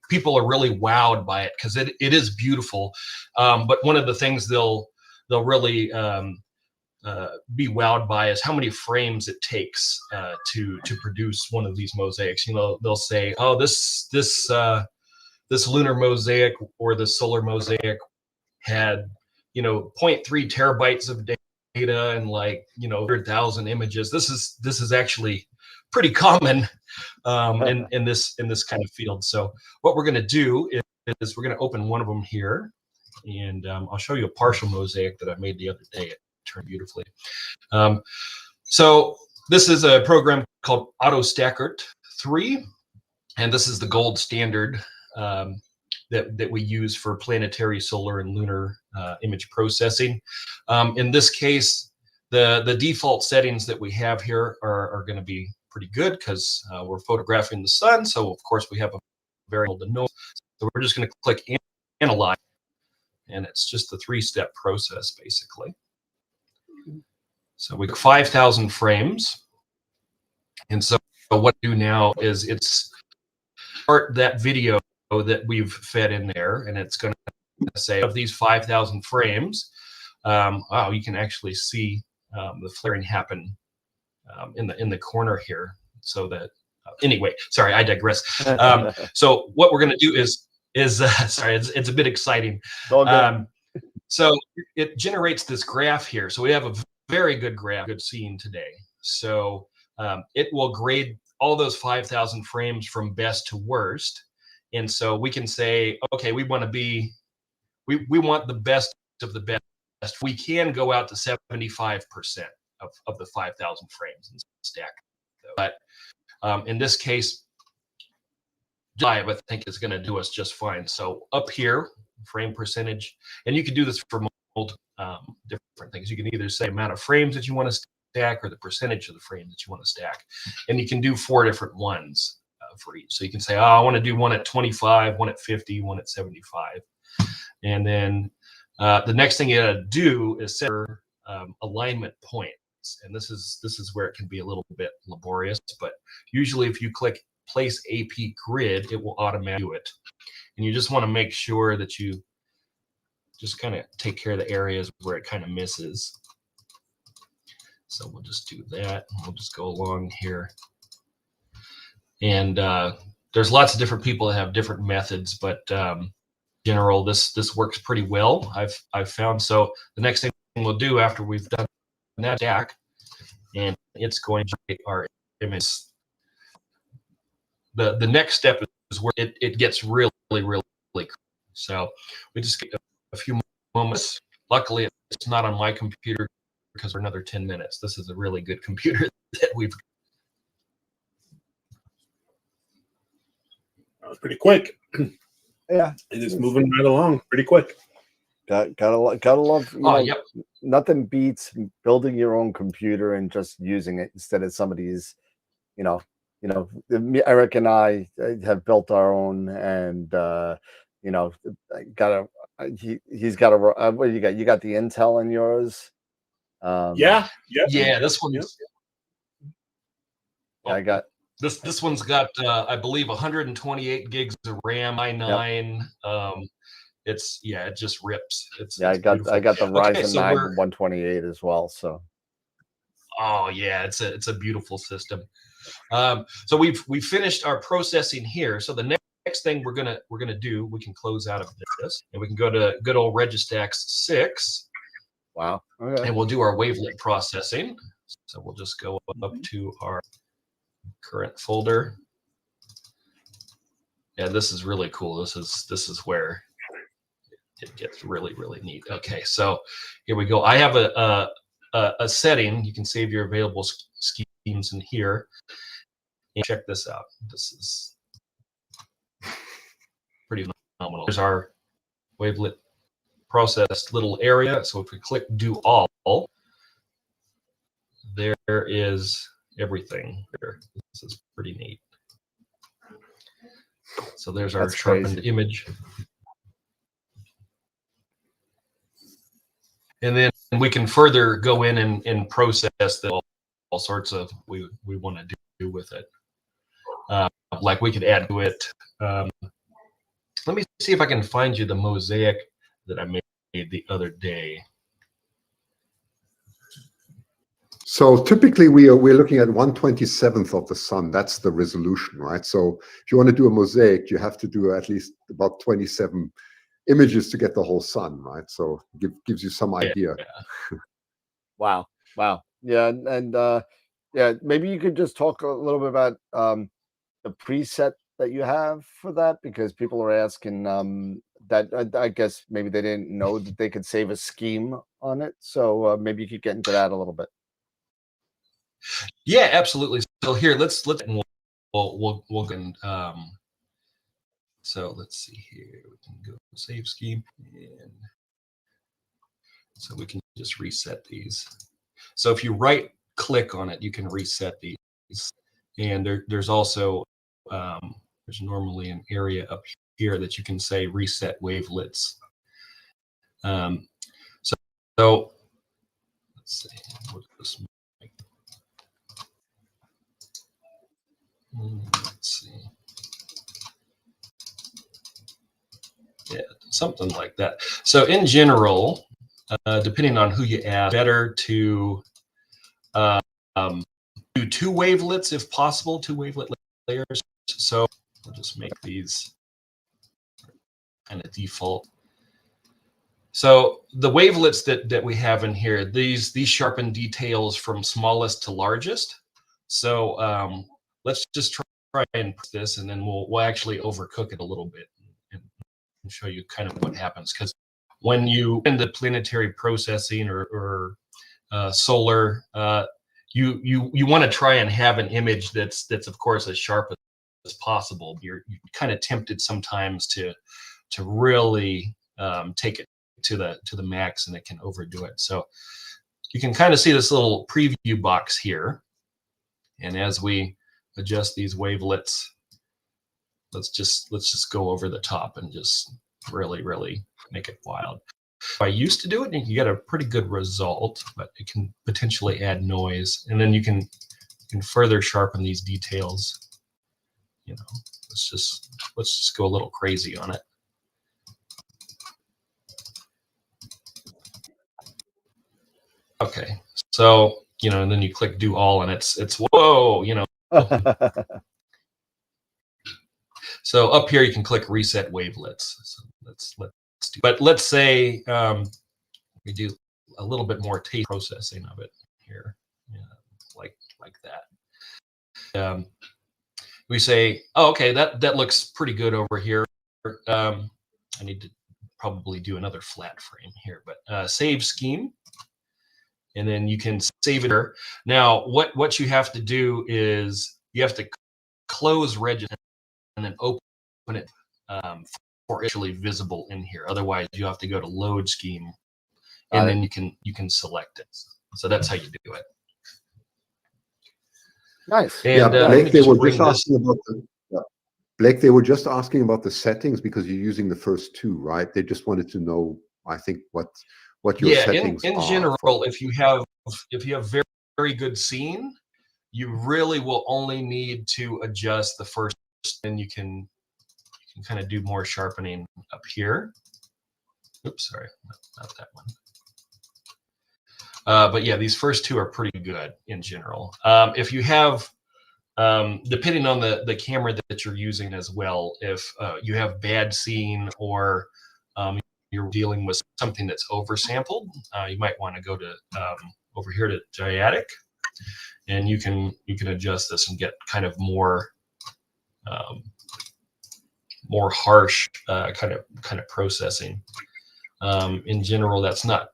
people are really wowed by it because it is beautiful. But one of the things they'll really be wowed by is how many frames it takes to produce one of these mosaics. You know, they'll say, "Oh, this lunar mosaic or the solar mosaic had, you know, 0.3 terabytes of data and, like, you know, 100,000 images." This is actually pretty common in this kind of field. So what we're going to do is we're going to open one of them here, and I'll show you a partial mosaic that I made the other day. Turned beautifully. So this is a program called AutoStackert 3, and this is the gold standard that we use for planetary, solar, and lunar image processing. In this case, the default settings that we have here are going to be pretty good because we're photographing the sun. So of course we have a variable to know. So we're just going to click Analyze, and it's just the 3-step process basically. So we got 5,000 frames. And so what I do now is it's start that video that we've fed in there, and it's going to say of these 5,000 frames. Wow, you can actually see the flaring happen in the corner here. So that anyway, sorry, I digress. So what we're going to do is sorry, it's a bit exciting. So it generates this graph here. So we have a very good graph, good scene today. So it will grade all those 5,000 frames from best to worst. And so we can say, okay, we want to be, we want the best of the best. We can go out to 75% of the 5,000 frames and stack. But in this case, 5, I think, is going to do us just fine. So up here, frame percentage, and you can do this for multiple different things. You can either say amount of frames that you want to stack or the percentage of the frames that you want to stack. And you can do 4 different ones for each. So you can say, oh, I want to do one at 25, one at 50, one at 75. And then the next thing you got to do is set your alignment points. And this is where it can be a little bit laborious, but usually if you click place AP grid, it will automatically do it. And you just want to make sure that you just kind of take care of the areas where it kind of misses. So we'll just do that. We'll just go along here. And there's lots of different people that have different methods, but in general, this works pretty well. I've found. So the next thing we'll do after we've done that stack, and it's going to generate our image. The next step is where it gets really cool. So we just get a few moments. Luckily, it's not on my computer because we're another 10 minutes. This is a really good computer that we've. That was pretty quick. Yeah, it is moving right along pretty quick. Gotta love. Yep. Nothing beats building your own computer and just using it instead of somebody's. Eric and I have built our own, and he's got a. What do you got? You got the Intel in yours. Yeah. This one. I got this one's got I believe 128 gigs of RAM, i9. It just rips. I got the Ryzen 9 128 as well. So. Oh yeah, it's a beautiful system. So we've finished our processing here. So the next thing we're gonna do, we can close out of this, and we can go to good old Registax 6. Wow. Okay. And we'll do our wavelet processing. So we'll just go up to our current folder. Yeah, this is really cool. This is where it gets really neat. Okay, so here we go. I have a setting. You can save your available schemes in here. And check this out. This is pretty phenomenal. There's our wavelet processed little area. So if we click do all, there is everything there. This is pretty neat. So there's our sharpened image. And then we can further go in and process all sorts of we want to do with it. Like we could add to it. Let me see if I can find you the mosaic that I made the other day. So typically we're looking at 1/27th of the sun. That's the resolution, right? So if you want to do a mosaic, you have to do at least about 27 images to get the whole sun, right? So gives you some idea. Yeah. Wow. Yeah, and maybe you could just talk a little bit about the preset that you have for that, because people are asking that I guess maybe they didn't know that they could save a scheme on it. So maybe you could get into that a little bit. Yeah, absolutely. So here, let's we'll so let's see here. We can go save scheme, and so we can just reset these. So if you right click on it, you can reset these. And there's also there's normally an area up here that you can say reset wavelets. So let's see. Let's see. something like that. So in general, depending on who you ask, better to do 2 wavelets if possible, 2 wavelet layers. So we'll just make these kind of default. So the wavelets that we have in here, these sharpen details from smallest to largest. So let's just try and put this, and then we'll actually overcook it a little bit and show you kind of what happens. Because when you in the planetary processing or solar, you want to try and have an image that's of course as sharp as possible. You're kind of tempted sometimes to really take it to the max, and it can overdo it. So you can kind of see this little preview box here, and as we adjust these wavelets, let's just go over the top and just really make it wild. I used to do it, and you get a pretty good result, but it can potentially add noise, and then you can further sharpen these details. You know, let's just go a little crazy on it. Okay, so you know, and then you click do all, and it's whoa, you know. So up here you can click reset wavelets. So let's do. But let's say we do a little bit more tape processing of it here, like that. We say, oh, okay, that looks pretty good over here. I need to probably do another flat frame here, but save scheme. And then you can save it here. Now, what you have to do is you have to close register and then open it for actually visible in here. Otherwise, you have to go to load scheme, and then you can select it. So that's how you do it. Nice. And, yeah, Blake, they were just asking about Blake, they were just asking about the settings because you're using the first 2, right? They just wanted to know, I think, what your settings in general, if you have very, very good scene, you really will only need to adjust the first, and you can kind of do more sharpening up here. Oops, sorry, not that one. But yeah, these first 2 are pretty good in general. If you have, depending on the camera that you're using as well, if you have bad scene or you're dealing with something that's oversampled, you might want to go to over here to Dyadic, and you can adjust this and get kind of more harsh kind of processing. In general, that's not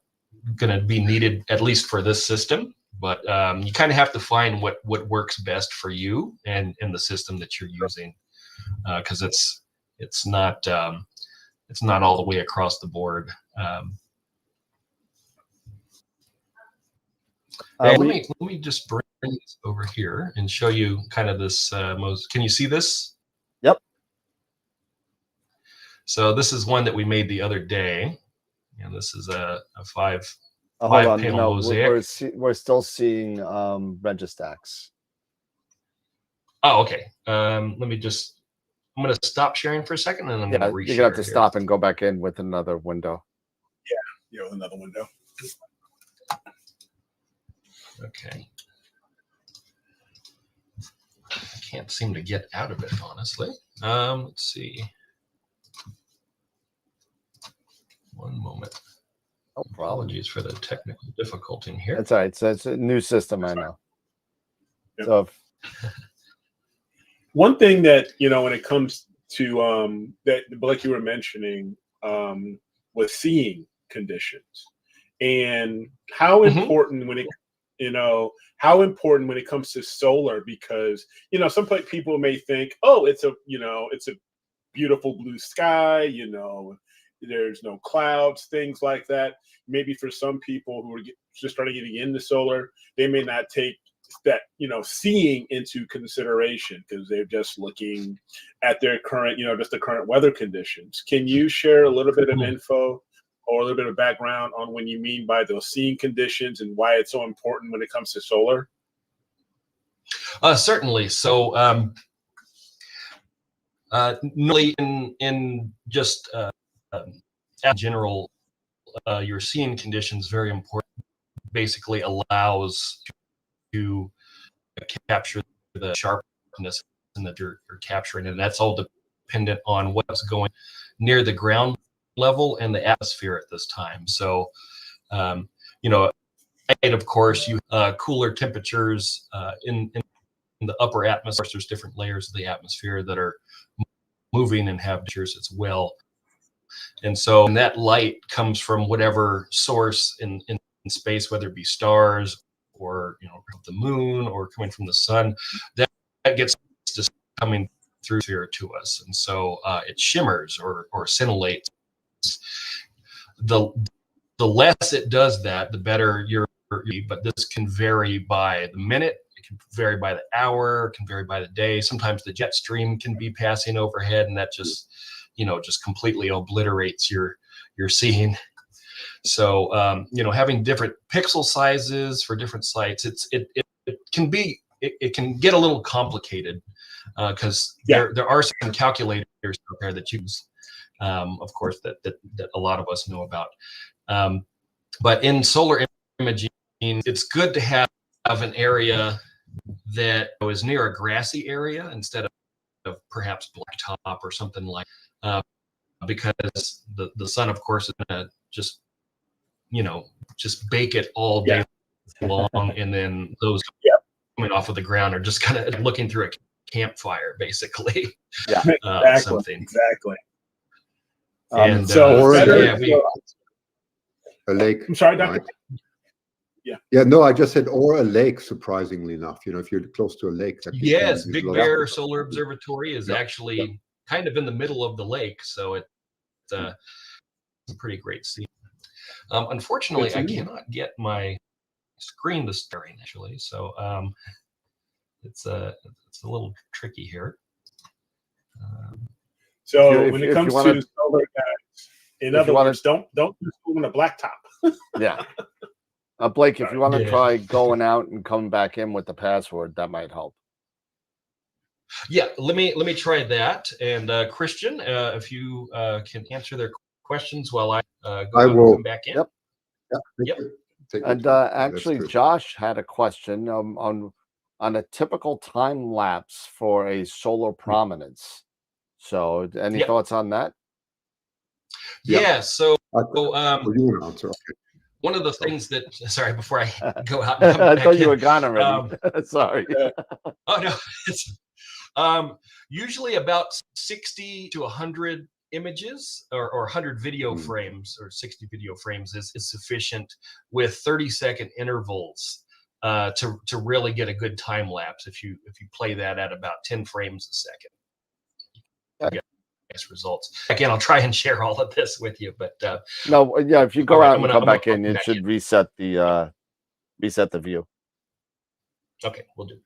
going to be needed, at least for this system, but you kind of have to find what works best for you and the system that you're using, because it's not all the way across the board. Let me just bring this over here and show you kind of this. Can you see this? Yep. So this is one that we made the other day, and this is a five hold on, panel no, mosaic. we're still seeing Registacks. Oh, okay. I'm going to stop sharing for a second, and I'm going to reshare. You're going to have to stop and go back in with another window. Yeah, with another window. Okay. I can't seem to get out of it, honestly. Let's see. One moment. No problem. Apologies for the technical difficulty in here. That's all right. So it's a new system, I know. Yep. So one thing that, when it comes to that, like you were mentioning, was seeing conditions, and how important when it how important when it comes to solar, because some people may think, oh, it's a beautiful blue sky, there's no clouds, things like that. Maybe for some people who are just starting getting into solar, they may not take that seeing into consideration because they're just looking at their current just the current weather conditions. Can you share a little bit of info or a little bit of background on what you mean by those seeing conditions and why it's so important when it comes to solar? Certainly. So normally in just in general, your seeing conditions very important. Basically allows to capture the sharpness and that you're capturing, and that's all dependent on what's going near the ground level and the atmosphere at this time. So, you know, and of course, you cooler temperatures in the upper atmosphere. There's different layers of the atmosphere that are moving and have temperatures as well. And so and that light comes from whatever source in space, whether it be stars or, you know, the moon or coming from the sun, that gets just coming through here to us. And so it shimmers or scintillates. The less it does that, the better your, but this can vary by the minute, it can vary by the hour, it can vary by the day. Sometimes the jet stream can be passing overhead, and that just, you know, just completely obliterates your seeing. So, you know, having different pixel sizes for different sites, it can get a little complicated because there are some calculators out there that use, of course, that a lot of us know about. But in solar imaging, it's good to have an area that is near a grassy area instead of perhaps blacktop or something like, because the sun, of course, is gonna just, you know, just bake it all day long, and then those coming off of the ground are just kind of looking through a campfire, basically. Yeah, something. Exactly. And so a lake. I'm sorry, Doctor. Right? Yeah. No, I just said or a lake. Surprisingly enough, you know, if you're close to a lake. Yes, Big Bear Solar Observatory is actually kind of in the middle of the lake, so it's a pretty great scene. Unfortunately, I cannot get my screen to starting actually, so it's a little tricky here. So when it comes to solar guys, in other words, don't just go on a blacktop. Yeah. Blake, if you want to try going out and coming back in with the password, that might help. Yeah, let me try that. And Christian, if you can answer their questions while I go out and come back in. Yep. And actually, Josh had a question on a typical time lapse for a solar prominence. So, any thoughts on that? Yeah. So, you answer. Okay. One of the things that, sorry, before I go out and come I back thought you in, were gone already. Sorry. Oh no, it's usually about 60 to 100 images or 100 video frames or 60 video frames is sufficient with 30-second intervals to really get a good time lapse if you play that at about 10 frames a second. Results. Again, I'll try and share all of this with you, but no, yeah, if you go out and come back in, it should reset the view. Okay, we'll do.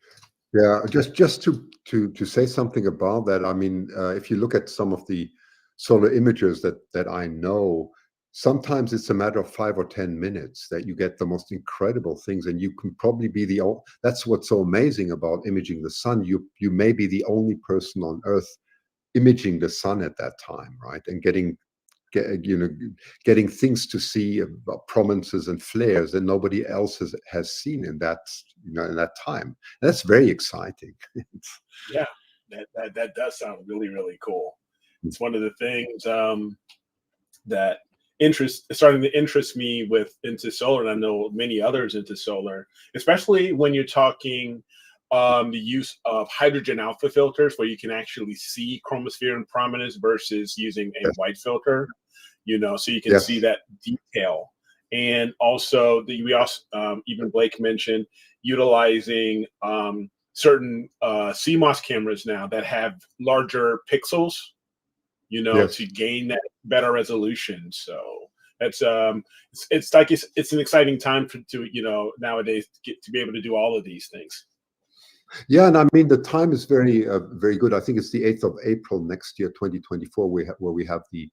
Yeah, just to say something about that. I mean, if you look at some of the solar images that I know, sometimes it's a matter of 5 or 10 minutes that you get the most incredible things, and you can probably be that's what's so amazing about imaging the sun. You may be the only person on Earth imaging the sun at that time, right? And getting things to see about prominences and flares that nobody else has seen in that, you know, in that time. And that's very exciting. Yeah, that does sound really, really cool. It's one of the things that starting to interest me into solar, and I know many others into solar, especially when you're talking the use of hydrogen alpha filters, where you can actually see chromosphere and prominence versus using a white filter, you know, so you can see that detail. And also even Blake mentioned utilizing certain CMOS cameras now that have larger pixels, you know, to gain that better resolution. So that's it's an exciting time to you know, nowadays to be able to do all of these things. Yeah, and I mean the time is very very good. I think it's the 8th of April next year, 2024, where we have the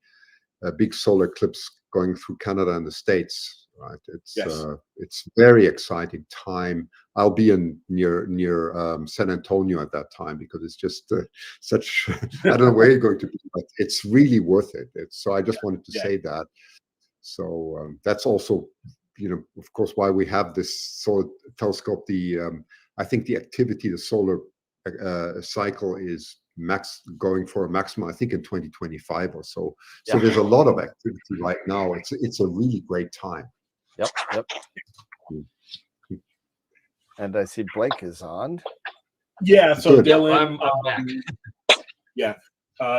big solar eclipse going through Canada and the States. right? It's Yes. it's very exciting time. I'll be in near San Antonio at that time because it's just such I don't know where you're going to be, but it's really worth it. So I just wanted to say that. So that's also, of course, why we have this solar telescope. I think the activity, the solar cycle is going for a maximum, I think, in 2025 or so. So there's a lot of activity right now. It's a really great time. Yep. And I see Blake is on. Yeah, so Good. Dylan, I'm back. Yeah.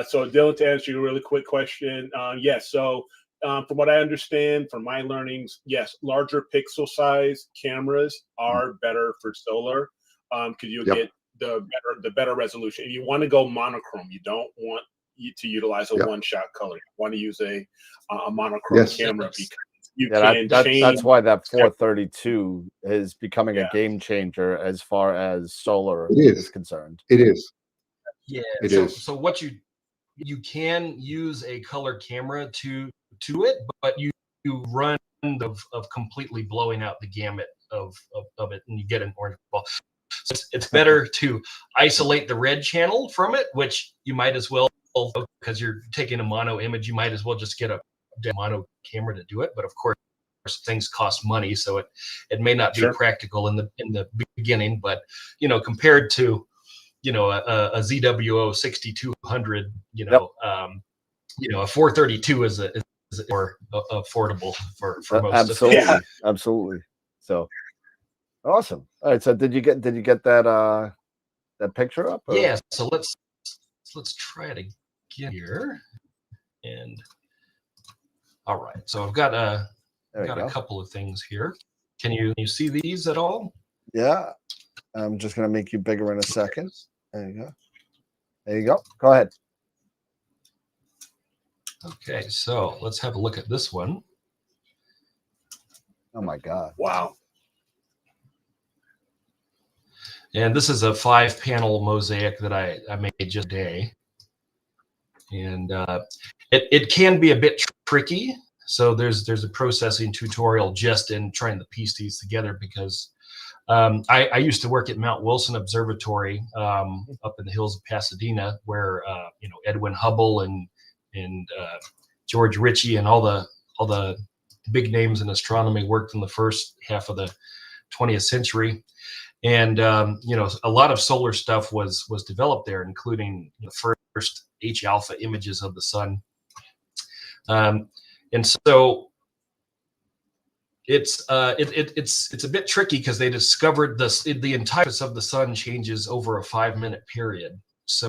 So Dylan, to answer your really quick question, yes. So from what I understand, from my learnings, yes, larger pixel size cameras are better for solar because you'll get the better resolution. If you want to go monochrome, you don't want to utilize a one-shot color. You want to use a monochrome camera because you can change. That's why that 432 is becoming a game changer as far as solar is concerned. It is. Yeah. It so, is. So what you can use a color camera to it, but you run of completely blowing out the gamut of it, and you get an orange ball. So it's better to isolate the red channel from it, which you might as well, because you're taking a mono image, you might as well just get a mono camera to do it. But of course, things cost money, so it may not be practical in the beginning. But compared to a ZWO 6200, a 432 is more affordable for most. Absolutely. So awesome. All right. So did you get that picture up? Or? Yeah. So let's try it again here. And all right. So I've got a couple of things here. Can you see these at all? Yeah. I'm just gonna make you bigger in a second. There you go. There you go. Go ahead. Okay, so let's have a look at this one. Oh my God. Wow. And this is a 5-panel mosaic that I made just today. And it can be a bit tricky. So there's a processing tutorial just in trying to piece these together because I used to work at Mount Wilson Observatory up in the hills of Pasadena, where Edwin Hubble and George Ritchie and all the big names in astronomy worked in the first half of the 20th century. And a lot of solar stuff was developed there, including the first H alpha images of the sun. And so it's a bit tricky because they discovered the entire of the sun changes over a 5-minute period. So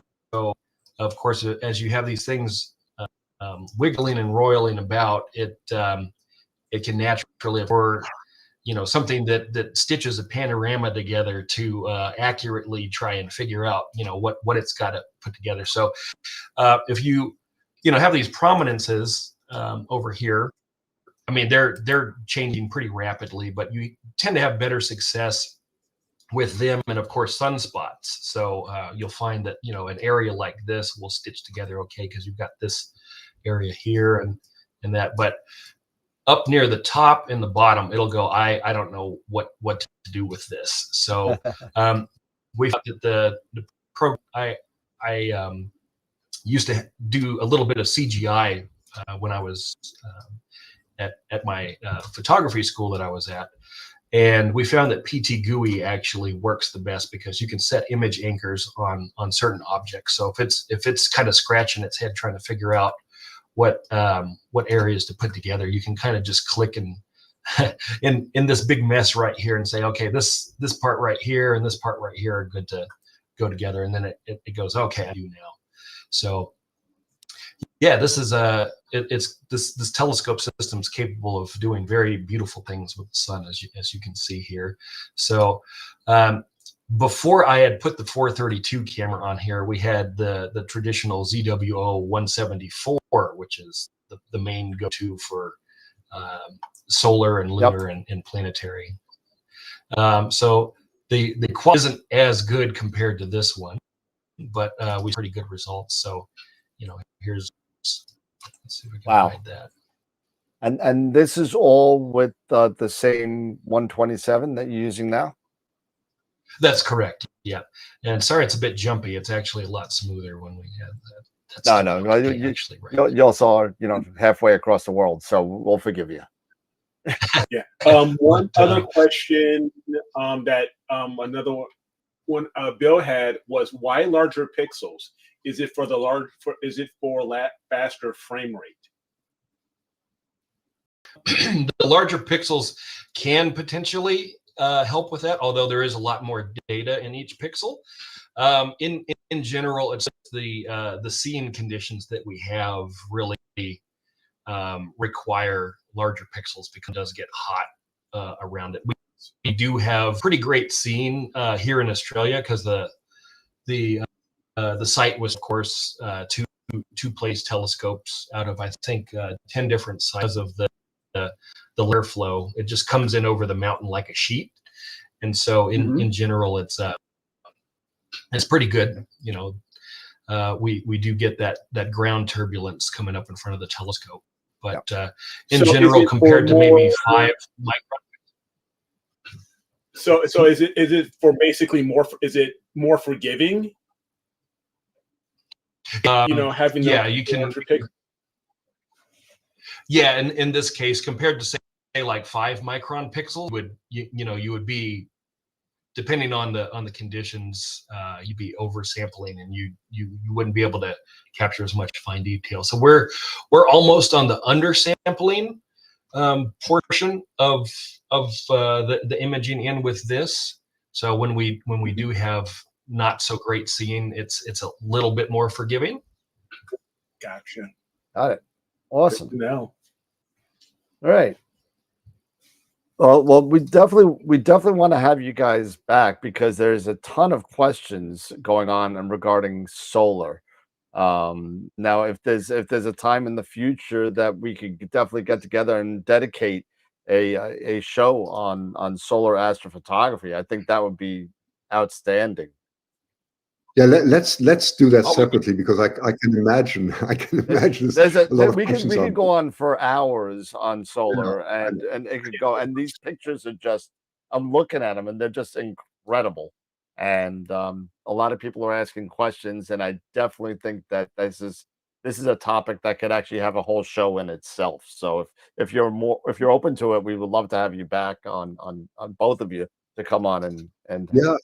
of course, as you have these things wiggling and roiling about, it can naturally, or something that stitches a panorama together to accurately try and figure out what it's got to put together. So if you have these prominences over here, I mean, they're changing pretty rapidly, but you tend to have better success with them, and of course sunspots. So you'll find that an area like this will stitch together okay because you've got this area here and that. But up near the top and the bottom, it'll go, I don't know what to do with this. So we thought that the program I used to do a little bit of CGI when I was at my photography school that I was at. And we found that PT GUI actually works the best because you can set image anchors on certain objects. So if it's kind of scratching its head trying to figure out what areas to put together, you can kind of just click and in this big mess right here and say, okay, this part right here and this part right here are good to go together. And then it goes, okay, I do now. So yeah, this is this telescope system is capable of doing very beautiful things with the sun, as you can see here. So before I had put the 432 camera on here, we had the traditional ZWO 174, which is the main go-to for solar and lunar and planetary. So the quality isn't as good compared to this one, but we had pretty good results. So here's, let's see if we can hide that. And this is all with the same 127 that you're using now? That's correct. Yeah. And sorry, it's a bit jumpy. It's actually a lot smoother when we have that. No, you also are, halfway across the world, so we'll forgive you. Yeah. One other question that another one Bill had was, why larger pixels? Is it for faster frame rate? The larger pixels can potentially help with that, although there is a lot more data in each pixel. In general, it's the scene conditions that we have really require larger pixels because it does get hot around it. We do have pretty great scene here in Australia because the site was, of course, two place telescopes out of, I think, 10 different sizes of the layer flow. It just comes in over the mountain like a sheet, and so in general, it's pretty good. We do get that ground turbulence coming up in front of the telescope, but in general, compared to maybe 5 micron. So is it for basically more? Is it more forgiving? Having you can. Yeah, in this case, compared to say like 5 micron pixel, you would be, depending on the conditions, you'd be oversampling, and you wouldn't be able to capture as much fine detail. So we're almost on the undersampling portion of the imaging in with this. So when we do have not so great seeing, it's a little bit more forgiving. Gotcha. Got it. Awesome. No. All right. Well, we definitely want to have you guys back because there's a ton of questions going on and regarding solar. Now, if there's a time in the future that we could definitely get together and dedicate a show on solar astrophotography, I think that would be outstanding. Yeah, let's do that separately because I can imagine we could go on for hours on solar, and it could go, and these pictures are just, I'm looking at them and they're just incredible, and a lot of people are asking questions, and I definitely think that this is a topic that could actually have a whole show in itself. So if you're open to it, we would love to have you back on both of you to come on and yeah.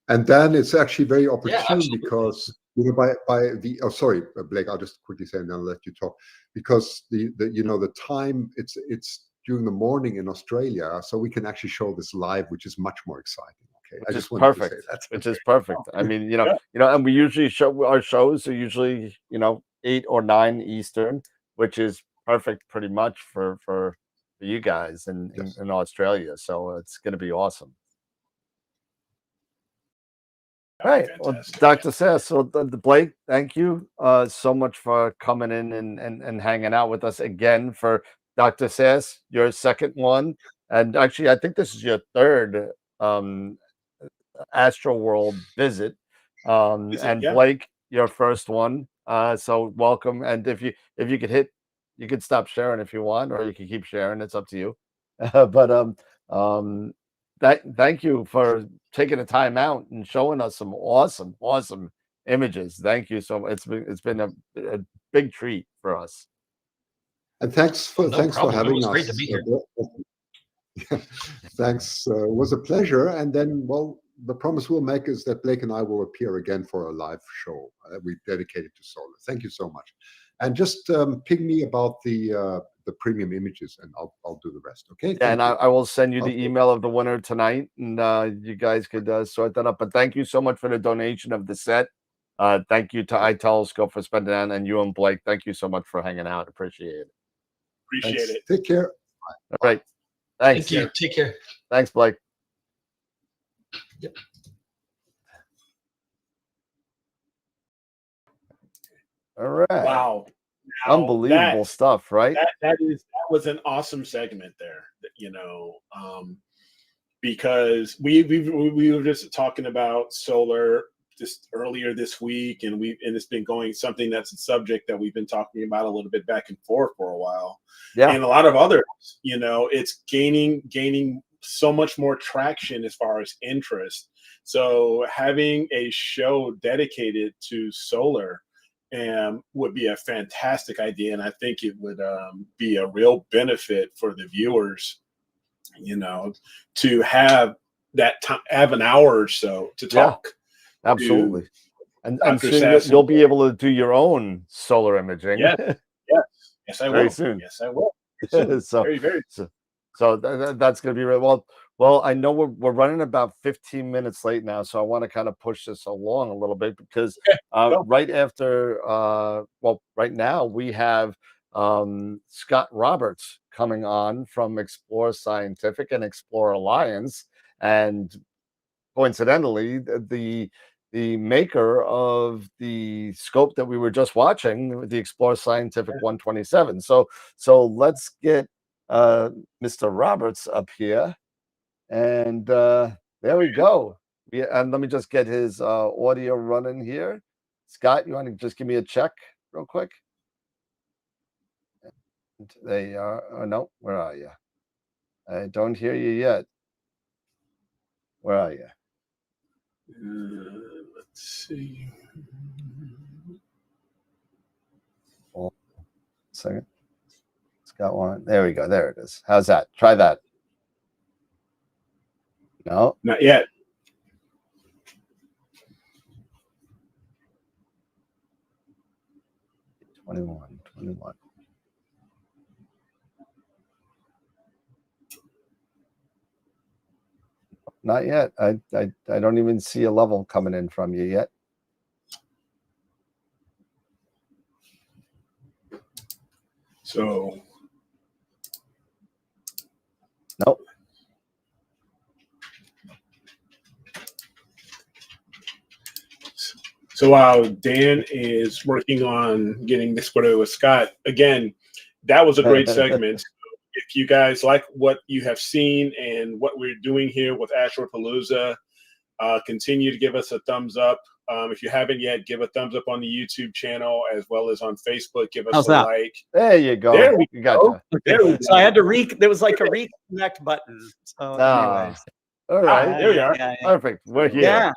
And then it's actually very opportune because sorry, Blake, I'll just quickly say and then I'll let you talk, because the time it's during the morning in Australia, so we can actually show this live, which is much more exciting. Okay, I just wanted to say that. Which is perfect. I mean, and we usually show our shows are usually 8 or 9 Eastern, which is perfect pretty much for you guys in Australia. So it's going to be awesome. All right, well, Dr. Sasse, so Blake, thank you so much for coming in and hanging out with us again. For Dr. Sasse, your second one, and actually, I think this is your third Astro World visit, and Blake, your first one. So welcome, and if you could you could stop sharing if you want, or you can keep sharing. It's up to you. But thank you for taking the time out and showing us some awesome images. Thank you so much. It's been a big treat for us. And thanks for having us. Great to be here. Thanks. It was a pleasure. And then, well, the promise we'll make is that Blake and I will appear again for a live show we dedicated to solar. Thank you so much. And just ping me about the premium images, and I'll do the rest. Okay. Yeah, and I will send you the email of the winner tonight, and you guys could sort that up. But thank you so much for the donation of the set. Thank you to iTelescope for spending that, and you and Blake, thank you so much for hanging out. Appreciate it. Appreciate it. Take care. All right. Thanks. Thank you. Take care. Thanks, Blake. Yep. All right. Wow. Now, unbelievable stuff, right? That was an awesome segment there, because we were just talking about solar just earlier this week, and it's been going something that's a subject that we've been talking about a little bit back and forth for a while. Yeah. And a lot of others, it's gaining so much more traction as far as interest. So having a show dedicated to solar would be a fantastic idea, and I think it would be a real benefit for the viewers, to have that time, have an hour or so to talk. Absolutely. And Dr. soon Sasse. you'll be able to do your own solar imaging. Yes, I will. Very soon. Yes, I will. Soon. So, very so that's going to be really well. I know we're running about 15 minutes late now, so I want to kind of push this along a little bit because right after, right now we have Scott Roberts coming on from Explore Scientific and Explore Alliance, and coincidentally, the maker of the scope that we were just watching, the Explore Scientific 127. So let's get Mr. Roberts up here, and there we go. And let me just get his audio running here. Scott, you want to just give me a check real quick? There you are. Oh no, where are you? I don't hear you yet. Where are you? Let's see. Hold on a second. It's got one. There we go. There it is. How's that? Try that. No, not yet. Twenty-one. Not yet. I don't even see a level coming in from you yet. So nope. So while Dan is working on getting this squared away with Scott, again, that was a great segment. If you guys like what you have seen and what we're doing here with AstroPalooza, continue to give us a thumbs up. If you haven't yet, give a thumbs up on the YouTube channel as well as on Facebook. Give us a like. There you go. There we go. There we go. So I had to there was like a reconnect button. So anyways. All right. There we are. Perfect. We're here. Yeah.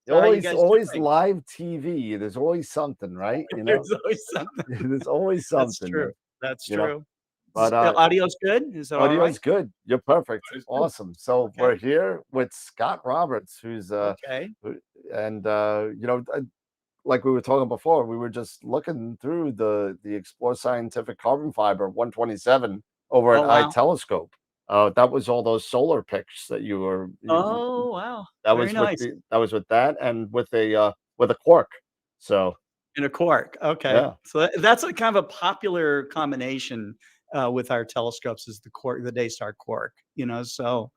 Always live TV. There's always something, right? There's always something. There's always something. That's true. That's you know? true. But the audio's good. Is that audio's all right? good. You're perfect. Awesome. So we're here with Scott Roberts, who's okay. And like we were talking before, we were just looking through the Explore Scientific Carbon Fiber 127 over at iTelescope. That was all those solar pics that you were. Oh wow! That Very was nice. that was with that and with a quark. So in a quark. Okay. Yeah. So that's a kind of a popular combination with our telescopes is the quark, the Daystar quark. So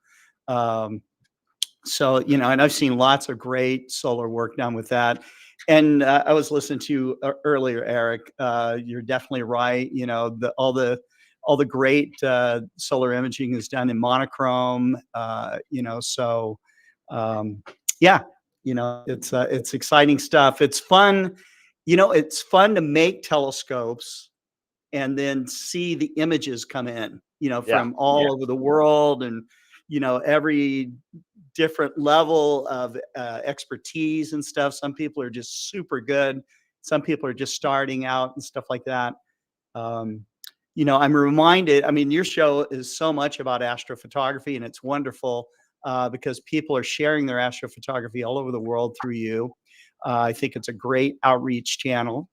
and I've seen lots of great solar work done with that. And I was listening to you earlier, Eric. You're definitely right. All the great solar imaging is done in monochrome. It's exciting stuff. It's fun. It's fun to make telescopes and then see the images come in, from all over the world, and every different level of expertise and stuff. Some people are just super good. Some people are just starting out and stuff like that. I'm reminded, your show is so much about astrophotography, and it's wonderful because people are sharing their astrophotography all over the world through you. I think it's a great outreach channel.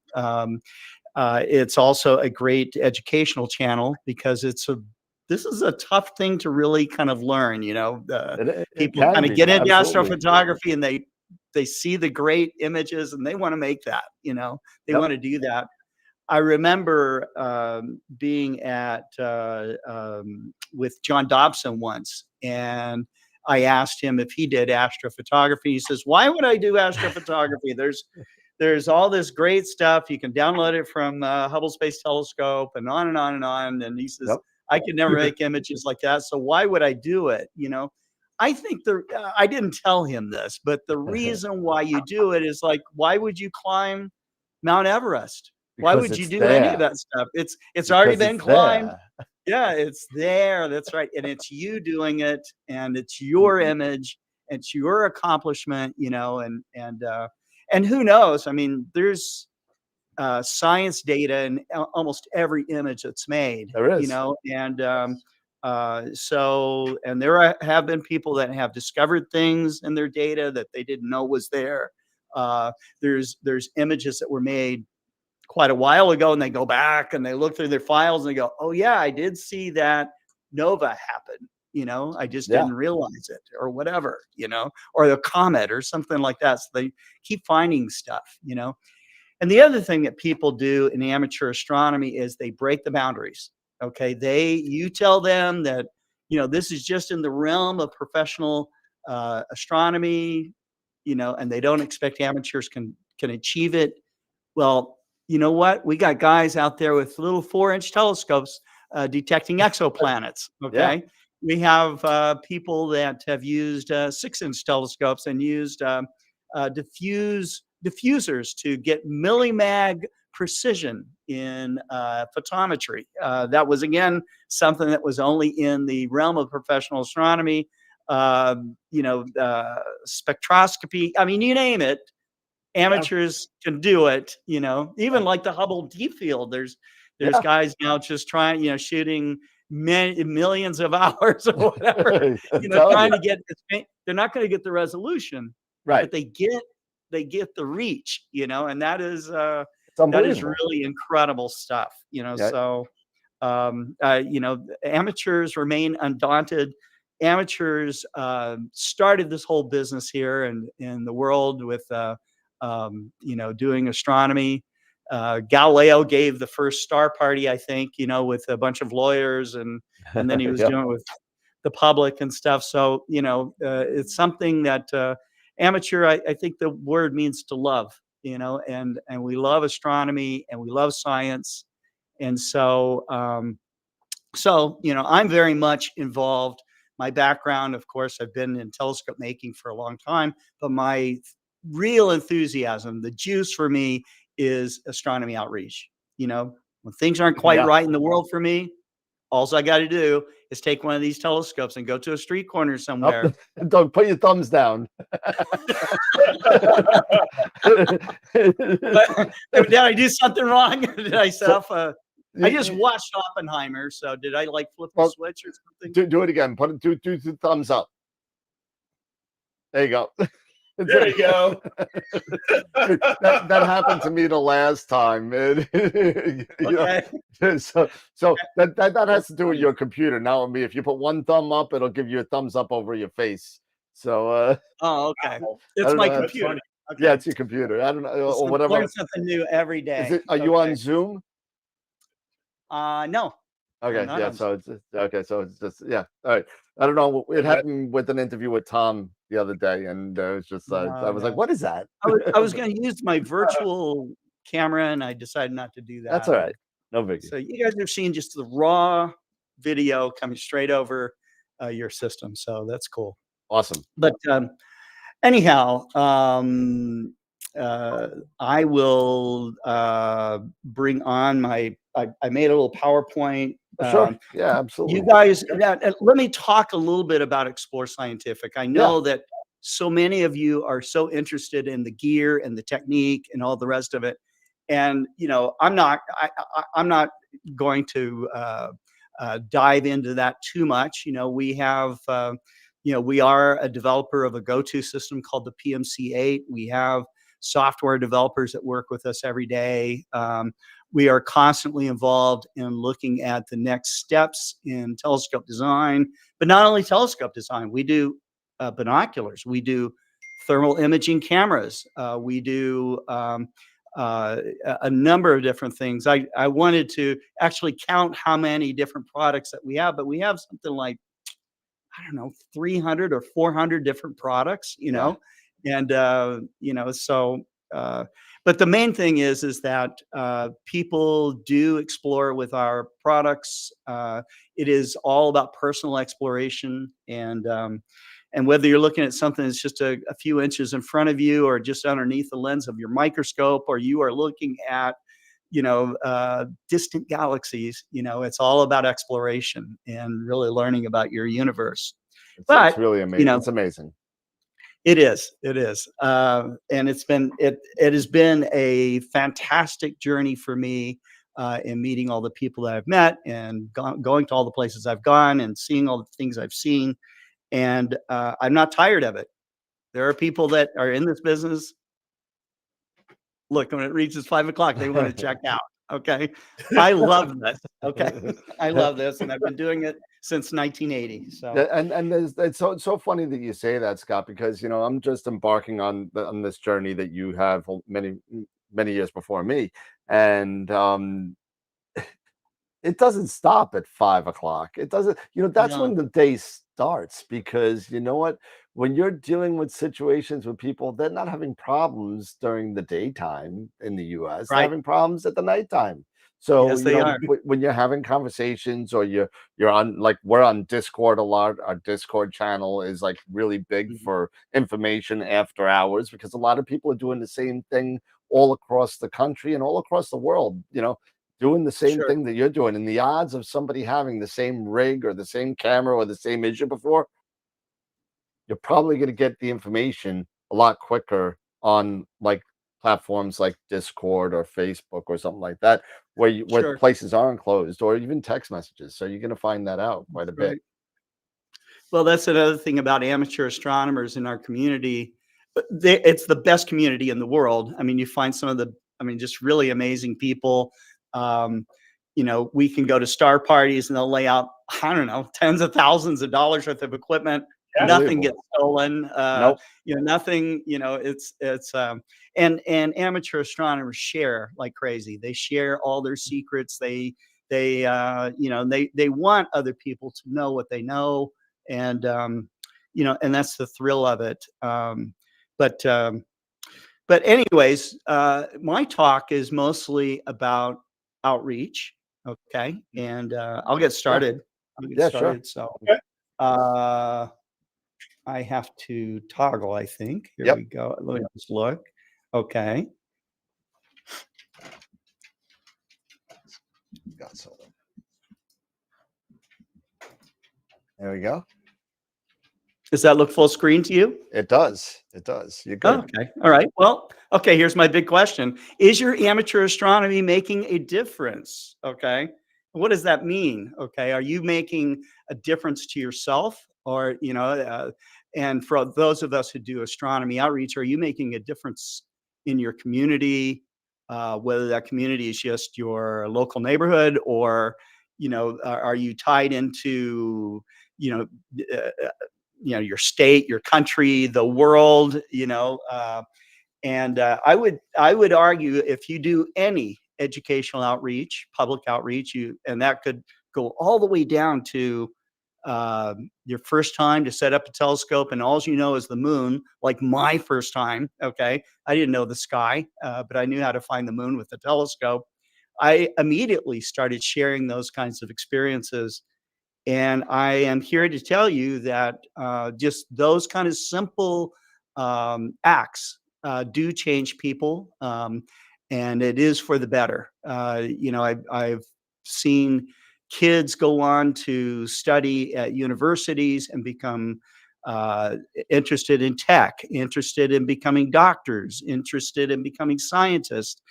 It's also a great educational channel because this is a tough thing to really kind of learn. People kind of get into astrophotography and they see the great images and they want to make that. They want to do that. I remember being at with John Dobson once, and I asked him if he did astrophotography. He says, "Why would I do astrophotography? There's all this great stuff. You can download it from Hubble Space Telescope and on and on and on." And he says, "I could never make images like that. So why would I do it?" I think I didn't tell him this, but the reason why you do it is like, why would you climb Mount Everest? Why Because would you it's do any of there. that stuff? It's already Because been it's climbed. there. Yeah, it's there. That's right. And it's you doing it, and it's your image, it's your accomplishment, you know, and who knows? I mean, there's science data in almost every image that's made, There you is. know, and and there have been people that have discovered things in their data that they didn't know was there. There's images that were made quite a while ago, and they go back and they look through their files and they go, oh yeah, I did see that nova happen, you know, I just Yeah. didn't realize it, or whatever, you know, or the comet or something like that. So they keep finding stuff, you know. And the other thing that people do in amateur astronomy is they break the boundaries. Okay, you tell them that, you know, this is just in the realm of professional astronomy, you know, and they don't expect amateurs can achieve it. Well, you know what? We got guys out there with little 4-inch telescopes detecting exoplanets. Yeah. Okay, we have people that have used 6-inch telescopes and used diffusers to get millimag precision in photometry. That was, again, something that was only in the realm of professional astronomy. You know, spectroscopy. I mean, you name it. Amateurs can do it. You know, even like the Hubble Deep Field. There's Yeah. guys now just trying, you know, shooting millions of hours or whatever. You know, trying to get. They're not going to get the resolution, Right. but they get the reach, you know, and that is unbelievable. really incredible stuff, you know. Yeah. So you know, amateurs remain undaunted. Amateurs started this whole business here in the world with you know, doing astronomy. Galileo gave the first star party, I think, you know, with a bunch of lawyers, and then he was Yep. doing it with the public and stuff. So, you know, it's something that amateur, I think the word means to love, you know, and we love astronomy and we love science. And so, you know, I'm very much involved. My background, of course, I've been in telescope making for a long time, but my real enthusiasm, the juice for me, is astronomy outreach. You know, when things aren't quite right in the world for me, all I got to do is take one of these telescopes and go to a street corner somewhere. Don't put your thumbs down. Did I do something wrong? Did I set off a? I just watched Oppenheimer, so did I like flip the switch or something? Do it again. Do the thumbs up. There you go. There you go. that happened to me the last time. You know, so that has to do with your computer. Now with me, if you put one thumb up, it'll give you a thumbs up over your face. So oh, okay. It's my computer. Okay. Yeah, it's your computer. I don't know, or whatever. Learn something new every day. Is it? Are you on Zoom? No. Okay, yeah. So it's okay. So it's just All right. I don't know. It happened with an interview with Tom the other day, and it's just I was like, "What is that?" I was going to use my virtual camera, and I decided not to do that. That's all right. No biggie. So you guys are seeing just the raw video coming straight over your system, so that's cool. Awesome. But anyhow, I will bring on my. I made a little PowerPoint. Sure. Yeah, absolutely. You guys, let me talk a little bit about Explore Scientific. I know that so many of you are so interested in the gear and the technique and all the rest of it. And, you know, I'm not going to dive into that too much. You know, we have, you know, we are a developer of a go-to system called the PMC8. We have software developers that work with us every day. We are constantly involved in looking at the next steps in telescope design, but not only telescope design. We do binoculars. We do thermal imaging cameras. We do a number of different things. I wanted to actually count how many different products that we have, but we have something like, I don't know, 300 or 400 different products, you know, and, you know, so, but the main thing is that people do explore with our products. It is all about personal exploration, and And whether you're looking at something that's just a few inches in front of you or just underneath the lens of your microscope, or you are looking at, distant galaxies, it's all about exploration and really learning about your universe. It's really amazing. It's amazing. It is. It is. And it has been a fantastic journey for me in meeting all the people that I've met and going to all the places I've gone and seeing all the things I've seen. And I'm not tired of it. There are people that are in this business. Look, when it reaches 5 o'clock, they want to check out. Okay. I love this. Okay. I love this. And I've been doing it since 1980. So and it's so funny that you say that, Scott, because I'm just embarking on this journey that you have many years before me, and it doesn't stop at 5 o'clock. It doesn't. That's when the day starts, because you know what? When you're dealing with situations with people, they're not having problems during the daytime in the U.S. They're having problems at the nighttime. So Yes, they are. when you're having conversations, or you're on, like, we're on Discord a lot. Our Discord channel is like really big for information after hours, because a lot of people are doing the same thing all across the country and all across the world. Doing the same thing that you're doing, and the odds of somebody having the same rig or the same camera or the same issue before, you're probably going to get the information a lot quicker on, like, platforms like Discord or Facebook or something like that, where places aren't closed, or even text messages. So you're going to find that out quite a bit. Well, that's another thing about amateur astronomers in our community. It's the best community in the world. I mean, you find some of just really amazing people. We can go to star parties and they'll lay out, I don't know, tens of thousands of dollars worth of equipment. Nothing gets stolen. Nope. Nothing. And amateur astronomers share like crazy. They share all their secrets. They want other people to know what they know, and and that's the thrill of it. But anyways, my talk is mostly about outreach. Okay. And I'll get started. Sure. So I have to toggle, I think. Here we go. Let me just look. Okay. Got something. There we go. Does that look full screen to you? It does. It does. You're good. Okay. All right. Well, okay. Here's my big question. Is your amateur astronomy making a difference? Okay. What does that mean? Okay. Are you making a difference to yourself, or, and for those of us who do astronomy outreach, are you making a difference in your community? Whether that community is just your local neighborhood, or, are you tied into, your state, your country, the world, and I would argue, if you do any educational outreach, public outreach, and that could go all the way down to your first time to set up a telescope and all you know is the moon, like my first time. Okay. I didn't know the sky, but I knew how to find the moon with the telescope. I immediately started sharing those kinds of experiences. And I am here to tell you that just those kind of simple acts do change people, and it is for the better. I've seen kids go on to study at universities and become interested in tech, interested in becoming doctors, interested in becoming scientists,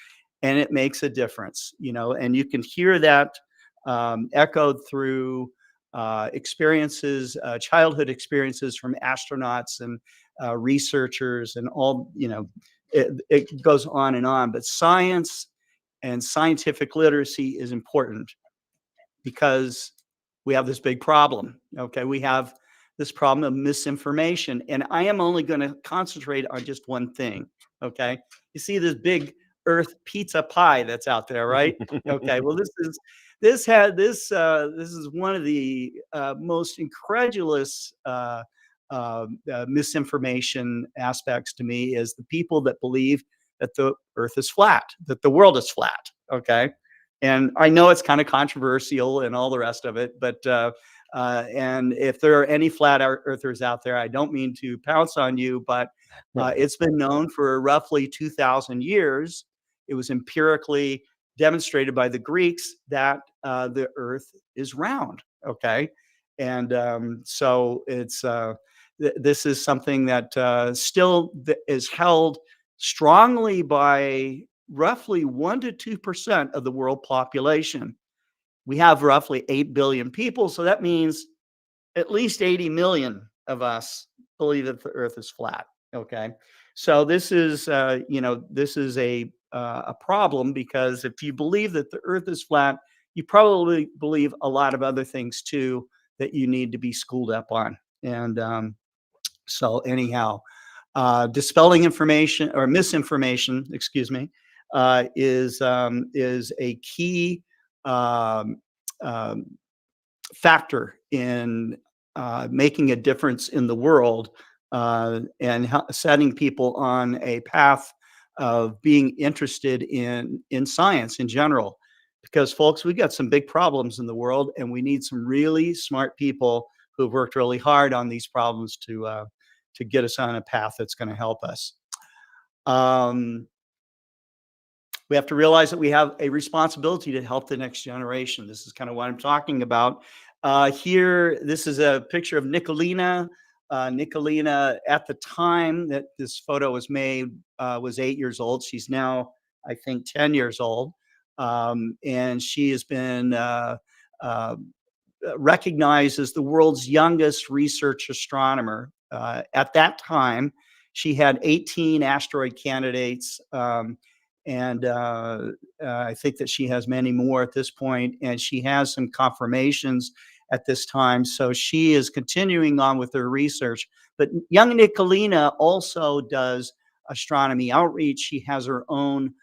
and it makes a difference. And you can hear that echoed through experiences, childhood experiences from astronauts and researchers, and all, it goes on and on. But science and scientific literacy is important, because we have this big problem. Okay. We have this problem of misinformation, and I am only going to concentrate on just one thing. Okay. You see this big Earth pizza pie that's out there, right? Okay. Well, this is one of the most incredulous misinformation aspects to me, is the people that believe that the Earth is flat, that the world is flat. Okay. And I know it's kind of controversial and all the rest of it, but And if there are any flat earthers out there, I don't mean to pounce on you, but it's been known for roughly 2,000 years. It was empirically demonstrated by the Greeks that the earth is round. Okay. And so it's this is something that still is held strongly by roughly 1 to 2% of the world population. We have roughly 8 billion people, so that means at least 80 million of us believe that the earth is flat. Okay. So this is this is a problem, because if you believe that the earth is flat, you probably believe a lot of other things too that you need to be schooled up on. And so anyhow, dispelling information or misinformation, excuse me, is a key factor in making a difference in the world, and setting people on a path of being interested in science in general. Because folks, we got some big problems in the world, and we need some really smart people who've worked really hard on these problems to get us on a path that's going to help us. We have to realize that we have a responsibility to help the next generation. This is kind of what I'm talking about. Here, this is a picture of Nicolina. Nicolina, at the time that this photo was made, was 8 years old. She's now, I think, 10 years old. And she has been recognized as the world's youngest research astronomer. At that time, she had 18 asteroid candidates. And I think that she has many more at this point, and she has some confirmations at this time. So she is continuing on with her research. But young Nicolina also does astronomy outreach. She has her own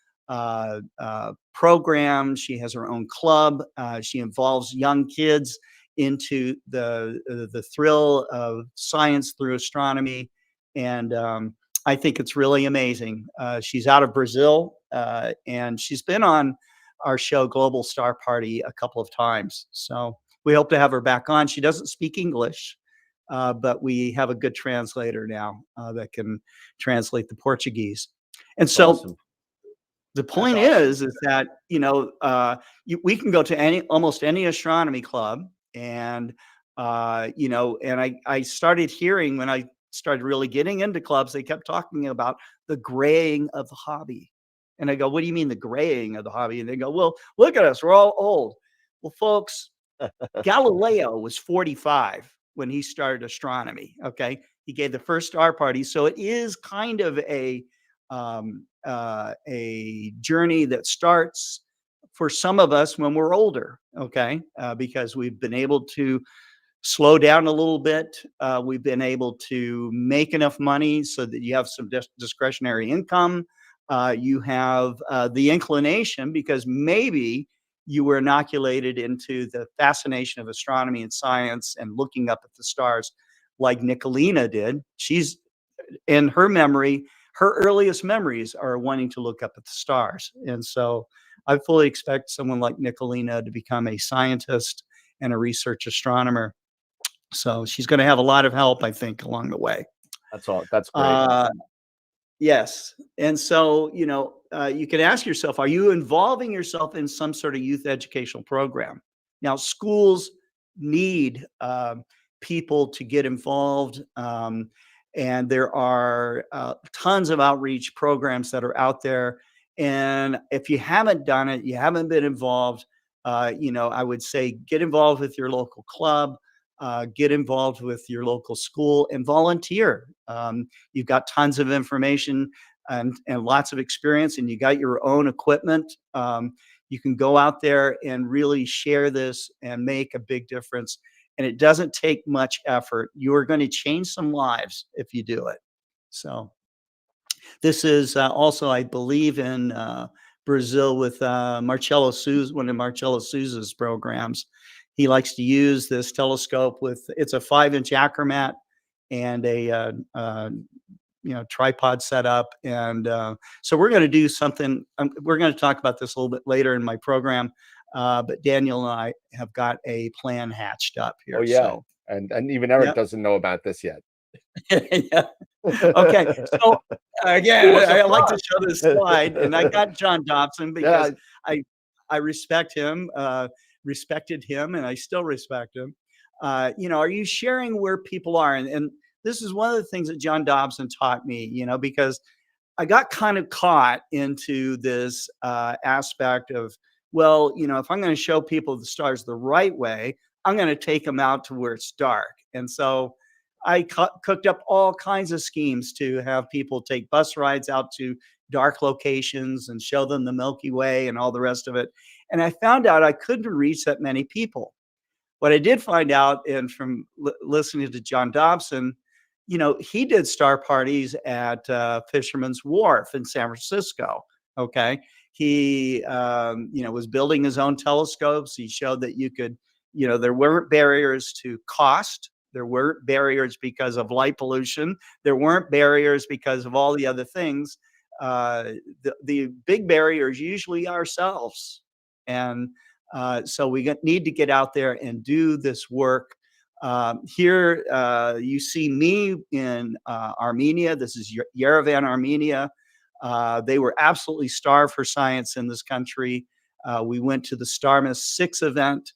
program. She has her own club. She involves young kids into the thrill of science through astronomy. And I think it's really amazing. She's out of Brazil, and she's been on our show Global Star Party a couple of times. So we hope to have her back on. She doesn't speak English, but we have a good translator now that can translate the Portuguese. And so awesome. The point is that, we can go to almost any astronomy club, and, and I started hearing, when I started really getting into clubs, they kept talking about the graying of the hobby. And I go, what do you mean the graying of the hobby? And they go, well, look at us, we're all old. Well, folks, Galileo was 45 when he started astronomy. Okay. He gave the first star party. So it is kind of a journey that starts for some of us when we're older. Okay. Because we've been able to slow down a little bit. We've been able to make enough money so that you have some discretionary income. You have the inclination, because maybe you were inoculated into the fascination of astronomy and science and looking up at the stars like Nicolina did. She's, in her memory, her earliest memories are wanting to look up at the stars. And so I fully expect someone like Nicolina to become a scientist and a research astronomer. So she's going to have a lot of help, I think, along the way. That's all. That's great. Yes. And so, you can ask yourself, are you involving yourself in some sort of youth educational program? Now, schools need people to get involved. And there are tons of outreach programs that are out there. And if you haven't done it, you haven't been involved, I would say get involved with your local club. Get involved with your local school and volunteer. You've got tons of information and lots of experience, and you got your own equipment. You can go out there and really share this and make a big difference. And it doesn't take much effort. You are going to change some lives if you do it. So this is also, I believe, in Brazil with Marcelo Souza, one of Marcelo Souza's programs. He likes to use this telescope it's a 5-inch achromat and a tripod setup. And so we're going to do something. We're going to talk about this a little bit later in my program. But Daniel and I have got a plan hatched up here. Oh yeah, So and even Eric yep. doesn't know about this yet. Yeah. Okay. So again, I like to show this slide, and I got John Dobson because I respect him, respected him, and I still respect him. Are you sharing where people are? And this is one of the things that John Dobson taught me, because I got kind of caught into this aspect of, well, if I'm going to show people the stars the right way, I'm going to take them out to where it's dark. And so I cooked up all kinds of schemes to have people take bus rides out to dark locations and show them the Milky Way and all the rest of it. And I found out I couldn't reach that many people. What I did find out, and from listening to John Dobson, he did star parties at Fisherman's Wharf in San Francisco. Okay. He, was building his own telescopes. He showed that you could, there weren't barriers to cost. There weren't barriers because of light pollution. There weren't barriers because of all the other things. The big barrier is usually ourselves. And so we need to get out there and do this work. Here you see me in Armenia. This is Yerevan, Armenia. They were absolutely starved for science in this country. We went to the StarMist 6 event,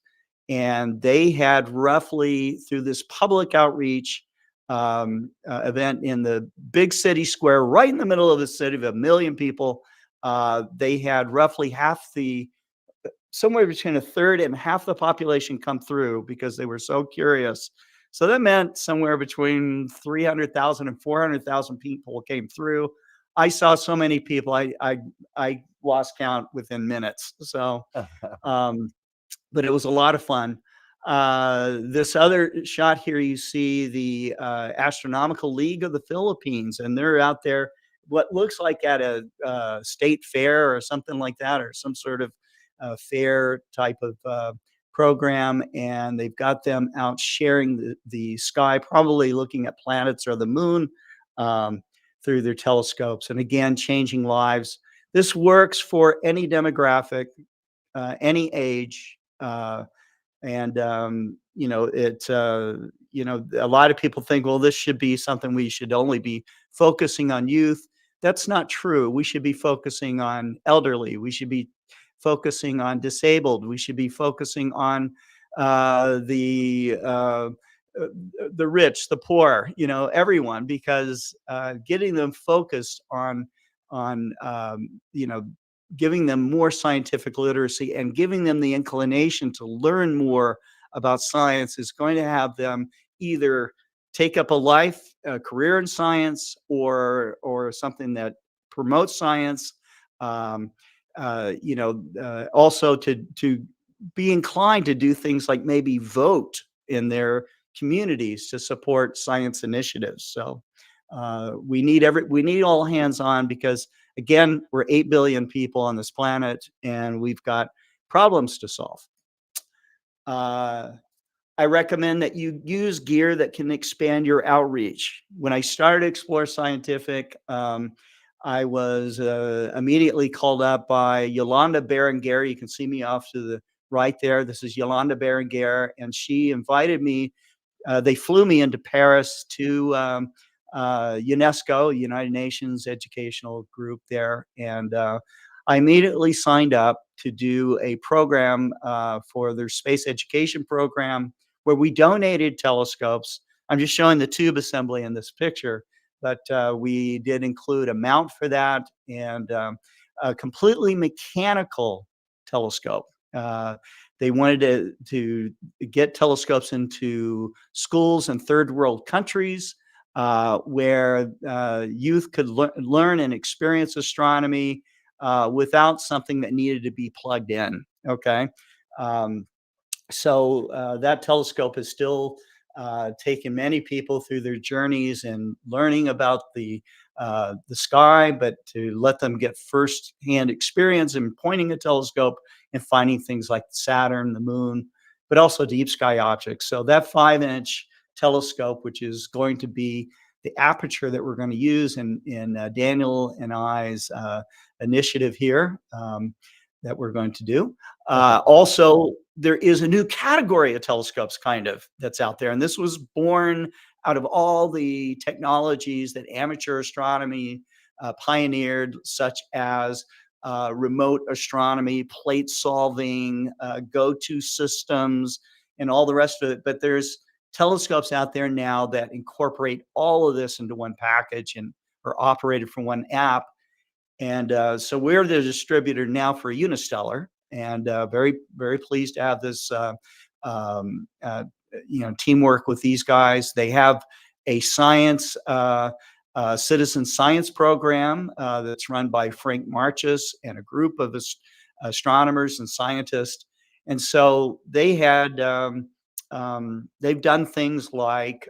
and they had roughly, through this public outreach event in the big city square, right in the middle of the city of 1 million people, they had roughly somewhere between a third and half the population come through because they were so curious. So that meant somewhere between 300,000 and 400,000 people came through. I saw so many people, I lost count within minutes. So, but it was a lot of fun. This other shot here, you see the Astronomical League of the Philippines, and they're out there, what looks like at a state fair or something like that, or some sort of fair type of program, and they've got them out sharing the sky, probably looking at planets or the moon through their telescopes, and again, changing lives. This works for any demographic, any age, and a lot of people think, well, this should be something we should only be focusing on youth. That's not true. We should be focusing on elderly. We should be focusing on disabled. We should be focusing on the rich, the poor, everyone, because getting them focused on giving them more scientific literacy and giving them the inclination to learn more about science is going to have them either take up a career in science, or something that promotes science. Also to be inclined to do things like maybe vote in their communities to support science initiatives. So we need all hands on, because again, we're 8 billion people on this planet, and we've got problems to solve. I recommend that you use gear that can expand your outreach. When I started Explore Scientific, I was immediately called up by Yolanda Berenguer. You can see me off to the right there. This is Yolanda Berenguer, and she invited me. They flew me into Paris to UNESCO, United Nations Educational Group there, and I immediately signed up to do a program for their space education program, where we donated telescopes. I'm just showing the tube assembly in this picture, but we did include a mount for that, and a completely mechanical telescope. They wanted to get telescopes into schools in third world countries, where youth could learn and experience astronomy without something that needed to be plugged in. Okay. So that telescope has still taken many people through their journeys and learning about the sky, but to let them get first-hand experience in pointing a telescope and finding things like Saturn, the moon, but also deep sky objects. So that 5-inch telescope, which is going to be the aperture that we're going to use in Daniel and I's initiative here, that we're going to do. Also, there is a new category of telescopes that's out there. And this was born out of all the technologies that amateur astronomy pioneered, such as remote astronomy, plate solving, go-to systems, and all the rest of it. But there's telescopes out there now that incorporate all of this into one package and are operated from one app. And so we're the distributor now for Unistellar, and very, very pleased to have this teamwork with these guys. They have a citizen science program that's run by Frank Marchus and a group of astronomers and scientists. And so they had they've done things like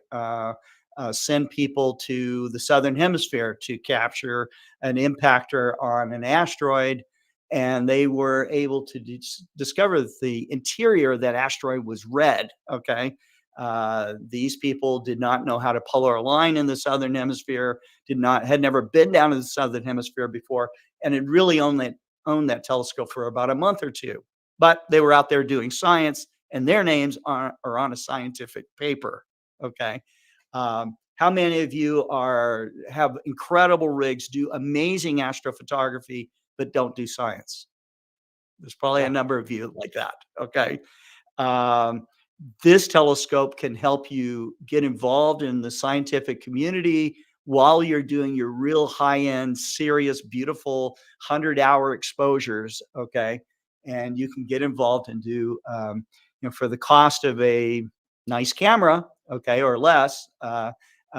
send people to the southern hemisphere to capture an impactor on an asteroid, and they were able to discover that the interior of that asteroid was red. Okay, these people did not know how to polar align in the southern hemisphere, had never been down to the southern hemisphere before, and had really owned that telescope for about a month or two. But they were out there doing science, and their names are on a scientific paper. Okay. How many of you have incredible rigs, do amazing astrophotography, but don't do science? There's probably a number of you like that. Okay. This telescope can help you get involved in the scientific community while you're doing your real high-end, serious, beautiful 100-hour exposures. Okay. And you can get involved and do, for the cost of a nice camera, okay, or less,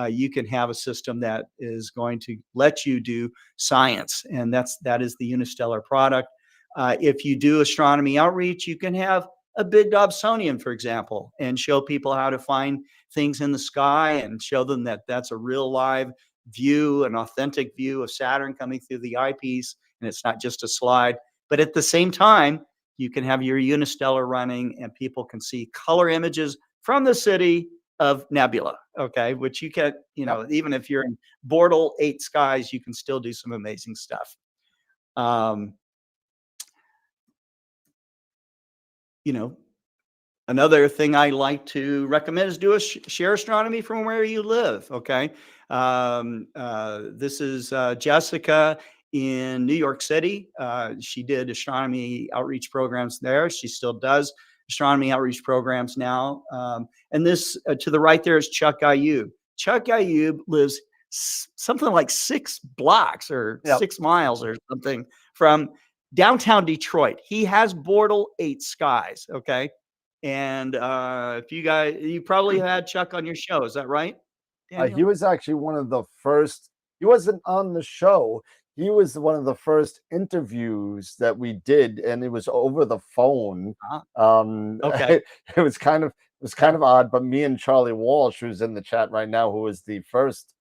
you can have a system that is going to let you do science, and that is the Unistellar product. If you do astronomy outreach, you can have a big Dobsonian, for example, and show people how to find things in the sky and show them that that's a real live view, an authentic view of Saturn coming through the eyepiece, and it's not just a slide. But at the same time, you can have your Unistellar running, and people can see color images from the city of nebula, okay, which you can, even if you're in Bortle 8 skies, you can still do some amazing stuff. Another thing I like to recommend is do a share astronomy from where you live, okay? This is Jessica in New York City. She did astronomy outreach programs there. She still does astronomy outreach programs now. And this to the right there is Chuck Ayub. Chuck Ayub lives something like 6 blocks or 6 miles or something from downtown Detroit. He has Bortle 8 skies. Okay. And if you probably had Chuck on your show, is that right? He was actually one of the first. He wasn't on the show. He was one of the first interviews that we did, and it was over the phone. Okay. It was kind of odd, but me and Charlie Walsh, who's in the chat right now, who was the first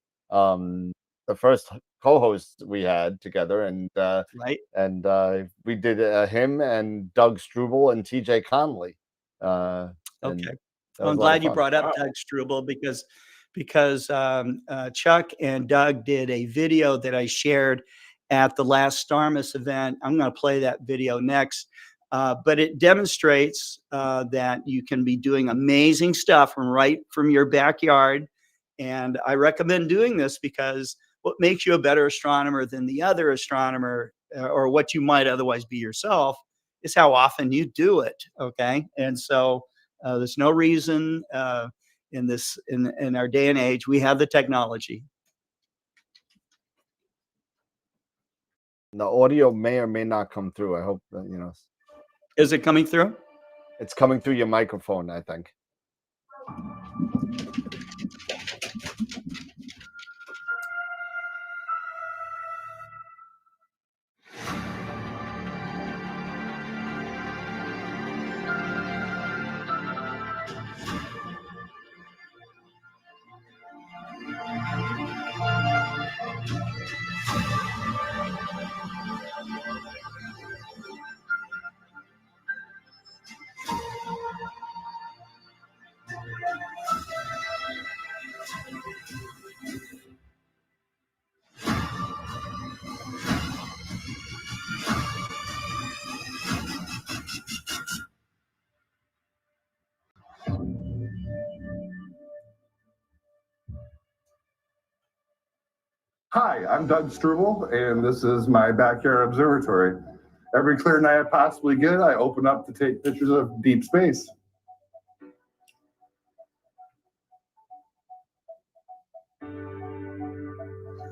co-host we had together, and right, and we did him and Doug Struble and TJ Conley. Okay, I'm glad you brought up Doug Struble because Chuck and Doug did a video that I shared at the last Starmus event. I'm going to play that video next, but it demonstrates that you can be doing amazing stuff right from your backyard. And I recommend doing this because what makes you a better astronomer than the other astronomer, or what you might otherwise be yourself, is how often you do it. Okay, and so there's no reason in our day and age. We have the technology. The audio may or may not come through. I hope that, Is it coming through? It's coming through your microphone, I think. Hi, I'm Doug Struble, and this is my backyard observatory. Every clear night I possibly get, I open up to take pictures of deep space.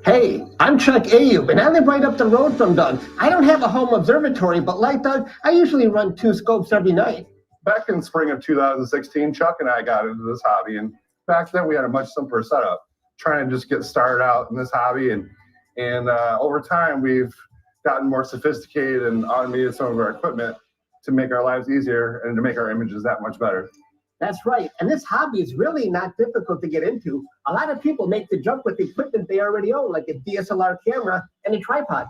Hey, I'm Chuck Ayub, and I live right up the road from Doug. I don't have a home observatory, but like Doug, I usually run 2 scopes every night. Back in spring of 2016, Chuck and I got into this hobby, and back then we had a much simpler setup, trying to just get started out in this hobby, and over time we've gotten more sophisticated and automated some of our equipment to make our lives easier and to make our images that much better. That's right, and this hobby is really not difficult to get into. A lot of people make the jump with the equipment they already own, like a DSLR camera and a tripod.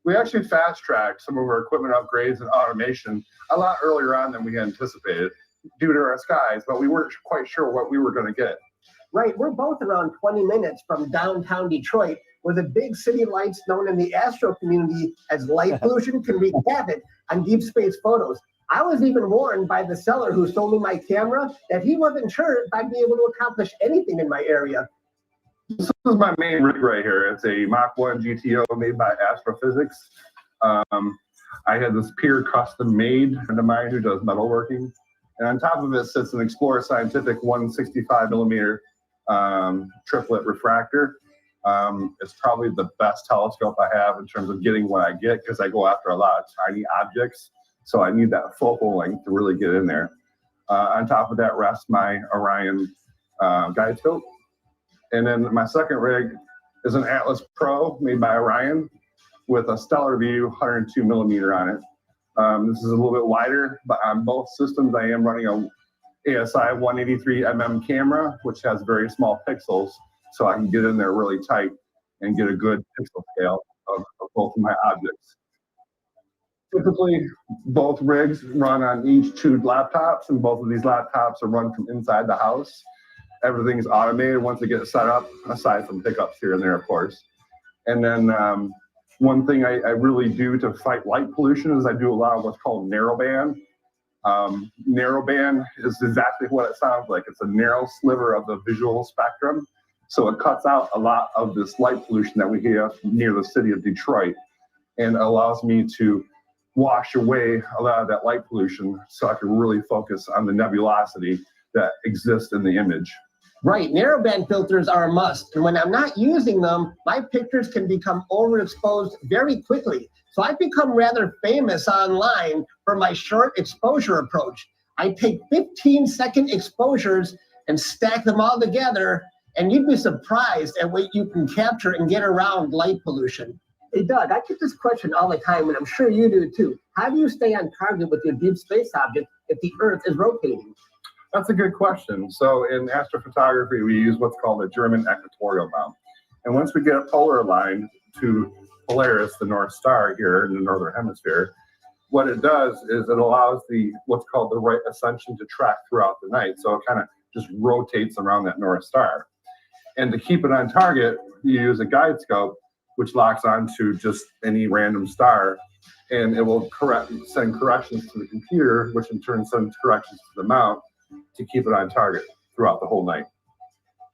We actually fast-tracked some of our equipment upgrades and automation a lot earlier on than we anticipated due to our skies, but we weren't quite sure what we were going to get. Right, we're both around 20 minutes from downtown Detroit, where the big city lights known in the Astro community as light pollution can wreak havoc on deep space photos. I was even warned by the seller who sold me my camera that he wasn't sure if I'd be able to accomplish anything in my area. This is my main rig right here. It's a Mach 1 GTO made by Astrophysics. I had this Pier custom made friend of mine who does metalworking. And on top of it sits an Explorer Scientific 165 millimeter triplet refractor. It's probably the best telescope I have in terms of getting what I get because I go after a lot of tiny objects. So I need that focal length to really get in there. On top of that rests my Orion guide scope. And then my second rig is an Atlas Pro made by Orion with a Stellar View 102 millimeter on it. This is a little bit wider, but on both systems I am running a ASI 183 mm camera, which has very small pixels, so I can get in there really tight and get a good pixel scale of both of my objects. Typically, both rigs run on each 2 laptops, and both of these laptops are run from inside the house. Everything is automated once they get set up, aside from pickups here and there, of course. And then one thing I really do to fight light pollution is I do a lot of what's called narrowband. Narrowband is exactly what it sounds like. It's a narrow sliver of the visual spectrum. So it cuts out a lot of this light pollution that we have near the city of Detroit and allows me to wash away a lot of that light pollution so I can really focus on the nebulosity that exists in the image. Right, narrowband filters are a must, and when I'm not using them, my pictures can become overexposed very quickly. So I've become rather famous online for my short exposure approach. I take 15-second exposures and stack them all together, and you'd be surprised at what you can capture and get around light pollution. Hey, Doug, I get this question all the time, and I'm sure you do too. How do you stay on target with your deep space object if the Earth is rotating? That's a good question. So in astrophotography, we use what's called a German equatorial mount. And once we get a polar line to Polaris, the North Star here in the Northern Hemisphere, what it does is it allows the what's called the right ascension to track throughout the night. So it kind of just rotates around that North Star. And to keep it on target, you use a guide scope, which locks onto just any random star, and it will send corrections to the computer, which in turn sends corrections to the mount to keep it on target throughout the whole night.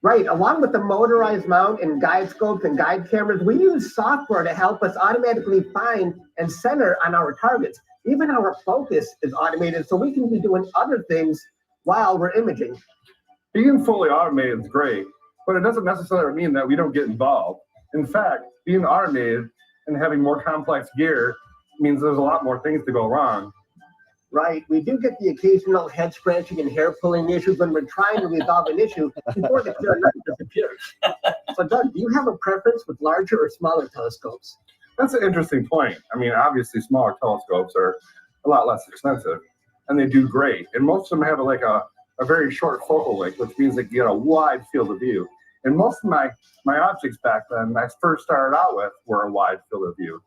Right, along with the motorized mount and guide scopes and guide cameras, we use software to help us automatically find and center on our targets. Even our focus is automated, so we can be doing other things while we're imaging. Being fully automated is great, but it doesn't necessarily mean that we don't get involved. In fact, being automated and having more complex gear means there's a lot more things to go wrong. Right, we do get the occasional head scratching and hair pulling issues when we're trying to resolve an issue before the clear night disappears. So Doug, do you have a preference with larger or smaller telescopes? That's an interesting point. I mean, obviously smaller telescopes are a lot less expensive and they do great. And most of them have like a very short focal length, which means they get a wide field of view. And most of my objects back then, I first started out with, were a wide field of view.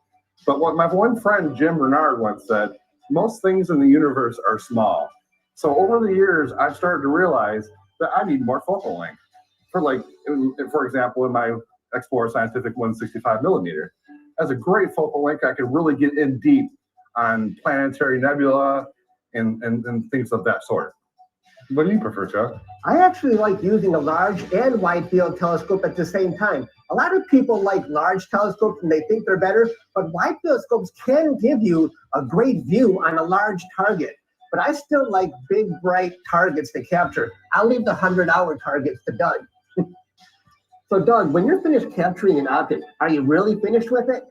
But what my one friend, Jim Bernard, once said, most things in the universe are small. So over the years, I've started to realize that I need more focal length. For example, in my Explorer Scientific 165 millimeter, has a great focal length. I can really get in deep on planetary nebula and things of that sort. What do you prefer, Chuck? I actually like using a large and wide field telescope at the same time. A lot of people like large telescopes and they think they're better, but wide field scopes can give you a great view on a large target. But I still like big, bright targets to capture. I'll leave the 100-hour targets to Doug. So Doug, when you're finished capturing an object, are you really finished with it?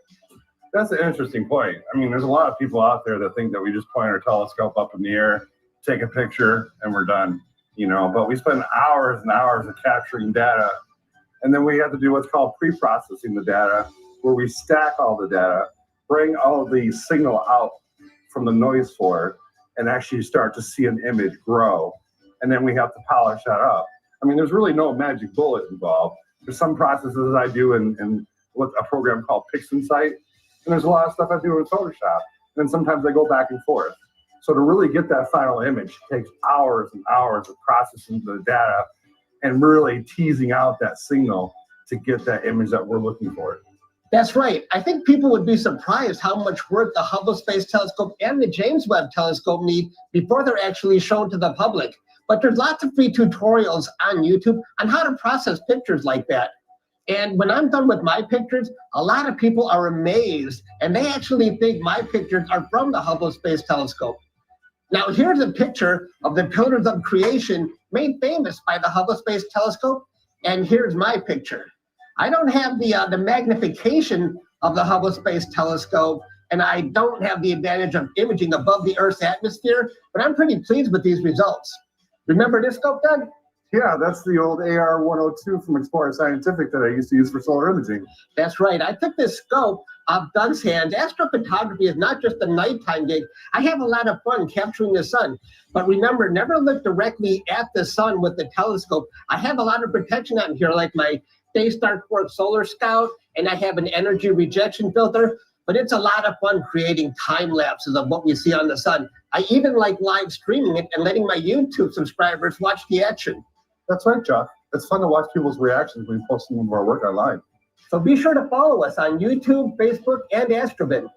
That's an interesting point. I mean, there's a lot of people out there that think that we just point our telescope up in the air, take a picture, and we're done. You know, but we spend hours and hours of capturing data, and then we have to do what's called pre-processing the data, where we stack all the data, bring all the signal out from the noise floor, and actually start to see an image grow. And then we have to polish that up. I mean, there's really no magic bullet involved. There's some processes I do in with a program called Pixinsight, and there's a lot of stuff I do in Photoshop. And then sometimes I go back and forth. So to really get that final image takes hours and hours of processing the data and really teasing out that signal to get that image that we're looking for. That's right. I think people would be surprised how much work the Hubble Space Telescope and the James Webb Telescope need before they're actually shown to the public. But there's lots of free tutorials on YouTube on how to process pictures like that. And when I'm done with my pictures, a lot of people are amazed, and they actually think my pictures are from the Hubble Space Telescope. Now, here's a picture of the Pillars of Creation made famous by the Hubble Space Telescope, and here's my picture. I don't have the magnification of the Hubble Space Telescope, and I don't have the advantage of imaging above the Earth's atmosphere, but I'm pretty pleased with these results. Remember this scope, Doug? Yeah, that's the old AR-102 from Explorer Scientific that I used to use for solar imaging. That's right. I took this scope off Doug's hands. Astrophotography is not just a nighttime gig. I have a lot of fun capturing the sun. But remember, never look directly at the sun with the telescope. I have a lot of protection on here, like my Daystar Quartz Solar Scout, and I have an energy rejection filter. But it's a lot of fun creating time lapses of what we see on the sun. I even like live streaming it and letting my YouTube subscribers watch the action. That's right, Chuck. It's fun to watch people's reactions when we post some of our work online. So be sure to follow us on YouTube, Facebook, and Astrobin.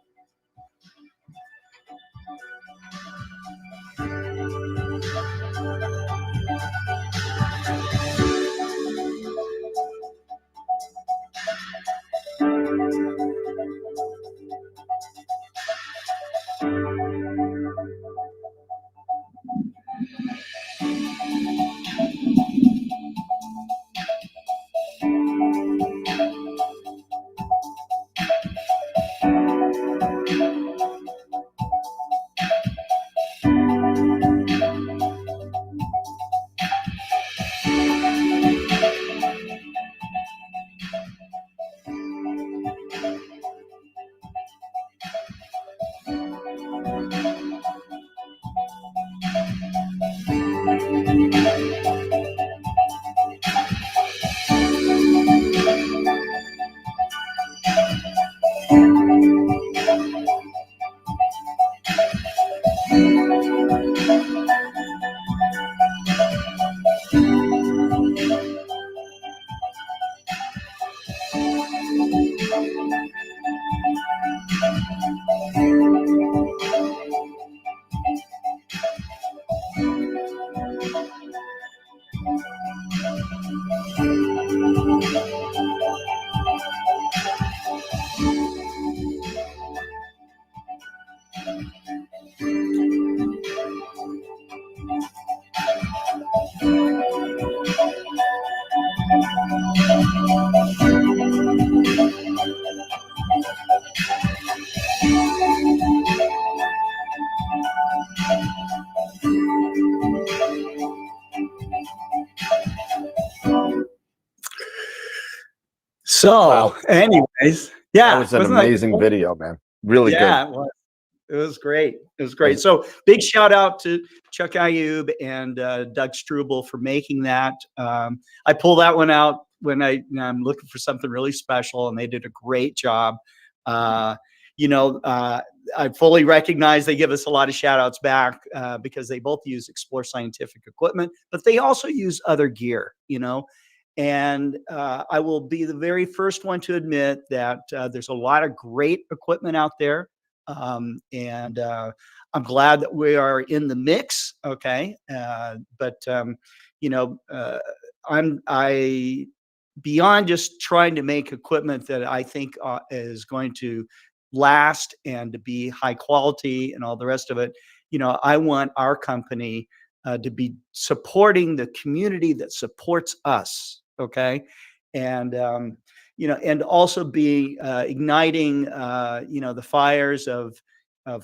So, anyways, yeah, that was an wasn't that amazing cool? video, man. Really Yeah, good. it was. It was great. It was great. So big shout out to Chuck Ayub and Doug Struble for making that. I pull that one out when I'm looking for something really special, and they did a great job. You know, I fully recognize they give us a lot of shout outs back because they both use Explore Scientific equipment, but they also use other gear, you know. And I will be the very first one to admit that there's a lot of great equipment out there. And I'm glad that we are in the mix. Okay. But I beyond just trying to make equipment that I think is going to last and to be high quality and all the rest of it. I want our company to be supporting the community that supports us. Okay. And, and also be igniting, the fires of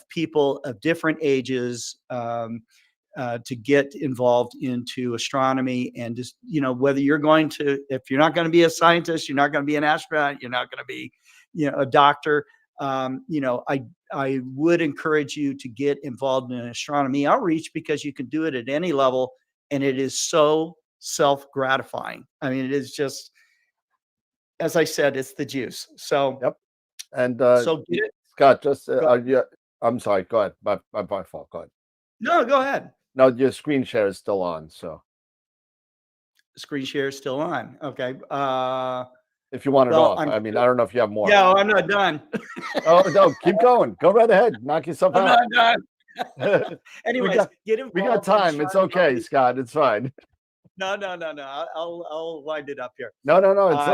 people of different ages, to get involved into astronomy. And just, whether if you're not going to be a scientist, you're not going to be an astronaut, you're not going to be, a doctor. I would encourage you to get involved in astronomy outreach, because you can do it at any level, and it is so self-gratifying. I mean, it is just, as I said, it's the juice. So, yep. And so get it. Scott, just I'm sorry. Go ahead. My fault. Go ahead. No, go ahead. No, your screen share is still on. So screen share is still on. Okay. If you want it off, I mean, I don't know if you have more. No, I'm not done. Oh no, keep going. Go right ahead. Knock yourself out. I'm not done. Anyways, get involved. We got time. It's okay, Scott. It's fine. No. I'll wind it up here. No.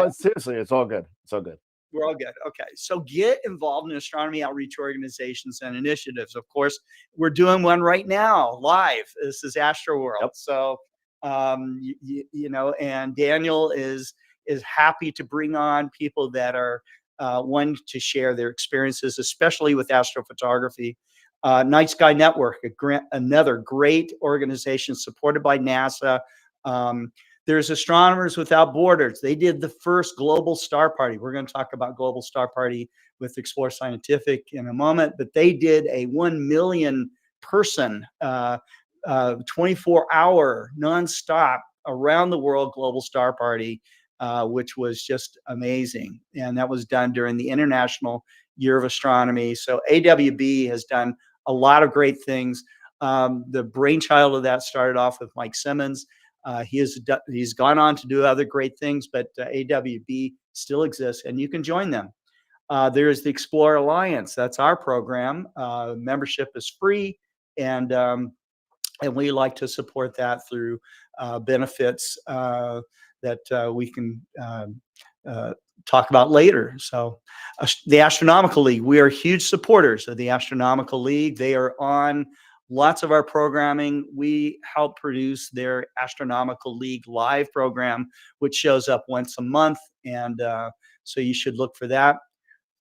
It's seriously, it's all good. It's all good. We're all good. Okay. So get involved in astronomy outreach organizations and initiatives. Of course, we're doing one right now live. This is Astro World. Yep. So, and Daniel is happy to bring on people that are one to share their experiences, especially with astrophotography. Night Sky Network, another great organization supported by NASA. There's Astronomers Without Borders. They did the first global star party. We're going to talk about global star party with Explore Scientific in a moment, but they did a 1 million person, 24-hour nonstop around the world global star party, which was just amazing. And that was done during the International Year of Astronomy. So AWB has done a lot of great things. The brainchild of that started off with Mike Simmons. He's gone on to do other great things, but AWB still exists, and you can join them. There's the Explore Alliance. That's our program. Membership is free, and we like to support that through benefits that we can talk about later. So the Astronomical League, we are huge supporters of the Astronomical League. They are on lots of our programming. We help produce their Astronomical League live program, which shows up once a month. And so you should look for that.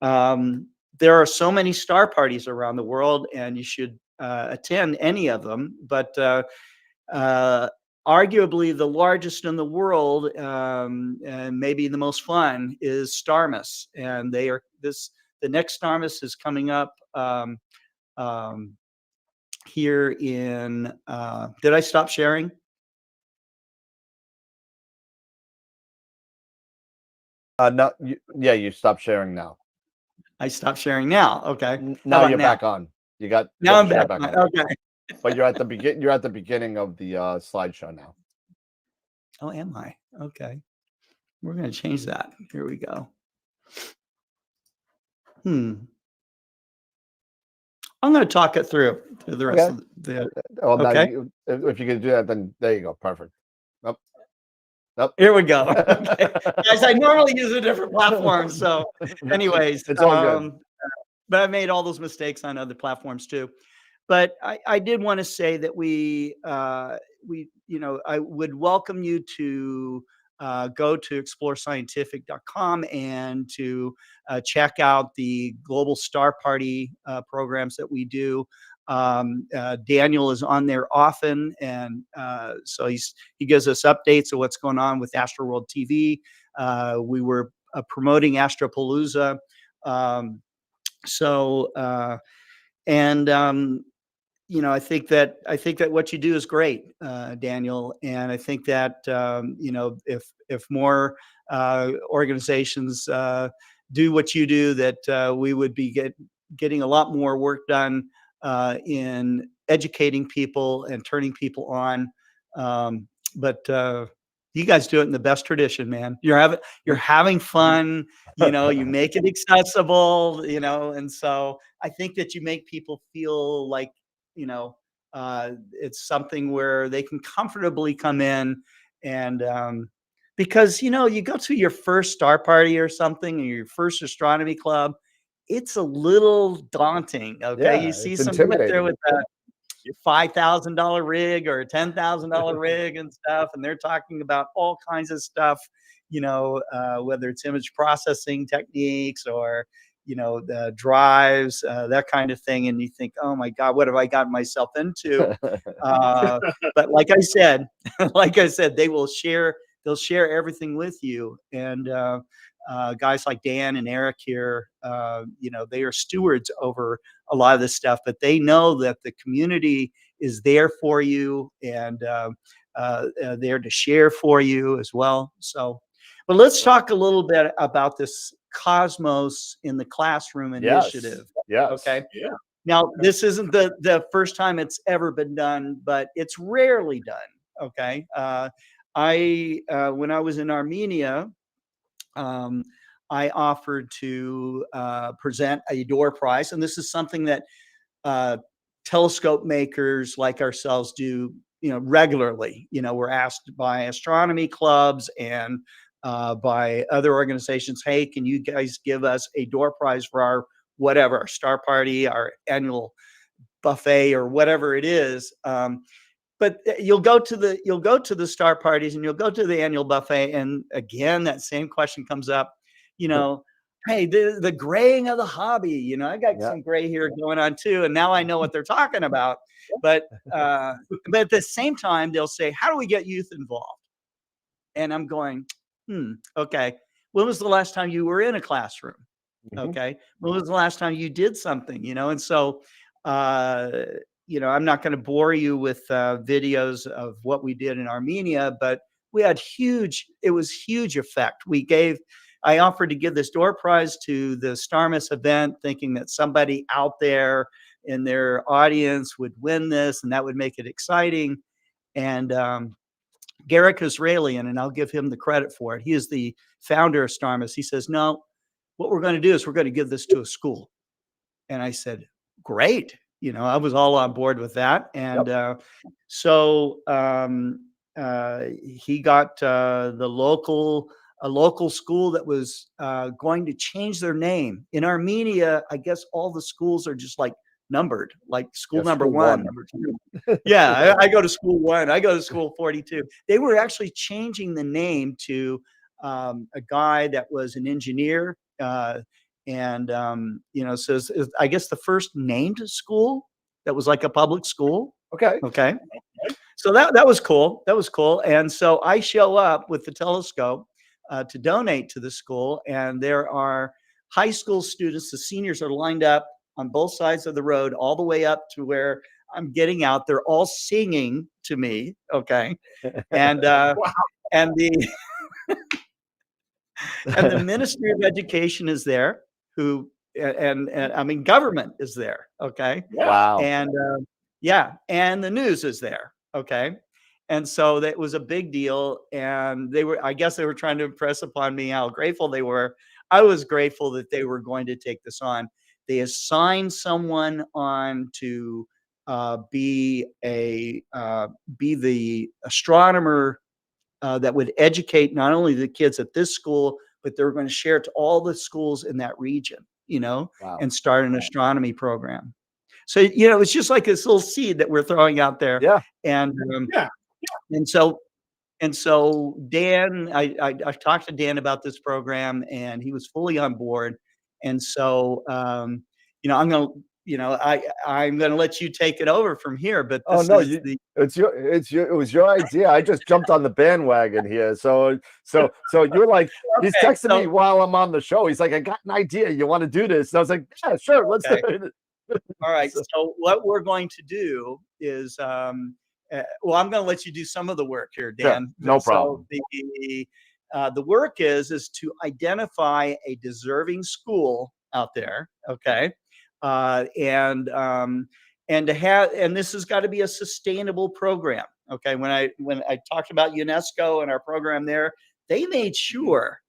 There are so many star parties around the world, and you should attend any of them. But arguably the largest in the world, and maybe the most fun, is Starmus. And the next Starmus is coming up here in, did I stop sharing? No, you stopped sharing now. I stopped sharing now. Okay. Now you're back on. Now I'm back on. Okay. But you're at the beginning of the slideshow now. Oh, am I? Okay. We're going to change that. Here we go. I'm going to talk it through the rest of the. Well, okay. If you can do that, then there you go. Perfect. Nope. Here we go. Okay. Guys, I normally use a different platform. So, anyways, it's all good. But I made all those mistakes on other platforms too. But I did want to say that I would welcome you to go to explorescientific.com and to check out the Global Star Party programs that we do. Daniel is on there often, and so he gives us updates of what's going on with Astro World TV. We were promoting AstroPalooza. I think that what you do is great, Daniel, and I think that if more organizations do what you do, that we would be getting a lot more work done in educating people and turning people on. But You guys do it in the best tradition, man. You're having fun, you make it accessible, and so I think that you make people feel like, it's something where they can comfortably come in and because you go to your first star party or something, or your first astronomy club, it's a little daunting. Okay. Yeah, You see it's somebody up there intimidating. with a $5,000 rig or a $10,000 rig and stuff, and they're talking about all kinds of stuff, whether it's image processing techniques or the drives, that kind of thing, and you think, oh my God, what have I gotten myself into? But like I said, they'll share everything with you, and guys like Dan and Eric here, they are stewards over a lot of this stuff, but they know that the community is there for you and there to share for you as well. So, but let's talk a little bit about this Cosmos in the Classroom initiative. Yes. Okay. Yeah. Now, this isn't the first time it's ever been done, but it's rarely done. Okay. When I was in Armenia, I offered to present a door prize, and this is something that telescope makers like ourselves do, regularly. We're asked by astronomy clubs and by other organizations, hey, can you guys give us a door prize for our whatever, our star party, our annual buffet, or whatever it is. But you'll go to the star parties and you'll go to the annual buffet, and again that same question comes up. Hey, the graying of the hobby. I got some gray hair going on too, and now I know what they're talking about. But at the same time, they'll say, "How do we get youth involved?" And I'm going, okay. When was the last time you were in a classroom? Okay, when was the last time you did something? And so. I'm not going to bore you with videos of what we did in Armenia, but we had it was huge effect. I offered to give this door prize to the Starmus event, thinking that somebody out there in their audience would win this and that would make it exciting. And Garrick Israelian, and I'll give him the credit for it, he is the founder of Starmus. He says, no, what we're going to do is we're going to give this to a school. And I said, great. I was all on board with that. And so he got a local school that was going to change their name. In Armenia, I guess all the schools are just like numbered, like school number school one, one. number two. Yeah, I go to school 1. I go to school 42. They were actually changing the name to a guy that was an engineer. So I guess the first named school that was like a public school. Okay. So that was cool. That was cool. And so I show up with the telescope to donate to the school, and there are high school students. The seniors are lined up on both sides of the road, all the way up to where I'm getting out. They're all singing to me. Okay. And and the and the Ministry of Education is there, and I mean, government is there. Okay. Wow. And and the news is there. Okay. And so that was a big deal. And I guess they were trying to impress upon me how grateful they were. I was grateful that they were going to take this on. They assigned someone on to be the astronomer that would educate not only the kids at this school, but they were going to share it to all the schools in that region, and start an astronomy program. So, it's just like this little seed that we're throwing out there. Yeah. And so Dan, I talked to Dan about this program, and he was fully on board. And so, I'm going to, I'm going to let you take it over from here. But Oh no, it was your idea. I just jumped on the bandwagon here. So you're like, he's texting me while I'm on the show. He's like, I got an idea. You want to do this? And I was like, yeah, sure, let's do it. All right. So what we're going to do is, I'm going to let you do some of the work here, Dan. Sure, no problem. The work is to identify a deserving school out there. Okay. And this has got to be a sustainable program. Okay, when I talked about UNESCO and our program there, they made sure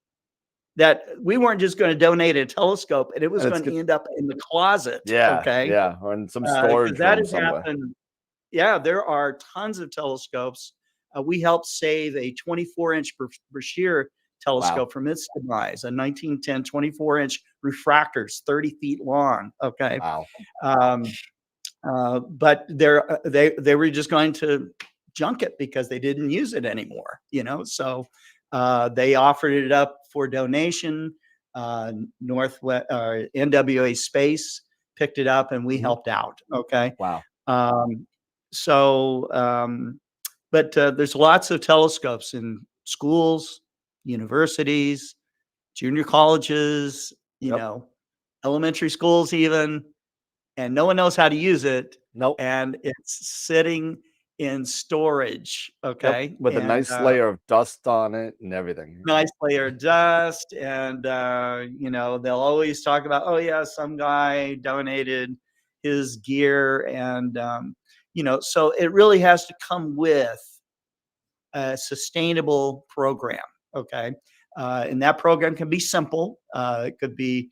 that we weren't just going to donate a telescope and it was going to end up in the closet. Yeah, Okay, yeah, or in some because storage that room has somewhere. happened. Yeah, there are tons of telescopes. We helped save a 24-inch Brashear telescope from its demise, a 1910 24-inch refractors, 30 feet long. Okay, wow. But they were just going to junk it because they didn't use it anymore. So they offered it up for donation. Northwest NWA Space picked it up, and we helped out. Okay. Wow. But there's lots of telescopes in schools, universities, junior colleges, elementary schools even, and no one knows how to use it. Nope. And it's sitting in storage. Okay. Yep, with a nice layer of dust on it and everything. Nice layer of dust. And, they'll always talk about, oh, yeah, some guy donated his gear. And, so it really has to come with a sustainable program. Okay. And that program can be simple. It could be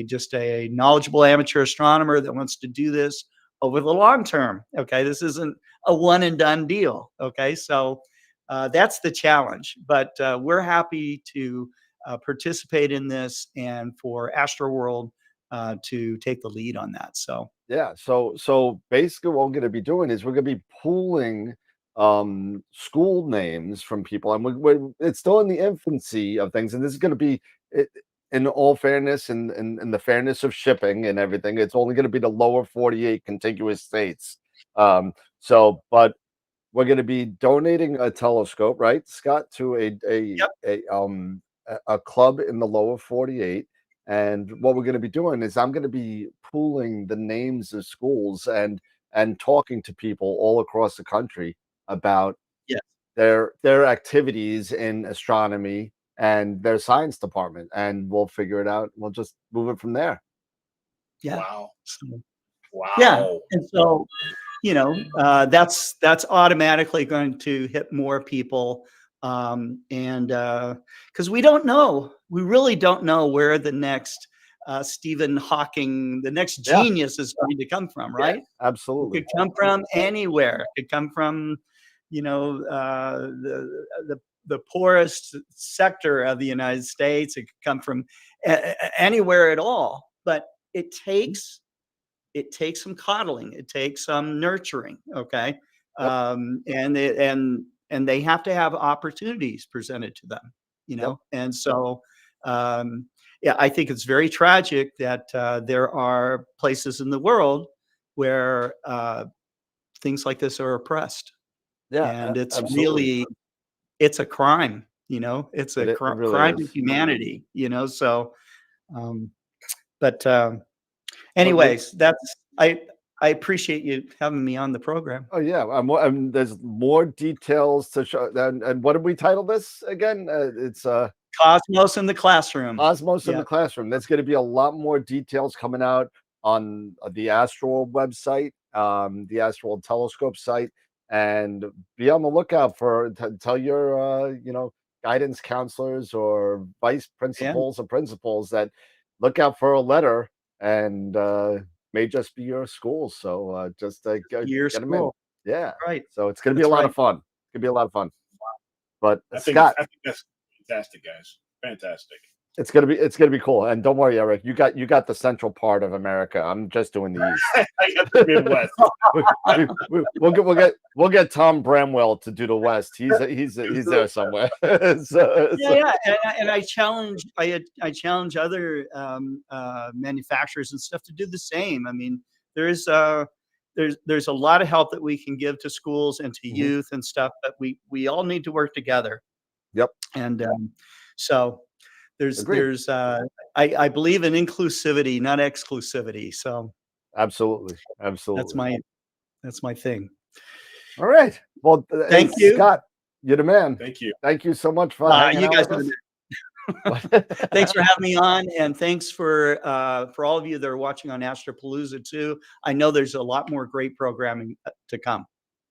just a knowledgeable amateur astronomer that wants to do this over the long term. Okay. This isn't a one and done deal. Okay. So that's the challenge, but we're happy to participate in this and for Astro World to take the lead on that. So, yeah. So basically what we're going to be doing is we're going to be pooling school names from people, and it's still in the infancy of things, and this is going to be in all fairness and the fairness of shipping and everything, it's only going to be the lower 48 contiguous states. But we're going to be donating a telescope, right, Scott, to a club in the lower 48. And what we're going to be doing is I'm going to be pooling the names of schools and talking to people all across the country about their activities in astronomy and their science department, and we'll figure it out. We'll just move it from there. Yeah. Wow. Wow. Yeah. And so, that's automatically going to hit more people. And because we really don't know where the next Stephen Hawking, the next genius is going to come from, right? Yeah, absolutely. It could come from anywhere. It could come from, the poorest sector of the United States. It could come from anywhere at all. But it takes some coddling. It takes some nurturing. Okay, and they have to have opportunities presented to them. And so. I think it's very tragic that there are places in the world where things like this are oppressed. Yeah, and it's absolutely. it's a crime. It's a really crime is. to humanity. So, anyways, I appreciate you having me on the program. Oh yeah, there's more details to show. And what did we title this again? It's Cosmos in the Classroom. Cosmos in the Classroom. There's going to be a lot more details coming out on the Astro World website, the Astro World telescope site, and be on the lookout for tell your guidance counselors or vice principals or principals that look out for a letter, and may just be your school. So just your get them in. school. Yeah, right. So it's going to be a lot of fun. It's going to be a lot of fun. But I think Scott, that's fantastic, guys. Fantastic. it's gonna be cool. And don't worry, Eric, you got the central part of America. I'm just doing the east. I got the Midwest. We'll get Tom Bramwell to do the west. He's there somewhere. And I challenge other manufacturers and stuff to do the same. I mean, there's a lot of help that we can give to schools and to youth and stuff, but we all need to work together. Yep. And so I believe in inclusivity, not exclusivity. So absolutely. That's my thing. All right. Well, thank you, Scott. You're the man. Thank you. Thank you so much for hanging you out guys. with us. Thanks for having me on, and thanks for all of you that are watching on AstroPalooza too. I know there's a lot more great programming to come.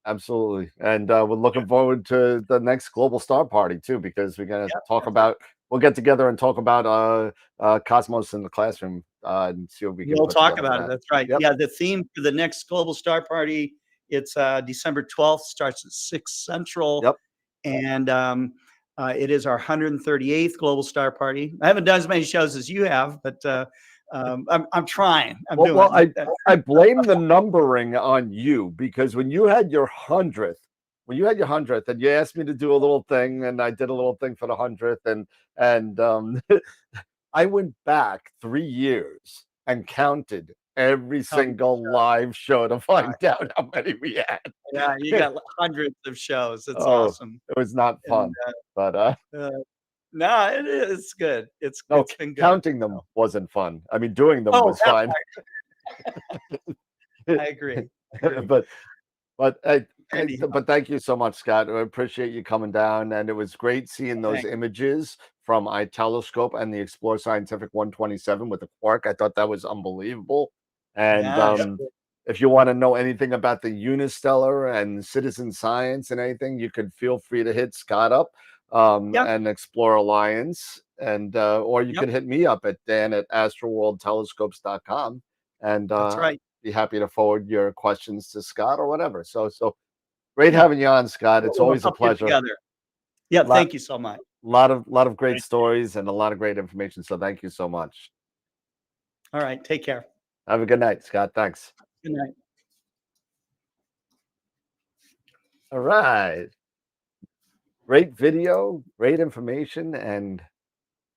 Absolutely. And we're looking forward to the next Global Star Party too, because we're going to talk about, we'll get together and talk about Cosmos in the classroom and see what we can We'll put talk together about for it. that. That's right. Yep. Yeah, the theme for the next Global Star Party, it's December 12th, starts at 6 Central. Yep. And it is our 138th Global Star Party. I haven't done as many shows as you have, but I'm trying. I'm doing Well, it. I blame the numbering on you, because when you had your 100th, and you asked me to do a little thing, and I did a little thing for the 100th, and I went back 3 years and counted every single live show to find out how many we had. Yeah, you got hundreds of shows. It's Oh, awesome. it was not fun, but no, it's good. It's been good. Counting them wasn't fun. I mean, doing them was that fine. I agree. but thank you so much, Scott. I appreciate you coming down, and it was great seeing those Thanks. images from iTelescope and the Explore Scientific 127 with the quark. I thought that was unbelievable. And Yeah. if you want to know anything about the Unistellar and citizen science and anything, you could feel free to hit Scott up and Explore Alliance, and or you could hit me up at dan@astroworldtelescopes.com, and That's right. be happy to forward your questions to Scott or whatever. So great having you on, Scott. It's always a pleasure. Yeah, thank you so much. Lot of great stories and a lot of great information. So thank you so much. All right, take care. Have a good night, Scott. Thanks. Good night. All right. Great video, great information, and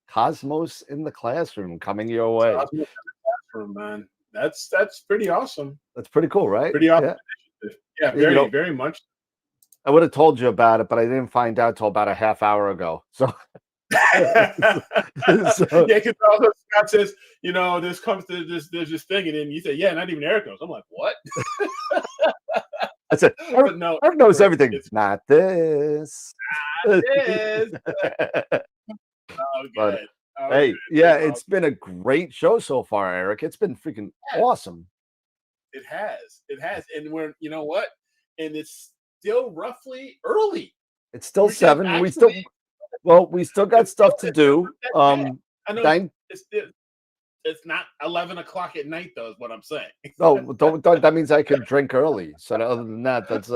Cosmos in the classroom coming your way. Cosmos in the classroom, man. That's pretty awesome. That's pretty cool, right? Pretty awesome. Yeah, very, very much. I would have told you about it, but I didn't find out till about a half hour ago. So, yeah, because also Scott says, this comes to there's this thing, and then you say, yeah, not even Eric knows. I'm like, what? I said, Eric knows everything. It's not this. Not this. But hey, it's been a great show so far, Eric. It's been freaking awesome. It has, and we're, you know what? And it's still roughly early. It's still 7. We still got stuff to do. I know it's not 11 o'clock at night, though, is what I'm saying. No, don't. That means I can drink early. So other than that, that's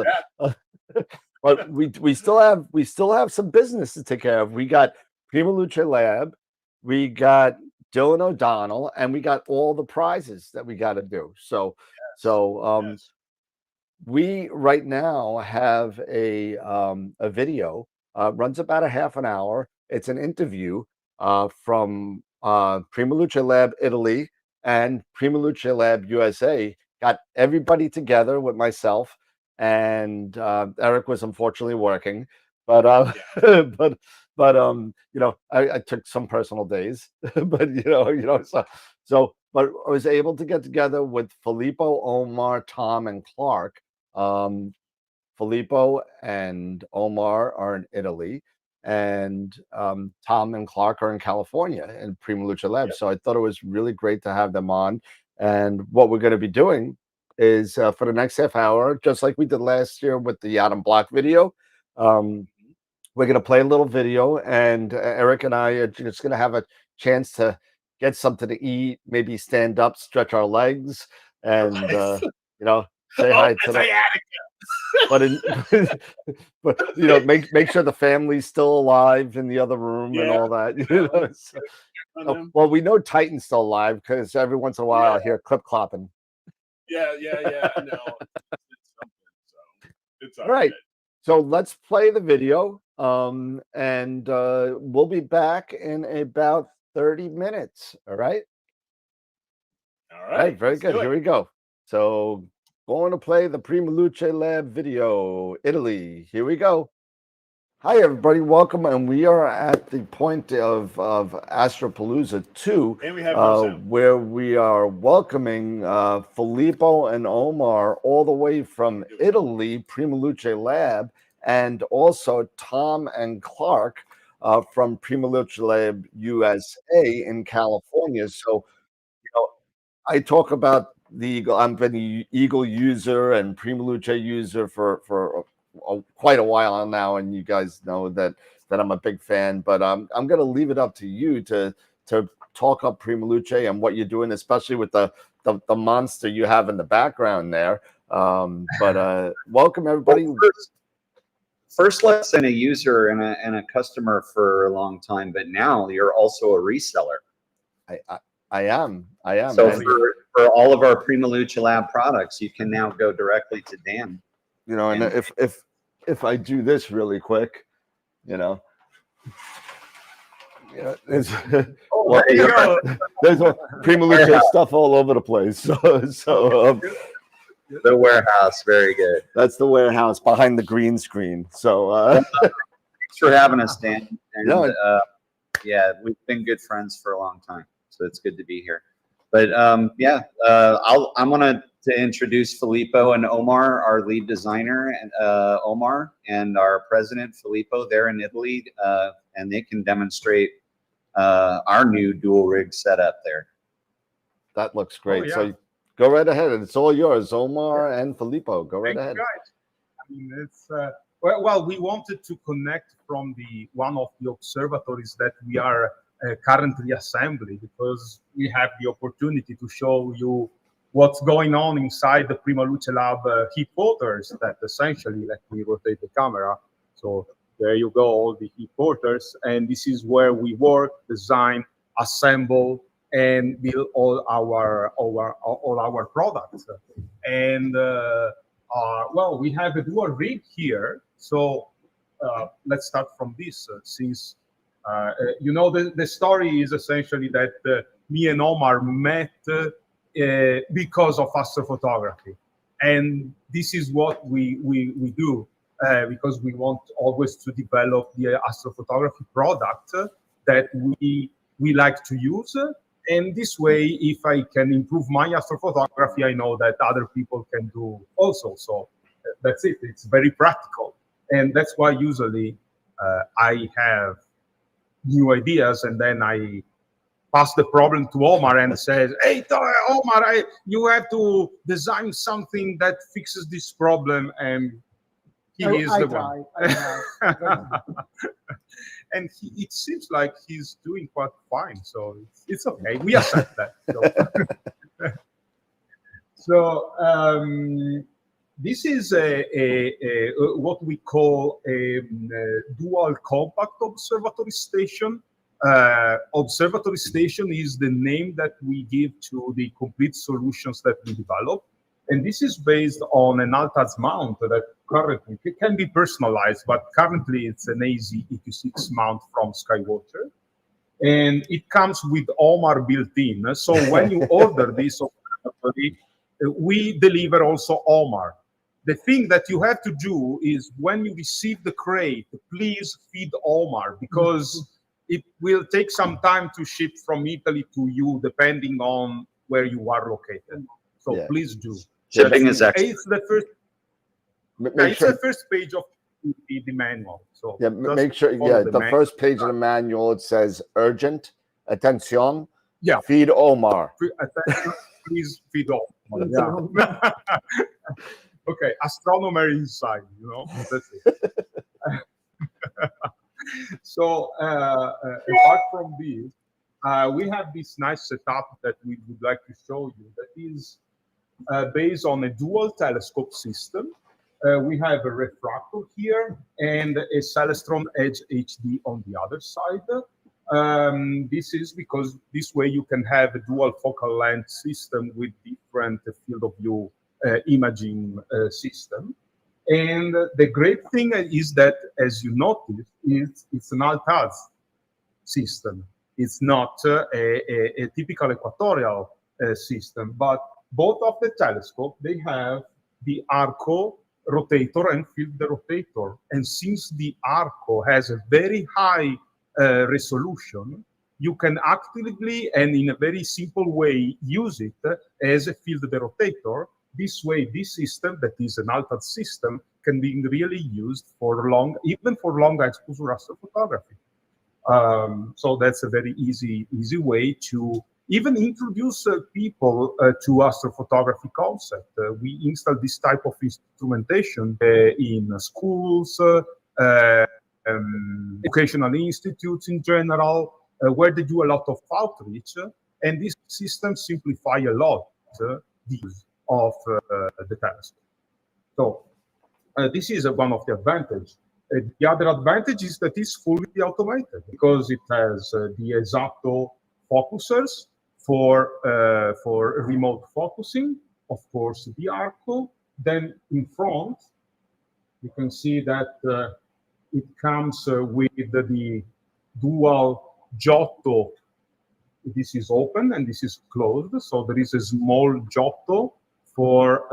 but we still have some business to take care of. We got PrimaLuce Lab, we got Dylan O'Donnell, and we got all the prizes that we got to do. We right now have a video, runs about a half an hour. It's an interview from PrimaLuce Lab Italy and PrimaLuce Lab USA. Got everybody together with myself, and Eric was unfortunately working, but I took some personal days, but but I was able to get together with Filippo, Omar, Tom, and Clark. Filippo and Omar are in Italy, and Tom and Clark are in California in PrimaLuce Lab. So I thought it was really great to have them on. And what we're going to be doing is for the next half hour, just like we did last year with the Atom Block video, we're going to play a little video, and Eric and I are just going to have a chance to get something to eat, maybe stand up, stretch our legs, and say hi to the but make sure the family's still alive in the other room and all that. Well, we know Titan's still alive because every once in a while I hear clip clopping. Yeah. I know. It's all right. So let's play the video, and we'll be back in about 30 minutes. All right. All right. Very good. Here we go. So going to play the PrimaLuce Lab video, Italy. Here we go. Hi, everybody. Welcome. And we are at the point of AstroPalooza 2, and we have where we are welcoming Filippo and Omar all the way from Italy, PrimaLuce Lab, and also Tom and Clark from PrimaLuce Lab USA in California. So, I talk about the Eagle. I've been an Eagle user and Primaluce user for quite a while now, and you guys know that I'm a big fan. But I'm going to leave it up to you to talk up Primaluce and what you're doing, especially with the monster you have in the background there. But welcome everybody. First, let's been a user and a customer for a long time, but now you're also a reseller. I am. So for all of our PrimaLuceLab products, you can now go directly to Dan. You know, and if I do this really quick, you know. Yeah, there's well, there's Primaluce stuff all over the place. So the warehouse, very good. That's the warehouse behind the green screen. So thanks for having us, Dan. And, yeah. Yeah, we've been good friends for a long time, so it's good to be here. But I'm gonna introduce Filippo and Omar, our lead designer, Omar, and our president Filippo. They're in Italy, and they can demonstrate our new dual rig setup there. That looks great. Oh, yeah. So go right ahead. It's all yours, Omar and Filippo. Go right ahead. Guys. I mean, it's well, we wanted to connect from one of the observatories that we are currently assembling, because we have the opportunity to show you what's going on inside the PrimaLuceLab heat porters that essentially let me rotate the camera. So there you go, all the heat porters, and this is where we work, design, assemble, and build all our products. And well, we have a dual rig here. So let's start from this. Since you know, the story is essentially that me and Omar met because of astrophotography, and this is what we do. Because we want always to develop the astrophotography product that we like to use. And this way, if I can improve my astrophotography, I know that other people can do also. So that's it. It's very practical. And that's why usually I have new ideas, and then I pass the problem to Omar and says, hey, Omar, you have to design something that fixes this problem. And he is the one. And it seems like he's doing quite fine, so it's okay. We accept that. So this is what we call a dual compact observatory station. Observatory station is the name that we give to the complete solutions that we develop. And this is based on an Altaz mount that currently it can be personalized, but currently it's an AZ86 mount from Skywatcher. And it comes with Omar built in. So when you order this observatory, we deliver also Omar. The thing that you have to do is when you receive the crate, please feed Omar, because it will take some time to ship from Italy to you, depending on where you are located. So yeah, please do. Shipping is excellent. It's the first. It's the first page of the manual. So yeah, make sure. Yeah, the first page of the manual, it says urgent attention. Yeah, feed Omar. Please feed Omar. Yeah. Okay, astronomer inside. You know, that's it. So apart from this, we have this nice setup that we would like to show you. That is based on a dual telescope system. We have a refractor here and a Celestron Edge HD on the other side. This is because this way you can have a dual focal length system with different field of view imaging system. And the great thing is that, as you notice, it's an Altaz system. It's not a typical equatorial system, but both of the telescope, they have the Arco rotator and field the rotator. And since the Arco has a very high resolution, you can actively and in a very simple way use it as a field the rotator. This way, this system, that is an Altaz system, can be really used for even for long exposure astrophotography. So that's a very easy way to even introduce people to astrophotography concept. We install this type of instrumentation in schools, educational institutes in general, where they do a lot of outreach, and these systems simplify a lot the use of the telescope. So this is one of the advantages. The other advantage is that it's fully automated because it has the Esatto focusers for remote focusing, of course, the Arco. Then in front, you can see that it comes with the dual Giotto. This is open and this is closed, so there is a small Giotto for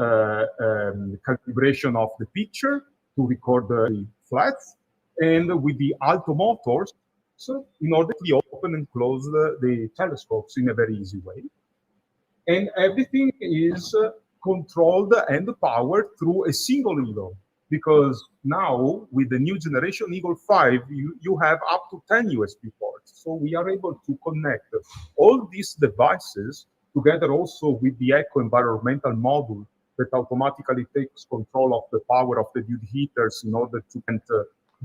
calibration of the picture to record the flats, and with the Alto motors, so in order to open and close the telescopes in a very easy way. And everything is controlled and powered through a single Eagle, because now with the new generation Eagle 5, you have up to 10 USB ports. So we are able to connect all these devices together also with the Echo environmental module that automatically takes control of the power of the diode heaters in order to prevent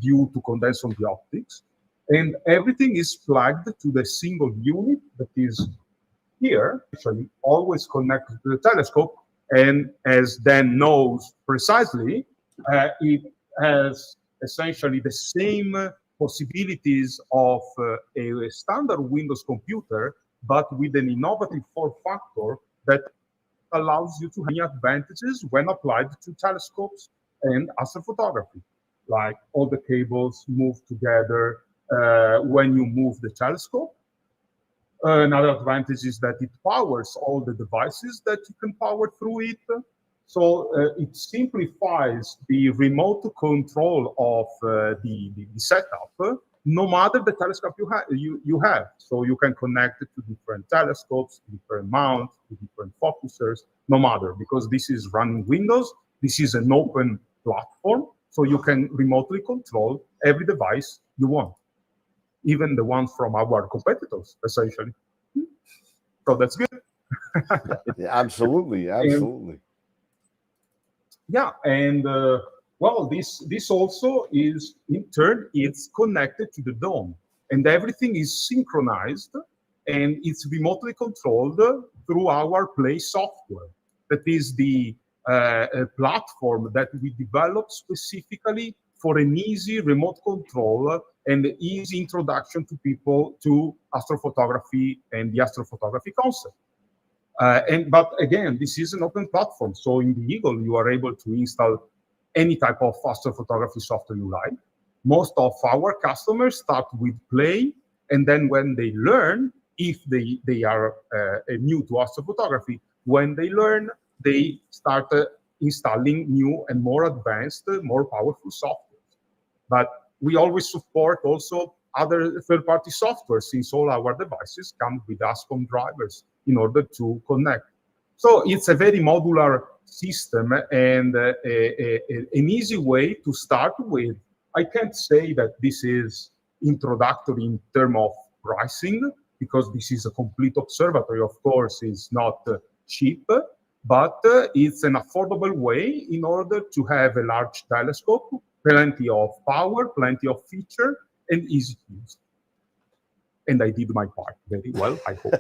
dew to condense on the optics. And everything is plugged to the single unit that is here, actually always connected to the telescope. And as Dan knows precisely, it has essentially the same possibilities of a standard Windows computer, but with an innovative form factor that allows you to have many advantages when applied to telescopes and astrophotography, like all the cables move together when you move the telescope. Another advantage is that it powers all the devices that you can power through it. So it simplifies the remote control of the setup, no matter the telescope you have. So you can connect it to different telescopes, different mounts, to different focusers, no matter, because this is running Windows. This is an open platform, so you can remotely control every device you want, even the ones from our competitors, essentially. So that's good. Yeah, absolutely, absolutely. And well, this also is, in turn, it's connected to the dome, and everything is synchronized, and it's remotely controlled through our Play software. That is the platform that we developed specifically for an easy remote control and easy introduction to people to astrophotography and the astrophotography concept. But again, this is an open platform. So in the Eagle, you are able to install any type of astrophotography software you like. Most of our customers start with Play, and then when they learn, if they are new to astrophotography, when they learn, they start installing new and more advanced, more powerful software. But we always support also other third-party software, since all our devices come with ASCOM drivers in order to connect. So it's a very modular system and an easy way to start with. I can't say that this is introductory in terms of pricing, because this is a complete observatory. Of course, it's not cheap, but it's an affordable way in order to have a large telescope, plenty of power, plenty of feature, and easy to use. And I did my part very well, I hope.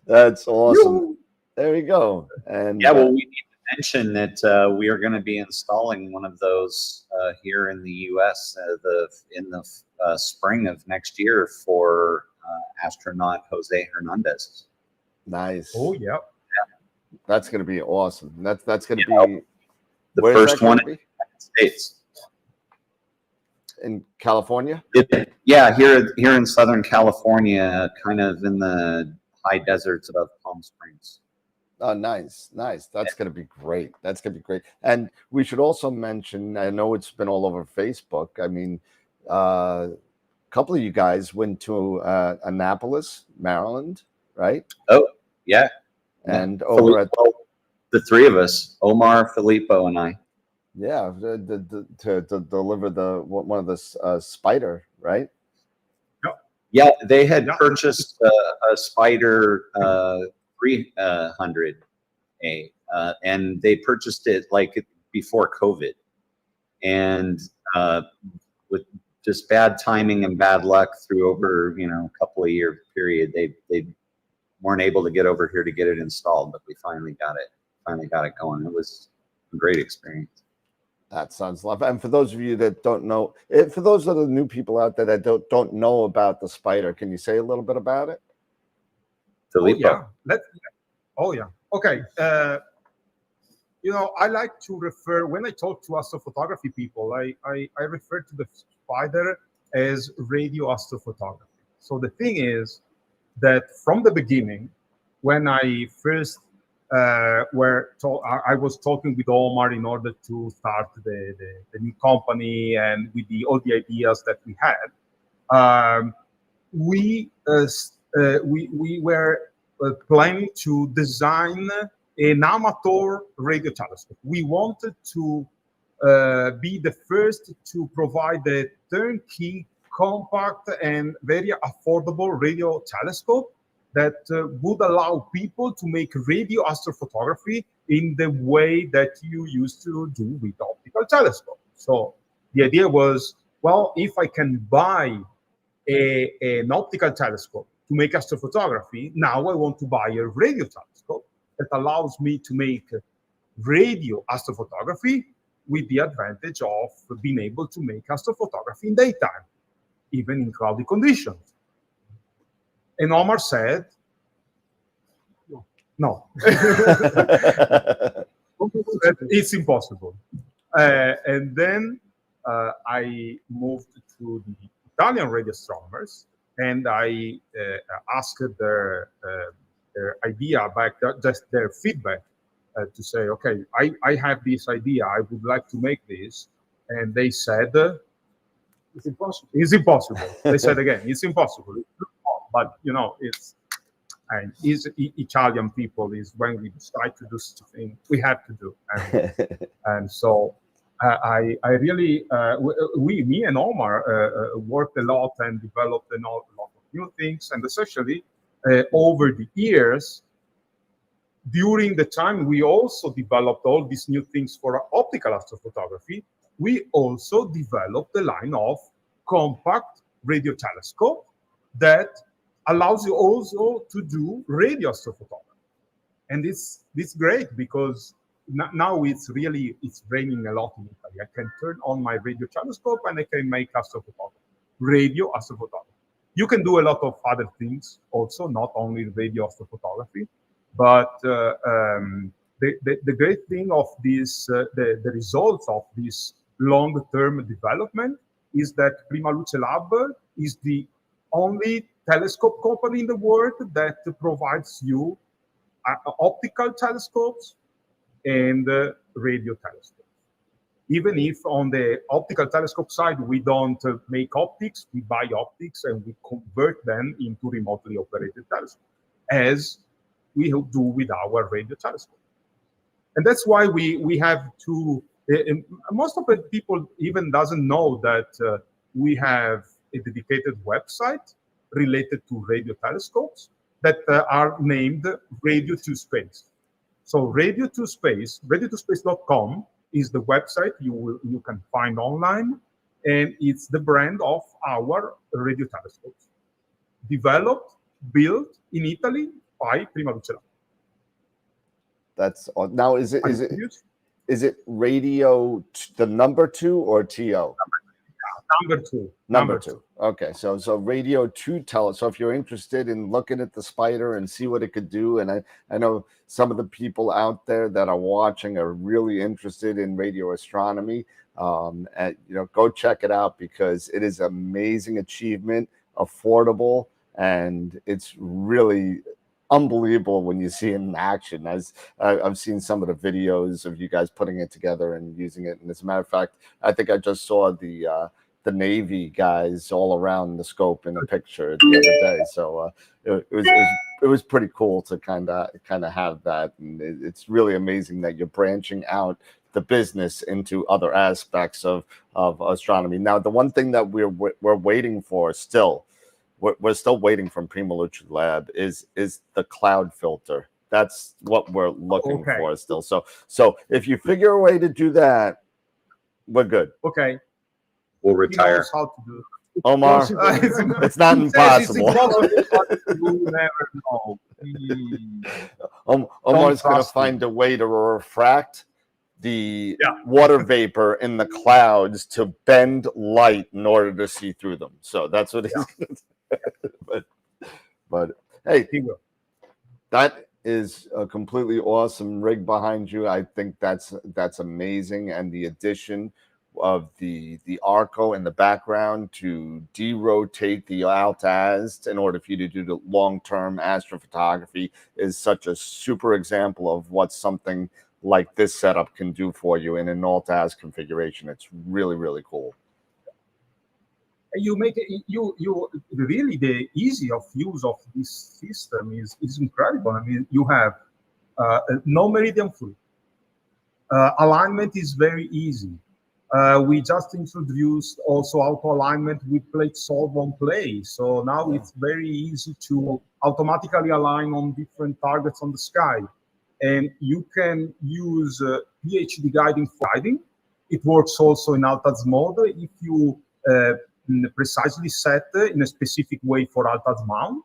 That's awesome. There you go. And yeah, well, we need to mention that we are going to be installing one of those here in the U.S. in the spring of next year for astronaut Jose Hernandez. Nice. Oh yeah. That's going to be awesome. That's going to be the first one in the United States. In California? Yeah, here in Southern California, kind of in the high deserts of Palm Springs. Oh, nice, nice. That's going to be great. That's going to be great. And we should also mention, I know it's been all over Facebook. I mean, a couple of you guys went to Annapolis, Maryland, right? Oh, yeah. And over at the three of us, Omar, Filippo, and I. Yeah, to deliver one of the spider, right? Yep. Yeah, they had purchased a Spider 300A, and they purchased it like before COVID, and with just bad timing and bad luck through over a couple of year period, they weren't able to get over here to get it installed, but we finally got it going. It was a great experience. That sounds lovely. And for those of you that don't know, for those of the new people out there that don't know about the Spider, can you say a little bit about it? Oh yeah. Okay. I like to refer, when I talk to astrophotography people, I refer to the Spider as radio astrophotography. So the thing is that from the beginning, when I first I was talking with Omar in order to start the new company, and with all the ideas that we had, we were planning to design an amateur radio telescope. We wanted to be the first to provide a turnkey, compact, and very affordable radio telescope that would allow people to make radio astrophotography in the way that you used to do with optical telescope. So the idea was, well, if I can buy an optical telescope to make astrophotography, now I want to buy a radio telescope that allows me to make radio astrophotography with the advantage of being able to make astrophotography in daytime, even in cloudy conditions. And Omar said, no, it's impossible. And then I moved to the Italian radio astronomers, and I asked their idea back, just their feedback, to say, okay, I have this idea, I would like to make this. And they said, it's impossible. It's impossible. They said again, it's impossible. But and Italian people is when we decide to do something, we have to do. And so I really, me and Omar worked a lot and developed a lot of new things, and especially over the years, during the time we also developed all these new things for optical astrophotography, we also developed the line of compact radio telescope that allows you also to do radio astrophotography. And it's great because now it's raining a lot in Italy. I can turn on my radio telescope and I can make astrophotography, radio astrophotography. You can do a lot of other things also, not only radio astrophotography, but the great thing of this, the results of this long-term development is that PrimaLuceLab is the only telescope company in the world that provides you optical telescopes and radio telescopes. Even if on the optical telescope side, we don't make optics, we buy optics and we convert them into remotely operated telescopes, as we do with our radio telescope. And that's why we have to, most of the people even doesn't know that we have a dedicated website related to radio telescopes that are named Radio to Space. So Radio to Space, radio2space.com is the website you can find online, and it's the brand of our radio telescopes, developed, built in Italy by PrimaLuceLab. That's now is it radio the number 2 or TO? Number two. Number two. Okay, so radio 2 telescope. So if you're interested in looking at the Spider and see what it could do, and I know some of the people out there that are watching are really interested in radio astronomy. And go check it out because it is amazing achievement, affordable, and it's really unbelievable when you see it in action. As I've seen some of the videos of you guys putting it together and using it. And as a matter of fact, I think I just saw the Navy guys all around the scope in a picture the other day. So it was pretty cool to kind of have that. And it's really amazing that you're branching out the business into other aspects of astronomy. Now, the one thing that we're waiting for still we're still waiting from PrimaLuceLab is the cloud filter. That's what we're looking for still. So if you figure a way to do that, we're good. Okay. We'll retire. He knows how to do it. Omar, it's not impossible. You never know. Omar's going to find a way to refract the water vapor in the clouds to bend light in order to see through them. So that's what he's going to do. But hey, that is a completely awesome rig behind you. I think that's amazing, and the addition of the Arco in the background to derotate the Altaz in order for you to do the long-term astrophotography is such a super example of what something like this setup can do for you in an Altaz configuration. It's really, really cool. You make it, you really, the easy of use of this system is incredible. I mean, you have no meridian fluid. Alignment is very easy. We just introduced also auto alignment with plate solve on play. So now it's very easy to automatically align on different targets on the sky. And you can use PhD guiding for guiding. It works also in Altaz mode if you precisely set in a specific way for Altaz mount.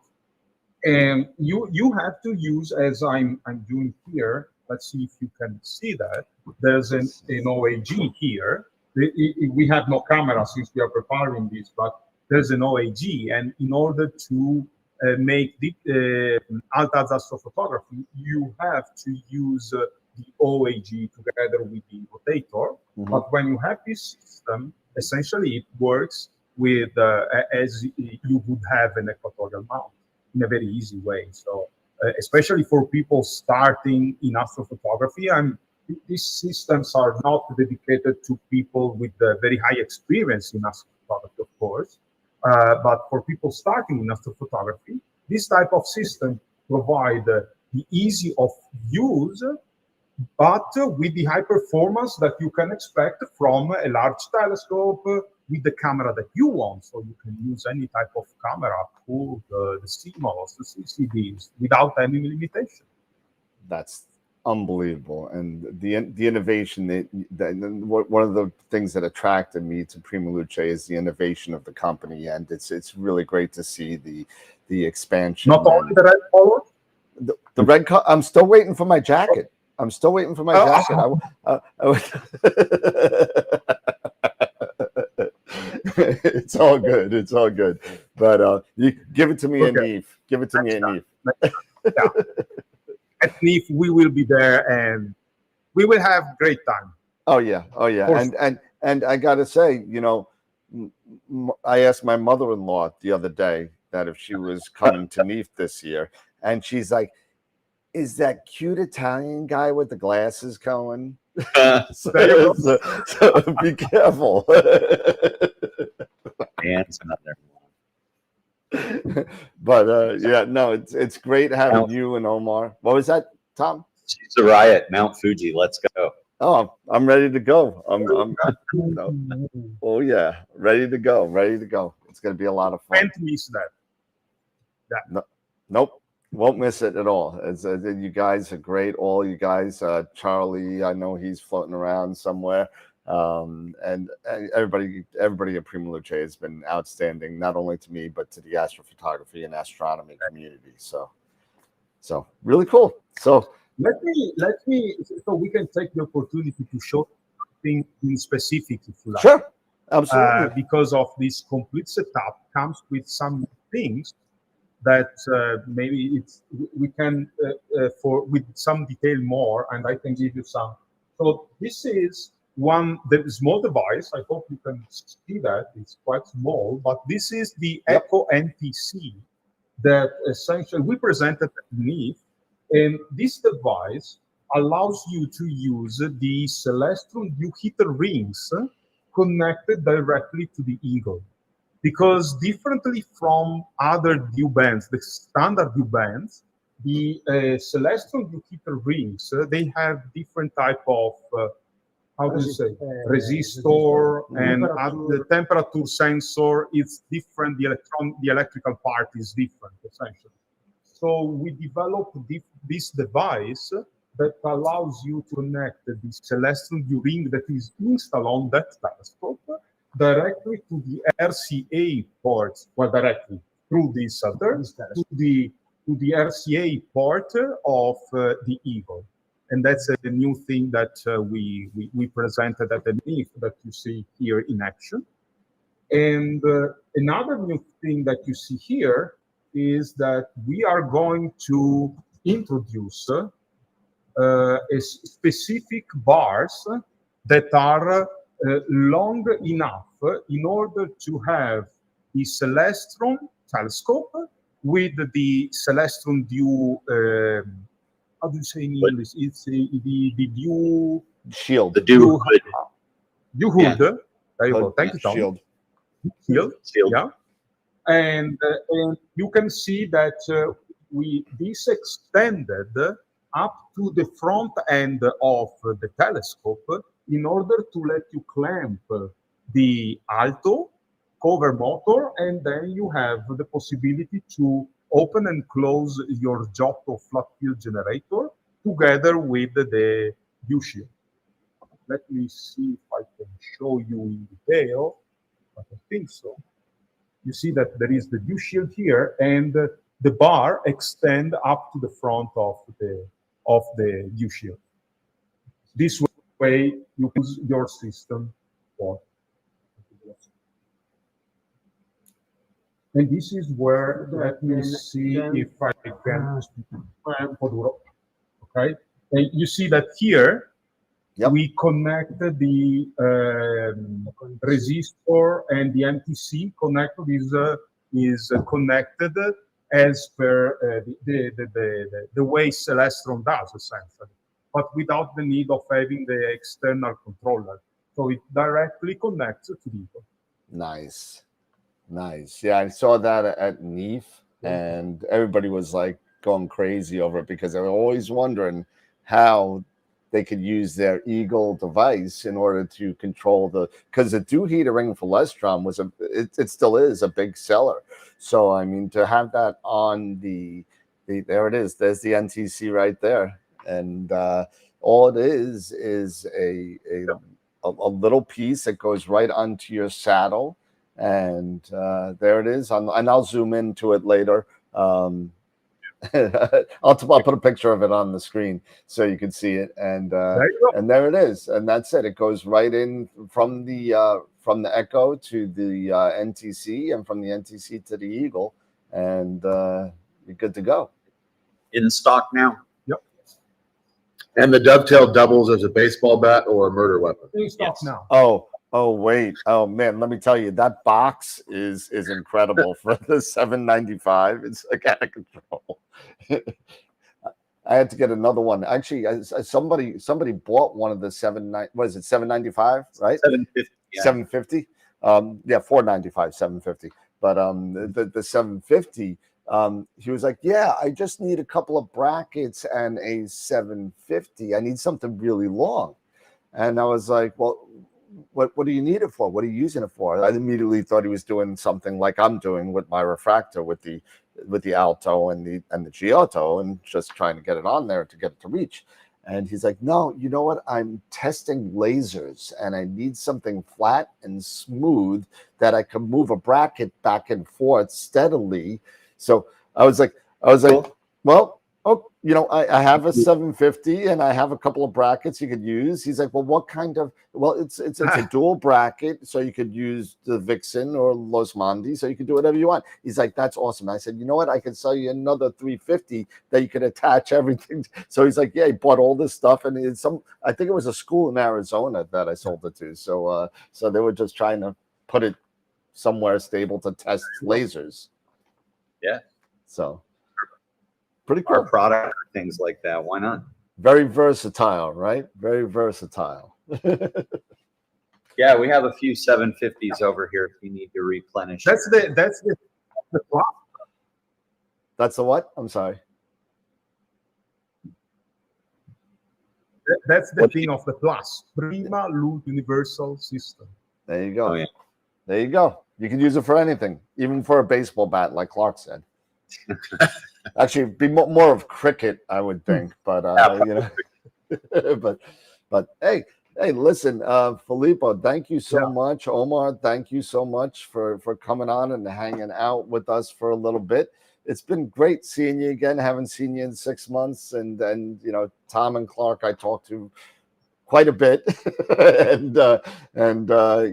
And you have to use, as I'm doing here, let's see if you can see that. There's an OAG here. We have no camera since we are preparing this, but there's an OAG. And in order to make the Altaz astrophotography, you have to use the OAG together with the rotator. But when you have this system, essentially it works with as you would have an equatorial mount in a very easy way. So especially for people starting in astrophotography, these systems are not dedicated to people with very high experience in astrophotography, of course. But for people starting in astrophotography, this type of system provide the easy of use, but with the high performance that you can expect from a large telescope with the camera that you want. So you can use any type of camera, pull the CMOS, the CCDs, without any limitation. That's unbelievable. And the innovation one of the things that attracted me to PrimaLuce is the innovation of the company, and it's really great to see the expansion. Not only the red color, the red color. I'm still waiting for my jacket. I'm still waiting for my jacket. It's all good. It's all good. But you give it to me in Eve. Give it to me in Eve. At NIF, we will be there and we will have great time. Oh yeah, and I gotta say, I asked my mother-in-law the other day that if she was coming to NIF this year, and she's like, "Is that cute Italian guy with the glasses going?" so be careful. It's not there. But yeah, no, it's great having you and Omar. What was that, Tom? She's a riot, Mount Fuji. Let's go. Oh, I'm ready to go. Oh yeah, ready to go. Ready to go. It's gonna be a lot of fun. Can't miss that. No, nope, won't miss it at all. You guys are great. All you guys. Charlie, I know he's floating around somewhere. And everybody at PrimaLuce has been outstanding, not only to me but to the astrophotography and astronomy community. So really cool. So let me so we can take the opportunity to show something in specific, if you like. Sure, absolutely. Because of this complete setup comes with some things that maybe we can with some detail more, and I can give you some. So this is the small device. I hope you can see that. It's quite small, but this is the Echo NTC that essentially we presented at NIF. And this device allows you to use the Celestron dew heater rings connected directly to the Eagle. Because differently from other dew bands, the standard dew bands, the Celestron dew heater rings, they have different type of how do you say, resistor, and at the temperature sensor, it's different. The electrical part is different, essentially. So we developed this device that allows you to connect the celestial ring that is installed on that telescope directly to the RCA ports, well, directly through this other, to the RCA port of the Eagle. And that's a new thing that we presented at the NIF that you see here in action. And another new thing that you see here is that we are going to introduce a specific bars that are long enough in order to have the Celestron telescope with the Celestron Dew, how do you say in English? It's the Dew shield. The Dew hood. Dew hood. There you go. Hood, Thank you, Tom. shield. Shield. Yeah. And you can see that this extended up to the front end of the telescope in order to let you clamp the alto cover motor, and then you have the possibility to open and close your Giotto flat field generator together with the Dew shield. Let me see if I can show you in detail. I don't think so. You see that there is the Dew shield here, and the bar extend up to the front of the Dew shield. This way, you use your system for. And this is where, let me see if I can. Okay, and you see that here. Yep. We connected the resistor, and the MTC connector is connected as per the way Celestron does, essentially, but without the need of having the external controller. So it directly connects to the. Nice, nice. Yeah, I saw that at NIF, and everybody was like going crazy over it because they were always wondering how they could use their Eagle device in order to control because the Dew heater ring for Celestron was it still is a big seller. So I mean, to have that on the there it is. There's the NTC right there, and all it is a little piece that goes right onto your saddle, and there it is. And I'll zoom into it later. I'll put a picture of it on the screen so you can see it, and there it is, and that's it. It goes right in from the Echo to the NTC, and from the NTC to the Eagle, and you're good to go. In stock now. Yep. And the dovetail doubles as a baseball bat or a murder weapon. In stock now. Oh wait. Oh man, let me tell you, that box is incredible for the $795. It's like out of control. I had to get another one. Actually, somebody bought one of the $795, right? $750. Yeah. $750. Yeah, $495, $750. But the $750. He was like, yeah, I just need a couple of brackets and a $750. I need something really long. And I was like, well, what do you need it for? What are you using it for? I immediately thought he was doing something like I'm doing with my refractor with the Alto and the Giotto, and just trying to get it on there to get it to reach. And he's like, no, you know what? I'm testing lasers, and I need something flat and smooth that I can move a bracket back and forth steadily. So I was like, well, oh, you know, I have a 750 and I have a couple of brackets you could use. He's like, well, what kind of? Well, it's a dual bracket, so you could use the Vixen or Los Mondi, so you could do whatever you want. He's like, that's awesome. I said, you know what? I can sell you another 350 that you could attach everything. So he's like, yeah, he bought all this stuff, and it's I think it was a school in Arizona that I sold it to. So so they were just trying to put it somewhere stable to test lasers. Yeah. So pretty cool. Our product, things like that. Why not? Very versatile, right? Very versatile. Yeah, we have a few 750s over here if you need to replenish. That's the That's the what? I'm sorry. That's the thing of the plus. PrimaLuce Universal System. There you go. Oh, yeah. There you go. You can use it for anything, even for a baseball bat, like Clark said. Actually, be more of cricket, I would think. But you know, but hey, listen, Filippo, thank you so much. Omar, thank you so much for coming on and hanging out with us for a little bit. It's been great seeing you again. Haven't seen you in 6 months, and you know, Tom and Clark I talked to quite a bit, and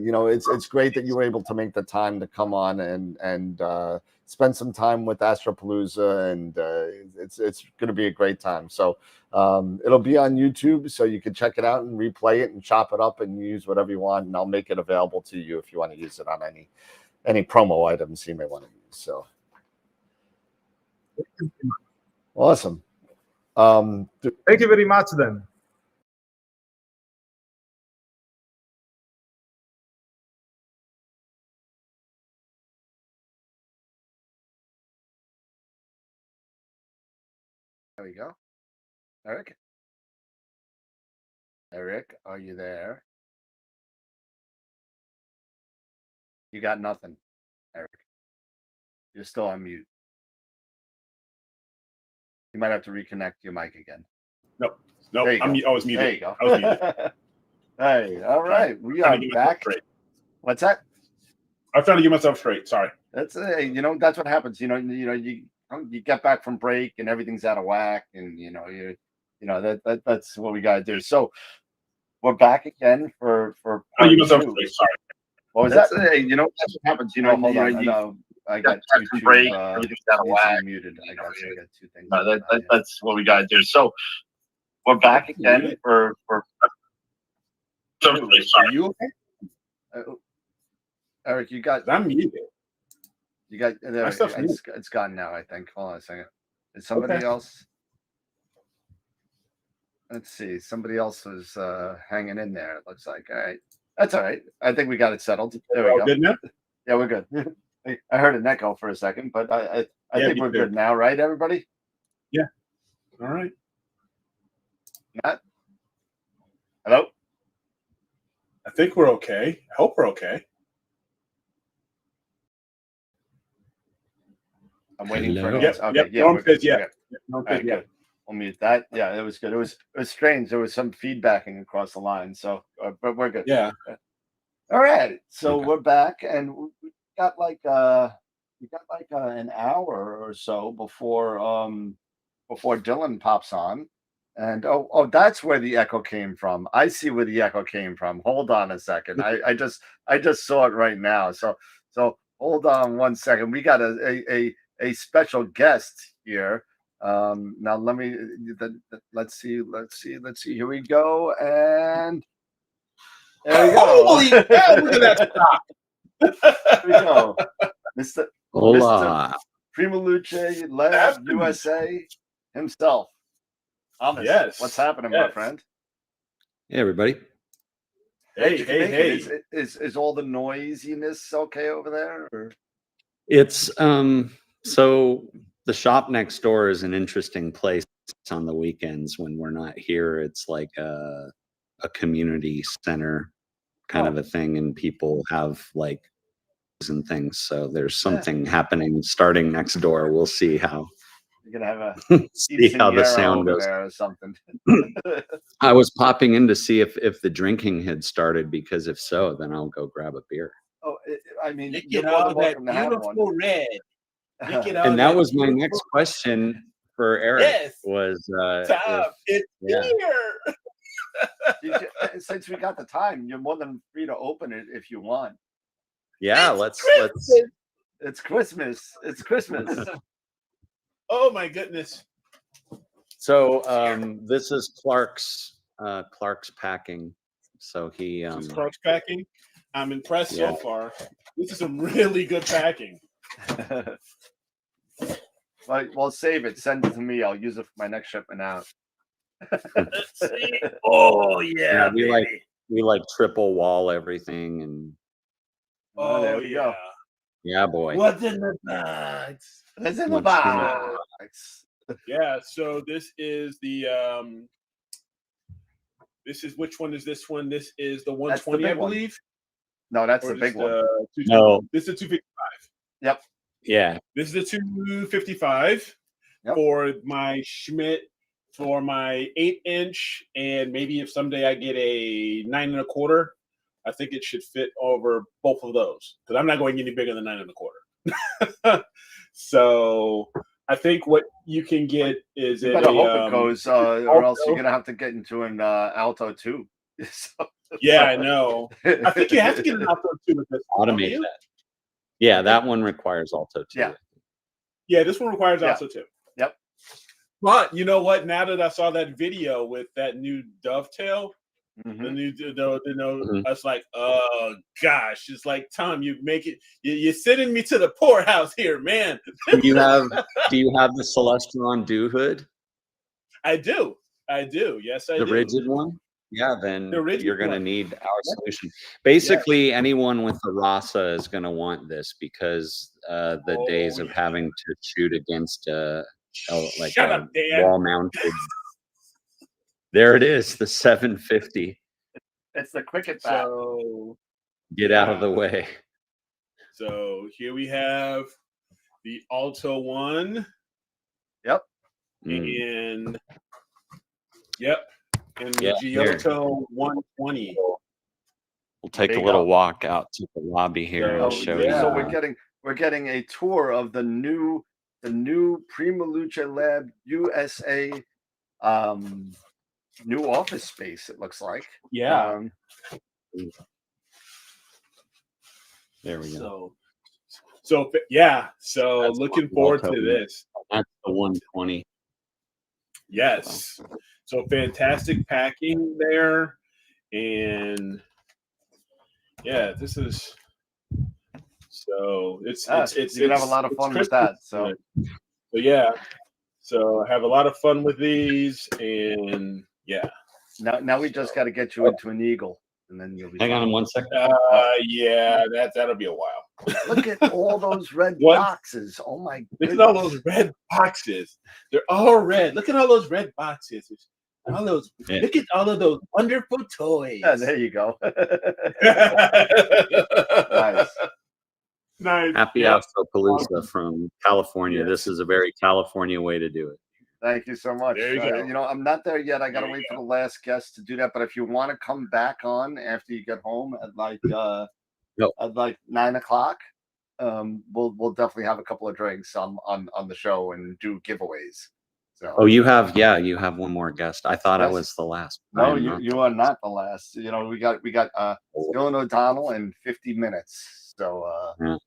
you know, it's great that you were able to make the time to come on and spend some time with AstroPalooza, and it's going to be a great time. So it'll be on YouTube, so you can check it out and replay it and chop it up and use whatever you want, and I'll make it available to you if you want to use it on any promo items you may want to use. So awesome. Thank you very much then. There we go. Eric? Eric, are you there? You got nothing, Eric. You're still on mute. You might have to reconnect your mic again. Nope. There you go. I was muted. There you go. I was muted. Hey, all right. We are back. What's that? I'm trying to get myself straight. Sorry. That's you know, that's what happens. You get back from break and everything's out of whack, and that's what we gotta do. So we're back again for I'll get myself straight. Sorry. What was that? You know, that's what happens. Hold on. I got two break. Everything's out of whack. Muted. I got two things. That's what we gotta do. So we're back again for. Are you okay? Eric, you got. I'm muted. You got. It's gone now, I think. Hold on a second. Is somebody else? Let's see. Somebody else was hanging in there. It looks like. All right. That's all right. I think we got it settled. There we go. Good now? Yeah, we're good. I heard an echo for a second, but I think we're good now, right, everybody? Yeah. All right. Matt? Hello? I think we're okay. I hope we're okay. I'm waiting for an Yep. answer. Okay, Yep. yeah, No, we're good. yeah. Okay. No, All right, yeah. good. We'll mute that. Yeah, it was good. It was strange. There was some feedbacking across the line, so but we're good. Yeah. All right. So we're back, and we got like an hour or so before Dylan pops on. And oh, that's where the echo came from. I see where the echo came from. Hold on a second. I just saw it right now. So hold on one second. We got a special guest here. Now let's see. Here we go. And there we go. Holy cow, look at that stop. There we go. Mr. Hola. PrimaLuce Lab USA himself. Thomas, Yes. what's happening, my friend? Hey, everybody. Hey. Is all the noisiness okay over there? Or? It's so the shop next door is an interesting place on the weekends when we're not here. It's like a community center kind of a thing, and people have like and things. So there's something happening starting next door. We'll see how. You're gonna have a see how the sound goes there or something. I was popping in to see if the drinking had started, because if so, then I'll go grab a beer. Oh, I mean, Look you're at more all than that welcome to have one. beautiful red. Look at all And that was my beautiful- next question for Eric. Yes. Was Tom, it's Yeah. here. Since we got the time, you're more than free to open it if you want. yeah, It's let's It's Christmas. It's Christmas. Oh my goodness. so this is Clark's packing. So he This is Clark's packing. I'm impressed Yeah. so far. This is some really good packing. Well, save it. Send it to me. I'll use it for my next shipment out. Let's see. Oh yeah, we baby. like triple wall everything, and Oh, there Oh we yeah. go. yeah, boy. What's in the box? It's in the What's box. Yeah, so this is the This is which one is this one? This is the That's the 120, I big one. believe. No, that's Or the big one. No. This is the 255. Yep. Yeah. This is the 255 for my Schmidt, for my 8-inch, and maybe if someday I get a 9 1/4, I think it should fit over both of those because I'm not going any bigger than 9 1/4. So I think what you can get is You better hope it goes, or else you're gonna have to get into an Alto too. Yeah, I know. I think you have to get an Alto too with this. Automate that. Yeah, that one requires Alto too. Yeah. Yeah, this one requires Alto too. Yep. But you know what? Now that I saw that video with that new dovetail, the new, I was like, oh gosh, it's like Tom, you make it. You're sending me to the poorhouse here, man. Do you have the Celestron dew hood? I do. Yes, I do. The rigid one? Yeah, then The rigid you're going to one. need our solution. Basically, anyone with the Rasa is going to want this because the days of having to shoot against like Shut a up, Dan. wall-mounted. There it is, the 750. It's the cricket bat. So Get out of the way. So here we have the Alto one. Yep. And and the Yeah, here. Giotto 120. We'll take There a you little go. walk out to the lobby here and I'll show you. So we're getting a tour of the new PrimaLuce Lab USA new office space. It looks like. Yeah. There we go. So yeah. So That's looking one forward Alto. to this. That's the 120. Yes. So fantastic packing there. And yeah, this is so it's you're gonna have a lot of fun with that. So yeah. So I have a lot of fun with these and yeah. Now we just got to get you into an Eagle, and then you'll be. Hang on 1 second. Yeah, that'll be a while. Look at all those red boxes. Oh my Look goodness. at all those red boxes. They're all red. Look at all those red boxes. All those. Yeah. Look at all of those wonderful toys. Yeah, there you go. Nice. Nice. Happy Yeah. AstroPalooza from California. This is a very California way to do it. Thank you so much. There you go. You know, I'm not there yet. I got to wait for the last guest to do that. But if you want to come back on after you get home at like 9 o'clock, we'll definitely have a couple of drinks on the show and do giveaways. So. Oh, you have one more guest. I thought I was the last. I No, am not. you are not the last. You know, we got Dylan O'Donnell in 50 minutes. So Yeah.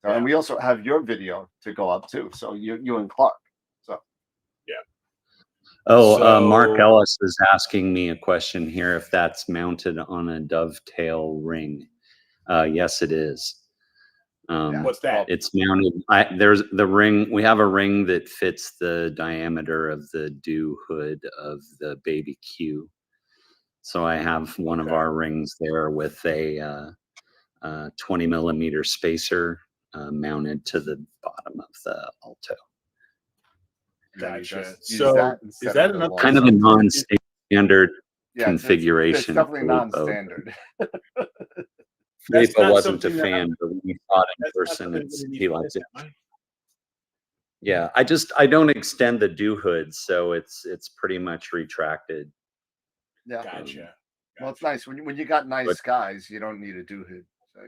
and we also have your video to go up too. So you and Clark. So Oh, Mark Ellis is asking me a question here if that's mounted on a dovetail ring. Yes, it is. What's that? It's mounted. There's the ring. We have a ring that fits the diameter of the dew hood of the baby Q. So I have one of our rings there with a 20 millimeter spacer mounted to the bottom of the Alto. Gotcha. So is that enough? Kind of a non-standard Yeah, configuration. It's definitely Filippo. non-standard. Filippo wasn't a something that fan, but when he saw it in That's not person, something that we he need to liked it. miss, am I? Yeah, I don't extend the dew hood, so it's pretty much retracted. Yeah. Gotcha. Well, it's nice when you got nice skies. You don't need a do hood. So.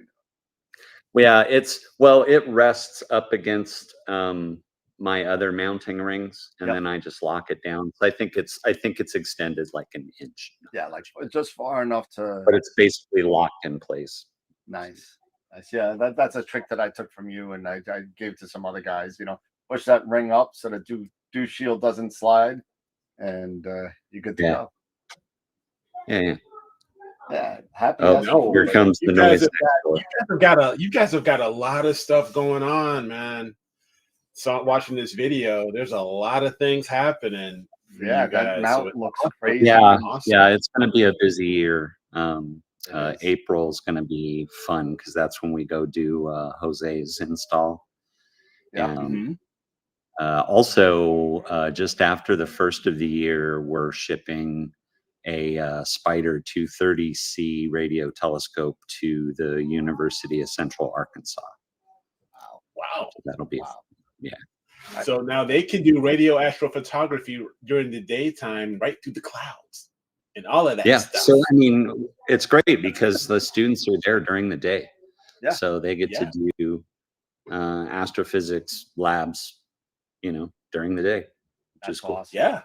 Yeah, it rests up against my other mounting rings, and then I just lock it down. So I think it's extended like an inch. Yeah, like just far enough to. But it's basically locked in place. Nice. Yeah, that's a trick that I took from you, and I gave to some other guys. You know, push that ring up so the dew shield doesn't slide, and you're good to go. Yeah. Yeah, happy. Oh, no, here comes the noise. You guys have got a lot of stuff going on, man. So watching this video, there's a lot of things happening. Yeah, that mount looks crazy. Yeah, awesome. yeah, it's going to be a busy year. April is going to be fun because that's when we go do Jose's install. Yeah. Also, just after the first of the year, we're shipping a Spider 230C radio telescope to the University of Central Arkansas. Wow. So that'll be, yeah. So now they can do radio astrophotography during the daytime, right through the clouds and all of that Yeah. stuff. So, I mean, it's great because the students are there during the day. Yeah. So they get to do astrophysics labs, you know, during the day, which is cool. Awesome. Yeah.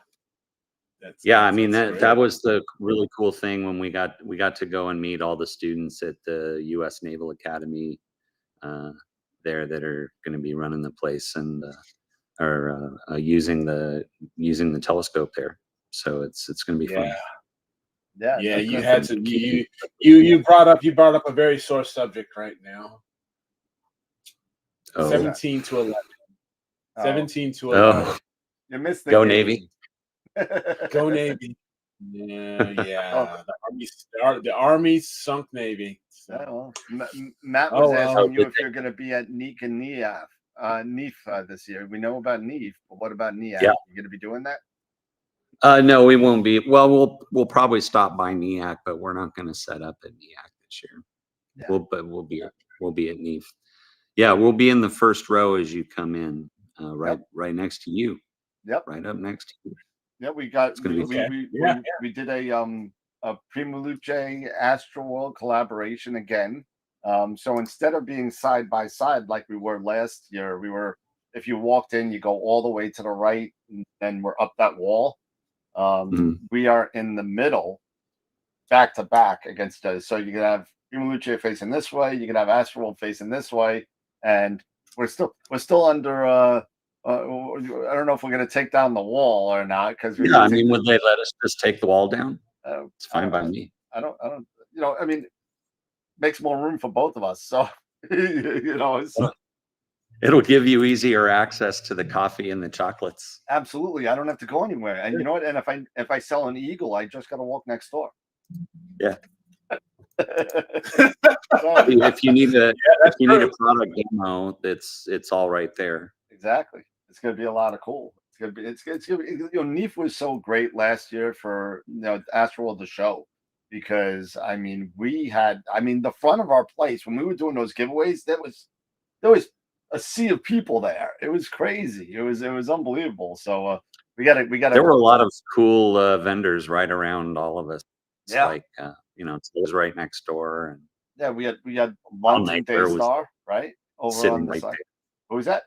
Yeah, I mean that's that great. was the really cool thing when we got to go and meet all the students at the U.S. Naval Academy there that are going to be running the place and are using the telescope there. So it's going to be fun. Yeah, you had to you brought up a very sore subject right now. Oh. 17 to 11. 17 to 11. Oh. You missed the Go game. Navy. Go Navy. Yeah. The Army sunk Navy. So. Yeah, well, Matt was Oh, well. asking you if you're going to be at NEEC and NEAF this year. We know about NEAF, but what about NEAF? Yeah. You going to be doing that? No, we won't be. Well, we'll probably stop by NEAC, but we're not going to set up at NEAC this year. Yeah. We'll be at NEAF. Yeah, we'll be in the first row as you come in, right next to you. Yep. Right up next to you. Yeah, we got. It's gonna be We did a Primaluce Astro World collaboration again. So instead of being side by side like we were last year, if you walked in, you go all the way to the right, and then we're up that wall. We are in the middle, back to back against us. So you can have Primaluce facing this way, you can have Astro World facing this way, and we're still under. I don't know if we're going to take down the wall or not because I mean, would they let us just take the wall down? It's fine by me. I don't. I mean, makes more room for both of us. So It'll give you easier access to the coffee and the chocolates. Absolutely, I don't have to go anywhere. And you know what? And if I sell an eagle, I just got to walk next door. Yeah. If you need a product demo, it's all right there. Exactly. It's going to be a lot of cool. It's going to be, NEAF was so great last year for, Astro World the show, because I mean, the front of our place when we were doing those giveaways, there was a sea of people there. It was crazy. It was unbelievable. So we got to. There were a lot of cool vendors right around all of us. It's like it was right next door. And yeah, we had Mountain Daystar right over on the side. There. Who was that?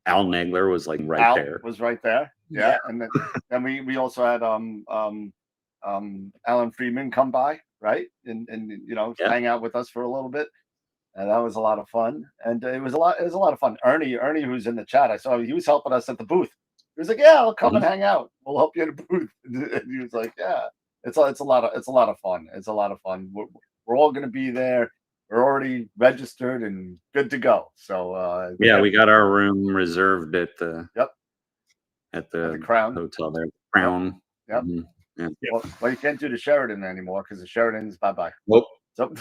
Al Negler was like right Al there. Was right there. Yeah. And then we also had Alan Freeman come by, right? And hang out with us for a little bit. And that was a lot of fun. And it was a lot of fun. Ernie, who's in the chat, I saw he was helping us at the booth. He was like, "Yeah, I'll come and hang out. We'll help you in the booth." And he was like, "Yeah, it's a lot of fun. It's a lot of fun. We're all going to be there. We're already registered and good to go." So we got our room reserved at the at the Crown Hotel there. Crown. Yep. Yeah. Well, you can't do the Sheraton anymore because the Sheraton's bye. Nope. So,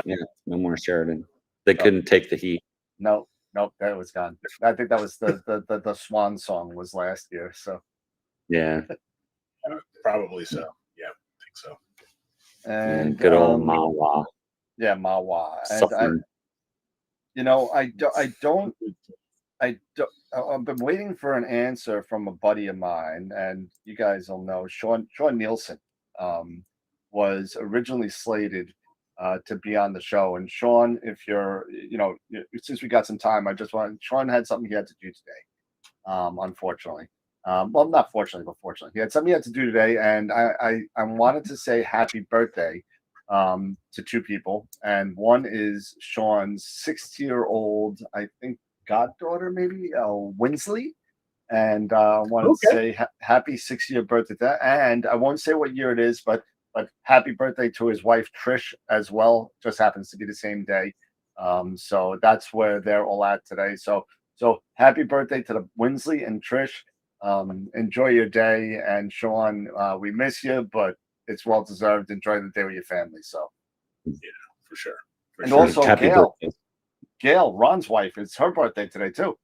yeah, no more Sheraton. They couldn't take the heat. No, that was gone. I think that was the Swan Song was last year. So yeah, probably so. Yeah, I think so. And good old Mawa. Yeah, Mawa. Suffering. I've been waiting for an answer from a buddy of mine, and you guys will know Sean Nielsen was originally slated to be on the show. And Sean, if you're, since we got some time, Sean had something he had to do today. Unfortunately. Well, not fortunately, but fortunately. He had something he had to do today, and I wanted to say happy birthday to two people. And one is Sean's 60-year-old, I think, goddaughter, maybe, Winsley. And I wanted to say happy 60th birthday to that. And I won't say what year it is, but happy birthday to his wife, Trish, as well. Just happens to be the same day. So that's where they're all at today. So happy birthday to the Winsley and Trish. Enjoy your day. And Sean, we miss you, but it's well deserved. Enjoy the day with your family. So yeah, for sure. And also Gail, Ron's wife, it's her birthday today too.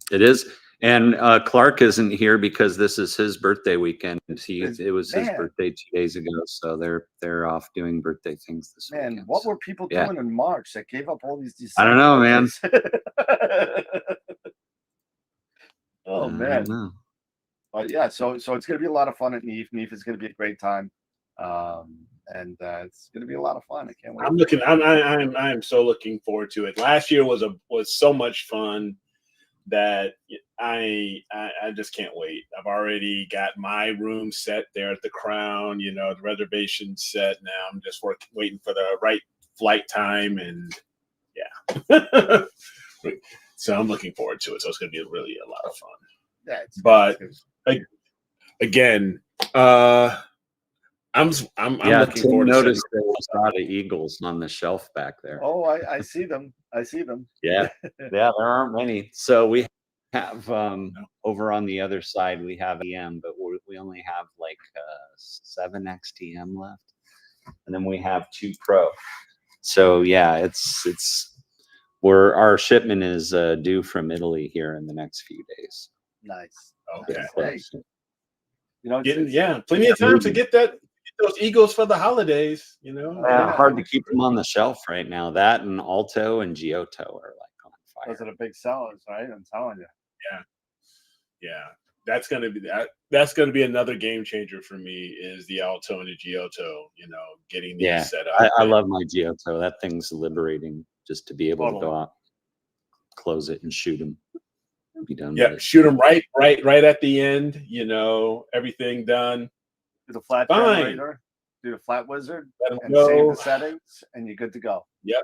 It is. And Clark isn't here because this is his birthday weekend. It was his Man. birthday 2 days ago, so they're off doing birthday things this Man, weekend. what were people yeah. doing in March that gave up all these I don't know, man. Oh I man. don't know. But yeah, so it's gonna be a lot of fun at NEAF. NEAF is gonna be a great time. And it's gonna be a lot of fun. I can't wait. I'm so looking forward to it. Last year was so much fun that I just can't wait. I've already got my room set there at the Crown, the reservation set. Now I'm just waiting for the right flight time, and yeah. So I'm looking forward to it. So it's going to be really a lot of fun. Yeah, but again, I'm looking forward to noticed there was a lot of eagles on the shelf back there. Oh, I see them. I see them. Yeah, there aren't many. So we have over on the other side we have EM, but we only have like 7 XTM left, and then we have 2 Pro. So yeah, it's our shipment is due from Italy here in the next few days. Nice. Okay. Hey, plenty of time to get those eagles for the holidays. Hard to keep them on the shelf right now. That and Alto and Giotto are like on fire. Those are the big sellers, right? I'm telling you. Yeah. That's gonna be another game changer for me. Is the Alto and the Giotto? Getting these set up. I love my Giotto. That thing's liberating just to be able to go out, close it, and shoot them. Be done. Yeah, with it. shoot them right at the end. Everything done. Do the flat Fine. generator, do the flat wizard, Let 'em and go. save the settings, and you're good to go. Yep,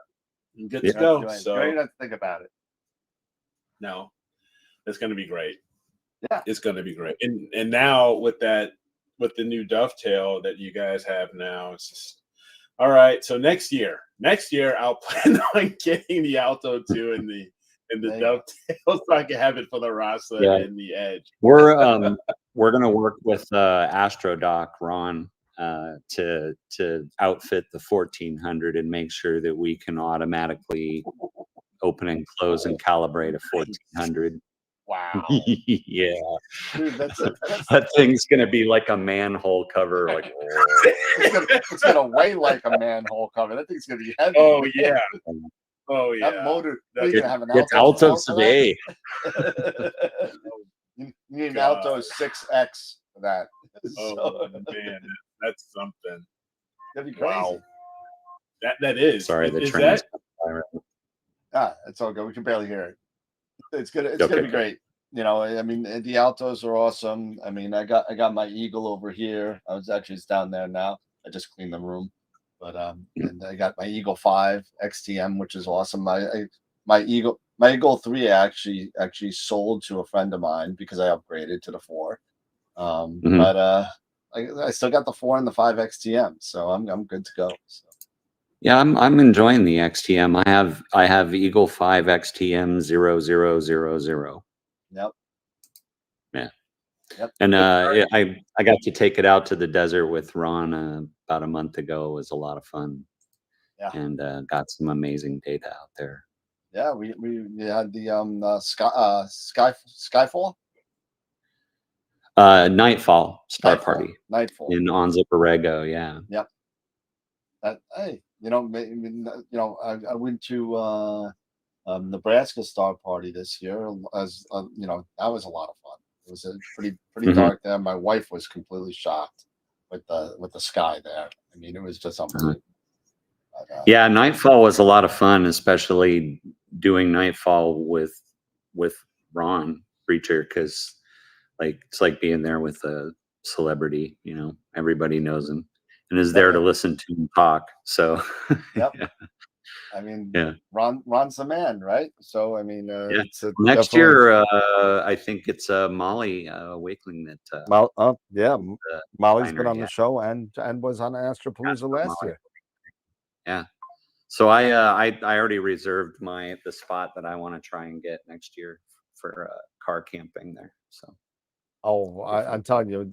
you're good You to don't go. have to do So anything. You don't have to think about it. no, it's going to be great. Yeah, it's going to be great. And now with the new dovetail that you guys have now, it's just all right. So next year I'll plan on getting the Alto 2 and the dovetail so I can have it for the Rasa and the Edge. We're going to work with AstroDoc Ron to outfit the 1400 and make sure that we can automatically open and close and calibrate a 1400. Wow. Yeah. Dude, That thing's going to be like a manhole cover. Like, it's gonna weigh like a manhole cover. That thing's gonna be heavy. Oh yeah. Oh yeah. That motor. That's You have an it's Alto Alto today. You need an Alto 6X for that. Oh man, that's something. That'd be crazy. Wow. That is. Sorry, the is train's it's all good. We can barely hear it. It's gonna be great. I mean, the Altos are awesome. I mean, I got my Eagle over here. It's down there now. I just cleaned the room, but and I got my Eagle 5 XTM, which is awesome. My Eagle 3 actually sold to a friend of mine because I upgraded to the 4. But I still got the 4 and the 5 XTM, so I'm good to go. So. Yeah, I'm enjoying the XTM. I have Eagle 5 XTM 0000. Yep. Yeah. Yep. And I got to take it out to the desert with Ron about a month ago. It was a lot of fun. Yeah. And got some amazing data out there. Yeah, we had the Skyfall. Nightfall Star Party. Nightfall In Onza Borrego, yeah. Yep. Hey, I went to Nebraska Star Party this year. As that was a lot of fun. It was pretty dark there. My wife was completely shocked with the sky there. I mean, it was just unbelievable. Yeah, Nightfall was a lot of fun, especially doing Nightfall with Ron Breacher, because it's like being there with a celebrity. Everybody knows him and is there to listen to him talk. So yep. Yeah. I mean, Yeah. Ron's the man, right? So I mean, Yeah. it's Next year, I think it's Molly Wakeling that. Molly's been on the show and was on AstroPalooza last year. Yeah. So I already reserved the spot that I want to try and get next year for car camping there. So. Oh, I'm telling you,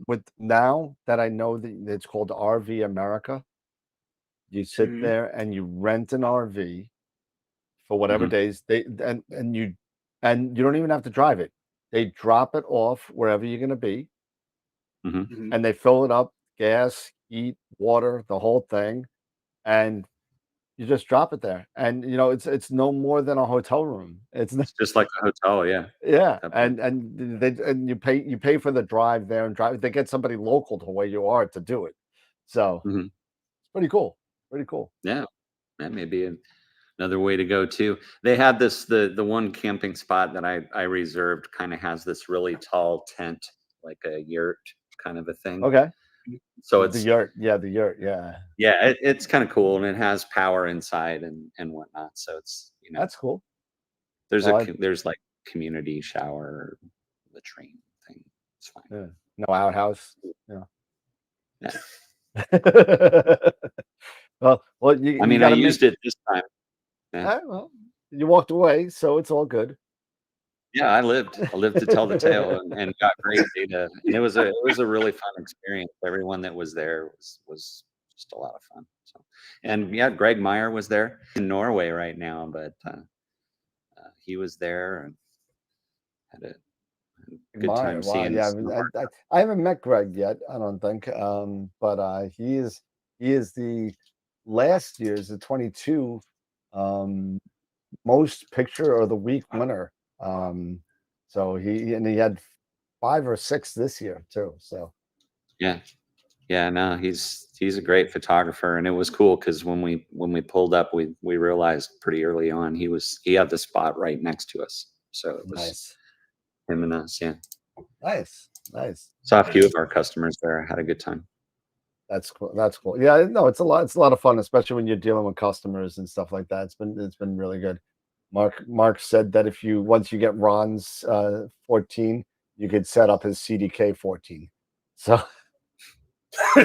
with now that I know that it's called RV America, you sit there and you rent an RV for whatever days and you and you don't even have to drive it. They drop it off wherever you're going to be, and they fill it up, gas, heat, water, the whole thing, and you just drop it there. And it's no more than a hotel room. It's just like a hotel, yeah. Yeah, and you pay for the drive there and drive. They get somebody local to where you are to do it, so it's pretty cool. Pretty cool. Yeah, that may be another way to go too. They had this the one camping spot that I reserved kind of has this really tall tent, like a yurt kind of a thing. Okay. So the it's yurt, the yurt, yeah. It's kind of cool, and it has power inside and whatnot. So it's that's cool. There's there's like community shower, the train thing. It's fine. Yeah. No outhouse. Yeah. well, I mean, I used it this time. Yeah. Well, you walked away, so it's all good. Yeah, I lived to tell the tale and got great data. And it was a really fun experience. Everyone that was there was just a lot of fun. So, and yeah, Greg Meyer was there in Norway right now, but he was there and had a good time seeing. Yeah, I haven't met Greg yet. I don't think, but he is the last year's the 22 most picture of the week winner. So he had 5 or 6 this year too. So no, he's a great photographer, and it was cool because when we pulled up, we realized pretty early on he had the spot right next to us. So it was nice. Him and us, yeah. Nice. Saw a few of our customers there. Had a good time. That's cool. Yeah, no, it's a lot of fun, especially when you're dealing with customers and stuff like that. It's been really good. Mark said that once you get Ron's 14, you could set up his CDK 14. So I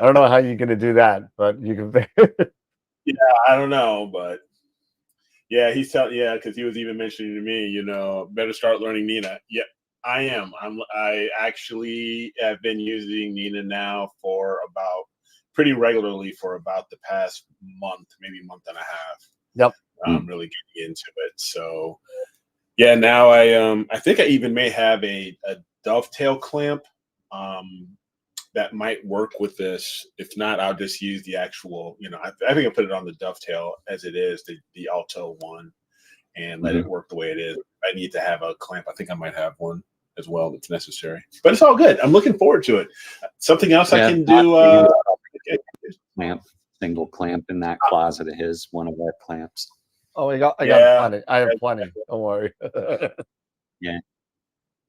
don't know how you're going to do that, but you can. Yeah, I don't know, but yeah, because he was even mentioning to me, better start learning Nina. Yeah, I am. I actually have been using Nina now for pretty regularly for about the past month, maybe month and a half. Yep. I'm really getting into it. So yeah, now I think I even may have a dovetail clamp that might work with this. If not, I'll just use the actual, I think I put it on the dovetail as it is, the Alto one, and let it work the way it is. I need to have a clamp. I think I might have one as well if necessary. But it's all good. I'm looking forward to it. Something else I can do. Single clamp in that closet of his, one of our clamps. Oh, I got plenty. I have plenty. Don't worry. Yeah.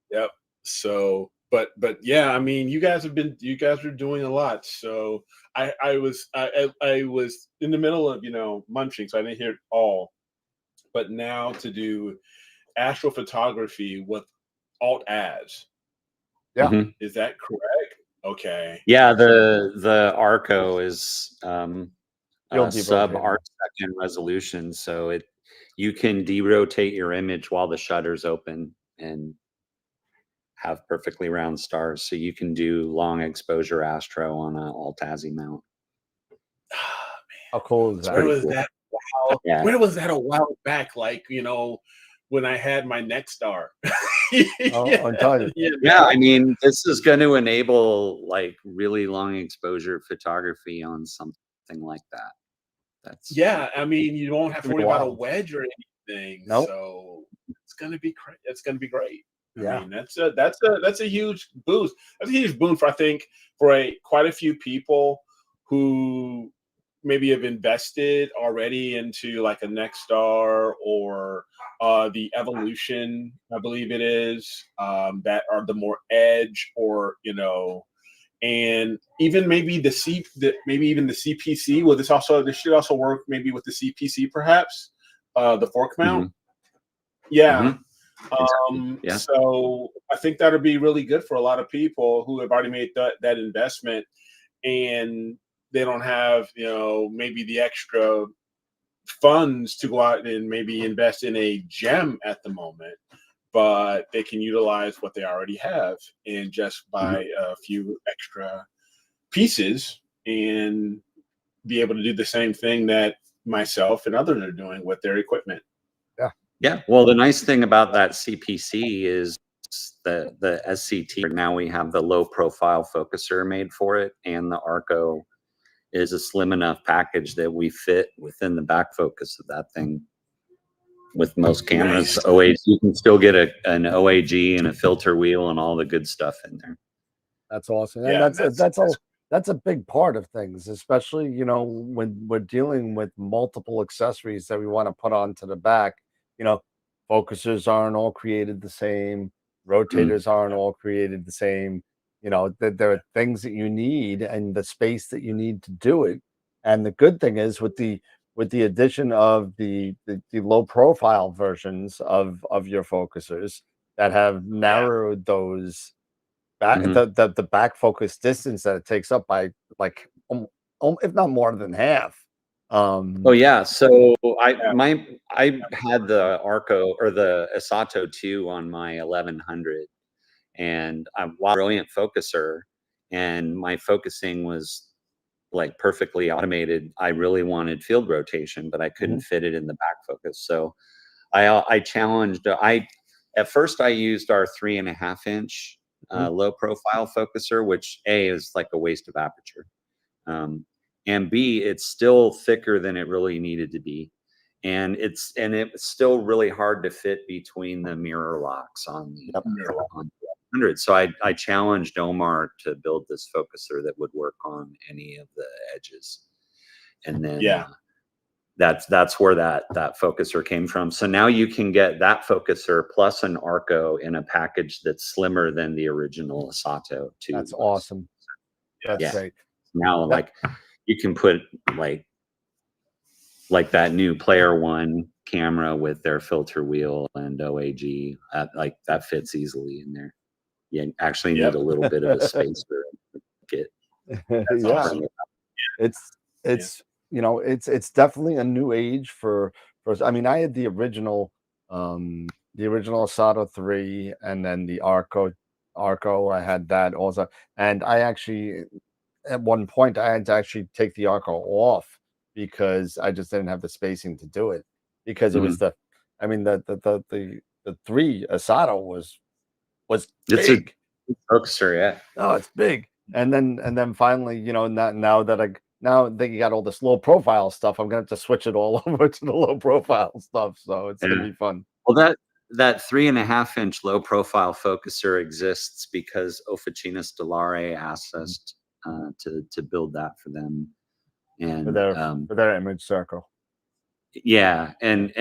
Yep. So, but yeah, I mean, you guys are doing a lot. So I was in the middle of munching, so I didn't hear it all. But now to do astrophotography with alt ads. Yeah. Is that correct? Okay. Yeah, the Arco is sub arc-second resolution, so you can derotate your image while the shutter's open and have perfectly round stars. So you can do long exposure astro on an alt-ASI mount. How cool is that? Where was that? Wow. Yeah. Where was that a while back? Like, when I had my Nexstar. I'm telling you. Yeah, I mean, this is going to enable like really long exposure photography on something like that. I mean, you don't have to worry about a wedge or anything. Nope. So it's gonna be great. Yeah. I mean, that's a huge boost. That's a huge boon for quite a few people who maybe have invested already into like a Nexstar or the Evolution, I believe it is, that are the more edge, or and even maybe maybe even the CPC. Well, this should also work maybe with the CPC, perhaps the fork mount. Yeah. So I think that'll be really good for a lot of people who have already made that investment, and they don't have maybe the extra funds to go out and maybe invest in a gem at the moment, but they can utilize what they already have and just buy a few extra pieces and be able to do the same thing that myself and others are doing with their equipment. Yeah, well, the nice thing about that CPC is the SCT. Now we have the low profile focuser made for it, and the Arco is a slim enough package that we fit within the back focus of that thing. With most cameras, OAG, you can still get an OAG and a filter wheel and all the good stuff in there. That's awesome. Yeah, And that's a big part of things, especially, you know, when we're dealing with multiple accessories that we want to put onto the back. You know, focusers aren't all created the same, rotators aren't all created the same. You know, there are things that you need and the space that you need to do it. And the good thing is with the addition of the low profile versions of your focusers that have narrowed those back the back focus distance that it takes up by like if not more than half. Oh yeah, so I had the Arco or the Asato 2 on my 1100, and I'm a brilliant focuser, and my focusing was like perfectly automated. I really wanted field rotation, but I couldn't fit it in the back focus. So I challenged. At first I used our 3.5-inch low profile focuser, which A is like a waste of aperture, and B it's still thicker than it really needed to be, and it's still really hard to fit between the mirror locks on the 100. So I challenged Omar to build this focuser that would work on any of the edges, and then that's where that focuser came from. So now you can get that focuser plus an Arco in a package that's slimmer than the original Asato 2. That's awesome. That's great. Now like you can put like that new Player One camera with their filter wheel and OAG, like that fits easily in there. You actually need a little bit of a space for it. Awesome. It's you know, it's definitely a new age for I mean, I had the original Asato 3 and then the Arco. I had that also, and I actually at one point I had to actually take the Arco off because I just didn't have the spacing to do it, because it was the 3 Asato was it's big. a focuser, yeah. Oh, it's big. And then finally, you know, now that you got all this low profile stuff, I'm gonna have to switch it all over to the low profile stuff. So it's gonna be fun. Well, that 3.5-inch low profile focuser exists because Officina Stellare asked us to build that for them, and for their image circle. Yeah, and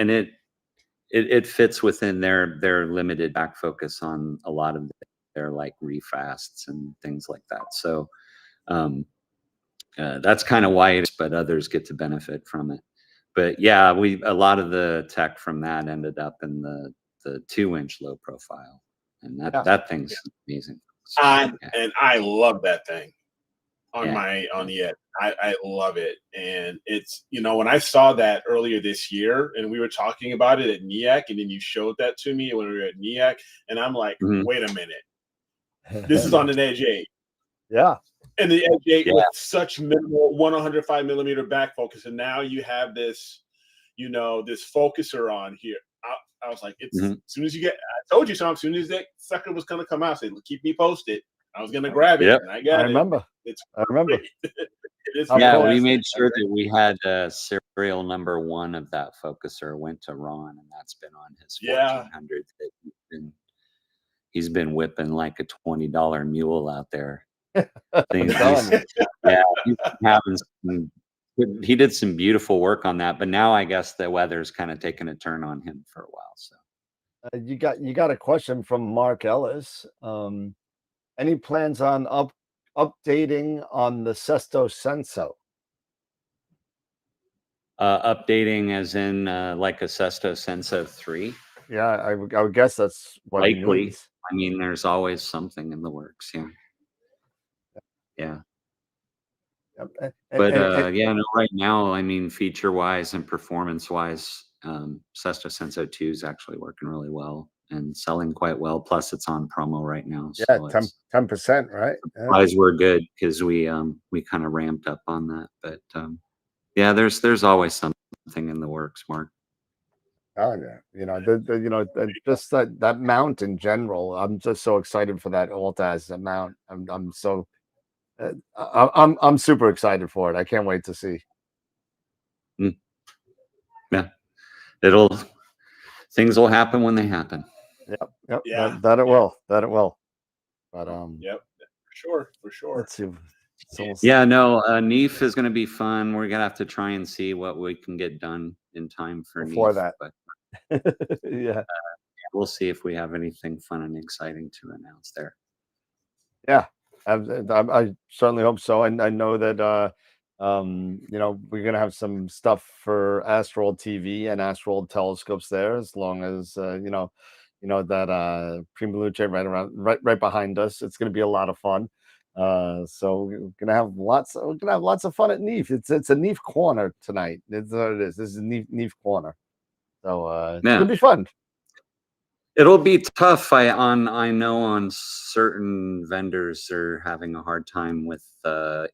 it fits within their limited back focus on a lot of their like refasts and things like that. So that's kind of why it is, but others get to benefit from it. But yeah, a lot of the tech from that ended up in the 2-inch low profile, and that thing's amazing. And I love that thing on the edge. I love it. And it's, you know, when I saw that earlier this year and we were talking about it at NEAC, and then you showed that to me when we were at NEAC, and I'm like, wait a minute, this is on an Edge 8. Yeah. And the Edge 8 with such minimal 105 millimeter back focus, and now you have this, you know, this focuser on here. I was like, it's as soon as you get, I told you so. As soon as that sucker was gonna come out, I said, keep me posted. I was gonna grab it, and I got it. I remember. We made sure that we had serial number 1 of that focuser went to Ron, and that's been on his 1400. He's been whipping like a $20 mule out there. He did some beautiful work on that, but now I guess the weather's kind of taken a turn on him for a while. So you got a question from Mark Ellis. Any plans on updating on the Sesto Senso? Updating as in like a Sesto Senso 3? Yeah, I would guess that's what it likely. means. I mean, there's always something in the works. Yeah. But no, right now, I mean, feature-wise and performance-wise, Sesto Senso 2 is actually working really well and selling quite well. Plus, it's on promo right now. So 10%, right? Supplies were good because we kind of ramped up on that. But yeah, there's always something in the works, Mark. Oh yeah, just that mount in general. I'm just so excited for that Alta as a mount. I'm so I'm super excited for it. I can't wait to see. Yeah, things will happen when they happen. Yep. Yeah. That it will. That it will. But Yep. For sure. Let's see. So Yeah, no, NEAF is going to be fun. We're gonna have to try and see what we can get done in time for before NEAF, that. but Yeah. we'll see if we have anything fun and exciting to announce there. Yeah. I certainly hope so. And I know that we're gonna have some stuff for Astro World TV and Astro World telescopes there, as long as that PrimaLuce right behind us. It's gonna be a lot of fun. So we're gonna have lots of fun at NEAF. It's a NEAF corner tonight. It's what it is. This is NEAF corner. So it's Yeah. gonna be fun. It'll be tough. I know on certain vendors are having a hard time with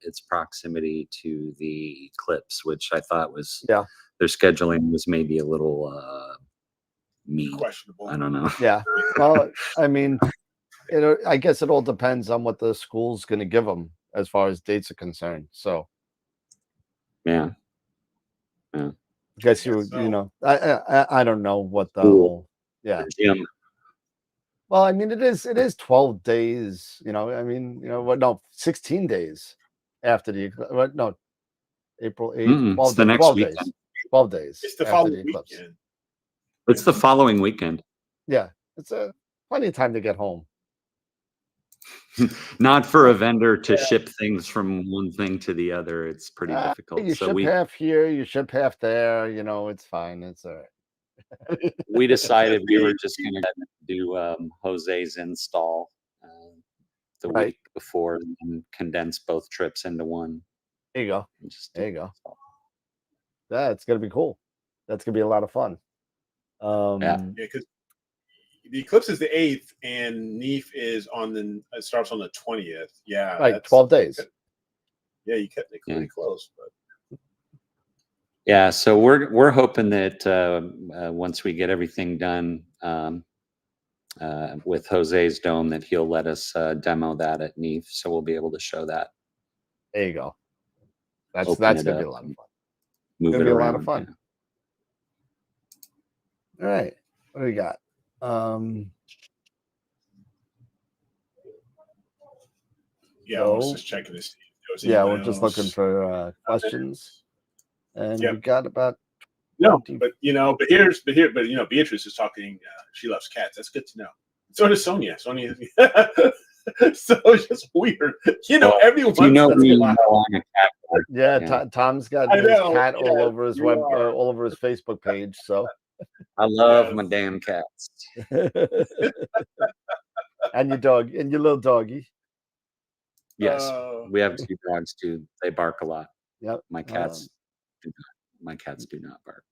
its proximity to the eclipse, which I thought was their scheduling was maybe a little mean. Questionable. I don't know. Yeah. Well, I mean, I guess it all depends on what the school's going to give them as far as dates are concerned. So, yeah. I guess I don't know what the whole Well, I mean, it is 12 days. I mean, what? No, 16 days after the what? No, April 8th. 12 It's the days. next 12 weekend. days. 12 days. It's the after following the eclipse. weekend. It's the following weekend. Yeah, it's plenty of time to get home. Not for a vendor to ship things from one thing to the other. It's pretty difficult. You ship half here, you ship half there. It's fine. It's all right. We decided we were just going to do Jose's install the week before and condense both trips into one. There you go. There you go. Yeah, it's gonna be cool. That's gonna be a lot of fun. Yeah, because the eclipse is the 8th, and NEAF is it starts on the 20th. Yeah, right. 12 days. Yeah, you kept it pretty close, but. Yeah, so we're hoping that once we get everything done with Jose's dome, that he'll let us demo that at NEAF, so we'll be able to show that. There you go. That's gonna be a lot of fun. Move it's gonna it be around, a lot of fun. Yeah. All right, what do we got? Yeah, I was just checking this. Yeah, we're just looking for questions, and we got about. No, but Beatrice is talking. She loves cats. That's good to know. So does Sonia. Sonia. So it's just weird. Everyone. I'm a cat. Yeah, Tom's got his cat all over his all over his Facebook page. So I love my damn cats. And your dog and your little doggy. Yes, we have 2 dogs too. They bark a lot. Yep. My cats do not bark.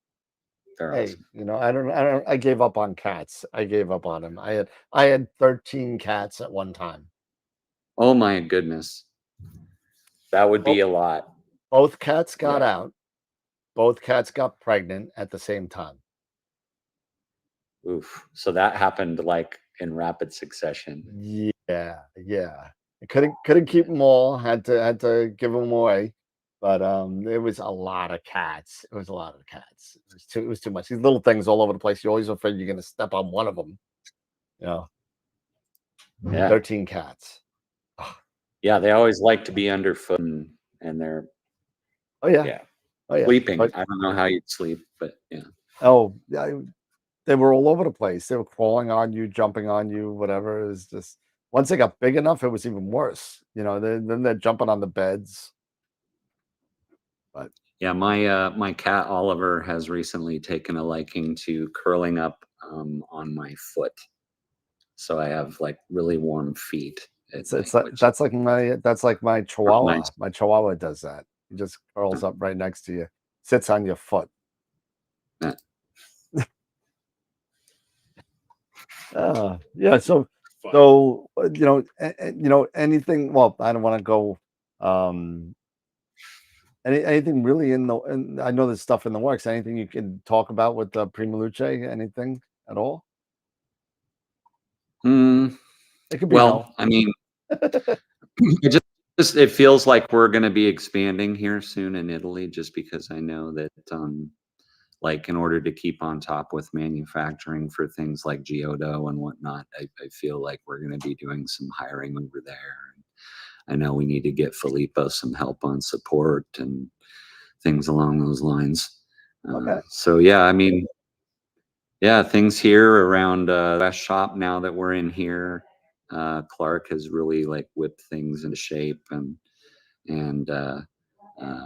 They're Hey, awesome. I gave up on cats. I gave up on them. I had 13 cats at one time. Oh my goodness. That would be a lot. Both cats got out. Both cats got pregnant at the same time. Oof. So that happened like in rapid succession. Yeah. I couldn't keep them all. Had to give them away. But it was a lot of cats. It was a lot of cats. It was too much. These little things all over the place. You're always afraid you're going to step on one of them. Yeah. 13 cats. Yeah, they always like to be underfoot and they're sleeping. I don't know how you'd sleep, but yeah. Oh, they were all over the place. They were crawling on you, jumping on you, whatever. It was just once they got big enough, it was even worse. Then they're jumping on the beds. But yeah, my cat Oliver has recently taken a liking to curling up on my foot. So I have like really warm feet. That's like my Chihuahua. Nice. My Chihuahua does that. He just curls up right next to you, sits on your foot. Yeah. So anything. Well, I don't want to go Anything really in the? And I know there's stuff in the works. Anything you can talk about with Primaluce? Anything at all? It could be Well, no. I mean, it feels like we're going to be expanding here soon in Italy, just because I know that, like, in order to keep on top with manufacturing for things like Giotto and whatnot, I feel like we're going to be doing some hiring over there. I know we need to get Filippo some help on support and things along those lines. Okay. So yeah, I mean, yeah, things here around West Shop now that we're in here. Clark has really like whipped things into shape, and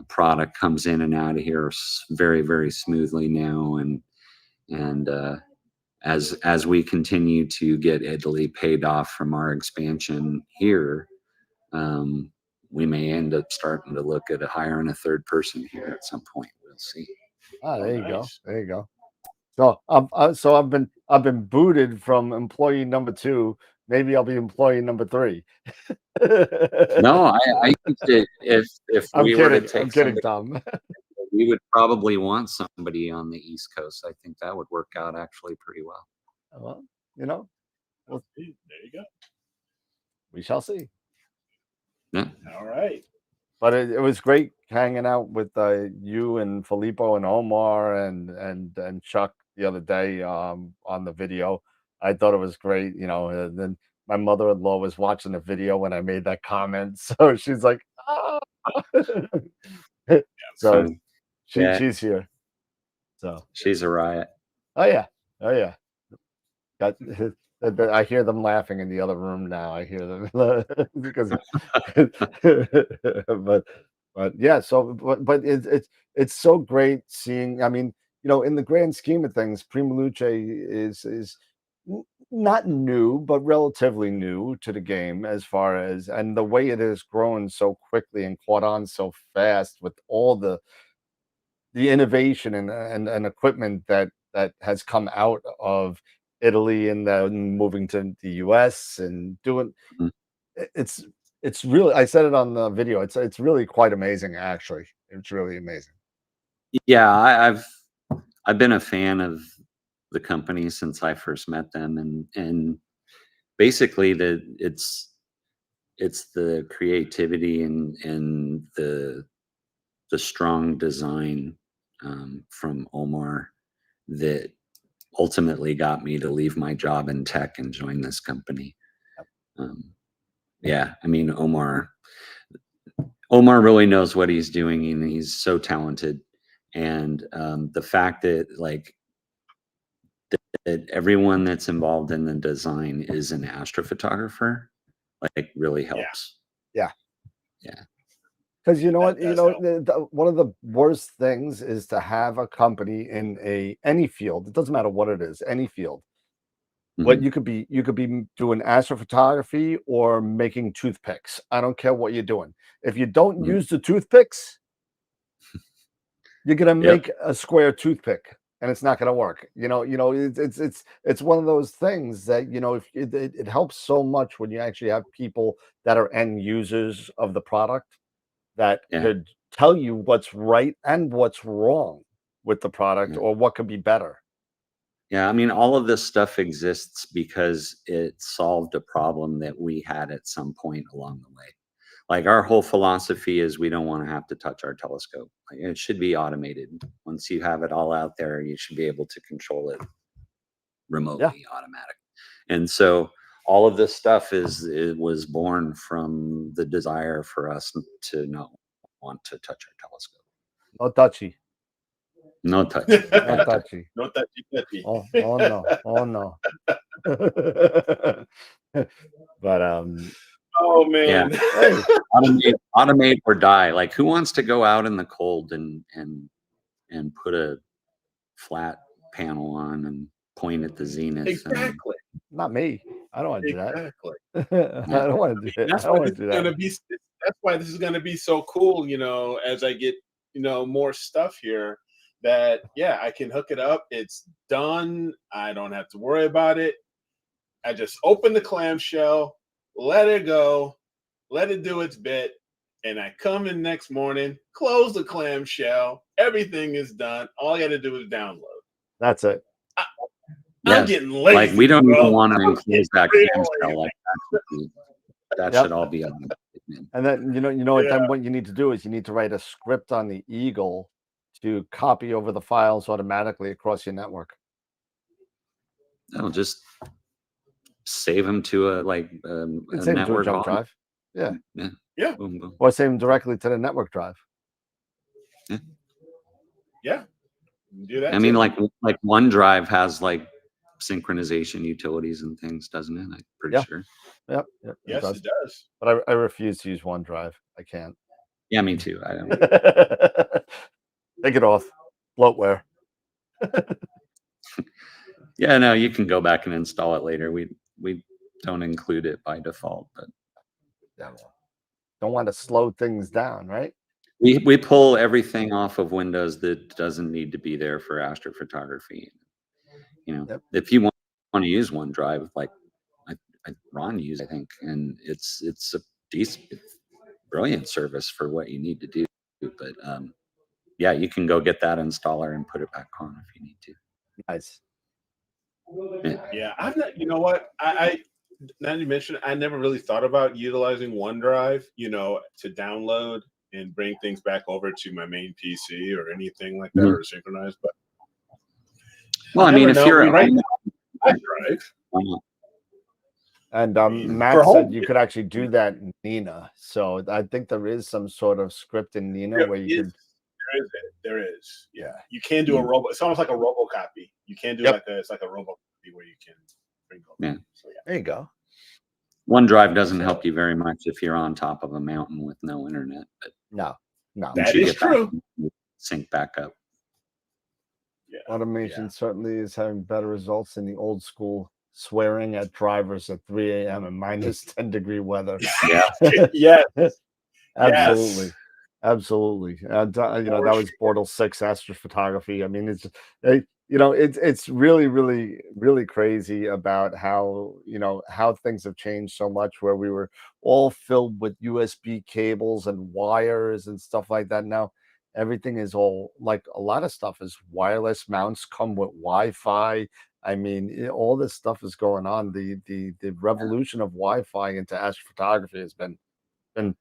product comes in and out of here very, very smoothly now. And as we continue to get Italy paid off from our expansion here, we may end up starting to look at hiring a third person here at some point. We'll see. Ah, there you go. There you go. So I've been booted from employee number 2. Maybe I'll be employee number 3. No, I think that if I'm we were to kidding. take I'm kidding, somebody, Tom. we would probably want somebody on the East Coast. I think that would work out actually pretty well. Well, you know, There you go. we shall see. Yeah. All right. But it was great hanging out with you and Filippo and Omar and Chuck the other day on the video. I thought it was great, you know. And then my mother-in-law was watching the video when I made that comment, so she's like, "Ah!" So fun. Yeah. she's here. So She's a riot. oh yeah, oh yeah. Got, I hear them laughing in the other room now. I hear them because, but yeah. So, but it's so great seeing. I mean, you know, in the grand scheme of things, Primaluce is not new, but relatively new to the game as far as, and the way it has grown so quickly and caught on so fast with all the innovation and equipment that has come out of Italy and then moving to the US and doing it's really, I said it on the video, it's really quite amazing actually. It's really amazing. Yeah, I've been a fan of the company since I first met them, and basically it's the creativity and the strong design from Omar that ultimately got me to leave my job in tech and join this company. Yeah, I mean, Omar really knows what he's doing, and he's so talented. And the fact that like that everyone that's involved in the design is an astrophotographer, like, really helps. Yeah. Yeah. Because you know what, you know, one of the worst things is to have a company in any field. It doesn't matter what it is, any field. But you could be doing astrophotography or making toothpicks. I don't care what you're doing. If you don't use the toothpicks, you're gonna make a square toothpick, and it's not gonna work. You know, it's one of those things that, you know, if it helps so much when you actually have people that are end users of the product that could tell you what's right and what's wrong with the product or what could be better. Yeah, I mean, all of this stuff exists because it solved a problem that we had at some point along the way. Like, our whole philosophy is we don't want to have to touch our telescope. Like, it should be automated. Once you have it all out there, you should be able to control it remotely, automatic. And so all of this stuff it was born from the desire for us to not want to touch our telescope. No touchy. No touch. No touchy. No touchy. Oh no. Oh no. But oh man. Yeah. Automate or die. Like, who wants to go out in the cold and put a flat panel on and point at the zenith? Exactly. Not me. I don't want to do that. Exactly. I don't want to do that. That's why this is gonna be. That's why this is gonna be so cool. You know, as I get, you know, more stuff here, that I can hook it up. It's done. I don't have to worry about it. I just open the clamshell, let it go, let it do its bit, And I come in next morning, close the clamshell, everything is done. All I got to do is download. That's it. I'm getting lazy. Like we don't bro. even want to I'm enclose that getting clamshell. Like that Yep. should all be on. And then you know what? Then what you need to do is you need to write a script on the Eagle to copy over the files automatically across your network. I'll just save them to a You can a save them to a network jump on. drive. Yeah. Yeah. Boom, boom. Or save them directly to the network drive. Yeah. Do that. I mean, too. like OneDrive has like synchronization utilities and things, doesn't it? I'm pretty Yeah. sure. Yep. Yes, it does. But I refuse to use OneDrive. I can't. Yeah, me too. I don't. Take it off. Bloatware. Yeah, no, you can go back and install it later. We don't include it by default, but Don't want to slow things down, right? we pull everything off of Windows that doesn't need to be there for astrophotography. You know, if you want to use OneDrive, like Ron used, I think, and it's a decent, brilliant service for what you need to do. But yeah, you can go get that installer and put it back on if you need to. Nice. Yeah, I've not. You know what? I now you mentioned, I never really thought about utilizing OneDrive, to download and bring things back over to my main PC or anything like that, or synchronize. But well, I mean, if you're at home, drive. And Matt for said home, you could actually do that in Nina. So I think there is some sort of script in Nina where you can. There is. Yeah, you can do a robo. It's almost like a robocopy. You can do it's like a robocopy where you can bring over. Yeah. So, yeah. There you go. OneDrive doesn't help you very much if you're on top of a mountain with no internet. But no, that is true. Sync back up. Yeah. Automation certainly is having better results than the old school swearing at drivers at 3 a.m. in minus 10-degree weather. Yeah. Yes. Absolutely. Yes. Absolutely. And that was Bortle 6 astrophotography. I mean, it's really, really, really crazy about how how things have changed so much, where we were all filled with USB cables and wires and stuff like that. Now everything is all, like, a lot of stuff is wireless. Mounts come with Wi-Fi. I mean, all this stuff is going on. The revolution of Wi-Fi into astrophotography has been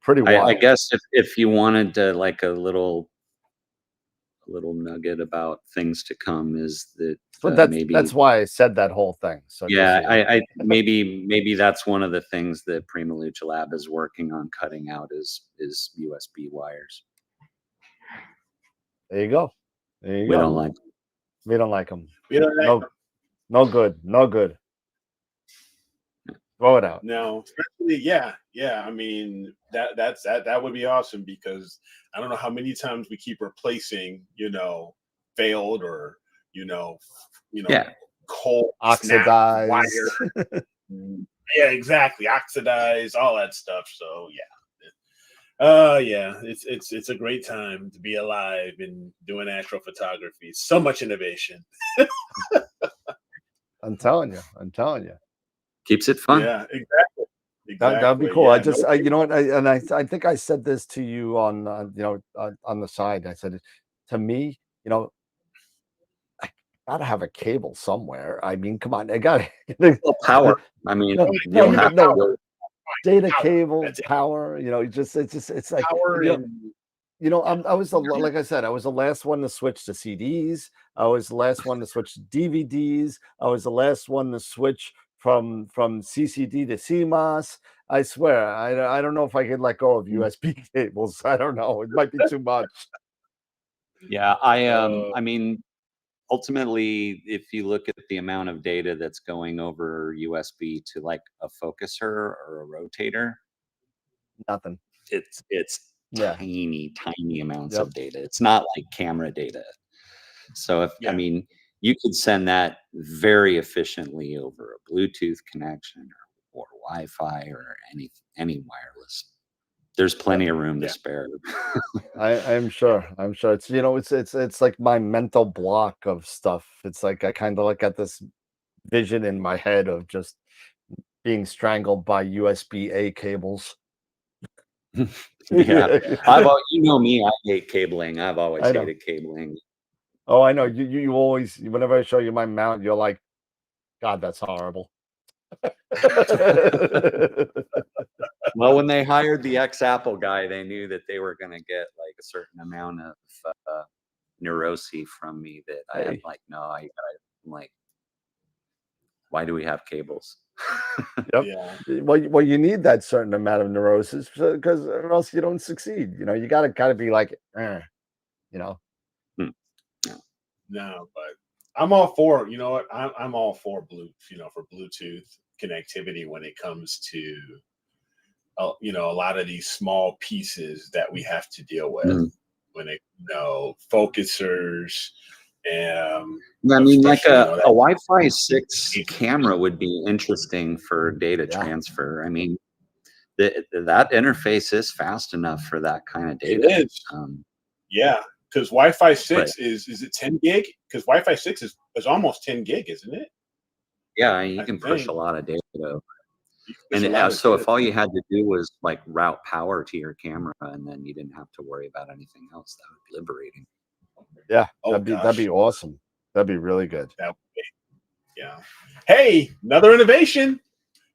pretty wild. I guess if you wanted to, like, a little nugget about things to come, is that But that's why I said that whole thing. So yeah, I maybe that's one of the things that PrimaLuceLab is working on cutting out is USB wires. There you go. There you We go. don't like. We don't like them. We don't like them. No good. No good. Throw it out. No, especially yeah. I mean, that would be awesome, because I don't know how many times we keep replacing, failed or cold oxidized wire. Yeah, exactly. Oxidized, all that stuff. So yeah. It's a great time to be alive and doing astrophotography. So much innovation. I'm telling you. Keeps it fun. Yeah, exactly. That'd be cool. Yeah, you know what? I think I said this to you on on the side. I said, to me, I gotta have a cable somewhere. I mean, come on, I got power. I mean, no, you'll have no, data cable, power. It's like power I was like I said, I was the last one to switch to CDs. I was the last one to switch to DVDs. I was the last one to switch from CCD to CMOS. I swear, I don't know if I could let go of USB cables. I don't know. It might be too much. Yeah, I mean, ultimately, if you look at the amount of data that's going over USB to, like, a focuser or a rotator, nothing. It's Yeah. tiny amounts of data. It's not like camera data. So I mean, you could send that very efficiently over a Bluetooth connection or Wi-Fi or any wireless. There's plenty of room to spare. I'm sure. It's like my mental block of stuff. It's like I kind of like got this vision in my head of just being strangled by USB-A cables. Yeah, you know me, I hate cabling. I've always I know. hated cabling. Oh, I know. You always, whenever I show you my mount, you're like, God, that's horrible. Well, when they hired the ex-Apple guy, they knew that they were going to get like a certain amount of neurosis from me that I am like, no, I'm like, why do we have cables? Yep. Yeah. Well, you need that certain amount of neurosis because or else you don't succeed. You know, you got to kind of be like, you know. No, but I'm all for, you know what? I'm all for for Bluetooth connectivity when it comes to, you know, a lot of these small pieces that we have to deal with when it, focusers and. I mean, like a Wi-Fi 6 camera would be interesting for data transfer. I mean, that interface is fast enough for that kind of data. It is. Yeah, because Wi-Fi 6 is it 10 gig? Because Wi-Fi 6 is almost 10 gig, isn't it? Yeah, you can push a lot of data. And so if all you had to do was like route power to your camera, and then you didn't have to worry about anything else, that would be liberating. Yeah, that'd be awesome. That'd be really good. That would be, yeah. Hey, another innovation.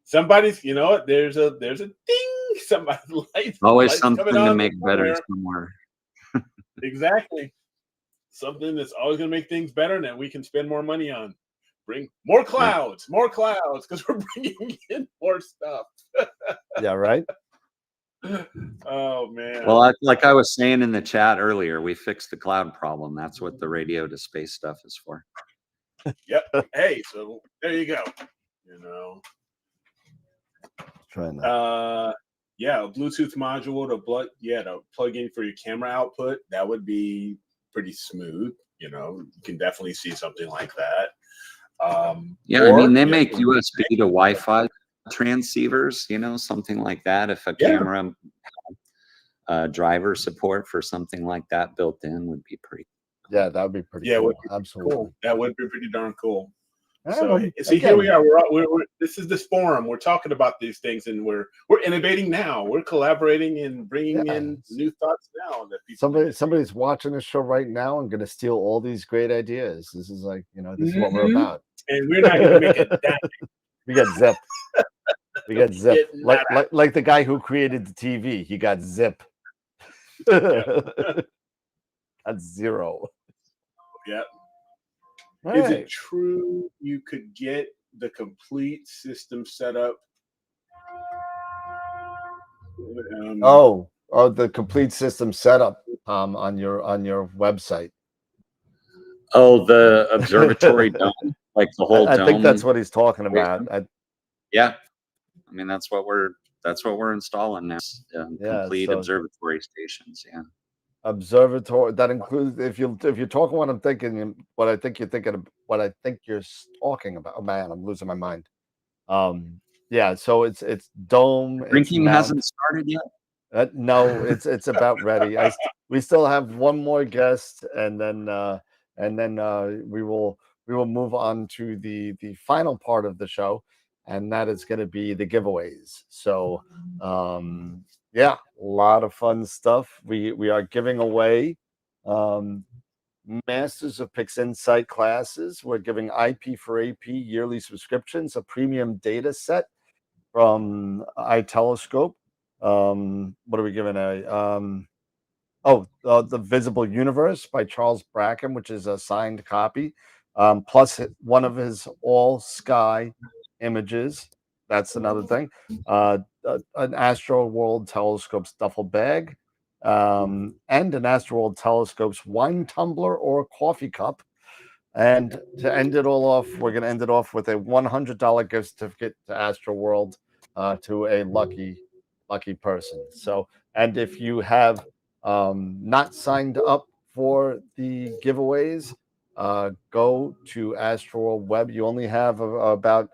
Somebody's, there's a ding. Somebody's lights. Always something to make better somewhere. Exactly. Something that's always going to make things better and that we can spend more money on. Bring more clouds, because we're bringing in more stuff. Yeah, right. Oh man. Well, like I was saying in the chat earlier, we fixed the cloud problem. That's what the radio to space stuff is for. Yep. Hey, so there you go. Trying that. Yeah, a Bluetooth module to plug in for your camera output. That would be pretty smooth. You can definitely see something like that. Yeah, I mean, they make USB to Wi-Fi transceivers, something like that. If a camera driver support for something like that built in would be pretty cool. Yeah, that would be pretty cool. Absolutely. Cool. That would be pretty darn cool. Yeah, So see, here we are. We're this is this forum. We're talking about these things, and we're innovating now. We're collaborating and bringing in new thoughts now. That people somebody's watching this show right now and going to steal all these great ideas. This is like, this is what we're about. And we're not going to make it that. We got zip. We got zip. Like the guy who created the TV. He got zip. That's zero. Yep. Right. Is it true you could get the complete system set up? The complete system setup on your website. Oh, the observatory dome, like the whole dome. I think that's what he's talking about. Yeah, I mean that's what we're installing now. Complete observatory stations. Yeah. Observatory that includes if you're talking what I'm thinking, what I think you're thinking of, what I think you're talking about. Oh man, I'm losing my mind. Yeah, so it's dome. Drinking hasn't started yet. No, it's about ready. We still have one more guest, and then we will move on to the final part of the show, and that is going to be the giveaways. So yeah, a lot of fun stuff. We are giving away Masters of Pixinsight classes. We're giving IP for AP yearly subscriptions, a premium data set from iTelescope. What are we giving the Visible Universe by Charles Bracken, which is a signed copy, plus one of his all sky images. That's another thing. An Astro World telescope's duffel bag, and an Astro World telescope's wine tumbler or coffee cup. And to end it all off, we're going to end it off with a $100 gift certificate to Astro World to a lucky person. So, and if you have not signed up for the giveaways, go to Astro World Web. You only have about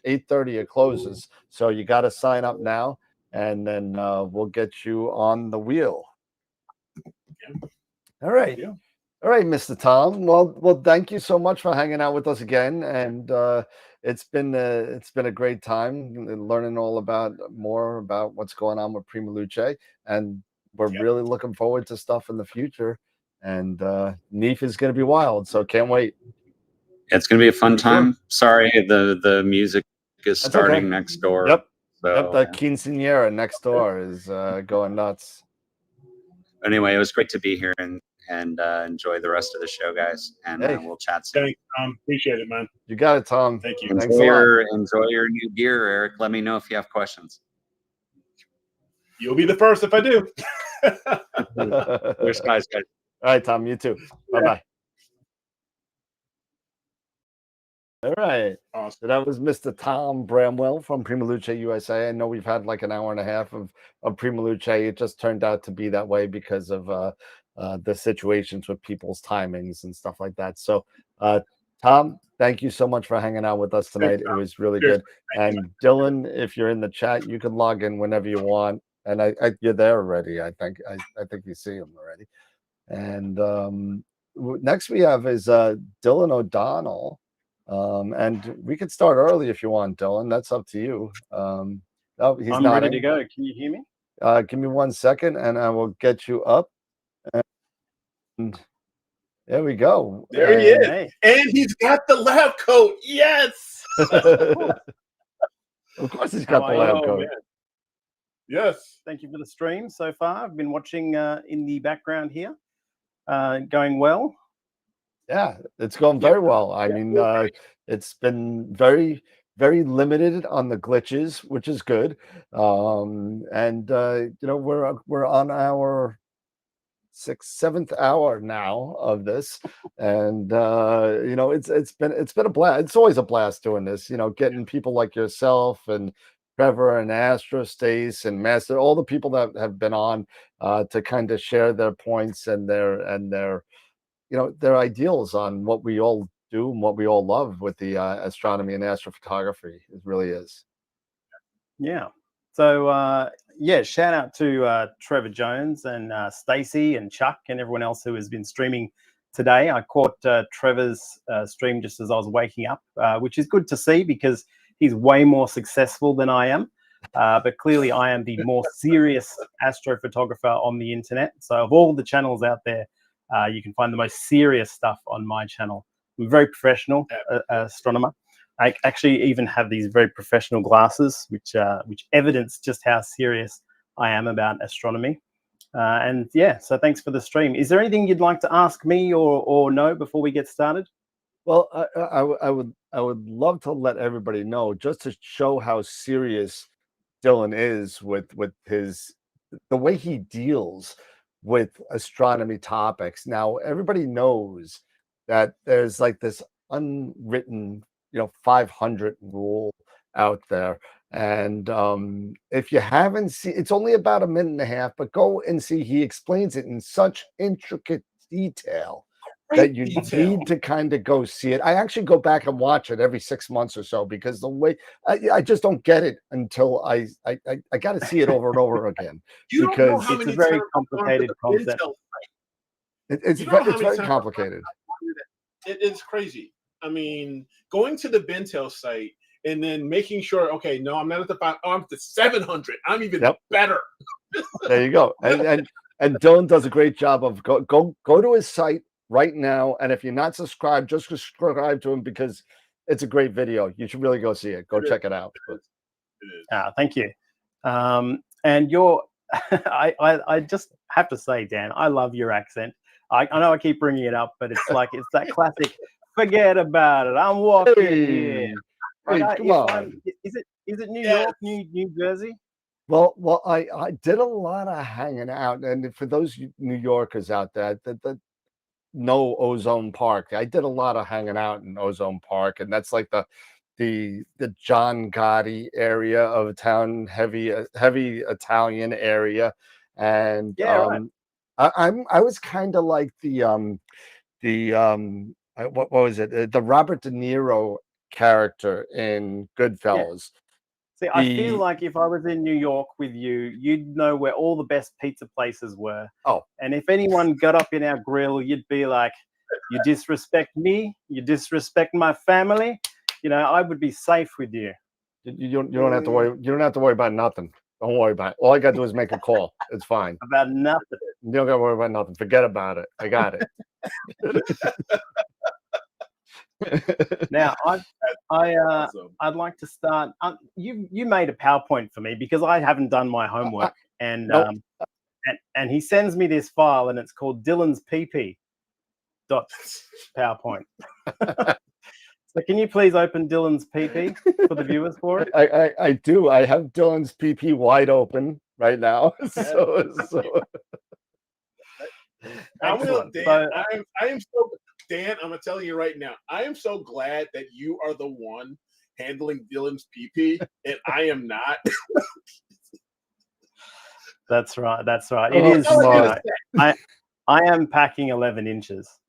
8:30 it closes, so you got to sign up now, and then we'll get you on the wheel. All right. All right, Mr. Tom. Well, thank you so much for hanging out with us again, and it's been a great time learning all about more about what's going on with Primaluce, and we're really looking forward to stuff in the future. And NEAF is going to be wild, so can't wait. It's going to be a fun time. Sorry, the music is That's starting okay. next door. Yep. So, Yep. The quinceanera next door is going nuts. Anyway, it was great to be here and enjoy the rest of the show, guys. And Hey. we'll chat soon. Thanks, Tom. Appreciate it, man. You got it, Tom. Thank you. Thanks a lot. Enjoy your new gear, Eric. Let me know if you have questions. You'll be the first if I do. Cheers, guys. All right, Tom. You too. Bye-bye. All right. Awesome. So that was Mr. Tom Bramwell from Primaluce USA. I know we've had like an hour and a half of Primaluce. It just turned out to be that way because of the situations with people's timings and stuff like that. So, Tom, thank you so much for hanging out with us tonight. It was really good. And Dylan, if you're in the chat, you can log in whenever you want. And you're there already. I think you see him already. And next we have is Dylan O'Donnell. And we could start early if you want, Dylan. That's up to you. Oh, he's I'm nodding. ready to go. Can you hear me? Give me 1 second, and I will get you up. And there we go. There he is, and he's got the lab coat. Yes. Of course, he's got the lab coat. Man. Yes. Thank you for the stream so far. I've been watching in the background here. Going well. Yeah, it's going very well. I mean, it's been very, very limited on the glitches, which is good. And you know, we're on our 6th, 7th hour now of this, and you know, it's been a blast. It's always a blast doing this. You know, getting people like yourself and Trevor and Astro, Stace and Master, all the people that have been on to kind of share their points and their you know, their ideals on what we all do and what we all love with the astronomy and astrophotography. It really is. Yeah. So yeah, shout out to Trevor Jones and Stacy and Chuck and everyone else who has been streaming today. I caught Trevor's stream just as I was waking up, which is good to see because he's way more successful than I am. But clearly I am the more serious astrophotographer on the internet. So of all the channels out there, you can find the most serious stuff on my channel. I'm a very professional astronomer. I actually even have these very professional glasses, which evidence just how serious I am about astronomy. And yeah, so thanks for the stream. Is there anything you'd like to ask me or know before we get started? Well, I would love to let everybody know, just to show how serious Dylan is with the way he deals with astronomy topics. Now, everybody knows that there's like this unwritten, you know, 500 rule out there. And if you haven't seen, it's only about 1.5 minutes, but go and see. He explains it in such intricate detail that you need to kind of go see it. I actually go back and watch it every 6 months or so because the way I just don't get it until I got to see it over and over again. You because don't know how it's many a very times complicated concept. It's You know how many very times complicated. It's crazy. I mean, going to the Bentel site and then making sure, okay, no, I'm not at the 5, I'm at the 700. I'm even better. There you go. And Dylan does a great job of go to his site right now. And if you're not subscribed, just subscribe to him because it's a great video. You should really go see it. Go check it out. Thank you. And your, I just have to say, Dan, I love your accent. I know I keep bringing it up, but it's like, it's that classic, forget about it. I'm walking in. Hey, come on. Is it New York, New Jersey? Well, I did a lot of hanging out. And for those New Yorkers out there that know Ozone Park, I did a lot of hanging out in Ozone Park. And that's like the John Gotti area of town, heavy Italian area. And right. I was kind of like what was it? The Robert De Niro character in Goodfellas. See, I feel like if I was in New York with you, you'd know where all the best pizza places were. Oh. And if anyone got up in our grill, you'd be like, you disrespect me, you disrespect my family. You know, I would be safe with you. You don't have to worry. You don't have to worry about nothing. Don't worry about it. All I got to do is make a call. It's fine. About nothing. You don't got to worry about nothing. Forget about it. I got it. Now, I'd like to start. You made a PowerPoint for me because I haven't done my homework, and Nope. and he sends me this file, and it's called Dylan's PP dot PowerPoint. So can you please open Dylan's PP for the viewers for it? I do. I have Dylan's PP wide open right now. So I'm Excellent. Dan, So- I am so Dan. I'm gonna tell you right now. I am so glad that you are the one handling Dylan's PP, and I am not. That's right. That's right. It Oh, is. smart. I am packing 11 inches.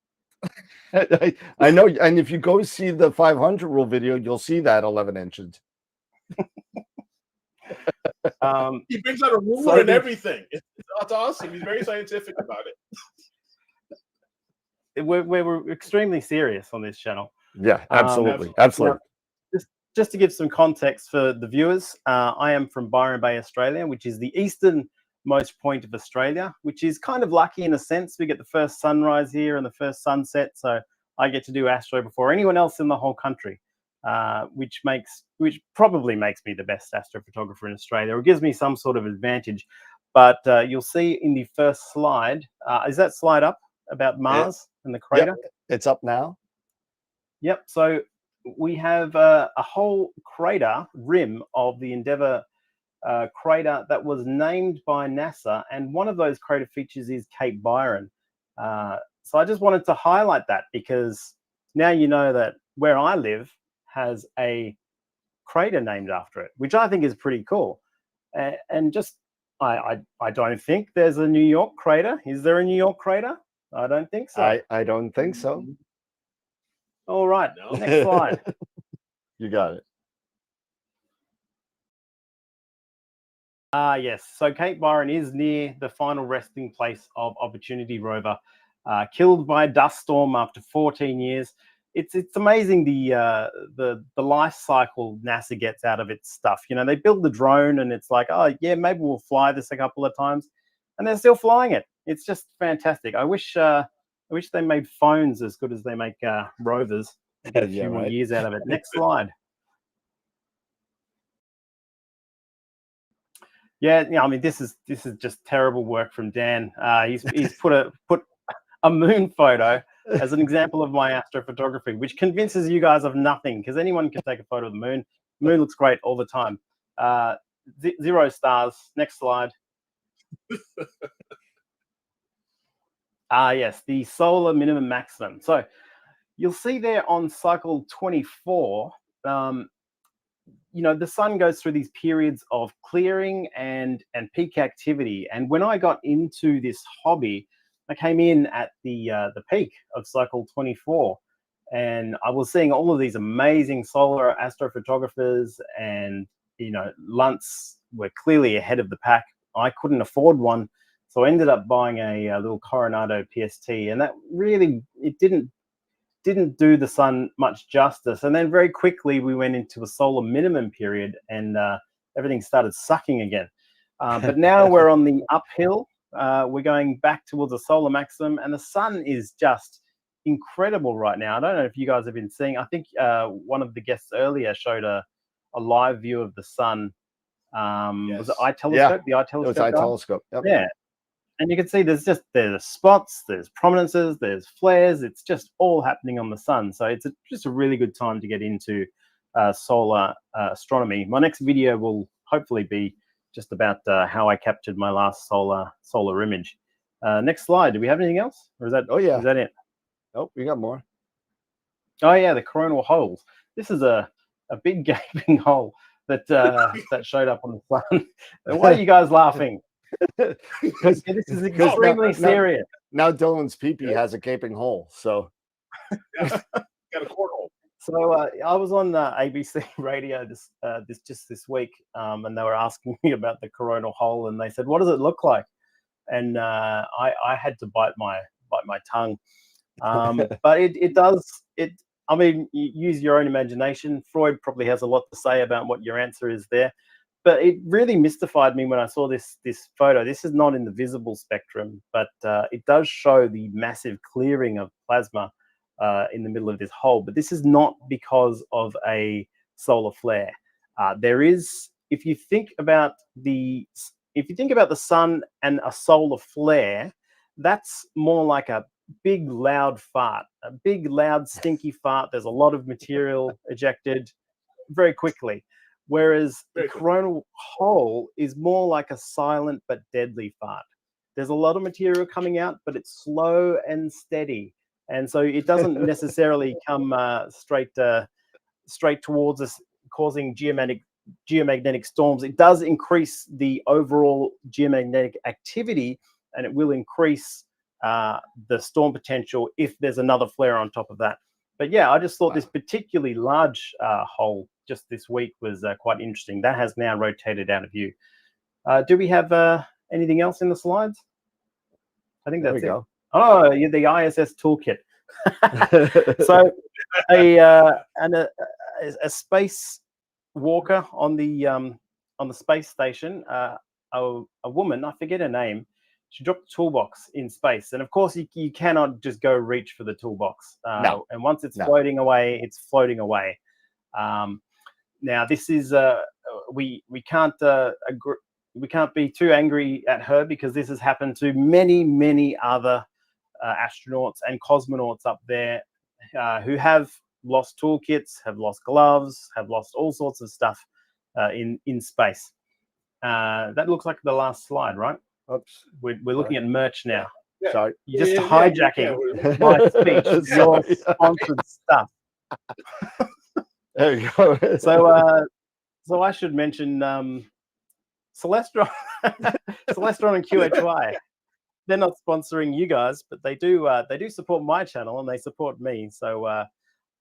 I know. And if you go see the 500 rule video, you'll see that 11 inches. He brings out a ruler So and the- everything. It's awesome. He's very scientific about it. We're extremely serious on this channel. Yeah, absolutely. Now, Absolutely. just to give some context for the viewers, I am from Byron Bay, Australia, which is the easternmost point of Australia, which is kind of lucky in a sense. We get the first sunrise here and the first sunset, so I get to do astro before anyone else in the whole country, which probably makes me the best astrophotographer in Australia, or gives me some sort of advantage. But you'll see in the first slide, is that slide up about Mars and the crater? Yep, it's up now. Yep. So we have a whole crater rim of the Endeavour crater that was named by NASA, and one of those crater features is Cape Byron. So I just wanted to highlight that because now you know that where I live has a crater named after it, which I think is pretty cool. And just I don't think there's a New York crater. Is there a New York crater? I don't think so. I don't think so. All right, next slide. You got it. Yes. So Cape Byron is near the final resting place of Opportunity rover, killed by a dust storm after 14 years. It's amazing the life cycle NASA gets out of its stuff. You know, they build the drone and it's like, oh yeah, maybe we'll fly this a couple of times, and they're still flying it. It's just fantastic. I wish they made phones as good as they make rovers. Get a few more years out of it. Next slide. Yeah, I mean, this is just terrible work from Dan. He's put a moon photo as an example of my astrophotography, which convinces you guys of nothing, because anyone can take a photo of the moon. The moon looks great all the time. 0 stars. Next slide. Yes, the solar minimum maximum. So you'll see there on cycle 24, you know, the sun goes through these periods of clearing and peak activity. And when I got into this hobby, I came in at the peak of cycle 24, and I was seeing all of these amazing solar astrophotographers, and you know, Luntz were clearly ahead of the pack. I couldn't afford one, so I ended up buying a little Coronado PST, and that really didn't do the sun much justice. And then very quickly we went into a solar minimum period, and everything started sucking again. But now we're on the uphill. We're going back towards a solar maximum, and the sun is just incredible right now. I don't know if you guys have been seeing. I think one of the guests earlier showed a live view of the sun. Was it eye telescope? Yeah, the eye telescope. it was eye guy? telescope. Yep. Yeah. And you can see there's spots, there's prominences, there's flares. It's just all happening on the sun. So it's just a really good time to get into solar astronomy. My next video will hopefully be just about how I captured my last solar image. Next slide. Do we have anything else? Or is that? Oh yeah. Is that it? Nope, we got more. Oh yeah, the coronal holes. This is a big gaping hole that that showed up on the sun. Why are you guys laughing? Because this is extremely serious. Now Dylan's peepee has a gaping hole, so Got a cornhole. So I was on ABC radio this week, and they were asking me about the coronal hole, and they said, "What does it look like?" And I had to bite my tongue. But it does it. I mean, use your own imagination. Freud probably has a lot to say about what your answer is there. But it really mystified me when I saw this photo. This is not in the visible spectrum, but it does show the massive clearing of plasma in the middle of this hole. But this is not because of a solar flare. There is, if you think about the sun and a solar flare, that's more like a big loud fart, a big loud stinky fart. There's a lot of material ejected very quickly. Whereas the coronal hole is more like a silent but deadly fart. There's a lot of material coming out, but it's slow and steady. And so it doesn't necessarily come straight towards us, causing geomagnetic storms. It does increase the overall geomagnetic activity, and it will increase the storm potential if there's another flare on top of that. But yeah, I just thought this particularly large hole just this week was quite interesting. That has now rotated out of view. Do we have anything else in the slides? I think that's it. Go. Oh, yeah, the ISS toolkit. So a space walker on the space station, a woman, I forget her name, she dropped the toolbox in space. And of course, you cannot just go reach for the toolbox. No. And once it's floating away, it's floating away. Now, this is we can't be too angry at her, because this has happened to many other astronauts and cosmonauts up there who have lost toolkits, have lost gloves, have lost all sorts of stuff in space. That looks like the last slide, right? Oops. We're looking at merch now. Yeah. Sorry. You're just hijacking my speech, your sponsored stuff. There you go. So I should mention Celestron and QHY. They're not sponsoring you guys, but they do support my channel, and they support me. So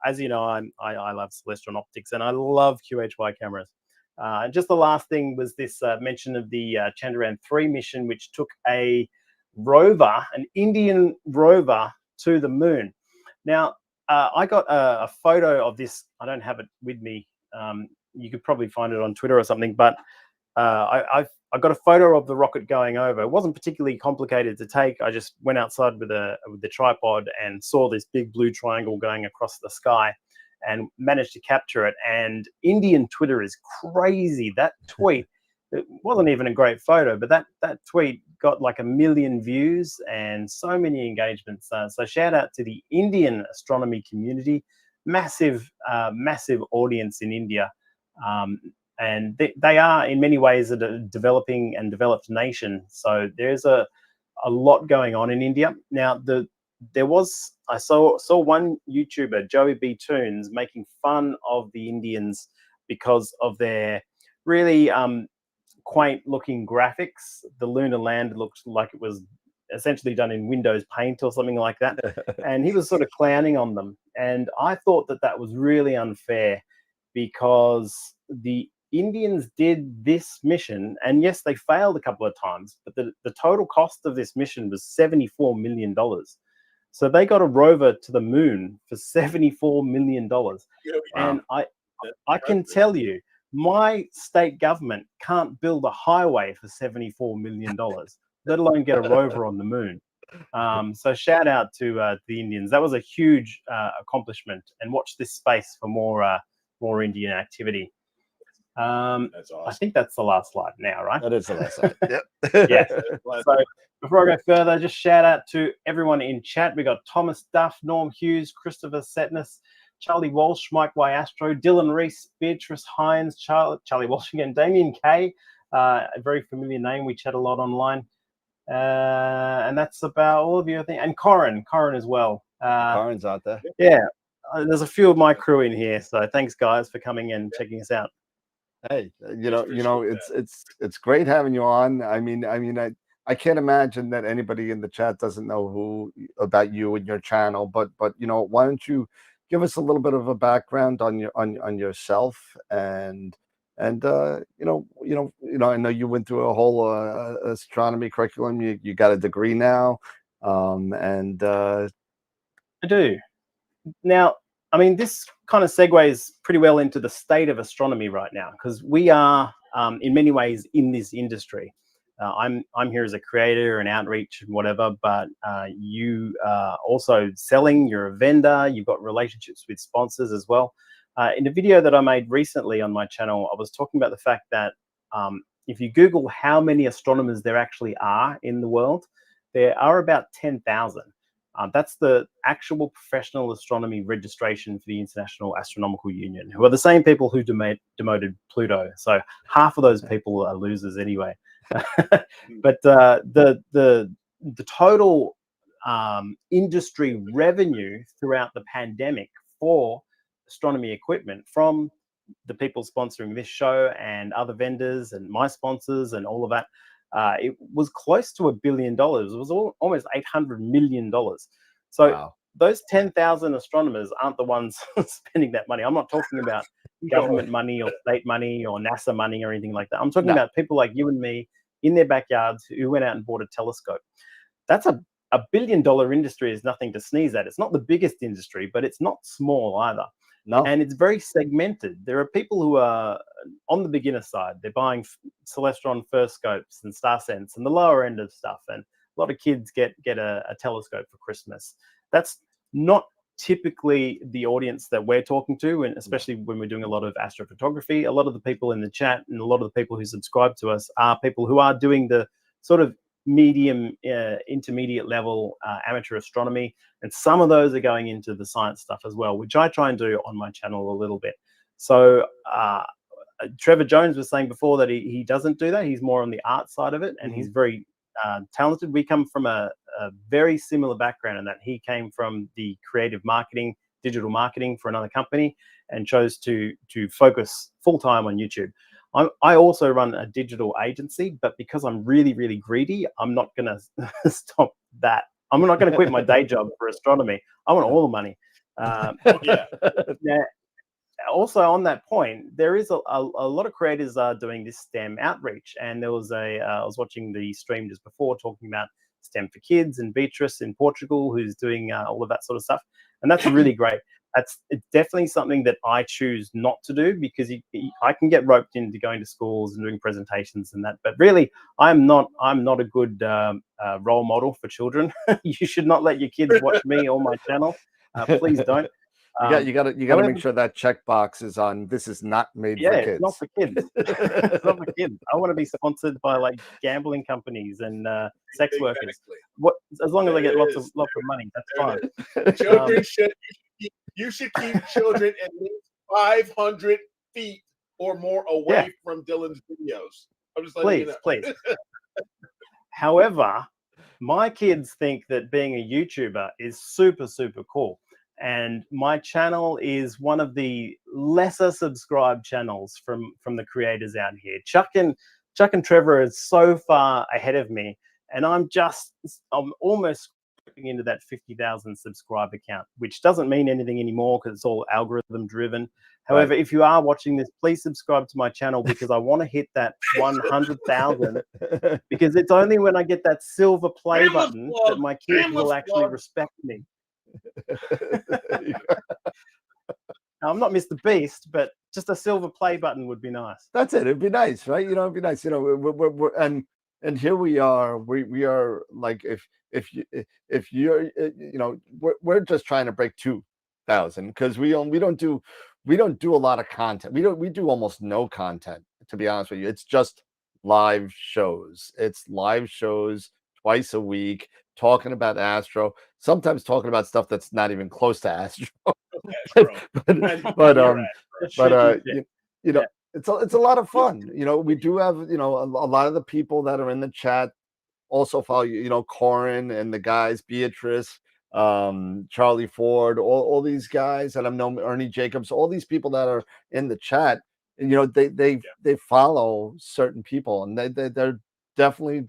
as you know, I love Celestron optics, and I love QHY cameras. And just the last thing was this mention of the Chandrayaan-3 mission, which took a rover, an Indian rover, to the moon. Now, I got a photo of this. I don't have it with me. You could probably find it on Twitter or something, but I got a photo of the rocket going over. It wasn't particularly complicated to take. I just went outside with the tripod and saw this big blue triangle going across the sky, and managed to capture it. And Indian Twitter is crazy. That tweet, it wasn't even a great photo, but that tweet got like 1 million views and so many engagements. So shout out to the Indian astronomy community. Massive audience in India. And they are in many ways a developing and developed nation. So there's a lot going on in India. Now, I saw one YouTuber, Joey B. Toons, making fun of the Indians because of their really quaint looking graphics. The lunar land looked like it was essentially done in Windows Paint or something like that. And he was sort of clowning on them. And I thought that was really unfair, because the Indians did this mission, and yes, they failed a couple of times, but the total cost of this mission was $74 million. So they got a rover to the moon for $74 million. And I can tell you, my state government can't build a highway for $74 million, let alone get a rover on the moon. So shout out to the Indians. That was a huge accomplishment, and watch this space for more Indian activity. That's awesome. I think that's the last slide now, right? That is the last slide. Yep. Yeah. So before I go further, just shout out to everyone in chat. We got Thomas Duff, Norm Hughes, Christopher Setness, Charlie Walsh, Mike Y. Astro, Dylan Reese, Beatrice Hines, Charlie Walsh again, Damien K, a very familiar name. We chat a lot online. And that's about all of you, I think. And Corin as well. Corin's out there. Yeah. There's a few of my crew in here. So thanks, guys, for coming and checking us out. Hey, it's great having you on. I can't imagine that anybody in the chat doesn't know about you and your channel, but why don't you give us a little bit of a background on yourself and I know you went through a whole astronomy curriculum. You got a degree now, and I do. Now, I mean, this kind of segues pretty well into the state of astronomy right now, because we are, in many ways, in this industry. I'm here as a creator and outreach and whatever, but you are also selling. You're a vendor. You've got relationships with sponsors as well. In a video that I made recently on my channel, I was talking about the fact that if you Google how many astronomers there actually are in the world, there are about 10,000. That's the actual professional astronomy registration for the International Astronomical Union, who are the same people who demoted Pluto. So half of those people are losers anyway. But the total industry revenue throughout the pandemic for astronomy equipment from the people sponsoring this show and other vendors and my sponsors and all of that, it was close to $1 billion. It was almost $800 million. So wow. Those 10,000 astronomers aren't the ones spending that money. I'm not talking about government money or state money or NASA money or anything like that. I'm talking about people like you and me in their backyards who went out and bought a telescope. That's a $1 billion industry is nothing to sneeze at. It's not the biggest industry, but it's not small either. No. And it's very segmented. There are people who are on the beginner side. They're buying Celestron first scopes and Star Sense and the lower end of stuff. And a lot of kids get a telescope for Christmas. That's not typically the audience that we're talking to, and especially when we're doing a lot of astrophotography. A lot of the people in the chat and a lot of the people who subscribe to us are people who are doing the sort of medium, intermediate level amateur astronomy, and some of those are going into the science stuff as well, which I try and do on my channel a little bit. So Trevor Jones was saying before that he doesn't do that. He's more on the art side of it, and he's very talented. We come from a very similar background in that he came from the creative marketing, digital marketing for another company, and chose to focus full-time on YouTube. I also run a digital agency, but because I'm really, really greedy, I'm not going to stop that. I'm not going to quit my day job for astronomy. I want all the money. Now, also on that point, there is a lot of creators are doing this STEM outreach, and there was I was watching the stream just before talking about STEM for Kids and Beatrice in Portugal, who's doing all of that sort of stuff, and that's really great. It's definitely something that I choose not to do, because I can get roped into going to schools and doing presentations and that. But really, I'm not a good role model for children. You should not let your kids watch me or my channel. Please don't. You got to make sure that checkbox is on. This is not made for kids. It's not for kids. It's not for kids. I want to be sponsored by like gambling companies and sex workers. As long as I get lots of money, that's fine. Children you should keep children at least 500 feet or more away from Dylan's videos. I'm just letting you know. Please. However, my kids think that being a YouTuber is super, super cool. And my channel is one of the lesser subscribed channels from the creators out here. Chuck and Trevor are so far ahead of me, and I'm almost into that 50,000 subscriber count, which doesn't mean anything anymore because it's all algorithm driven. However, if you are watching this, please subscribe to my channel, because I want to hit that 100,000, because it's only when I get that silver play button that my kids will actually respect me. I'm not Mr. Beast, but just a silver play button would be nice. That's it. It'd be nice, right? It'd be nice. We're and here we are. We are like if you're we're just trying to break 2,000, because we don't do a lot of content. We do almost no content, to be honest with you. It's just live shows. It's live shows twice a week, talking about Astro, sometimes talking about stuff that's not even close to Astro. It's a lot of fun. We do have a lot of the people that are in the chat also follow Corin and the guys, Beatrice, Charlie Ford, all these guys, and I've known Ernie Jacobs, all these people that are in the chat, and they follow certain people, and they're definitely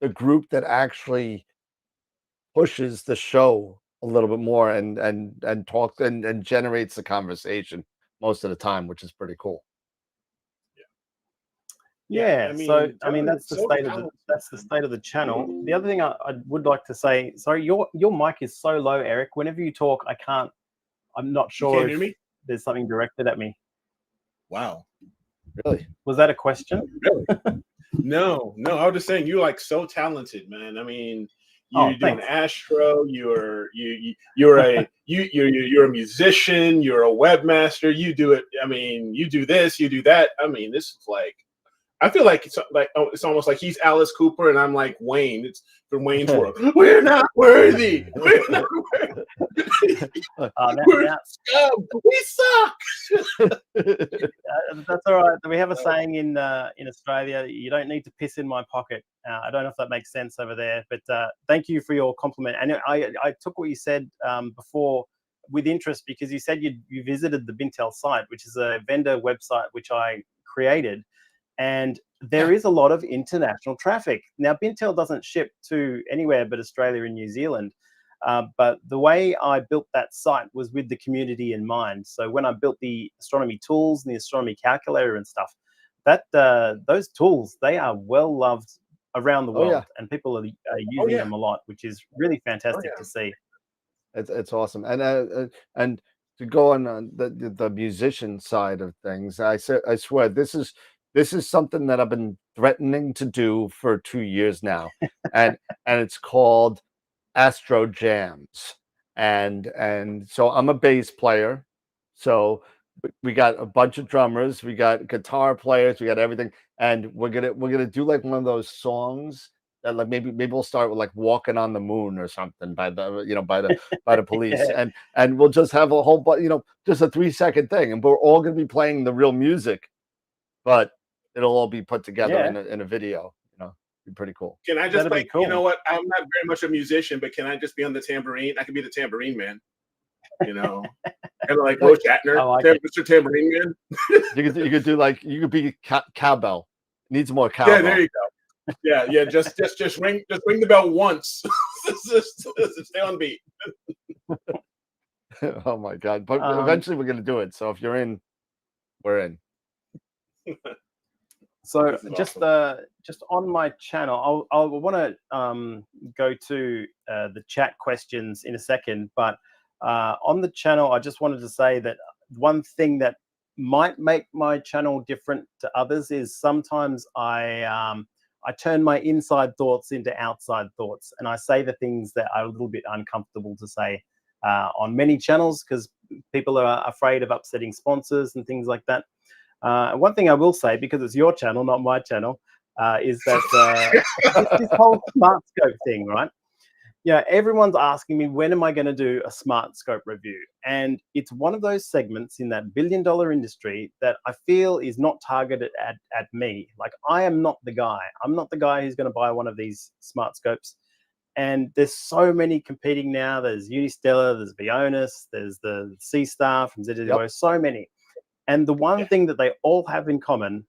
the group that actually pushes the show a little bit more and talk and generates the conversation most of the time, which is pretty cool. Yeah, I mean, so I mean Trevor that's is the so state of talented. that's the state of the channel. The other thing I would like to say, sorry, your mic is so low, Eric. Whenever you talk, I'm not You sure can't if hear me? there's something directed at me. Wow. Really? Was that a question? Really? No. I was just saying you're like so talented, man. I mean, Oh, you're doing thanks. Astro. You're a musician. You're a webmaster. You do it. I mean, you do this. You do that. I mean, this is like. I feel like it's almost like he's Alice Cooper and I'm like Wayne. It's from Wayne's World. We're not worthy. We're not worthy. We're scum. We suck. That's all right. We have a saying in Australia: you don't need to piss in my pocket. I don't know if that makes sense over there, but thank you for your compliment. And I took what you said before with interest because you said you visited the Bintel site, which is a vendor website which I created. And there is a lot of international traffic. Now, Bintel doesn't ship to anywhere but Australia and New Zealand. But the way I built that site was with the community in mind. So when I built the astronomy tools and the astronomy calculator and stuff, those tools, they are well loved around the world, and people are using them a lot, which is really fantastic to see. It's awesome. And to go on the musician side of things, I swear this is something that I've been threatening to do for 2 years now, and it's called Astro Jams, and so I'm a bass player, so we got a bunch of drummers, we got guitar players, we got everything, and we're gonna do like one of those songs that like maybe we'll start with like "Walking on the Moon" or something by the Police, Yeah. and we'll just have a whole just a 3-second thing, and we're all gonna be playing the real music, but it'll all be put together in a video. Be pretty cool. Can I just play? Cool. You know what? I'm not very much a musician, but can I just be on the tambourine? I can be the tambourine man. Kind of like Will Shatner, like Mr. Tambourine Man. You could do like you could be cowbell. Needs more cowbell. Yeah, there you go. Yeah. Just ring the bell once. just stay on beat. Oh my god! But eventually we're gonna do it. So if you're in, we're in. So just on my channel, I'll want to go to the chat questions in a second, but on the channel, I just wanted to say that one thing that might make my channel different to others is sometimes I turn my inside thoughts into outside thoughts, and I say the things that are a little bit uncomfortable to say on many channels because people are afraid of upsetting sponsors and things like that. One thing I will say, because it's your channel, not my channel, is that this whole smart scope thing, right? Yeah, everyone's asking me, when am I going to do a smart scope review? And it's one of those segments in that billion-dollar industry that I feel is not targeted at me. Like, I am not the guy. I'm not the guy who's going to buy one of these smart scopes. And there's so many competing now. There's Unistellar, there's Vionis, there's the C-Star from ZWO, so many. And the one thing that they all have in common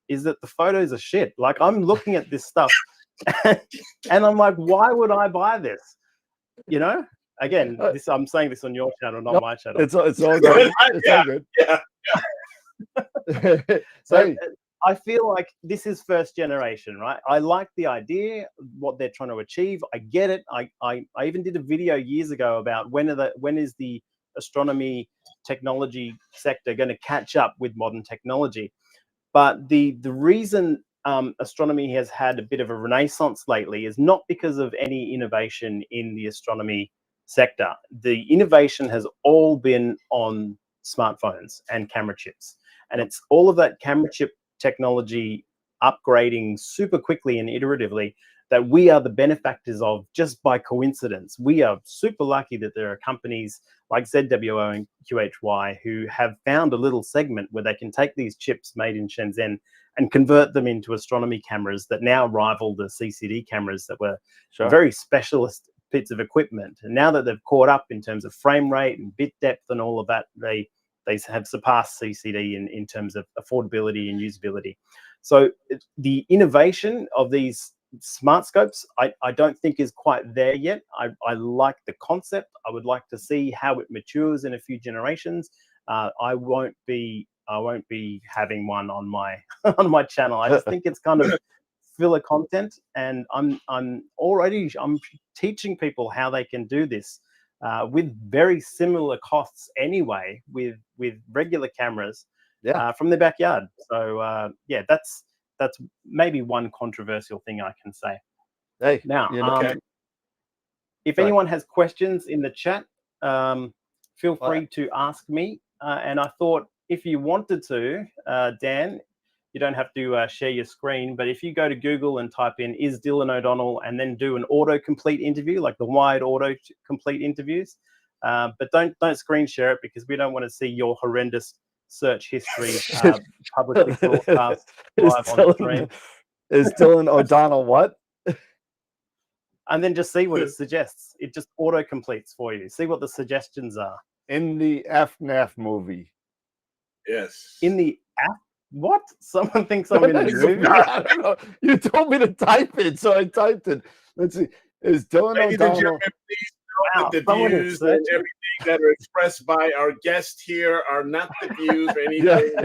is that the photos are shit. Like, I'm looking at this stuff and I'm like, why would I buy this? Again, I'm saying this on your channel, not my channel. It's all good. It's all good. Yeah. So I feel like this is first generation, right? I like the idea, what they're trying to achieve. I get it. I even did a video years ago about when is the astronomy technology sector going to catch up with modern technology. But the reason astronomy has had a bit of a renaissance lately is not because of any innovation in the astronomy sector. The innovation has all been on smartphones and camera chips. And it's all of that camera chip technology upgrading super quickly and iteratively that we are the benefactors of just by coincidence. We are super lucky that there are companies like ZWO and QHY who have found a little segment where they can take these chips made in Shenzhen and convert them into astronomy cameras that now rival the CCD cameras that were very specialist bits of equipment. And now that they've caught up in terms of frame rate and bit depth and all of that, they have surpassed CCD in terms of affordability and usability. So the innovation of these smart scopes, I don't think is quite there yet. I like the concept. I would like to see how it matures in a few generations. I won't be having one on my on my channel. I just think it's kind of filler content, and I'm teaching people how they can do this with very similar costs anyway, with regular cameras from their backyard. So yeah, that's maybe one controversial thing I can say. Hey, now, okay. If anyone has questions in the chat, feel free to ask me. And I thought if you wanted to, Dan, you don't have to share your screen, but if you go to Google and type in "is Dylan O'Donnell" and then do an autocomplete interview, like the wide autocomplete interviews, but don't screen share it, because we don't want to see your horrendous search history publicly broadcast live on the stream. Is Dylan O'Donnell what? And then just see what it suggests. It just auto completes for you. See what the suggestions are. In the FNAF movie. Yes. In the app? What? Someone thinks I'm in a movie? I don't know. You told me to type it, so I typed it. Let's see. Is Dylan Ladies and O'Donnell? gentlemen, please note that the views and everything that are expressed by our guest here are not the views or anything.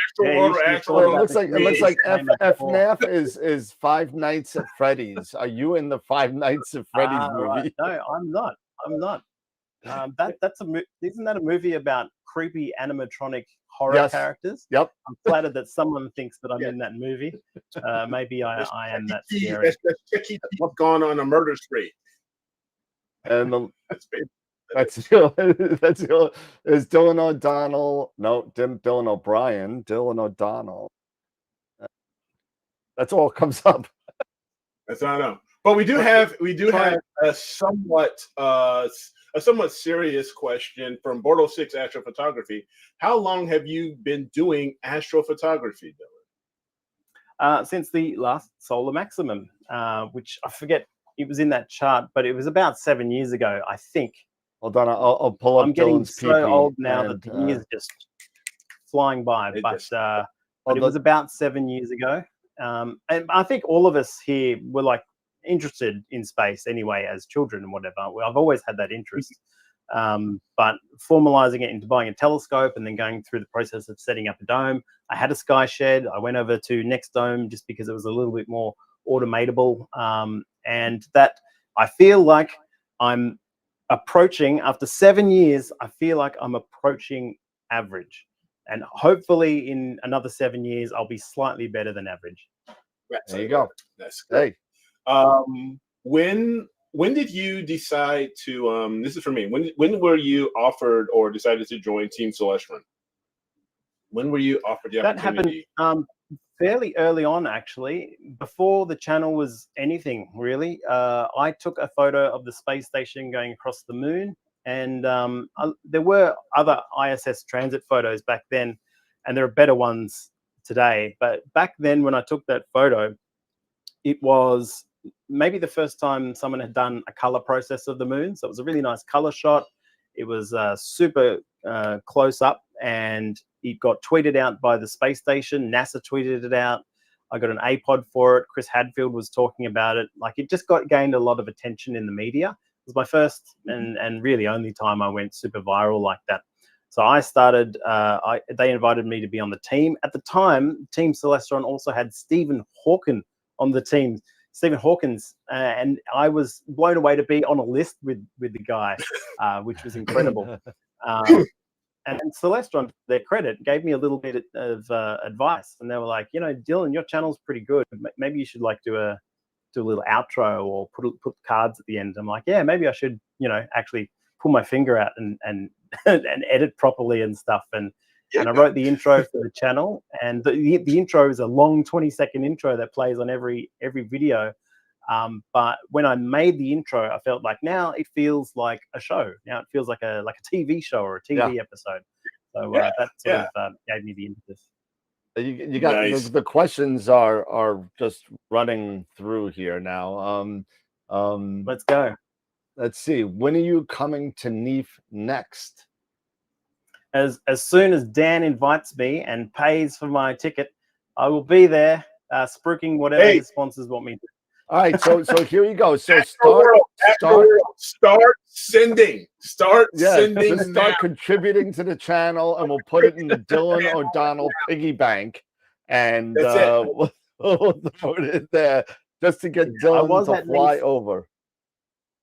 Astro World or Astro Well, World. it looks like FNAF is Five Nights at Freddy's. Are you in the Five Nights at Freddy's movie? Right. No, I'm not. I'm not. Isn't that a movie about creepy animatronic horror characters? Yep. I'm flattered that someone thinks that I'm in that movie. Maybe I am that scary. That's Chucky what's going on a murder spree. And that's is Dylan O'Donnell. No, Dylan O'Brien. Dylan O'Donnell. That's all comes up. That's not know. But we do have a somewhat serious question from Bordeaux 6 Astrophotography. How long have you been doing astrophotography, Dylan? Since the last solar maximum, which I forget, it was in that chart, but it was about 7 years ago, I think. Hold on, I'll pull up. I'm getting Dylan's so PP old now and, that the years just flying by. But it was about 7 years ago, and I think all of us here were like interested in space anyway as children and whatever. I've always had that interest, but formalizing it into buying a telescope and then going through the process of setting up a dome. I had a sky shed. I went over to Next Dome just because it was a little bit more automatable, and that I feel like I'm approaching, after 7 years, I feel like I'm approaching average, and hopefully in another 7 years I'll be slightly better than average. There you go. That's great. When did you decide to this is for me, when were you offered or decided to join Team Celestron? When were you offered the opportunity? That happened fairly early on, actually, before the channel was anything really. I took a photo of the space station going across the moon, and there were other ISS transit photos back then, and there are better ones today. But back then, when I took that photo, it was maybe the first time someone had done a color process of the moon. So it was a really nice color shot. It was super close up, and it got tweeted out by the space station. NASA tweeted it out. I got an APOD for it. Chris Hadfield was talking about it. Like, it just gained a lot of attention in the media. It was my first and really only time I went super viral like that. So I started, they invited me to be on the team. At the time, Team Celestron also had Stephen Hawking on the team. Stephen Hawkins, and I was blown away to be on a list with the guy, which was incredible. And Celestron, to their credit, gave me a little bit of advice, and they were like, Dylan, your channel's pretty good. Maybe you should do a little outro or put cards at the end. I'm like, yeah, maybe I should, actually pull my finger out and edit properly and stuff. And I wrote the intro for the channel, and the intro is a long 20-second intro that plays on every video. But when I made the intro, I felt like now it feels like a show. Now it feels like a TV show or a TV episode. So that sort of gave me the impetus. You got Nice. the questions are just running through here now. Let's go. Let's see. When are you coming to NEAF next? As soon as Dan invites me and pays for my ticket, I will be there. spruiking whatever Hey. the sponsors want me to. All right, so here you go. So Astro World, start sending. Start sending just start now. contributing to the channel, and we'll put it in the Dylan O'Donnell piggy bank, and That's it. we'll put it there just to get I Dylan was to at fly NEAF. over.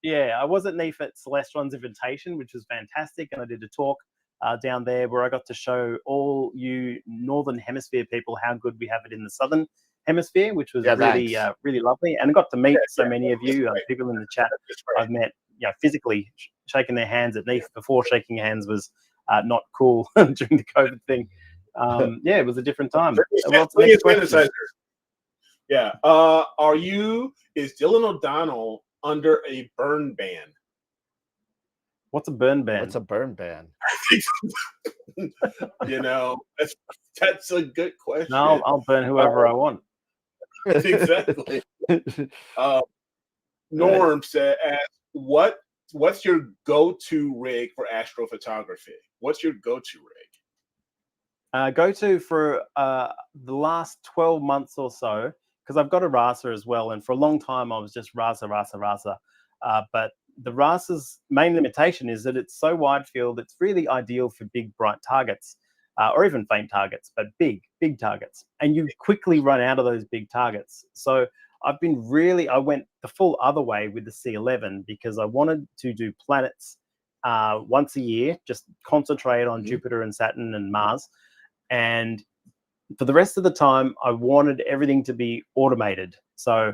Yeah, I was at NEAF at Celestron's invitation, which was fantastic, and I did a talk down there where I got to show all you Northern Hemisphere people how good we have it in the Southern Hemisphere, which was really really lovely, and I got to meet so many of you people in the chat I've met, physically shaking their hands at NEAF before shaking hands was not cool during the COVID thing. Yeah, it was a different time. What's the next question? Yeah. Is Dylan O'Donnell under a burn ban? What's a burn ban? What's a burn ban? That's a good question. No, I'll burn whoever I want. Exactly. Norm said, what's your go-to rig for astrophotography? What's your go-to rig? Go-to for the last 12 months or so, because I've got a RASA as well, and for a long time I was just RASA. But the RASA's main limitation is that it's so wide field, it's really ideal for big, bright targets, or even faint targets, but big targets. And you quickly run out of those big targets. So I went the full other way with the C11 because I wanted to do planets once a year, just concentrate on Jupiter and Saturn and Mars. And for the rest of the time, I wanted everything to be automated. So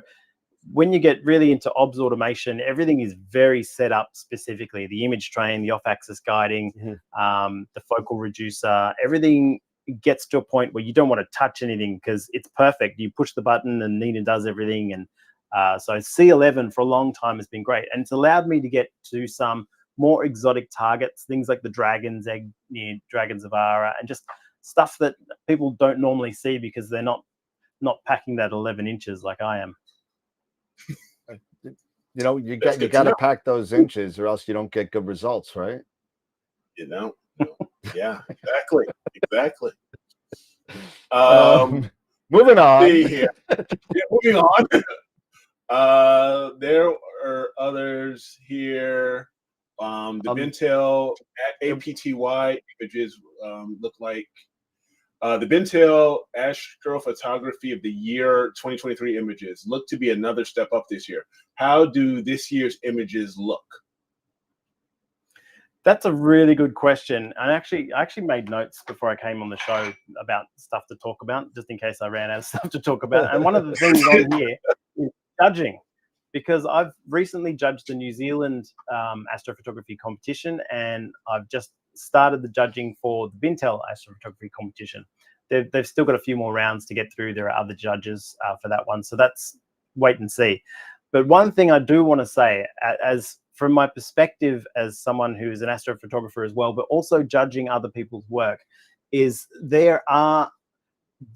when you get really into OBS automation, everything is very set up specifically. The image train, the off-axis guiding, the focal reducer, everything gets to a point where you don't want to touch anything because it's perfect. You push the button and Nina does everything. And so C11 for a long time has been great. And it's allowed me to get to some more exotic targets, things like the Dragon's Egg near Dragon Zavara, and just stuff that people don't normally see because they're not packing that 11 inches like I am. You got to pack those inches, or else you don't get good results, right? Yeah, exactly. Moving on. See here. Moving on. There are others here. The Bintel APTY images look like the Bintel Astrophotography of the Year 2023 images look to be another step up this year. How do this year's images look? That's a really good question. I actually made notes before I came on the show about stuff to talk about, just in case I ran out of stuff to talk about. And one of the things on here is judging, because I've recently judged the New Zealand astrophotography competition, and I've just started the judging for the Bintel astrophotography competition. They've still got a few more rounds to get through. There are other judges for that one, so that's wait and see. But one thing I do want to say, as from my perspective as someone who is an astrophotographer as well, but also judging other people's work, is there are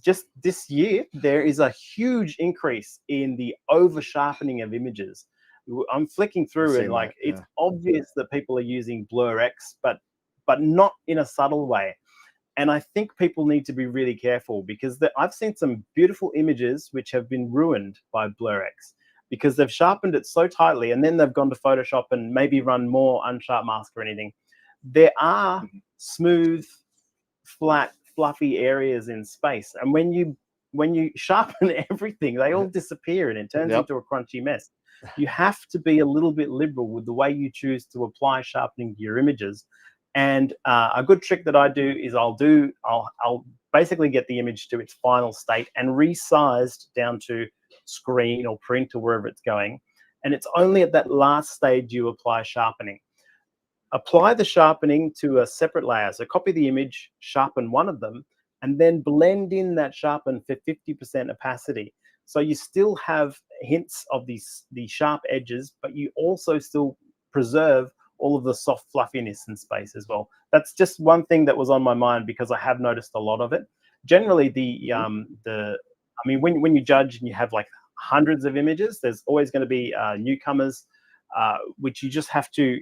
just this year there is a huge increase in the over sharpening of images. I'm flicking through and it's obvious that people are using BlurX, but not in a subtle way. And I think people need to be really careful, because I've seen some beautiful images which have been ruined by BlurX because they've sharpened it so tightly, and then they've gone to Photoshop and maybe run more unsharp mask or anything. There are smooth, flat, fluffy areas in space, and when you sharpen everything, they all disappear and it turns into a crunchy mess. You have to be a little bit liberal with the way you choose to apply sharpening to your images. And a good trick that I do is I'll basically get the image to its final state and resized down to screen or print or wherever it's going. And it's only at that last stage you apply sharpening. Apply the sharpening to a separate layer. So copy the image, sharpen one of them, and then blend in that sharpen for 50% opacity. So you still have hints of the sharp edges, but you also still preserve all of the soft fluffiness in space as well. That's just one thing that was on my mind, because I have noticed a lot of it. Generally, when you judge and you have like hundreds of images, there's always going to be newcomers, which you just have to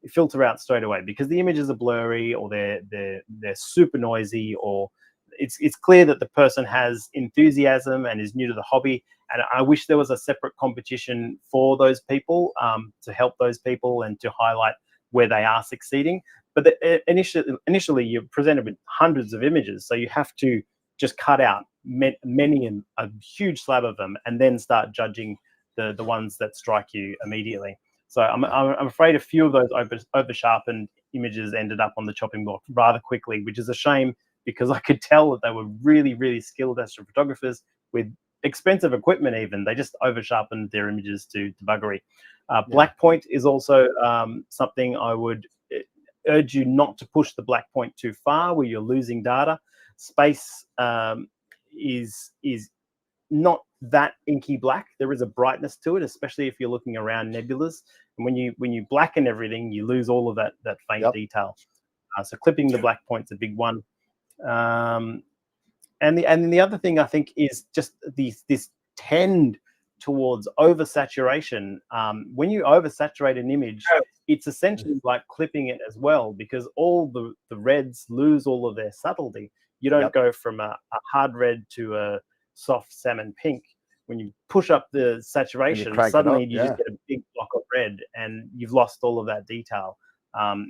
filter out straight away, because the images are blurry, or they're super noisy, or it's clear that the person has enthusiasm and is new to the hobby. And I wish there was a separate competition for those people, to help those people and to highlight where they are succeeding. But initially you're presented with hundreds of images, so you have to just cut out many and a huge slab of them, and then start judging the ones that strike you immediately. So I'm afraid a few of those over sharpened images ended up on the chopping block rather quickly, which is a shame, because I could tell that they were really, really skilled astrophotographers with expensive equipment. Even they just over sharpened their images to buggery. Black point is also something I would urge you not to push the black point too far, where you're losing data. Space is not that inky black. There is a brightness to it, especially if you're looking around nebulas. And when you blacken everything, you lose all of that faint detail. So clipping the black point's a big one. And the other thing I think is just this tend towards oversaturation. When you oversaturate an image, it's essentially like clipping it as well, because all the reds lose all of their subtlety. You don't go from a hard red to a soft salmon pink. When you push up the saturation, suddenly you just get a big block of red, and you've lost all of that detail.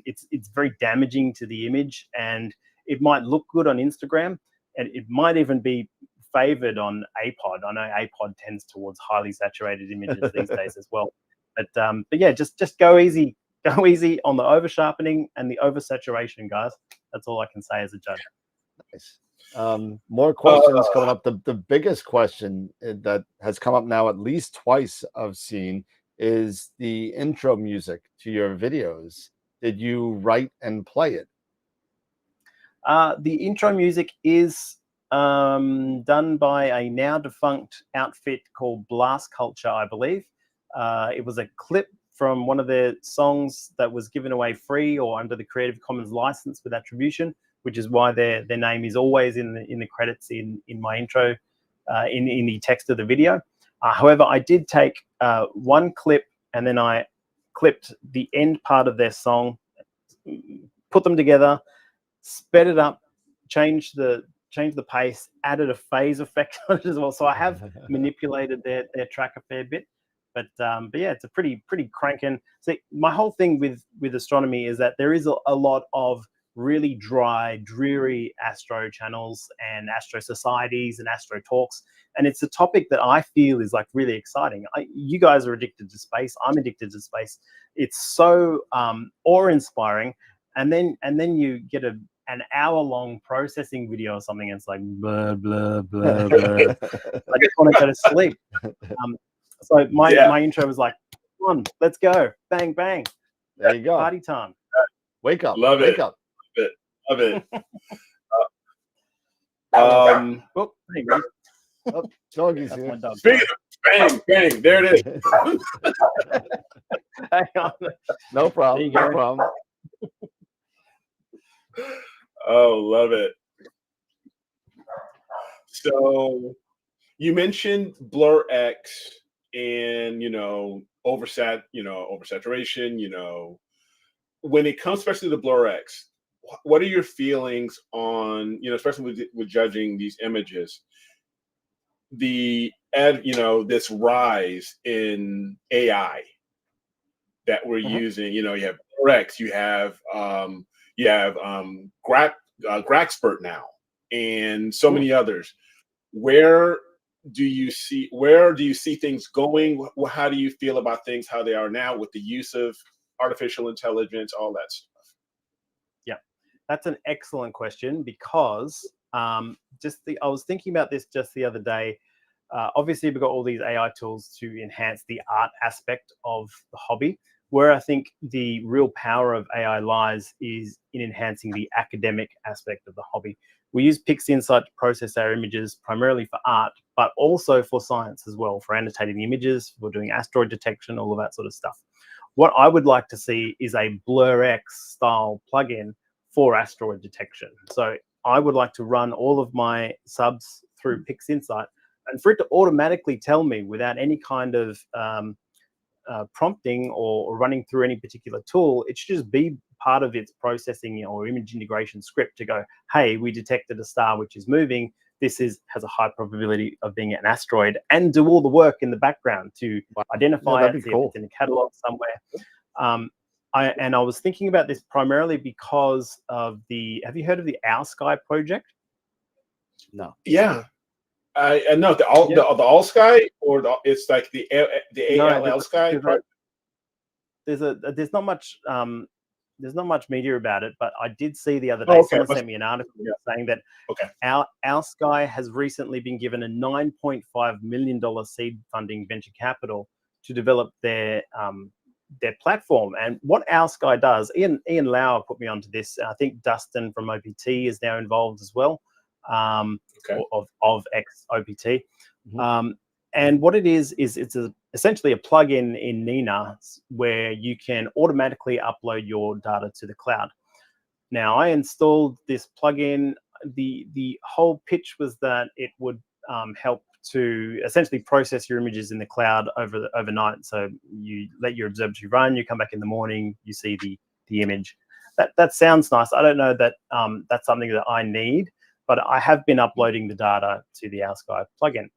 It's very damaging to the image, and it might look good on Instagram, and it might even be favored on APOD. I know APOD tends towards highly saturated images these days as well. But yeah, just go easy on the over sharpening and the oversaturation, guys. That's all I can say as a judge. Nice. More questions coming up. The biggest question that has come up now at least twice I've seen is the intro music to your videos. Did you write and play it? The intro music is done by a now defunct outfit called Blast Culture, I believe. It was a clip from one of their songs that was given away free or under the Creative Commons license with attribution, which is why their name is always in the credits in my intro, in the text of the video. However, I did take one clip, and then I clipped the end part of their song, put them together, sped it up, changed the pace, added a phase effect on it as well. So I have manipulated their track a fair bit. But yeah, it's a pretty cranking. See, my whole thing with astronomy is that there is a lot of really dry, dreary astro channels and astro societies and astro talks, and it's a topic that I feel is like really exciting. You guys are addicted to space. I'm addicted to space. It's so awe-inspiring, and then you get an hour-long processing video or something, and it's like blah blah blah blah. I just want to go to sleep. So my intro was like, come on, let's go, bang bang. There you go. Party time. Wake up. Love Wake it. up. Love it. Oh, there you go. Oh, doggy's here. Speaking of bang, there it is. Hang on. No problem. No problem. Oh, love it. So you mentioned Blur X and oversaturation, when it comes especially to Blur X, what are your feelings on, especially with judging these images, this rise in AI that we're using? You have Blur X, you have Graxpert now, and so many others. Where do you see things going? How do you feel about things how they are now with the use of artificial intelligence, all that stuff? Yeah, that's an excellent question, because I was thinking about this just the other day. Obviously, we've got all these AI tools to enhance the art aspect of the hobby. Where I think the real power of AI lies is in enhancing the academic aspect of the hobby. We use Pixinsight to process our images primarily for art, but also for science as well, for annotating the images, for doing asteroid detection, all of that sort of stuff. What I would like to see is a Blur X style plugin for asteroid detection. So I would like to run all of my subs through Pixinsight, and for it to automatically tell me without any kind of prompting or running through any particular tool, it should just be part of its processing or image integration script to go, hey, we detected a star which is moving. This has a high probability of being an asteroid, and do all the work in the background to identify it, see if it's in a catalog somewhere. I was thinking about this primarily because of have you heard of the Our Sky project? No. Yeah. I know the All Sky, or it's like the ALL Sky project. There's not much media about it, but I did see the other day someone sent me an article saying that Our Sky has recently been given a $9.5 million seed funding venture capital to develop their platform. And what Our Sky does, Ian Lauer put me onto this. I think Dustin from OPT is now involved as well, of ex-OPT. And what it is it's essentially a plugin in Nina where you can automatically upload your data to the cloud. Now, I installed this plugin. The whole pitch was that it would help to essentially process your images in the cloud overnight. So you let your observatory run, you come back in the morning, you see the image. That sounds nice. I don't know that that's something that I need, but I have been uploading the data to the Our Sky plugin.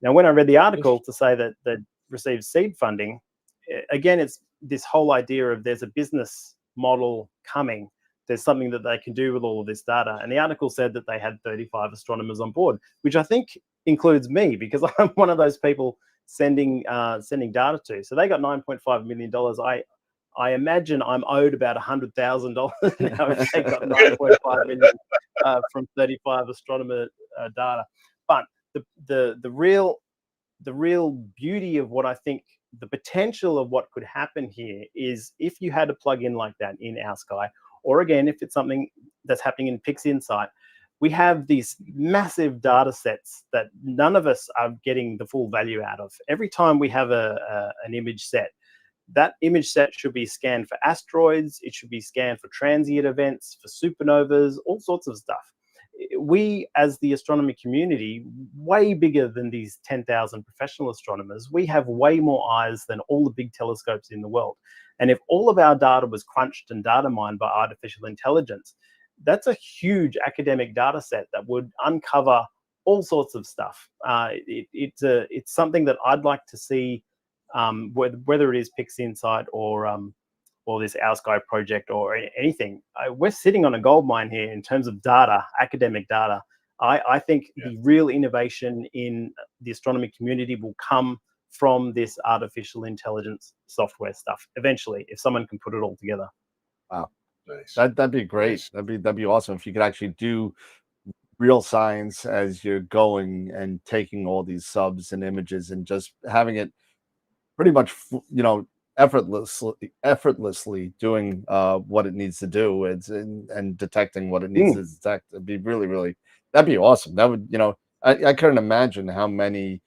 Now, when I read the article to say that they received seed funding, again, it's this whole idea of there's a business model coming. There's something that they can do with all of this data. And the article said that they had 35 astronomers on board, which I think includes me, because I'm one of those people sending data to. So they got $9.5 million. I imagine I'm owed about $100,000 now if they got $9.5 million from 35 astronomer data. But the real beauty of what I think the potential of what could happen here is if you had a plugin like that in Our Sky, or again, if it's something that's happening in Pixinsight, we have these massive data sets that none of us are getting the full value out of. Every time we have an image set, that image set should be scanned for asteroids, it should be scanned for transient events, for supernovas, all sorts of stuff. We, as the astronomy community, way bigger than these 10,000 professional astronomers, we have way more eyes than all the big telescopes in the world. And if all of our data was crunched and data mined by artificial intelligence, that's a huge academic data set that would uncover all sorts of stuff. It's something that I'd like to see, whether it is Pixinsight or this Our Sky project or anything. We're sitting on a gold mine here in terms of data, academic data. I think the real innovation in the astronomy community will come from this artificial intelligence software stuff eventually, if someone can put it all together. Wow. Nice. That'd be great. That'd be awesome if you could actually do real science as you're going and taking all these subs and images and just having it pretty much, effortlessly doing what it needs to do. And detecting what it needs to detect. It'd be really, that'd be awesome. That would, I couldn't imagine how many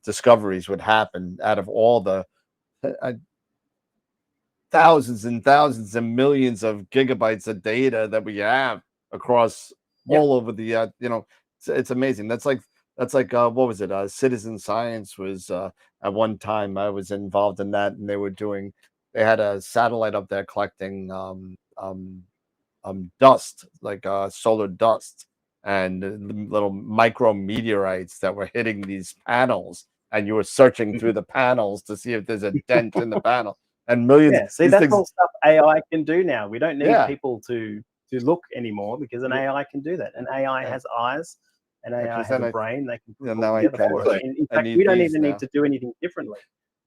discoveries would happen out of all the thousands and thousands and millions of gigabytes of data that we have across all over the it's amazing. That's like what was it, citizen science was at one time. I was involved in that, and they had a satellite up there collecting dust, like solar dust, and little micro meteorites that were hitting these panels, and you were searching through the panels to see if there's a dent in the panel. And millions. Yeah, see, that's all stuff AI can do now. We don't need people to look anymore, because an AI can do that. And AI has eyes, and AI has a brain. They can put it all together for us. In fact, we don't even need to do anything differently.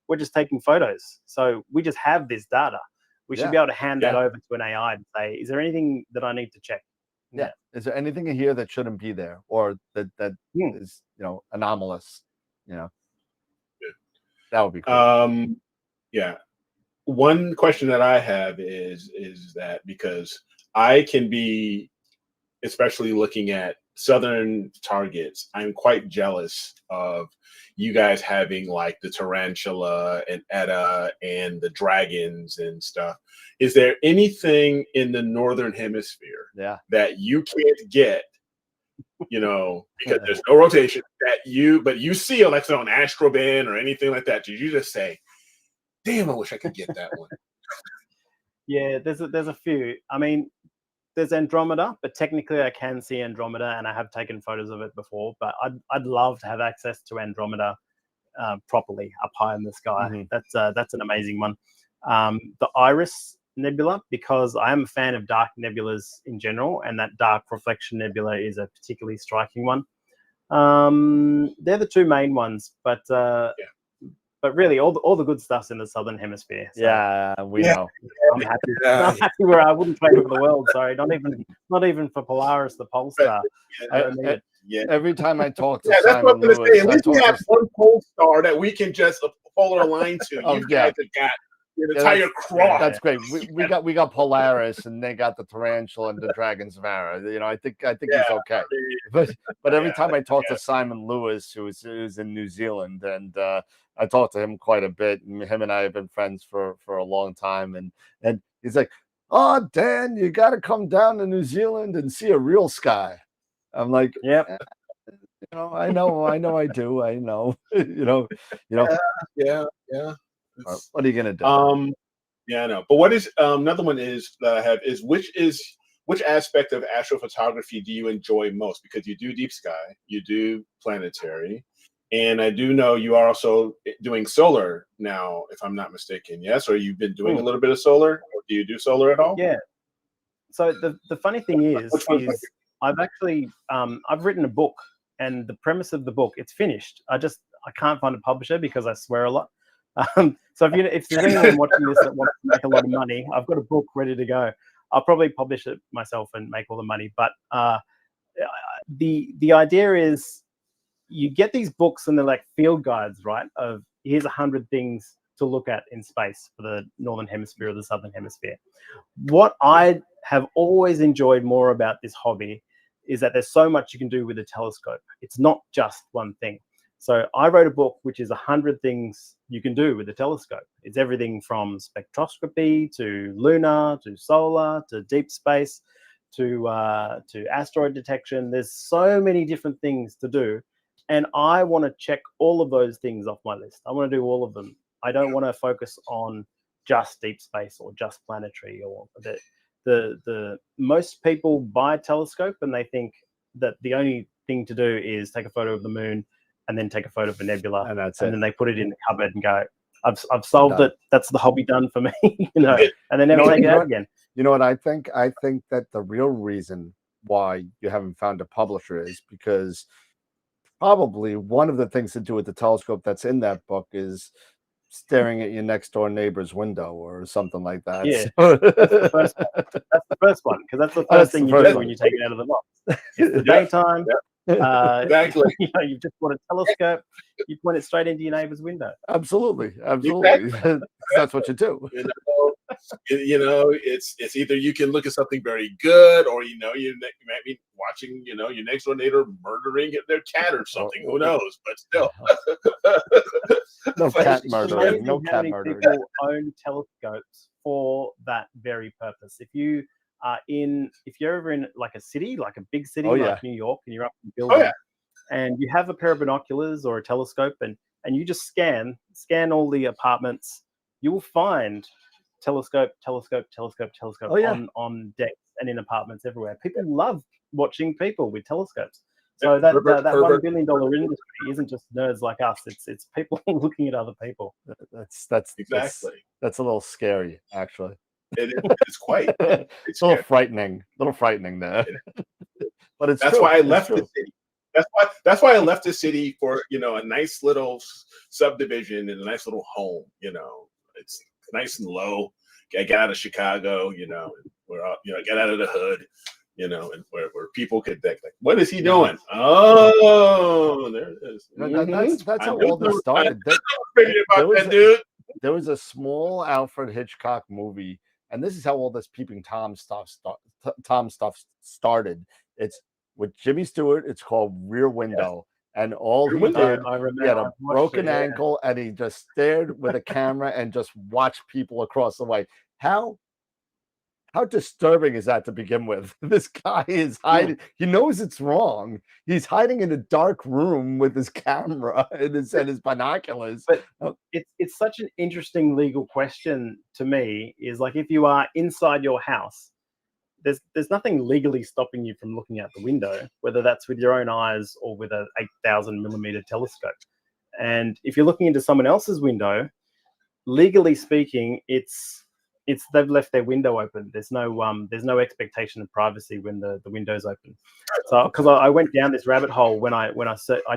We're just taking photos. So we just have this data. We should be able to hand that over to an AI and say, is there anything that I need to check? Yeah. Is there anything in here that shouldn't be there, or that is anomalous? That would be cool. Yeah. One question that I have is that, because I can be, especially looking at southern targets, I'm quite jealous of you guys having like the tarantula and Eta and the dragons and stuff. Is there anything in the northern hemisphere that you can't get, because there's no rotation, but you see like on Astroband or anything like that? Did you just say, damn, I wish I could get that one? Yeah, there's a few. I mean, there's Andromeda, but technically I can see Andromeda, and I have taken photos of it before. But I'd love to have access to Andromeda properly up high in the sky. That's an amazing one. The Iris Nebula, because I am a fan of dark nebulas in general, and that dark reflection nebula is a particularly striking one. They're the two main ones, but really all the good stuff's in the southern hemisphere. So Yeah, we know. I'm happy. I'm happy where I wouldn't trade it for the world. Sorry, not even for Polaris, the pole star. I don't need it. Every time I talk to Yeah, that's what Simon I'm gonna say. Lewis, At least we have one pole star that we can just polar align to. Oh, You yeah. guys have got the Yeah, entire cross. That's great. We got Polaris, and they got the Tarantula and the Dragon's Vara. You know, I think he's okay. But every time I talk to Simon Lewis, who's in New Zealand, and I talk to him quite a bit, and him and I have been friends for a long time, and he's like, "Oh, Dan, you got to come down to New Zealand and see a real sky." I'm like, "Yep, I know, I do, I know." you know. Yeah. What are you gonna do? Yeah, I know. But what is another one is that I have is which aspect of astrophotography do you enjoy most? Because you do deep sky, you do planetary, and I do know you are also doing solar now, if I'm not mistaken. Yes, or you've been doing a little bit of solar, or do you do solar at all? Yeah. So the funny thing is I've actually I've written a book, and the premise of the book, it's finished. I can't find a publisher because I swear a lot. So if there's anyone watching this that wants to make a lot of money, I've got a book ready to go. I'll probably publish it myself and make all the money. But the idea is you get these books and they're like field guides, right? Of here's 100 things to look at in space for the northern hemisphere or the southern hemisphere. What I have always enjoyed more about this hobby is that there's so much you can do with a telescope. It's not just one thing. So I wrote a book which is 100 things you can do with a telescope. It's everything from spectroscopy to lunar to solar to deep space to asteroid detection. There's so many different things to do, and I want to check all of those things off my list. I want to do all of them. I don't want to focus on just deep space or just planetary or the most people buy a telescope and they think that the only thing to do is take a photo of the moon and then take a photo of a nebula, and then they put it in the cupboard and go, I've solved it. That's the hobby done for me, and they never take it out again. You know what I think? I think that the real reason why you haven't found a publisher is because probably one of the things to do with the telescope that's in that book is staring at your next door neighbor's window or something like that. Yeah, that's the first one, because that's the first thing you do when you take it out of the box. It's the daytime. Exactly. You've just got a telescope. You point it straight into your neighbor's window. Absolutely. That's what you do. It's either you can look at something very good, or you might be watching your next door neighbor murdering their cat or something. Who knows? But still, no cat murdering. No how cat many murdering. people own telescopes for that very purpose. If you're over in like a city, like a big city, like New York, and you're up in a building, and you have a pair of binoculars or a telescope, and you just scan all the apartments, you will find telescope on decks and in apartments everywhere. People love watching people with telescopes. So that $1 billion industry isn't just nerds like us. It's people looking at other people. That's exactly. That's a little scary, actually. It's quite. It's a little frightening. there. But it's that's true. why I It's left true. the city. That's why I left the city for a nice little subdivision and a nice little home. It's nice and low. I got out of Chicago. We're out, got out of the hood. And where people could think, like, what is he doing? Oh, there it is. That's how all this started. There was a small Alfred Hitchcock movie, and this is how all this peeping Tom stuff started. It's with Jimmy Stewart. It's called Rear Window. And all he did, he had a broken ankle, and he just stared with a camera and just watched people across the way. How how disturbing is that to begin with? This guy is hiding. He knows it's wrong. He's hiding in a dark room with his camera and his binoculars. But it's such an interesting legal question to me. Is like, if you are inside your house, there's nothing legally stopping you from looking out the window, whether that's with your own eyes or with a 8,000 millimeter telescope. And if you're looking into someone else's window, legally speaking, it's they've left their window open. There's no expectation of privacy when the window's open. So because I went down this rabbit hole when I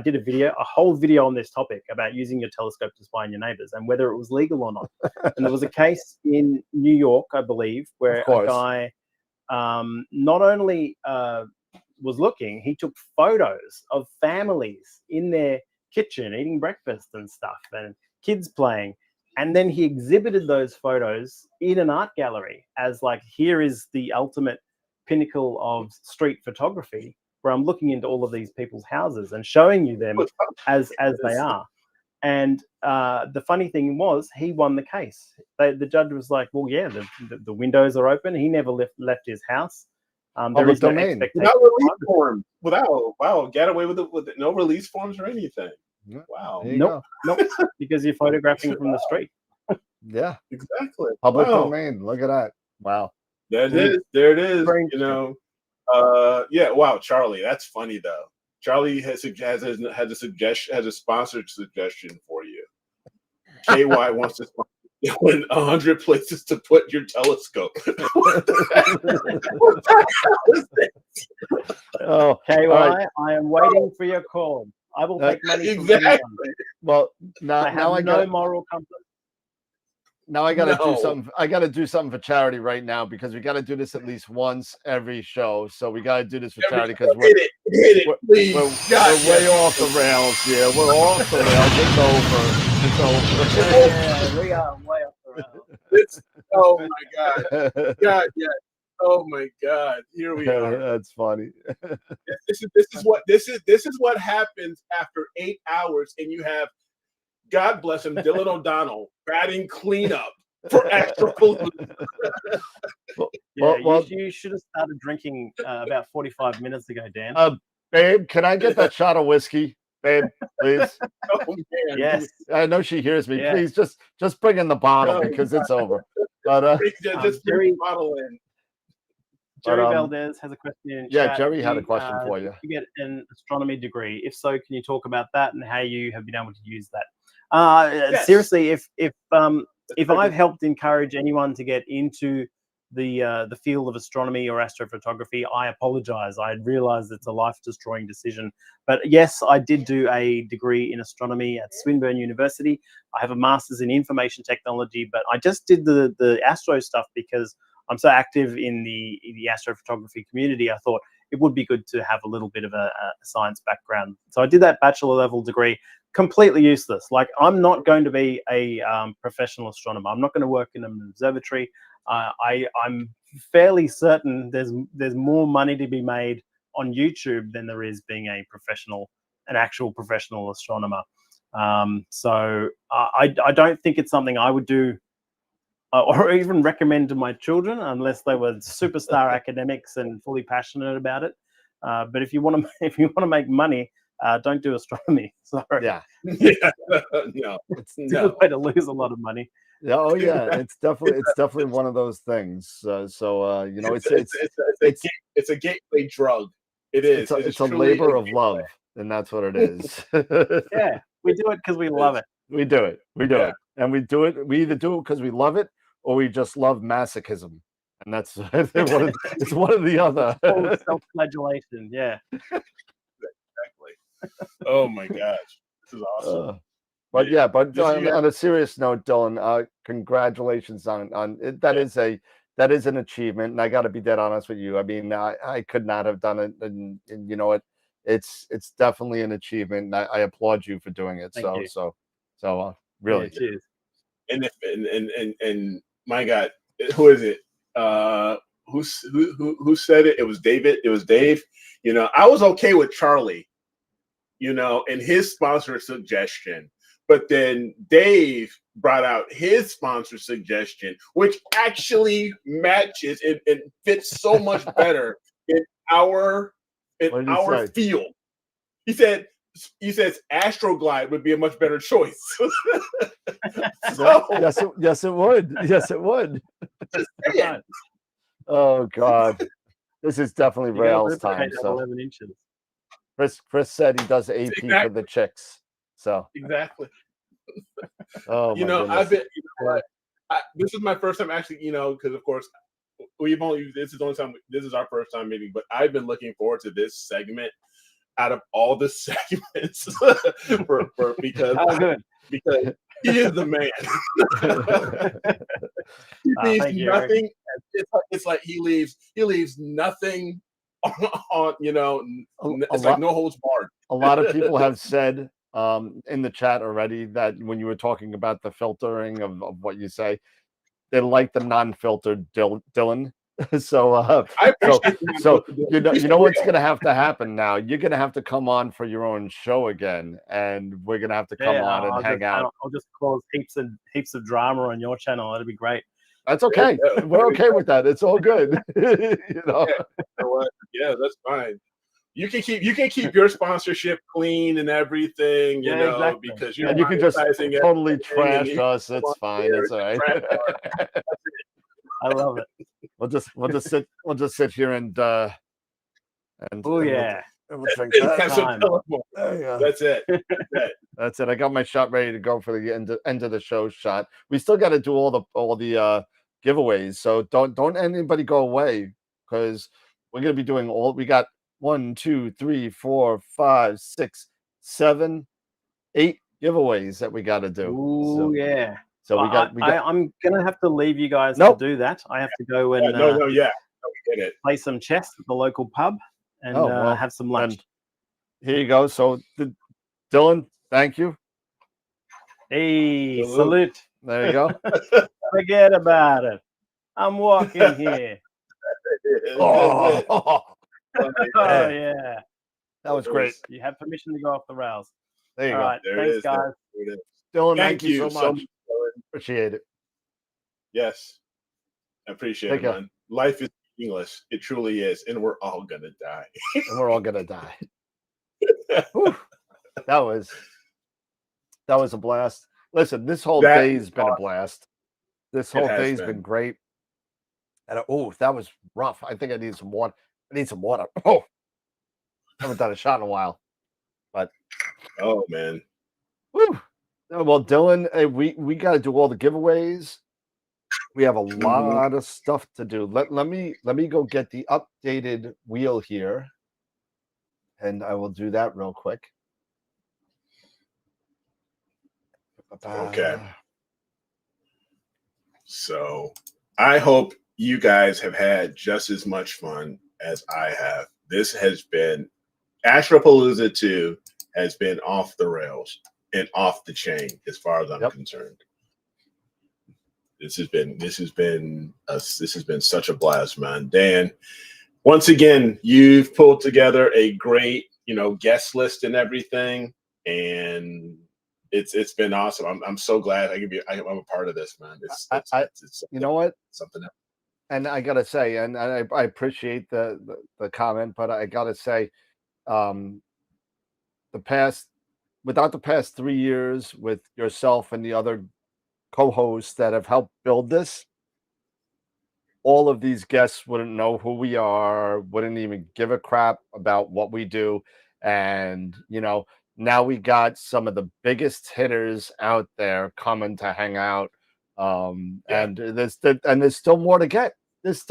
did a whole video on this topic about using your telescope to spy on your neighbors and whether it was legal or not. And there was a case in New York, I believe, where a guy not only was looking, he took photos of families in their kitchen eating breakfast and stuff and kids playing. And then he exhibited those photos in an art gallery as like, here is the ultimate pinnacle of street photography, where I'm looking into all of these people's houses and showing you them as they are. And the funny thing was, he won the case. The judge was like, well, yeah, the windows are open. He never left his house. There is no expectation. Without release forms. Wow, get away with it with no release forms or anything. Wow. Nope. Because you're photographing from the street. Yeah, exactly. Public Wow. domain. Look at that. Wow. There it is. There it is. You know. Yeah. Wow, Charlie. That's funny though. Charlie has a sponsored suggestion for you. KY wants to win 100 places to put your telescope. What the hell is this? Oh, KY, right. I am waiting for your call. I will take money from Exactly. anyone. Well, I have now I no got moral compass. now I got to No. do something. I got to do something for charity right now because we got to do this at least once every show. So we got to do this for charity because Hit it, please. we're Gotcha. way off the rails here. We're off the rails. It's over. Yeah, we are way off the rails. Oh my God. God, yeah. Oh my God. Here we are. That's funny. This is what happens after 8 hours, and you have, God bless him, Dylan O'Donnell batting cleanup for AstroPalooza. You should have started drinking about 45 minutes ago, Dan. Babe, can I get that shot of whiskey? Babe, please. Oh man. Yes. I know she hears me. Yeah. Please just bring in the bottle Oh, because it's over. But just bring the bottle in. Jerry But, Valdez has a question in yeah, chat. Jerry had a question for you. Did you get an astronomy degree? If so, can you talk about that and how you have been able to use that? Yes. Seriously, if I've helped encourage anyone to get into the field of astronomy or astrophotography, I apologize. I realize it's a life-destroying decision. But yes, I did do a degree in astronomy at Swinburne University. I have a master's in information technology, but I just did the astro stuff because I'm so active in the astrophotography community. I thought it would be good to have a little bit of a science background. So I did that bachelor level degree, completely useless. Like, I'm not going to be a professional astronomer. I'm not going to work in an observatory. I'm fairly certain there's more money to be made on YouTube than there is being an actual professional astronomer. So I don't think it's something I would do or even recommend to my children unless they were superstar academics and fully passionate about it. But if you want to make money, don't do astronomy. Sorry. Yeah. No, it's a way to lose a lot of money. Yeah, oh yeah, it's definitely one of those things. You know, it's a gateway drug. It is. It's a labor of love, and that's what it is. Yeah, we do it because we love it. We do it. We do it, and we do it. We either do it because we love it, or we just love masochism, and that's it's one or the other. Self-flagellation. Yeah. Exactly. Oh my gosh, this is awesome. But yeah, on a serious note, Dylan, congratulations on it. That is an achievement, and I got to be dead honest with you. I mean, I could not have done it, and you know what? It's definitely an achievement, and I applaud you for doing it. Thank you. So really, yeah, cheers. And my God, who is it? Who said it? It was David. It was Dave. You know, I was okay with Charlie, you know, and his sponsor suggestion. But then Dave brought out his sponsor suggestion, which actually matches and fits so much better in our field. He says Astroglide would be a much better choice. So, yes, it would. Yes, it would. Oh God, this is definitely Rail's time. So 11 inches. Chris said he does AP for the chicks. So exactly. Oh, you my know, goodness. I've been. You know what? This is my first time actually. You know, because of course we've only. This is the only time. This is our first time meeting. But I've been looking forward to this segment out of all the segments because because he is the man. He leaves nothing. It's like he leaves nothing on. You know, it's like no holds barred. A lot of people have said in the chat already that when you were talking about the filtering of what you say, they like the non-filtered Dylan. So you know what's gonna have to happen now. You're gonna have to come on for your own show again, and we're gonna have to come on and hang out. I'll just cause heaps of drama on your channel. That'd be great. That's okay. We're okay with that. It's all good. You know. Yeah, that's fine. You can keep your sponsorship clean and everything, you know, exactly. because and you can just totally trash us. It's fine. It's all right. I love it. We'll just sit here and oh yeah. We'll drink That's it. That's it. I got my shot ready to go for the end of the show shot. We still got to do all the giveaways. So don't anybody go away, because we're gonna be doing all. We got 1, 2, 3, 4, 5, 6, 7, 8 giveaways that we got to do. Oh yeah. So I'm gonna have to leave you guys to do that. I have to go and we get it. Play some chess at the local pub and have some lunch. Here you go. So Dylan, thank you. Hey, salute. There you go. Forget about it. I'm walking here. Oh yeah. That was great. You have permission to go off the rails. There you All go. right. Thanks, guys. Dylan, Thank you so much. Appreciate it. Yes. I appreciate it, man. Life is meaningless. It truly is. And we're all going to die. And we're all going to die. That was a blast. Listen, this whole day's been a blast. This whole day's been great. And that was rough. I think I need some water. Oh, I haven't done a shot in a while. But oh man. Woo. Well, Dylan, we got to do all the giveaways. We have a lot of stuff to do. Let me go get the updated wheel here, and I will do that real quick. Okay. So I hope you guys have had just as much fun as I have. This has been AstroPalooza 2 has been off the rails and off the chain as far as I'm concerned. This has been such a blast, man. Dan, once again, you've pulled together a great, guest list and everything, and it's been awesome. I'm so glad I'm a part of this, man. It's you know what? Something else. And I gotta say, and I appreciate the comment, but I gotta say, without the past 3 years with yourself and the other co-hosts that have helped build this, all of these guests wouldn't know who we are, wouldn't even give a crap about what we do. And now we got some of the biggest hitters out there coming to hang out. And there's still more to get. We got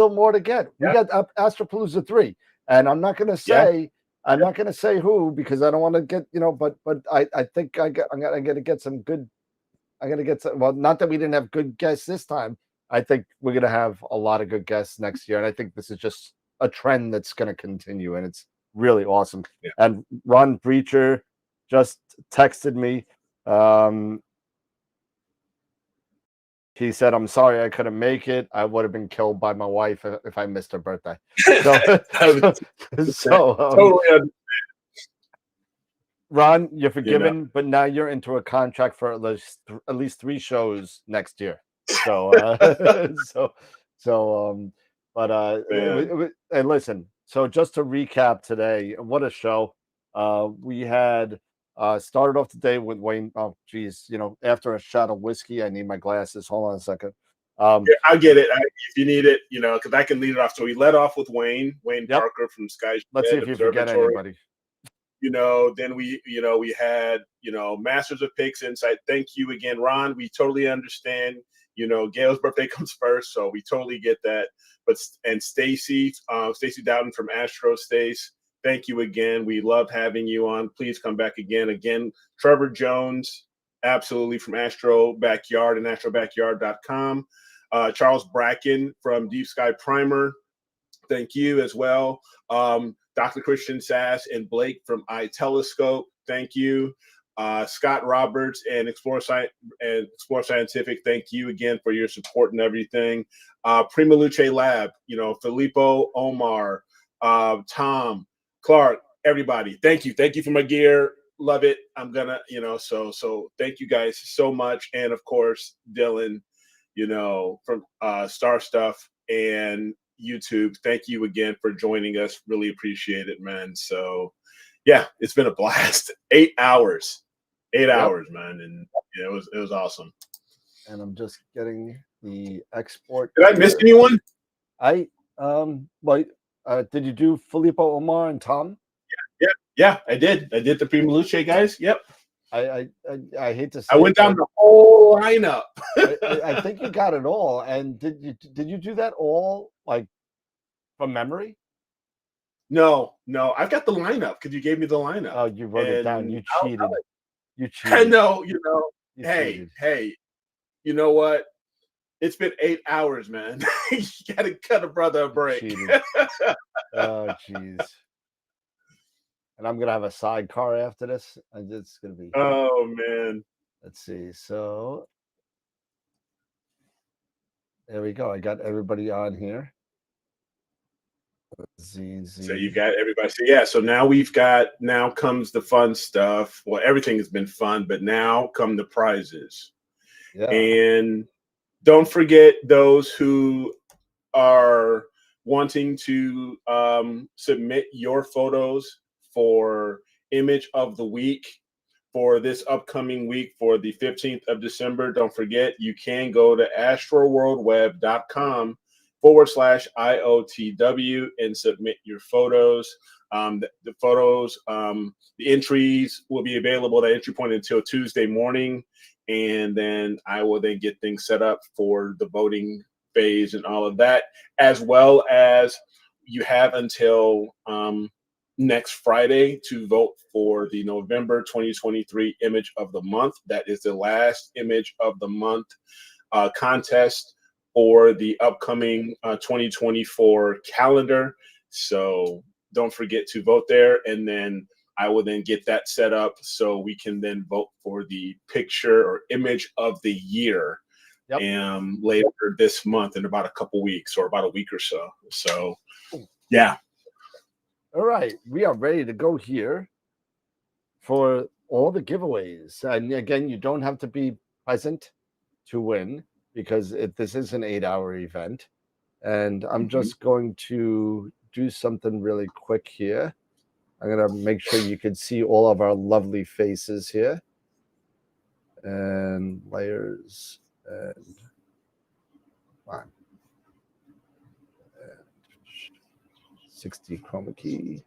AstroPalooza 3, and I'm not gonna say who, because I don't want to get but I think I'm gonna get some good. Well, not that we didn't have good guests this time. I think we're gonna have a lot of good guests next year, and I think this is just a trend that's gonna continue, and it's really awesome. Yeah. And Ron Breacher just texted me. He said, "I'm sorry I couldn't make it. I would have been killed by my wife if I missed her birthday." So, totally. Ron, you're forgiven, but now you're into a contract for at least 3 shows next year. So, and listen. So just to recap today, what a show! We had started off the day with Wayne. Oh, geez, after a shot of whiskey, I need my glasses. Hold on a second. Yeah, I get it. If you need it, because I can lead it off. So we led off with Wayne Parker from Sky. Let's see if you forget anybody. Then we had, Masters of Pixinsight. Thank you again, Ron. We totally understand. Gail's birthday comes first, so we totally get that. And Stacy Downton from Astro Stace. Thank you again. We loved having you on. Please come back again. Again, Trevor Jones, absolutely, from Astro Backyard and astrobackyard.com. Charles Bracken from Deep Sky Primer. Thank you as well. Dr. Christian Sasse and Blake from iTelescope. Thank you. Scott Roberts and Explore Scientific. Thank you again for your support and everything. PrimaLuce Lab. Filippo, Omar, Tom, Clark, everybody. Thank you. Thank you for my gear. Love it. I'm gonna, so thank you guys so much. And of course, Dylan, from Star Stuff and YouTube. Thank you again for joining us. Really appreciate it, man. So yeah, it's been a blast. 8 hours. 8 hours, man. And it was awesome. And I'm just getting the export. Did I miss anyone? Did you do Filippo, Omar, and Tom? Yeah, I did. I did the PrimaLuce guys. Yep. I hate to say I went down the whole lineup. I think you got it all. And did you do that all like from memory? No. I've got the lineup because you gave me the lineup. Oh, you wrote it down. You cheated. You cheated. I know. Hey, you know what? It's been 8 hours, man. You got to cut a brother a break. Oh, jeez. And I'm gonna have a sidecar after this. It's gonna be. Oh man. Let's see. So there we go. I got everybody on here. So you got everybody. So yeah. So now comes the fun stuff. Well, everything has been fun, but now come the prizes. Yeah. And don't forget those who are wanting to submit your photos for image of the week for this upcoming week for the 15th of December. Don't forget, you can go to astroworldweb.com/IOTW and submit your photos. The photos, the entries will be available at entry point until Tuesday morning. And then I will then get things set up for the voting phase and all of that, as well as you have until next Friday to vote for the November 2023 image of the month. That is the last image of the month contest for the upcoming 2024 calendar. So don't forget to vote there. And then I will then get that set up so we can then vote for the picture or image of the year later this month in about a couple weeks or about a week or so. So yeah. All right, we are ready to go here for all the giveaways. And again, you don't have to be present to win because this is an 8-hour event. And I'm just going to do something really quick here. I'm going to make sure you can see all of our lovely faces here. And layers and fine. 60 chroma key,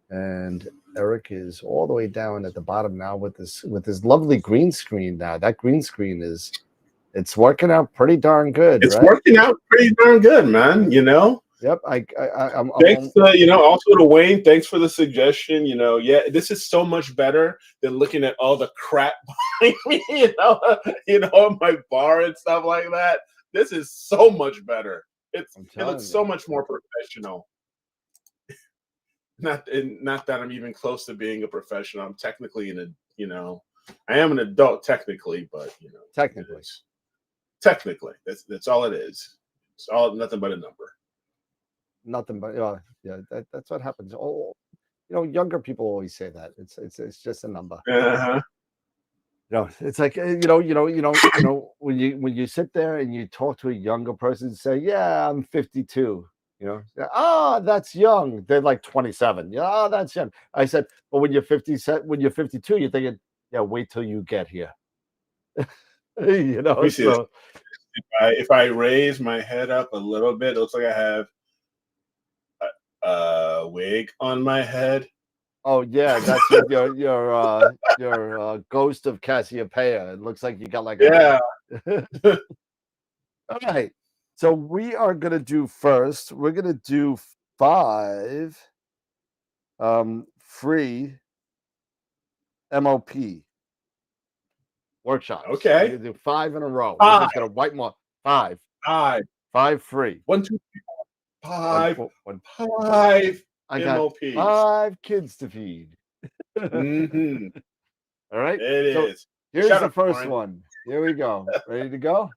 and Eric is all the way down at the bottom now with this lovely green screen. Now that green screen it's working out pretty darn good. It's working out pretty darn good, man. Yep. I'm thanks. Also to Wayne, thanks for the suggestion. Yeah, this is so much better than looking at all the crap behind me. On my bar and stuff like that. This is so much better. It looks so much more professional. Not that I'm even close to being a professional. I'm technically I am an adult technically, but technically that's all it is. It's all nothing but a number. Nothing but that's what happens. Oh, younger people always say that. It's just a number. Uh-huh. It's like when you sit there and you talk to a younger person and say, "Yeah, I'm 52." That's young. They're like 27. Yeah, oh, that's young. I said, but when you're 52, you're thinking, yeah, wait till you get here. Let me see this. So If I raise my head up a little bit, it looks like I have a wig on my head. oh yeah, that's your ghost of Cassiopeia. It looks like you got like Yeah. All right. So we are gonna do first. We're gonna do 5 free MOP workshops. Okay. We're gonna do 5 in a row. We're 5. just gonna wipe them off. 5. 5. 5 free. 1, 2, 3, 4, 5. One. 5 I got MOPs. 5 kids to feed. Mm-hmm. All right. It so is. Here's Shut the up, first Warren. one. Here we go. Ready to go?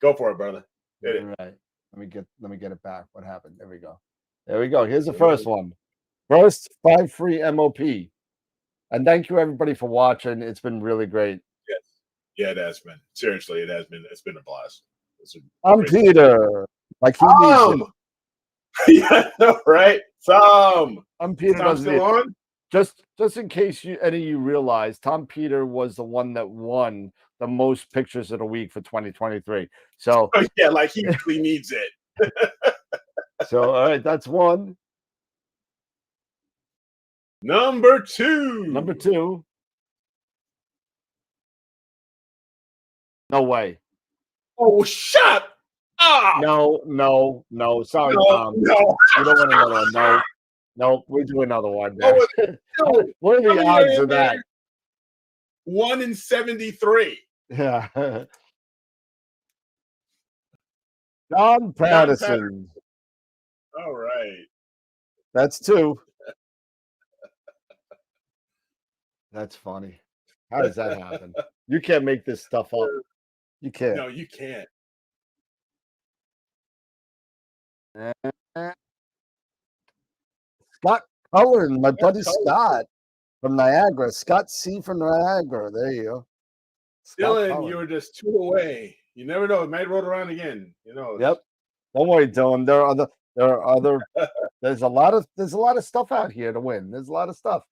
Go for it, brother. Hit it. All right. Let me get it back. What happened? There we go. There we go. Here's the first one. First 5 free MOP. And thank you everybody for watching. It's been really great. Yes. Yeah, it has been. Seriously, it has been. It's been a blast. I'm Peter. Like he needs it. Yeah, no, right? Tom. I'm Peter. Tom Doesn't still need- on? Just in case any of you realize, Tom Peter was the one that won the most pictures of the week for 2023. So Yeah, like he really needs it. so all right, that's one. Number 2. Number 2. No way. Oh, shut up. No. Sorry, No, Tom. no. You don't want another one. No, we do another one. Oh, What are the odds of that? 1 in 73. Yeah. John Patterson. All right. That's 2. That's funny. How does that happen? You can't make this stuff up. You can't. No, you can't. Scott Cullen, my buddy Scott from Niagara. Scott C from Niagara. There you go. Scott Dylan, Cullen. you were just 2 away. You never know. It might roll around again. Yep. Don't worry, Dylan. There are other. There's a lot of stuff out here to win. There's a lot of stuff.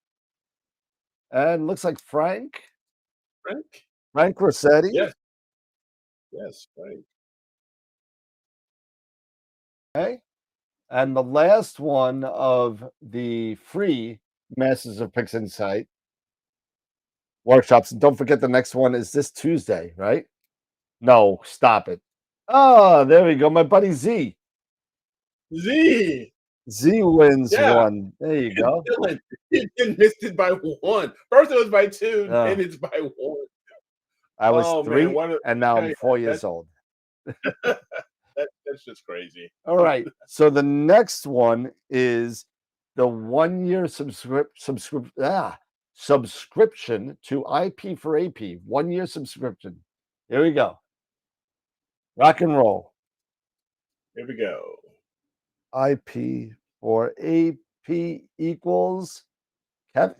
And looks like Frank Rossetti. Yes. Yes, Frank. Okay. And the last one of the free Masters of Pixinsight workshops. And don't forget the next one is this Tuesday, right? No, stop it. Oh, there we go. My buddy Z. Z wins Yeah. one. There you go. Dylan, you missed it by 1. First it was by 2, Oh. and it's by 1. I was Oh, 3, man, and now I'm hey, 4 years old. That's just crazy. All right. So the next one is the 1-year subscription to IP for AP. 1-year subscription. Here we go. Rock and roll. Here we go. IP for AP equals Kevin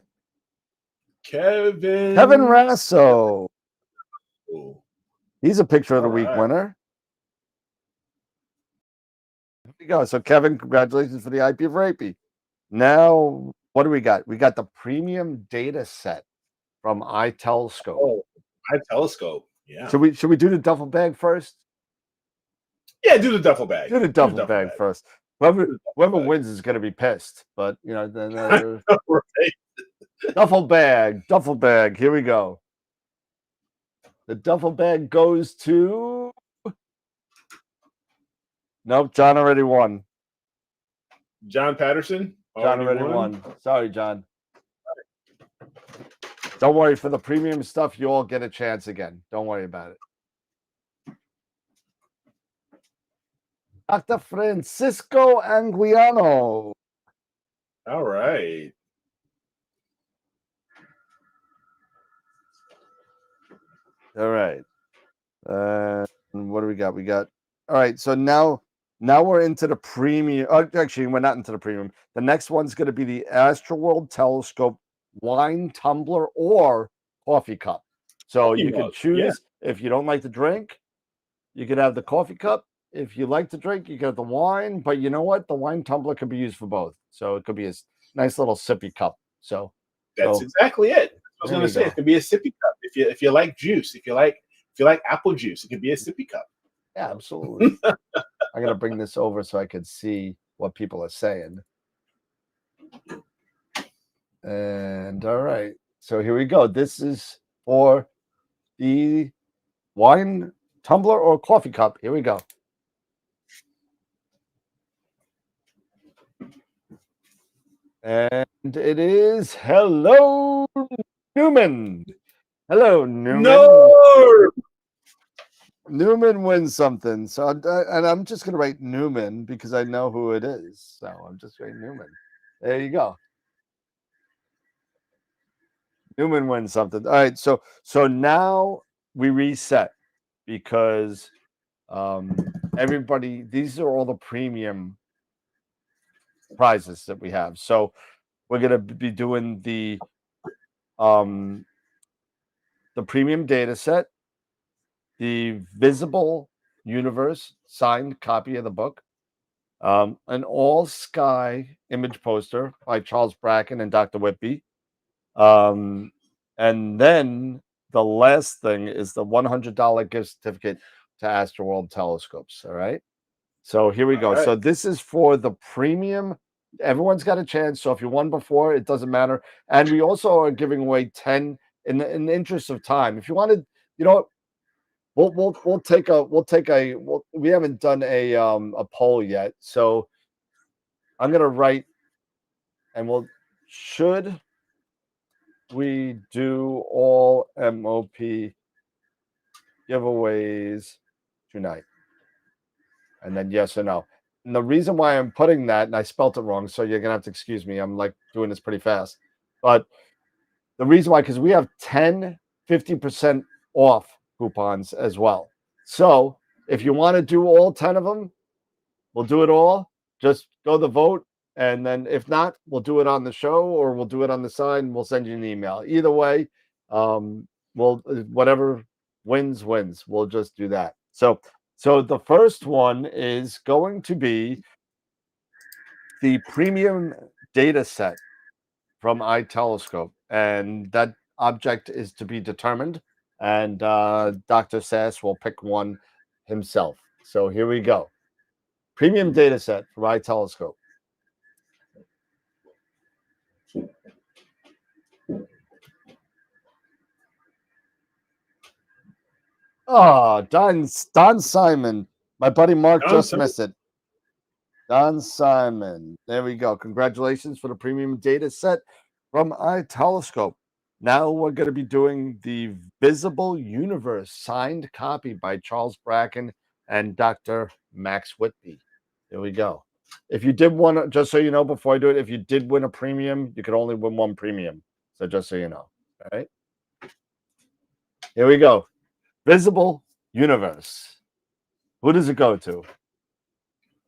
Rasso. Ooh. He's a picture of the All week right. winner. Here we go. So Kevin, congratulations for the IP for AP. Now, what do we got? We got the premium data set from iTelescope. Oh, iTelescope. Yeah. Should we do the duffel bag first? Yeah, do the duffel bag. Do the duffel bag first. Whoever wins is going to be pissed. But then Right. duffel bag. Here we go. The duffel bag goes to. Nope, John already won. John Patterson. John already won. Sorry, John. Don't worry. For the premium stuff, you all get a chance again. Don't worry about it. Dr. Francisco Anguiano. All right. All right. What do we got? We got. All right. So now now we're into the premium. Actually, we're not into the premium. The next one's going to be the Astro World Telescope wine tumbler or coffee cup. So Coffee you can mug, choose if you don't like to drink, you could have the coffee cup. If you like to drink, you get the wine. But you know what? The wine tumbler could be used for both. So it could be a nice little sippy cup. So That's exactly it. I was there going to you say go. it could be a sippy cup. If you like juice, if you like apple juice, it could be a sippy cup. Yeah, absolutely. I'm gonna bring this over so I could see what people are saying. And all right, so here we go. This is for the wine tumbler or coffee cup. Here we go. And it is hello Newman. Hello Newman. No. Newman wins something. So I'm just gonna write Newman because I know who it is. So I'm just writing Newman. There you go. Newman wins something. All right, so now we reset because everybody, these are all the premium prizes that we have. So we're gonna be doing the premium data set, the visible universe signed copy of the book, an all sky image poster by Charles Bracken and Dr. Whitby. And then the last thing is the $100 gift certificate to Astro World telescopes. All right. So here we go. right. So this is for the premium. Everyone's got a chance. So if you won before, it doesn't matter. And we also are giving away 10 in the interest of time. If you wanted, you know, we'll take a we haven't done a poll yet. So I'm gonna write and should we do all MOP giveaways tonight? And then yes or no. And the reason why I'm putting that, and I spelt it wrong, so you're gonna have to excuse me. I'm like doing this pretty fast. But the reason why, because we have 50% off coupons as well. So if you want to do all 10 of them, we'll do it all. Just go the vote. And then if not, we'll do it on the show or we'll do it on the side and we'll send you an email. Either way, whatever wins. We'll just do that. So the first one is going to be the premium data set from iTelescope. And that object is to be determined. And Dr. Sasse will pick one himself. So here we go. Premium data set from iTelescope. Oh, Don Simon. My buddy Mark just missed it. Don Simon. There we go. Congratulations for the premium data set from iTelescope. Now we're going to be doing the Visible Universe signed copy by Charles Bracken and Dr. Max Whitby. There we go. If you did want, just so you know, before I do it, if you did win a premium, you could only win one premium. So just so you know. All right. Here we go. Visible Universe. Who does it go to?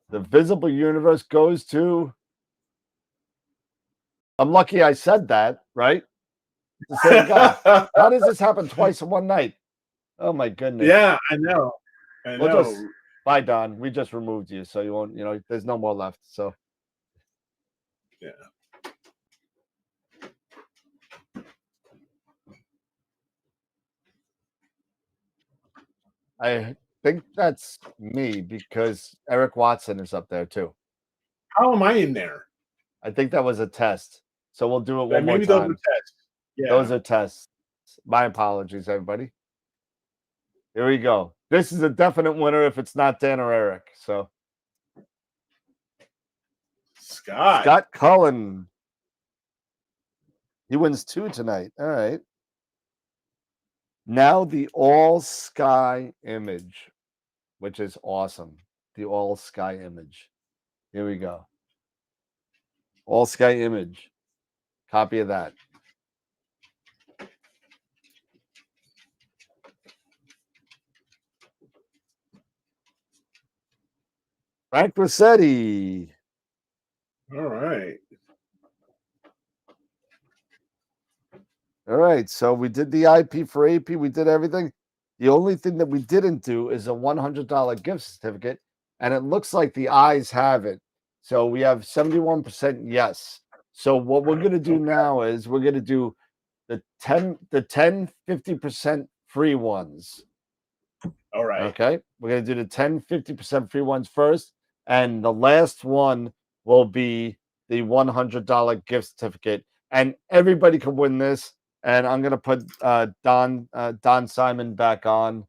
The Visible Universe goes to. I'm lucky I said that, right? The same guy. How does this happen twice in one night? Oh my goodness. Yeah, I know. I know. Bye, Don. We just removed you, so you won't. There's no more left. So. Yeah. I think that's me because Eric Watson is up there too. How am I in there? I think that was a test. So we'll do it one more Maybe time. those are tests. Yeah. Those are tests. My apologies, everybody. Here we go. This is a definite winner if it's not Dan or Eric. So Scott Cullen. He wins 2 tonight. All right. Now the all sky image, which is awesome. The all sky image. Here we go. All sky image. Copy of that. Frank Rossetti. All right. All right. So we did the IP for AP. We did everything. The only thing that we didn't do is a $100 gift certificate. And it looks like the eyes have it. So we have 71% yes. So what we're going to do now is we're going to do the 10 50% free ones. All right. Okay. We're going to do the 50% free ones first. And the last one will be the $100 gift certificate. And everybody can win this. And I'm going to put Don Simon back on.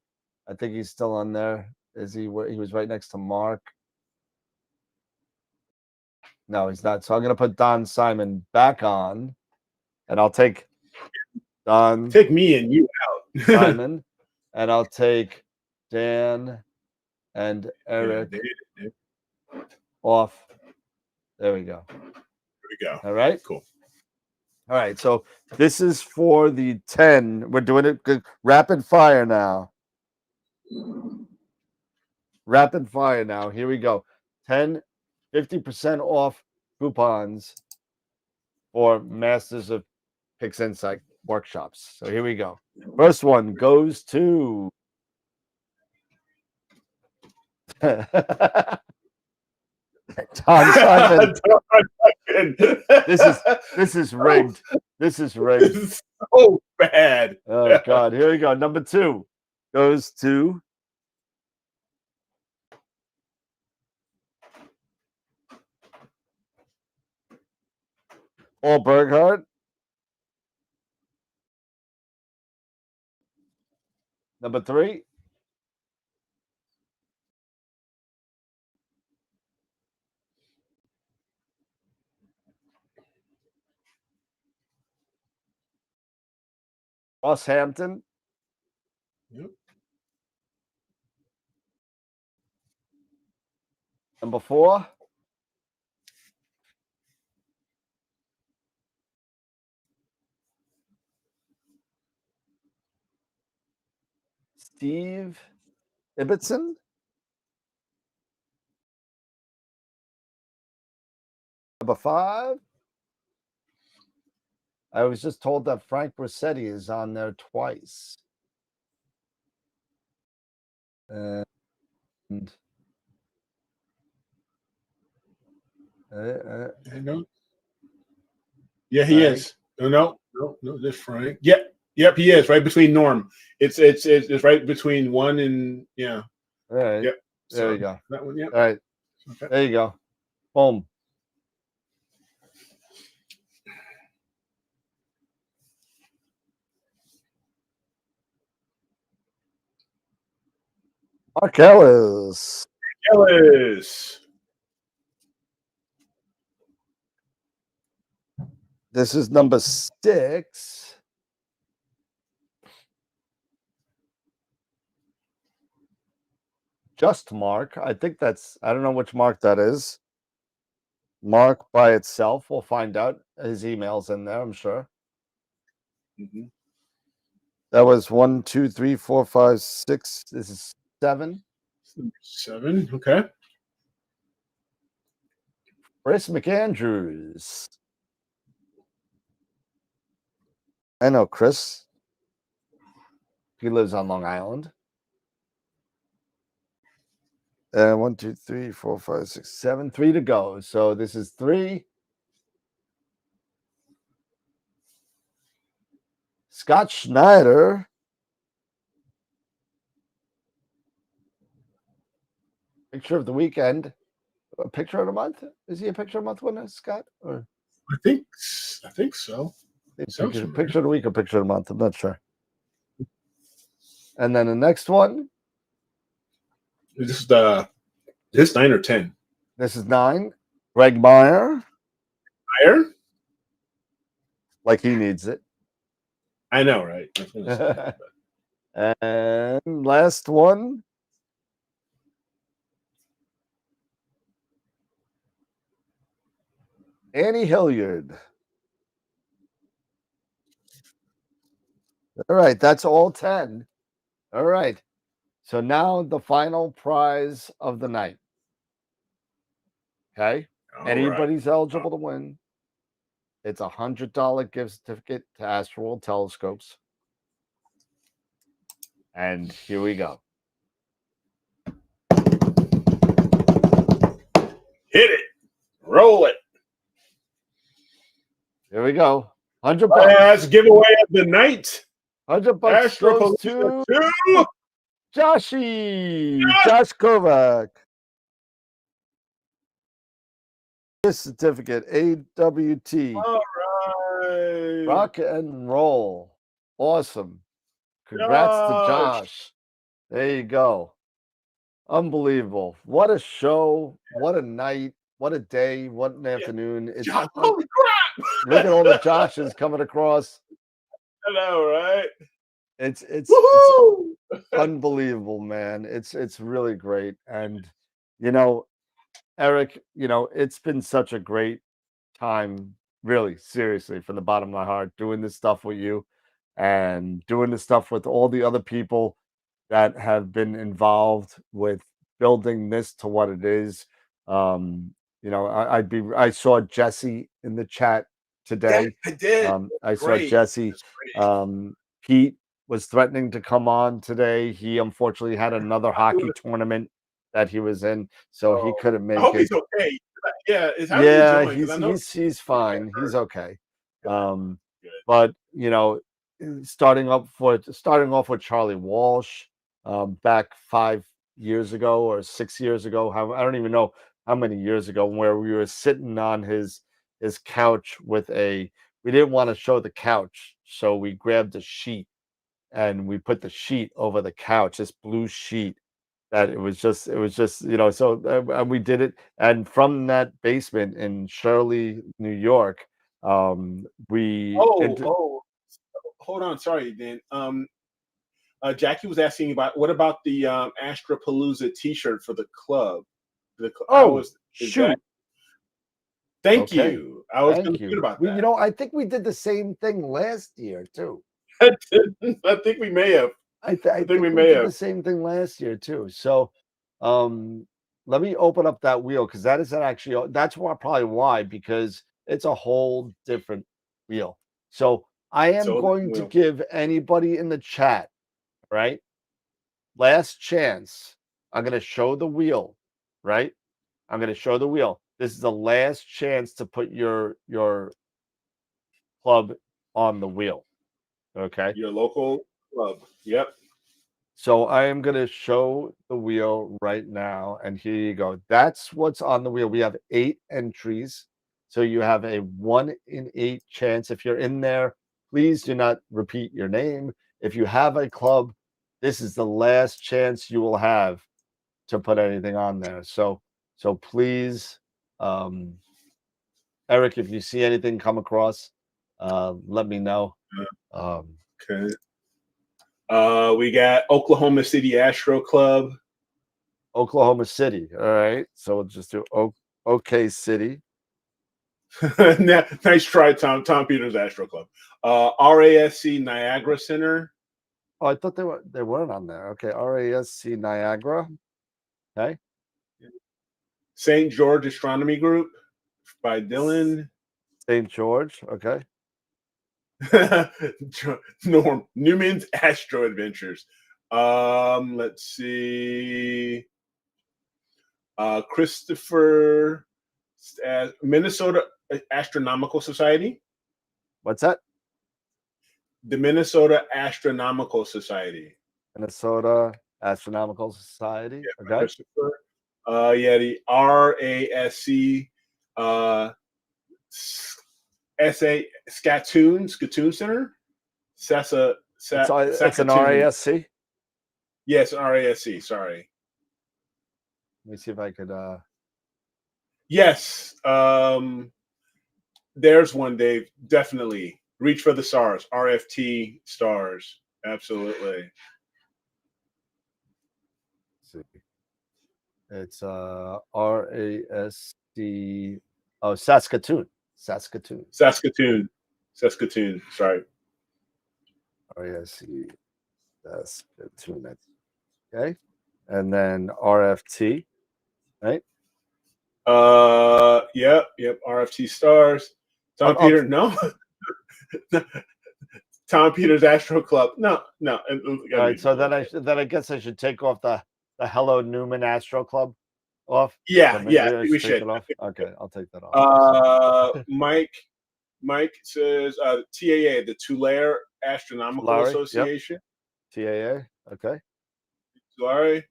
I think he's still on there. Is he? He was right next to Mark. No, he's not. So I'm going to put Don Simon back on. And I'll take Don. Take me and you out. Simon. And I'll take Dan and Eric off. There we go. There we go. All right. Cool. All right. So this is for the 10. We're doing it rapid fire now. Rapid fire now. Here we go. 10, 50% off coupons for Masters of Pixinsight workshops. So here we go. First one goes to Tom Simon. This is rigged. This is rigged. This is so bad. Oh God. Here we go. Number 2 goes to Paul Berghardt. Number 3. Ross Hampton. Yep. Number 4. Steve Ibbotson. Number 5. I was just told that Frank Rossetti is on there twice. And No. Yeah, he is. No, this Frank. Yep, he is right between Norm. It's right between 1 and yeah. All right. Yep. There you go. That one. Yeah. All right. Okay. There you go. Boom. Mark Ellis. Ellis. This is number 6. Just Mark. I think that's, I don't know which Mark that is. Mark by itself. We'll find out. His email's in there, I'm sure. Mm-hmm. That was 1, 2, 3, 4, 5, 6. This is 7. 7. Okay. Chris McAndrews. I know Chris. He lives on Long Island. 1, 2, 3, 4, 5, 6, 7. 3 to go. So this is 3. Scott Schneider. Picture of the weekend. A picture of the month? Is he a picture of the month winner, Scott? Or I think so. Picture of the week or picture of the month? I'm not sure. And then the next one. This is 9 or 10. This is 9. Greg Meyer. Meyer? Like he needs it. I know, right? I was gonna say that, And last one. Annie Hilliard. All right, that's all 10. All right. So now the final prize of the night. Okay, All anybody's eligible to win. It's $100 gift certificate to Astro World telescopes. And here we go. Hit it. Roll it. Here we go. $100. Last giveaway of the night. $100 goes to AstroPalooza 2. Josh Kovac. This certificate, AWT. All right. Rock and roll. Awesome. Congrats to Josh. There you go. Unbelievable. What a show. What a night. What a day. What an afternoon. It's Josh, holy crap. look at all the Joshes coming across. I know, right? It's Woo-hoo! unbelievable, man. It's really great. And you know, Eric, you know, it's been such a great time, really, seriously, from the bottom of my heart, doing this stuff with you and doing this stuff with all the other people that have been involved with building this to what it is. You know, I saw Jesse in the chat today. I did. I saw Great. Jesse. Pete was threatening to come on today. He unfortunately had another hockey tournament that he was in, so he couldn't make I hope it. he's okay. Yeah, Yeah, he doing? he's fine. He's okay. But you know, starting off with Charlie Walsh, back 5 years ago or 6 years ago, I don't even know how many years ago, where we were sitting on his couch with we didn't want to show the couch, so we grabbed a sheet and we put the sheet over the couch, this blue sheet. That it was just, you know, so and we did it. And from that basement in Shirley, New York, we Hold on, sorry, Dan. Jackie was asking about what about the AstroPalooza T-shirt for the club? Shoot. Thank Okay. you. I was Thank going to you. forget about You that. know, I think we did the same thing last year too. I think we may have. I think we did the same thing last year too. So, let me open up that wheel, because that is actually, that's probably why, because it's a whole different wheel. So I am going to give anybody in the chat, right, last chance. I'm going to show the wheel, right? I'm going to show the wheel. This is the last chance to put your club on the wheel. Okay. Your local club. Yep. So I am going to show the wheel right now. And here you go. That's what's on the wheel. We have 8 entries. So you have a 1 in 8 chance. If you're in there, please do not repeat your name. If you have a club, this is the last chance you will have to put anything on there. So please, Eric, if you see anything come across, let me know. Okay. We got Oklahoma City Astro Club. Oklahoma City. All right. So we'll just do OK City. Nice try, Tom. Tom Peters Astro Club. RASC Niagara Center. Oh, I thought they weren't on there. Okay. RASC Niagara. Okay. St. George Astronomy Group by Dylan. St. George. Okay. Norm Newman's Astro Adventures. Let's see. Christopher, Minnesota Astronomical Society. What's that? The Minnesota Astronomical Society. Minnesota Astronomical Society. Yeah, okay. Christopher. Yeah, the RASC SA Scatoon Center. Sasse. It's an RASC. Yes, RASC. Sorry. Let me see if I could. Yes. There's one, Dave. Definitely. Reach for the stars. RFT stars. Absolutely. Let's see. It's RASC. Oh, Saskatoon. Saskatoon. Sorry. RASC. Saskatoon. Okay. And then RFT. Right. Yep. RFT stars. Tom Peter, no. Tom Peters Astro Club. No. All right, so then I guess I should take off the Hello Newman Astro Club off. Yeah, So yeah, maybe I we take should. it off. Okay, I'll take that off. Mike says TAA, the Tulare Astronomical Larry, Association. Yep. TAA. Okay. Sorry.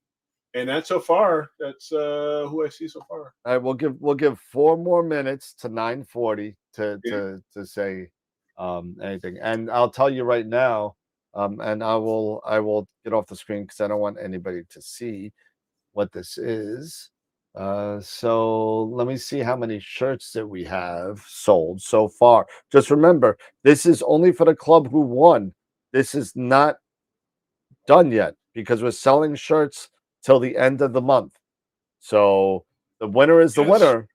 And that's so far. That's who I see so far. All right, we'll give 4 more minutes to 9:40 to say anything. And I'll tell you right now, and I will get off the screen because I don't want anybody to see what this is. So let me see how many shirts that we have sold so far. Just remember, this is only for the club who won. This is not done yet because we're selling shirts till the end of the month. So the winner is the winner.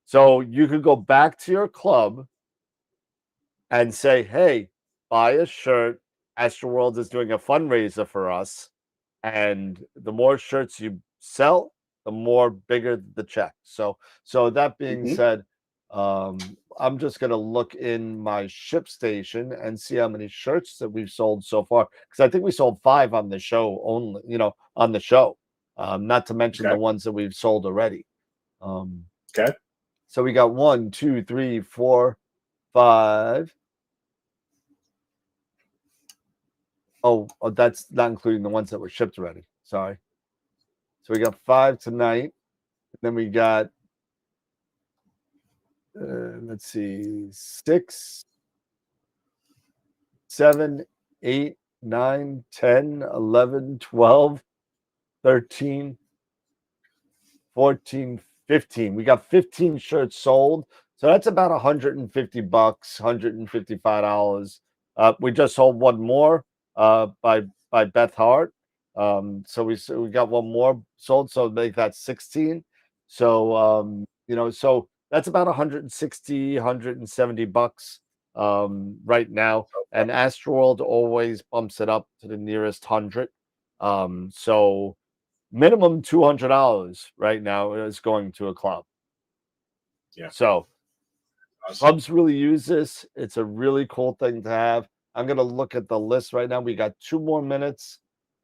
So you could go back to your club and say, hey, buy a shirt. Astro World is doing a fundraiser for us. And the more shirts you sell, the more bigger the check. So that being said, I'm just gonna look in my ship station and see how many shirts that we've sold so far. Because I think we sold 5 on the show only, on the show. Not to mention the ones that we've sold already. Okay. So we got 1, 2, 3, 4, 5. Oh, that's not including the ones that were shipped already. Sorry. So we got 5 tonight. Then we got, let's see, 6, 7, 8, 9, 10, 11, 12, 13, 14, 15. We got 15 shirts sold. So that's about $150, $155. We just sold one more by Beth Hart. So we got one more sold, so make that 16. So so that's about 160, $170 right now. And Astro World always bumps it up to the nearest 100. So minimum $200 right now is going to a club. Yeah. So clubs really use this. It's a really cool thing to have. I'm going to look at the list right now. We got 2 more minutes,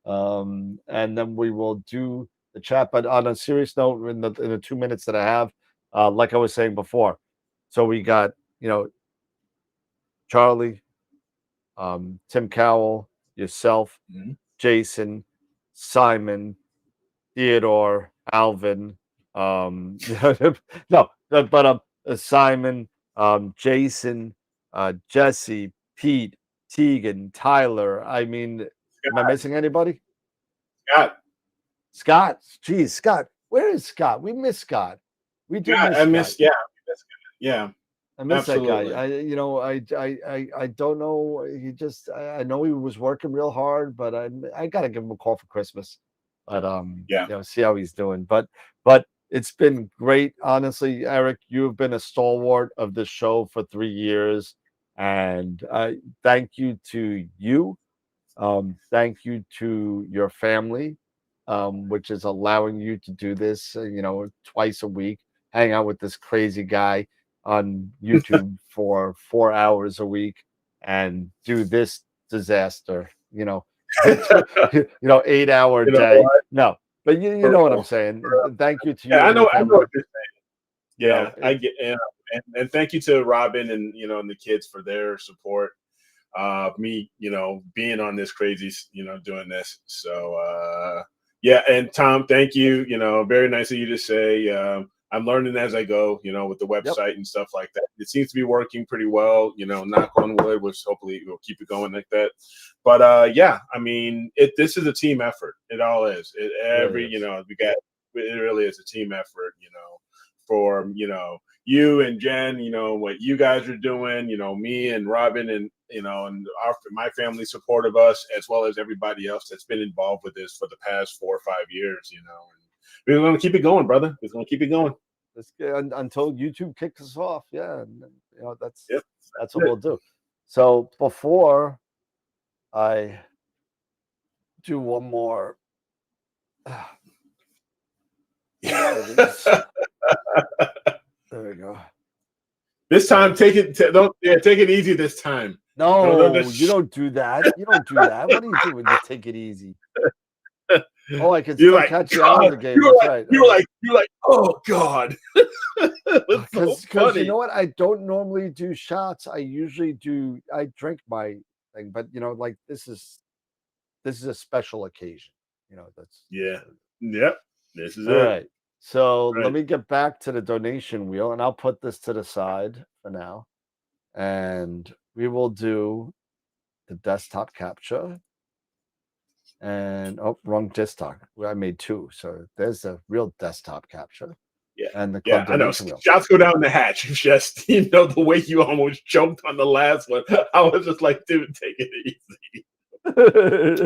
and then we will do the chat. But on a serious note, in the 2 minutes that I have, like I was saying before, so we got Charlie, Tim Cowell, yourself, Jason, Simon, Theodore, Alvin, no, but Simon, Jason, Jesse, Pete, Tegan, Tyler. I mean, am I missing anybody? Scott. Geez, Scott. Where is Scott? We miss Scott. We do miss Scott. Yeah. I miss Absolutely. that guy. I don't know. I know he was working real hard, but I gotta give him a call for Christmas. But see how he's doing. But it's been great, honestly, Eric. You've been a stalwart of this show for 3 years, and thank you to you. Thank you to your family, which is allowing you to do this, twice a week, hang out with this crazy guy on YouTube for 4 hours a week and do this disaster, 8-hour day. No, but you know what I'm saying. Thank you to you. I and know your family. what you're saying. I get, and thank you to Robin and and the kids for their support. Me, being on this crazy, doing this. So and Tom, thank you. Very nice of you to say. I'm learning as I go, with the website and stuff like that. It seems to be working pretty well, knock on wood, which hopefully we'll keep it going like that. But I mean, this is a team effort. It all is. It really is a team effort, for, you and Jen, what you guys are doing, me and Robin and, and my family support of us, as well as everybody else that's been involved with this for the past 4 or 5 years, and we're going to keep it going, brother. We're going to keep it going. Until YouTube kicks us off. Yeah. And, that's what we'll do. So before I do one more, There we go. This time, take it easy this time. No, just- you don't do that. You don't do that. What are you doing? Just take it easy. Oh, I can You're still like, catch you out of the God, game. You're That's like, right. you're like, oh God. It's so Because funny. you know what? I don't normally do shots. I drink my thing, but like this is a special occasion. That's Yeah. Yep. This is all it. right. So let Right. me get back to the donation wheel, and I'll put this to the side for now. And we will do the desktop capture. And wrong desktop. Well, I made two. So there's the real desktop capture. Yeah. And the Yeah, club I know. donation wheel. Shots go down the hatch. It's just, the way you almost choked on the last one. I was just like, dude, take it easy.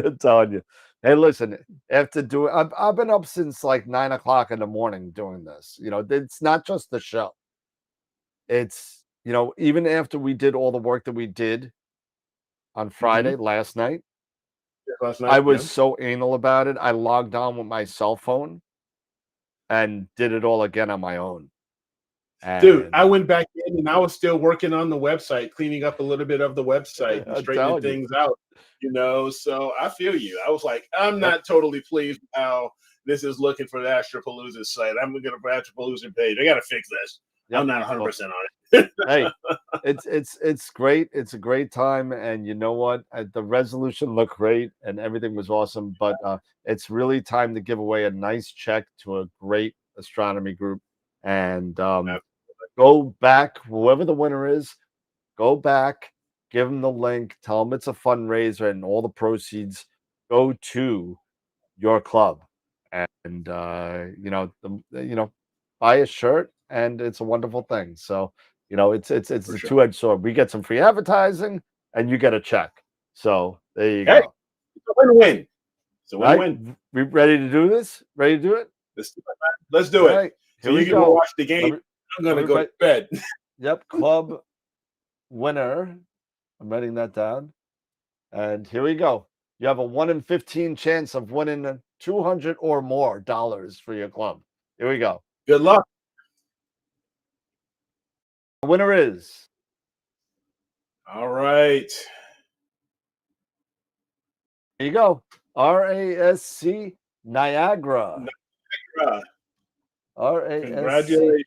I'm telling you. Hey, listen, after doing, I've been up since like 9 o'clock in the morning doing this. It's not just the show. It's, even after we did all the work that we did on Friday last night, Last night, I was yeah. so anal about it. I logged on with my cell phone and did it all again on my own. Dude, And I went back in and I was still working on the website, cleaning up a little bit of the website and I'm straightening telling you. things out. So I feel you. I was like, I'm not totally pleased with how this is looking for the AstroPalooza site. I'm looking for AstroPalooza page. I got to fix this. I'm not 100% on it. Hey, it's great. It's a great time, and you know what? The resolution looked great, and everything was awesome. But it's really time to give away a nice check to a great astronomy group, and go back. Whoever the winner is, go back, give them the link, tell them it's a fundraiser, and all the proceeds go to your club, and buy a shirt, and it's a wonderful thing. So it's a two-edged sword. We get some free advertising, and you get a check. So there you Hey, go. it's a win-win. It's a Right? win-win. We ready to do this? Ready to do it? Let's do All it. right, So here we you can go go. watch the game. I'm going to go to bed. Yep, club winner. I'm writing that down. And here we go. You have a 1 in 15 chance of winning $200 or more for your club. Here we go. Good luck. The winner is. All right. There you go. RASC Niagara. RASC Congratulations.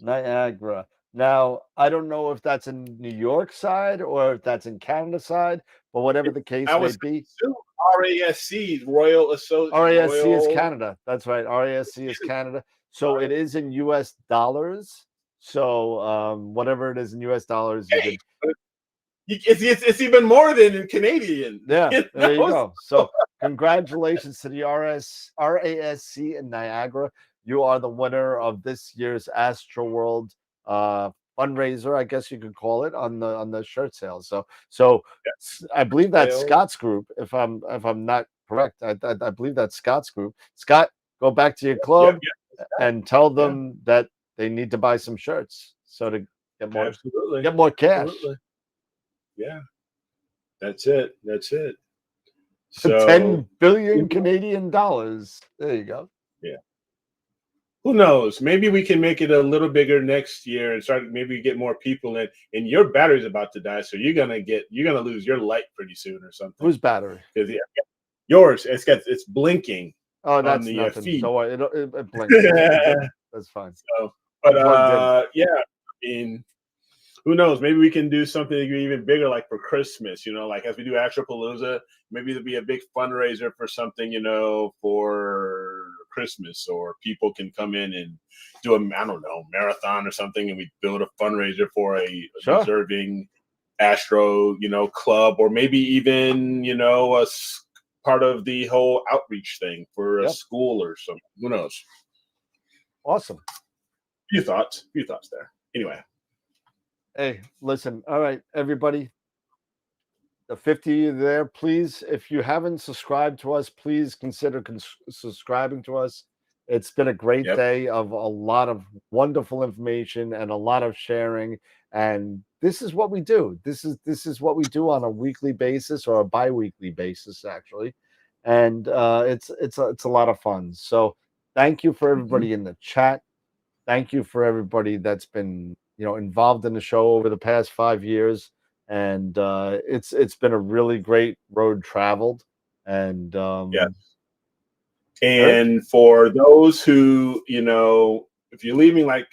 Niagara. Now, I don't know if that's in New York side or if that's in Canada side, but whatever the case I may was be. RASC, Royal Association. RASC is Canada. That's right. RASC is Canada. So it is in US dollars. So whatever it is in US dollars, you can. It's even more than in Canadian. Yeah, there you go. So congratulations to the RASC in Niagara. You are the winner of this year's Astro World fundraiser, I guess you could call it, on the shirt sale. So I believe that's Scott's group. If I'm not correct, I believe that's Scott's group. Scott, go back to your club and tell them that they need to buy some shirts so to get more cash. Absolutely. Yeah. That's it. So 10 billion Canadian dollars. There you go. Yeah. Who knows? Maybe we can make it a little bigger next year and maybe get more people in. And your battery's about to die, so you're gonna lose your light pretty soon or something. Whose battery? Because yours, it's blinking. Oh, that's on the nothing. feed. Don't worry, it blinks. That's fine. So, but yeah, I mean, who knows? Maybe we can do something even bigger, like for Christmas. Like as we do AstroPalooza, maybe there'll be a big fundraiser for something, for Christmas, or people can come in and do marathon or something, and we build a fundraiser for a deserving Astro, club, or maybe even, part of the whole outreach thing for a school or something. Who knows? Awesome. Few thoughts there. Anyway. Hey, listen. All right, everybody. The 50 there, please. If you haven't subscribed to us, please consider subscribing to us. It's been a great day of a lot of wonderful information and a lot of sharing. And this is what we do. This is what we do on a weekly basis, or a bi-weekly basis, actually. And it's a lot of fun. So thank you for everybody in the chat. thank you for everybody that's been, involved in the show over the past 5 years. And it's been a really great road traveled. And And for those who, if you're leaving, like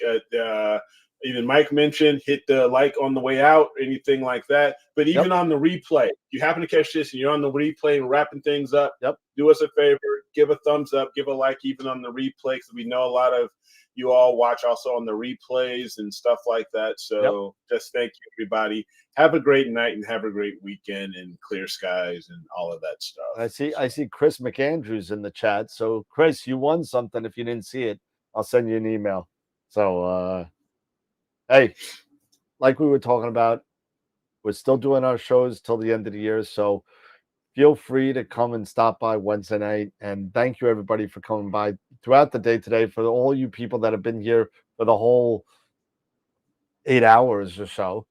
even Mike mentioned, hit the like on the way out, anything like that. But even on the replay, if you happen to catch this and you're on the replay and wrapping things up, do us a favor, give a thumbs up, give a like even on the replay, because we know a lot of you all watch also on the replays and stuff like that. So just thank you, everybody. Have a great night and have a great weekend and clear skies and all of that stuff. I see Chris McAndrews in the chat. So Chris, you won something. If you didn't see it, I'll send you an email. So hey, like we were talking about, we're still doing our shows till the end of the year. So feel free to come and stop by Wednesday night. And thank you, everybody, for coming by throughout the day today. For all you people that have been here for the whole 8 hours or so.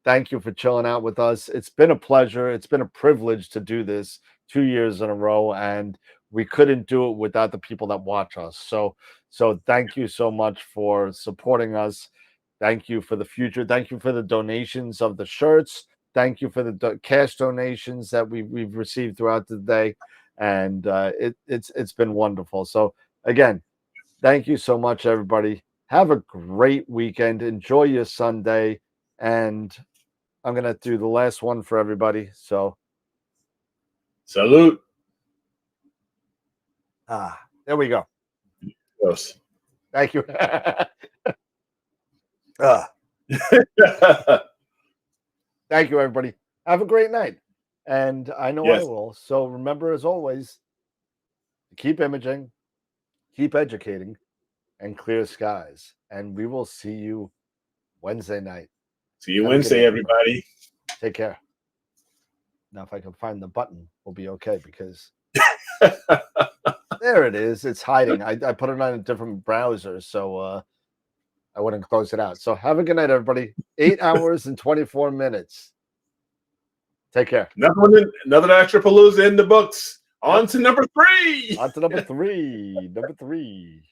Thank you for chilling out with us. It's been a pleasure. It's been a privilege to do this 2 years in a row. And we couldn't do it without the people that watch us. So thank you so much for supporting us. Thank you for the future. Thank you for the donations of the shirts. Thank you for the cash donations that we've received throughout the day. And it's been wonderful. So again, thank you so much, everybody. Have a great weekend. Enjoy your Sunday. And I'm going to do the last one for everybody. So salute. There we go. Yes. Thank you. Thank you, everybody. Have a great night. And I know I will. So remember, as always, keep imaging, keep educating, and clear skies. And we will see you Wednesday night. See you Wednesday, everybody. Take care. Now, if I can find the button, we'll be okay, because there it is. It's hiding. I put it on a different browser, so I wouldn't close it out. So have a good night, everybody. 8 hours and 24 minutes. Take care. Another AstroPalooza in the books. On to number 3. On to number 3. Number 3.